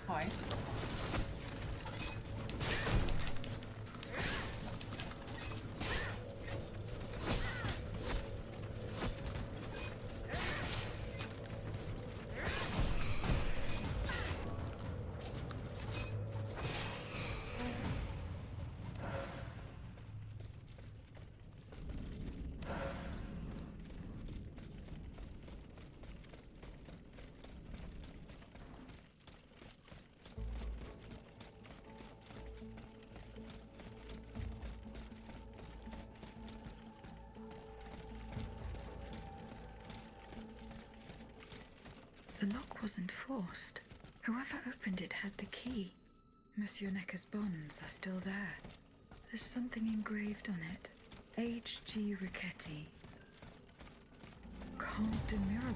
[SPEAKER 1] Hi.
[SPEAKER 2] The lock wasn't forced. Whoever opened it had the key. Monsieur Necker's bonds are still there. There's something engraved on it. H.G. Riquetti. Comte de Mirabeau.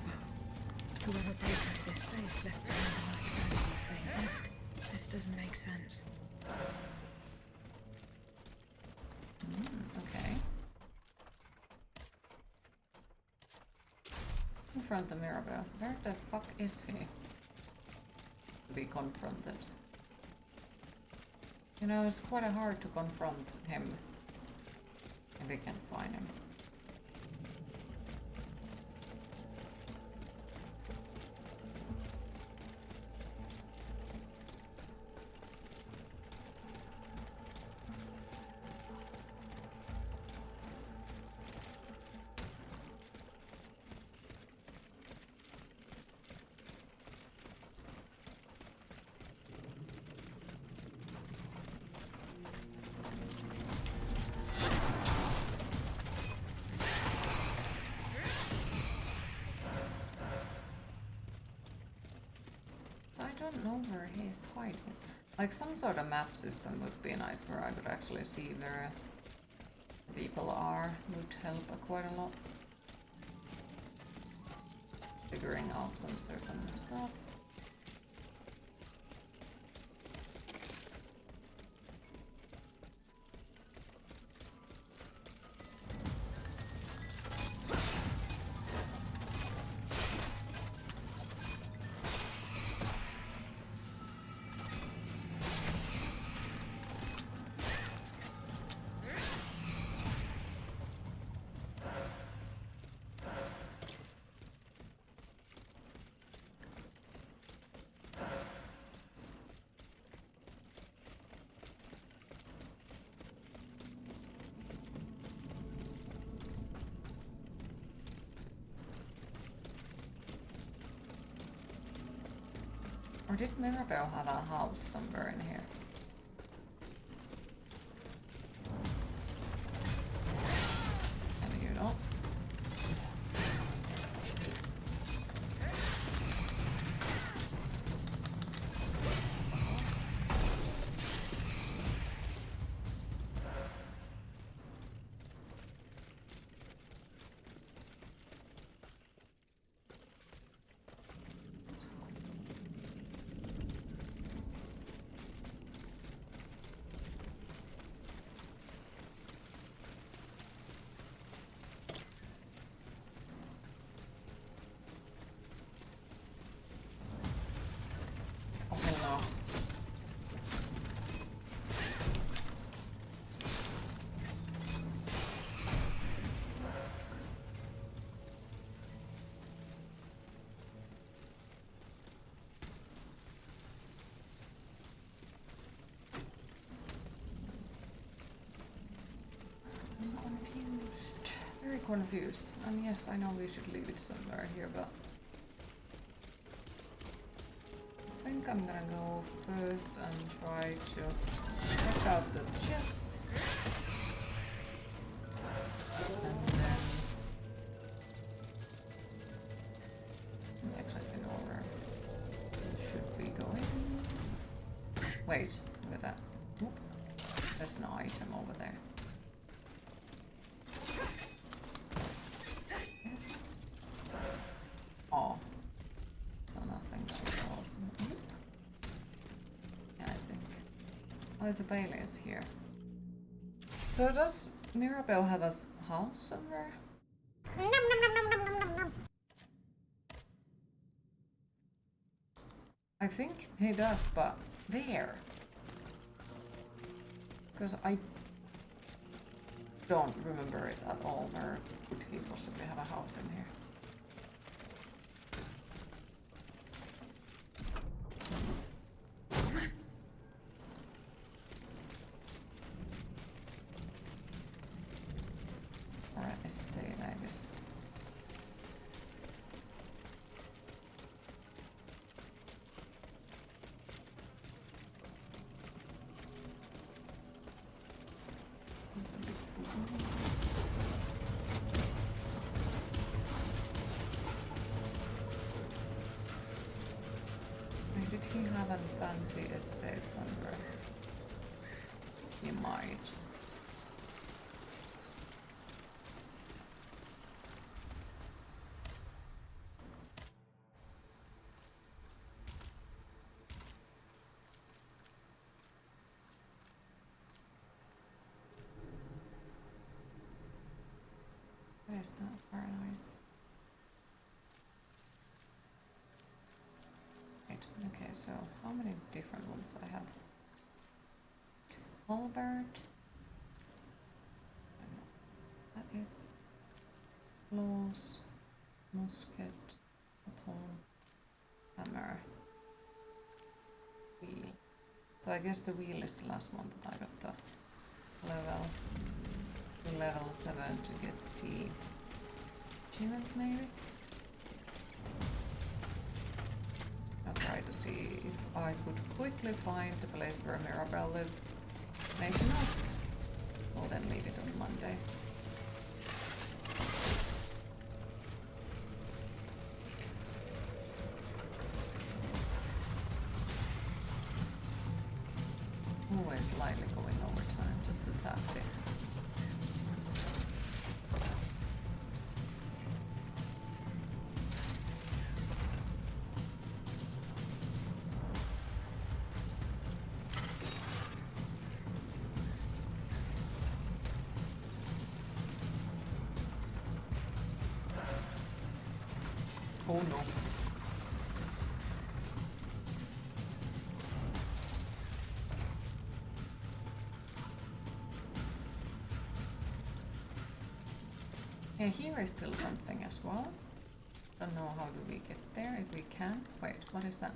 [SPEAKER 2] Whoever broke out this safe left behind the most valuable thing in it. This doesn't make sense.
[SPEAKER 1] Okay. Confront the Mirabeau. Where the fuck is he? To be confronted. You know, it's quite hard to confront him if we can find him. I don't know where he's hiding. Like some sort of map system would be nice where I could actually see where people are. Would help quite a lot. Figuring out some certain stuff. did Mirabelle have a house somewhere in here? And you know. Very confused. And yes, I know we should leave it somewhere here, but I think I'm gonna go first and try to check out the chest. And then exactly know where should we go in. Wait, look at that. Oop. There's an item over there. Oh, so nothing that awesome. Yeah, I think. Oh, there's a Bailey's here. So does Mirabelle have a house somewhere? I think he does, but where? Because I don't remember it at all. Where could he possibly have a house in here? Stay Aegis. There's a big pool. Did he have a fancy estate somewhere? He might. Where's that paradise? Right, okay, so how many different ones I have? Halberd. That is claws, musket, baton, hammer, wheel. So I guess the wheel is the last one that I got the level 7 to get the achievement maybe? I'll try to see if I could quickly find the place where Mirabelle lives. Maybe not. Well then leave it on Monday. Always slightly going over time, just a tactic. Oh no. Yeah, here is still something as well. Don't know how do we get there, if we can. Wait, what is that?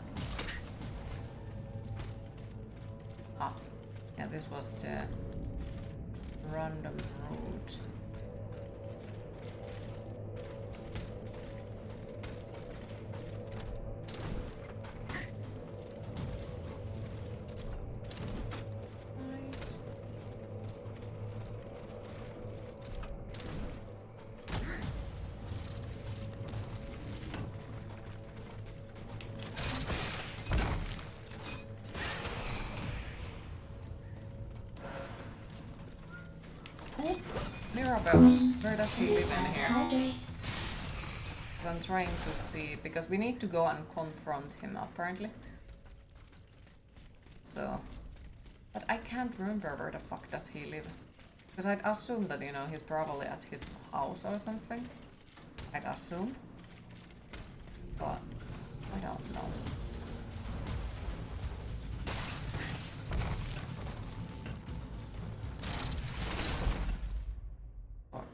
[SPEAKER 1] Ah, yeah, this was the random route. about where does he live in here? Because I'm trying to see, because we need to go and confront him apparently. So, but I can't remember where the fuck does he live. Because I'd assume that, you know, he's probably at his house or something. I'd assume. But I don't know. Fuck.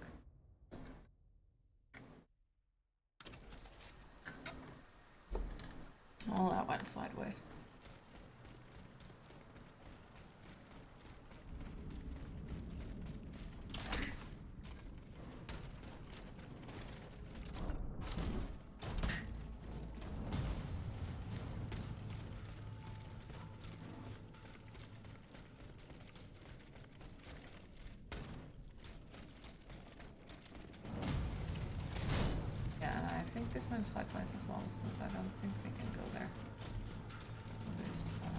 [SPEAKER 1] Oh, that went sideways. This went sideways as well, since I don't think we can go there. This path.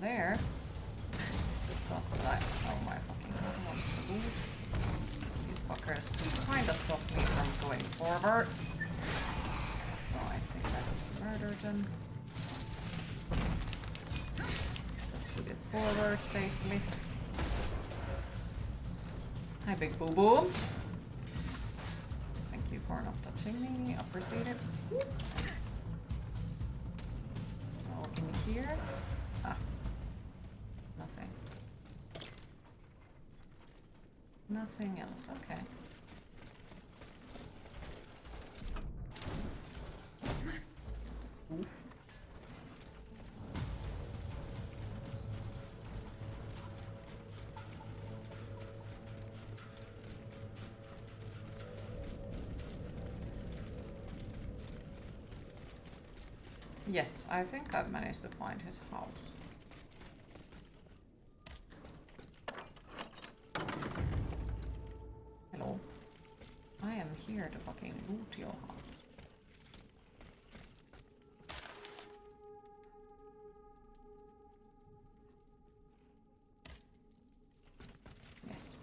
[SPEAKER 1] There is the stuff that I, oh my fucking god, I want to loot. These fuckers kind of stopped me from going forward. So I think I will murder them. Just to get forward safely. Hi, big boo boo. Thank you for not touching me. Appreciate it. So in here. Nothing else, okay. Oof. Yes, I think I've managed to find his house. I am here to fucking loot your house. Yes.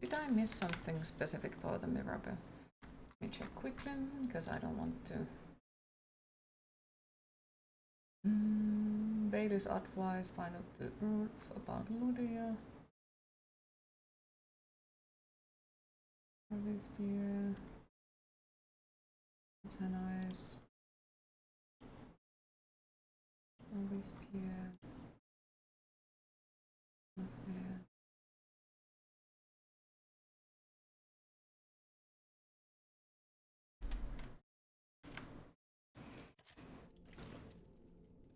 [SPEAKER 1] Did I miss something specific for the mirror? Let me check quickly, because I don't want to. Bailey's advice, find out the truth about Ludia. This beer. Nice. This beer. Okay.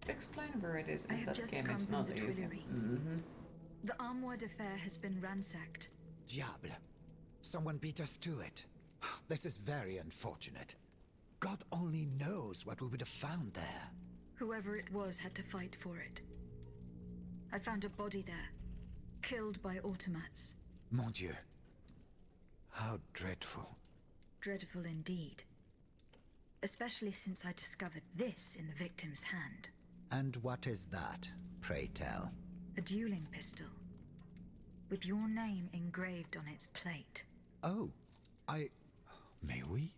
[SPEAKER 1] Explain where it is in that game. It's not easy.
[SPEAKER 2] The armoire de fer has been ransacked.
[SPEAKER 12] Diable. Someone beat us to it. This is very unfortunate. God only knows what we would have found there.
[SPEAKER 2] Whoever it was had to fight for it. I found a body there, killed by automats.
[SPEAKER 12] Mon Dieu. How dreadful.
[SPEAKER 2] Dreadful indeed. Especially since I discovered this in the victim's hand.
[SPEAKER 12] And what is that, pray tell?
[SPEAKER 2] A dueling pistol, with your name engraved on its plate.
[SPEAKER 12] Oh, May we?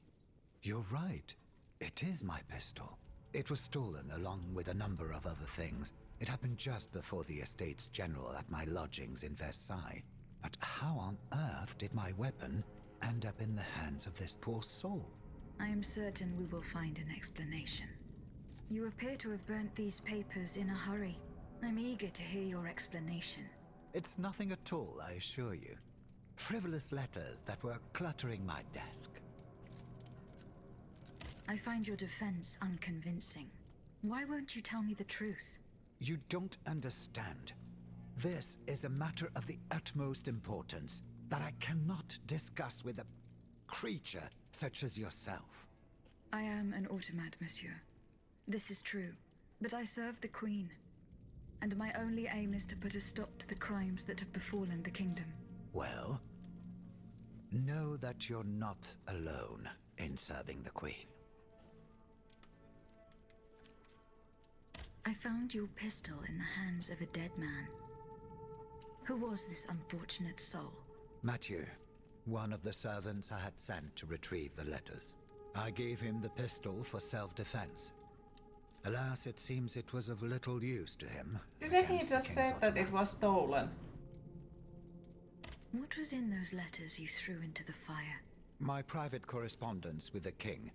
[SPEAKER 12] You're right. It is my pistol. It was stolen along with a number of other things It happened just before the Estates General at my lodgings in Versailles. But how on earth did my weapon end up in the hands of this poor soul?
[SPEAKER 2] I am certain we will find an explanation. You appear to have burnt these papers in a hurry. I'm eager to hear your explanation.
[SPEAKER 12] It's nothing at all, I assure you. Frivolous letters that were cluttering my desk.
[SPEAKER 2] I find your defense unconvincing. Why won't you tell me the truth?
[SPEAKER 12] You don't understand. This is a matter of the utmost importance that I cannot discuss with a creature such as yourself.
[SPEAKER 2] I am an automat, monsieur. This is true, but I serve the Queen. And my only aim is to put a stop to the crimes that have befallen the kingdom.
[SPEAKER 12] Well, know that you're not alone in serving the Queen.
[SPEAKER 2] I found your pistol in the hands of a dead man. Who was this unfortunate soul?
[SPEAKER 12] Mathieu, one of the servants I had sent to retrieve the letters. I gave him the pistol for self-defense. Alas, it seems it was of little use to him.
[SPEAKER 1] Didn't he just say that it was stolen?
[SPEAKER 2] What was in those letters you threw into the fire?
[SPEAKER 12] My private correspondence with the king.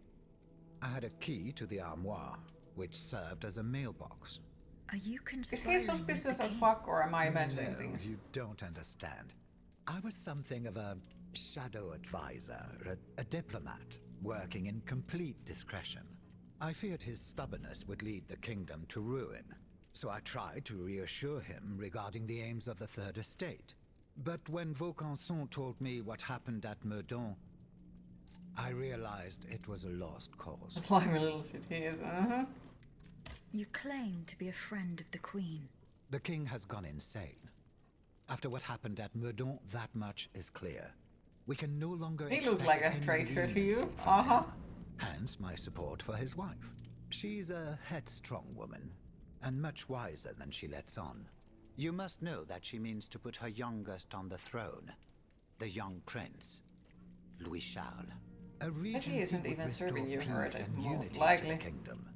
[SPEAKER 12] I had a key to the armoire, which served as a mailbox.
[SPEAKER 2] Are you conspiring?
[SPEAKER 1] Is he suspicious as fuck, or am I imagining
[SPEAKER 12] No,
[SPEAKER 1] things?
[SPEAKER 12] you don't understand. I was something of a shadow advisor, a diplomat, working in complete discretion. I feared his stubbornness would lead the kingdom to ruin, so I tried to reassure him regarding the aims of the Third Estate. But when Vaucanson told me what happened at Meudon, I realized it was a lost cause.
[SPEAKER 1] Slimy little shit he is,
[SPEAKER 2] You claim to be a friend of the Queen.
[SPEAKER 12] The king has gone insane. After what happened at Meudon, that much is clear. We can no longer
[SPEAKER 1] He looked like a traitor to you. Uh-huh.
[SPEAKER 12] Hence my support for his wife. She's a headstrong woman, and much wiser than she lets on. You must know that she means to put her youngest on the throne, the young prince, Louis Charles. A regency
[SPEAKER 1] isn't
[SPEAKER 12] would
[SPEAKER 1] even
[SPEAKER 12] restore
[SPEAKER 1] serving you,
[SPEAKER 12] peace
[SPEAKER 1] her,
[SPEAKER 12] and
[SPEAKER 1] most
[SPEAKER 12] unity to
[SPEAKER 1] likely.
[SPEAKER 12] the kingdom.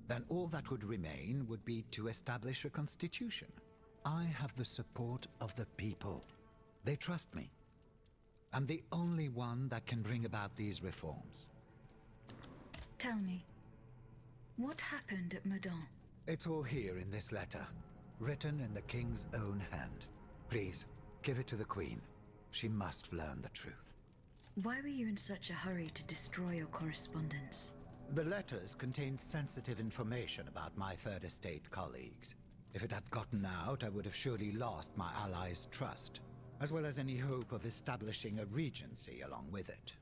[SPEAKER 12] Then all that would remain would be to establish a constitution. I have the support of the people. They trust me. I'm the only one that can bring about these reforms.
[SPEAKER 2] Tell me, what happened at Meudon?
[SPEAKER 12] It's all here in this letter, written in the king's own hand. Please, give it to the Queen. She must learn the truth.
[SPEAKER 2] Why were you in such a hurry to destroy your correspondence?
[SPEAKER 12] The letters contained sensitive information about my Third Estate colleagues. If it had gotten out, I would have surely lost my allies' trust, as well as any hope of establishing a regency along with it.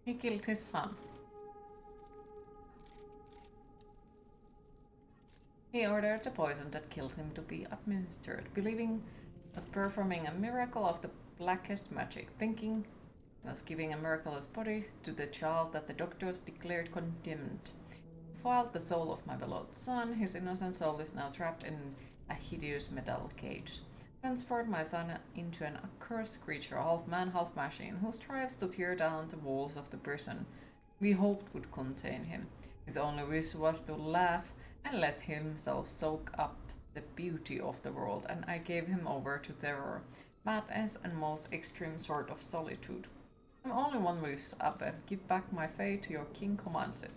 [SPEAKER 1] He killed his son. He ordered the poison that killed him to be administered, believing he was performing a miracle of the blackest magic, thinking he was giving a miraculous body to the child that the doctors declared condemned. He filed the soul of my beloved son. His innocent soul is now trapped in a hideous metal cage. Transformed my son into an accursed creature, half man, half machine, who strives to tear down the walls of the prison we hoped would contain him. His only wish was to laugh and let himself soak up the beauty of the world, and I gave him over to terror, madness, and most extreme sort of solitude. I'm only one wish, Abbe. Give back my faith to your king commands it.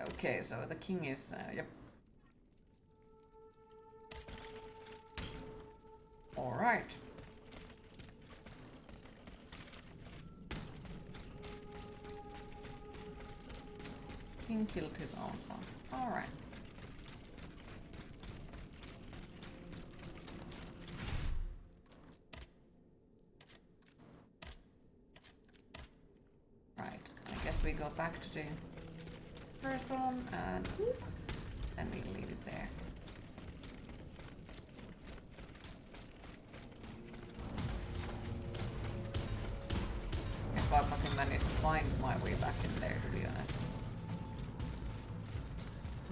[SPEAKER 1] Okay, so the king is, yep. Alright. King killed his own son. Alright. Right, I guess we go back to the person and we leave it there. If I fucking manage to find my way back in there, to be honest.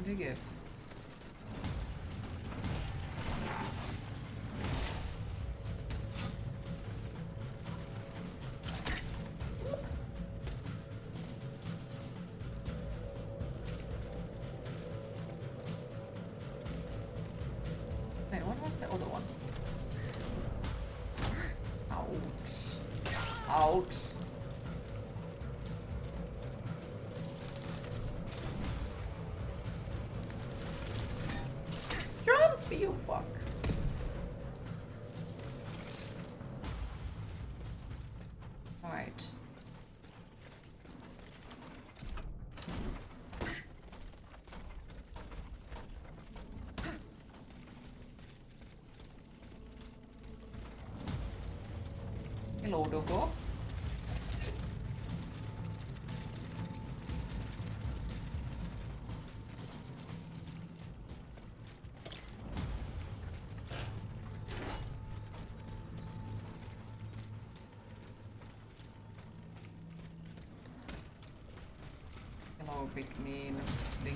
[SPEAKER 1] Big if. Where's the other one? Ouch. Ouch. Jump, you fuck. Alright. Hello, doggo. Hello, big mean thingy.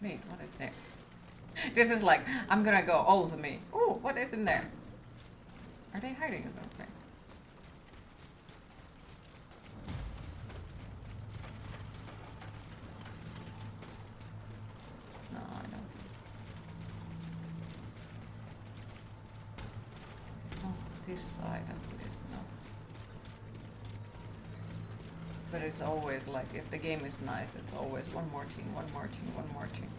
[SPEAKER 1] Wait, what is there? This is like, I'm gonna go all to me. Oh, what is in there? Are they hiding something? No, I don't think. How's this side of this? No. But it's always like, if the game is nice, it's always one more team, one more team, one more team.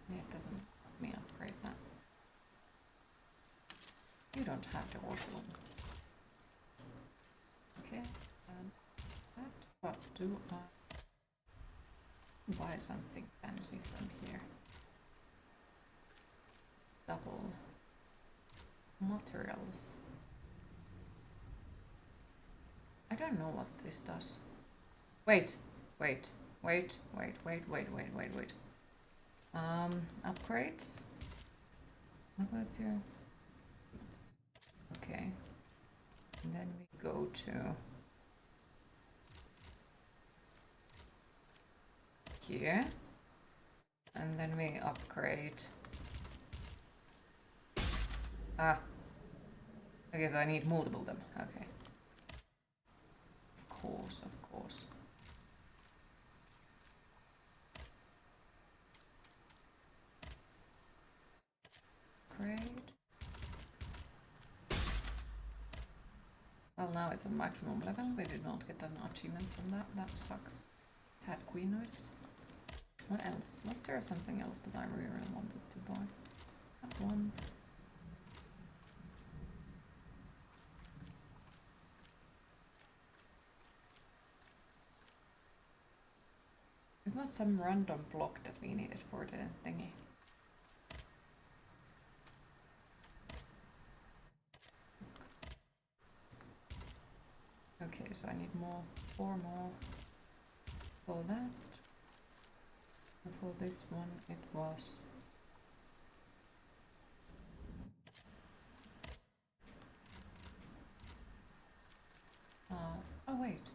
[SPEAKER 1] Yeah, it doesn't let me upgrade that. You don't have to order one. Okay, and that. What do I buy something fancy from here? Double materials. I don't know what this does. Wait. Upgrades. What was your? Okay. And then we go to here, and then we upgrade. Ah. Okay, so I need multiple of them. Okay. Of course, of course. Upgrade. Well, now it's on maximum level. We did not get an achievement from that. That sucks. It had queen noise. What else? Was there something else that I really wanted to buy? That one. It was some random block that we needed for the thingy. Okay, so I need more, 4 more for that. And for this one it was oh wait.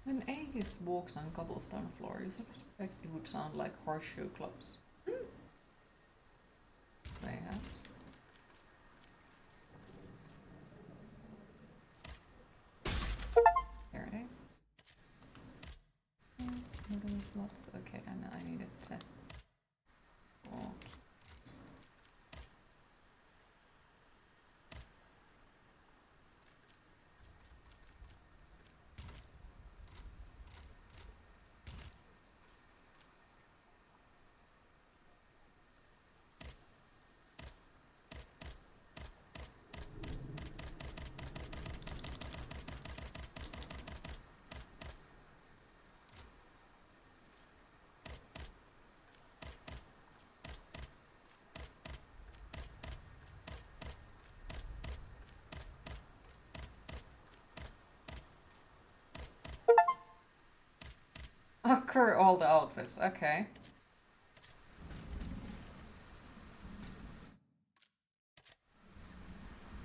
[SPEAKER 1] When Aegis walks on cobblestone floor, you suspect it would sound like horseshoe clubs. Perhaps. There it is. Model slots. Okay, and I needed to. Okay. her all the outfits. Okay.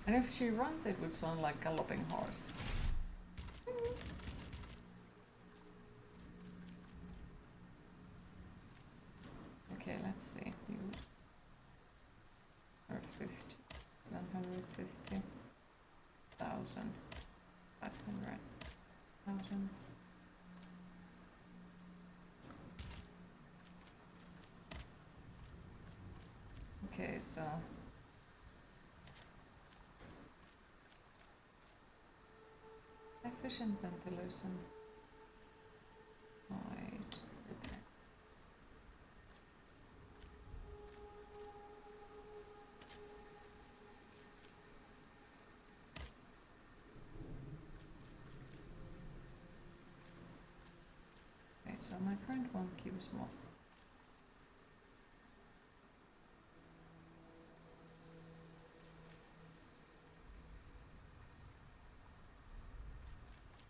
[SPEAKER 1] And if she runs, it would sound like galloping horse. Okay, let's see. 50, 750, 1,000, 500,000. Okay, so efficient ventilation. Right. Okay. So my current one gives more.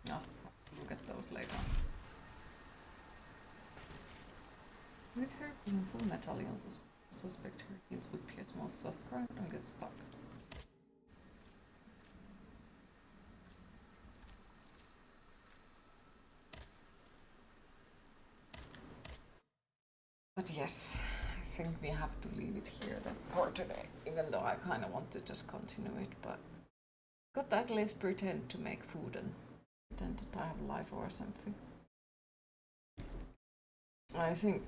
[SPEAKER 1] Oh, we'll get those later. With her being full metal, I also suspect her heels would pierce more soft ground and get stuck. But yes, I think we have to leave it here then for today, even though I kind of want to just continue it, but could at least pretend to make food and pretend that I have a life or something. I think.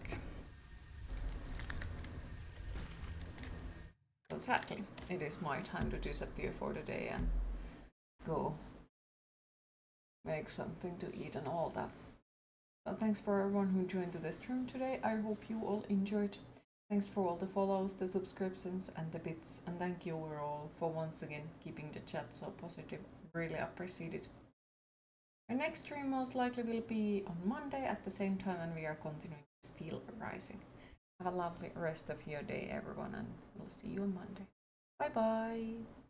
[SPEAKER 1] Exactly, it is my time to disappear for the day and go make something to eat and all that. So thanks for everyone who joined to this stream today. I hope you all enjoyed. Thanks for all the follows, the subscriptions and the bits, and thank you all for once again keeping the chat so positive. Really appreciate it. Our next stream most likely will be on Monday at the same time, and we are continuing Steelrising. Have a lovely rest of your day everyone, and we'll see you on Monday. Bye bye!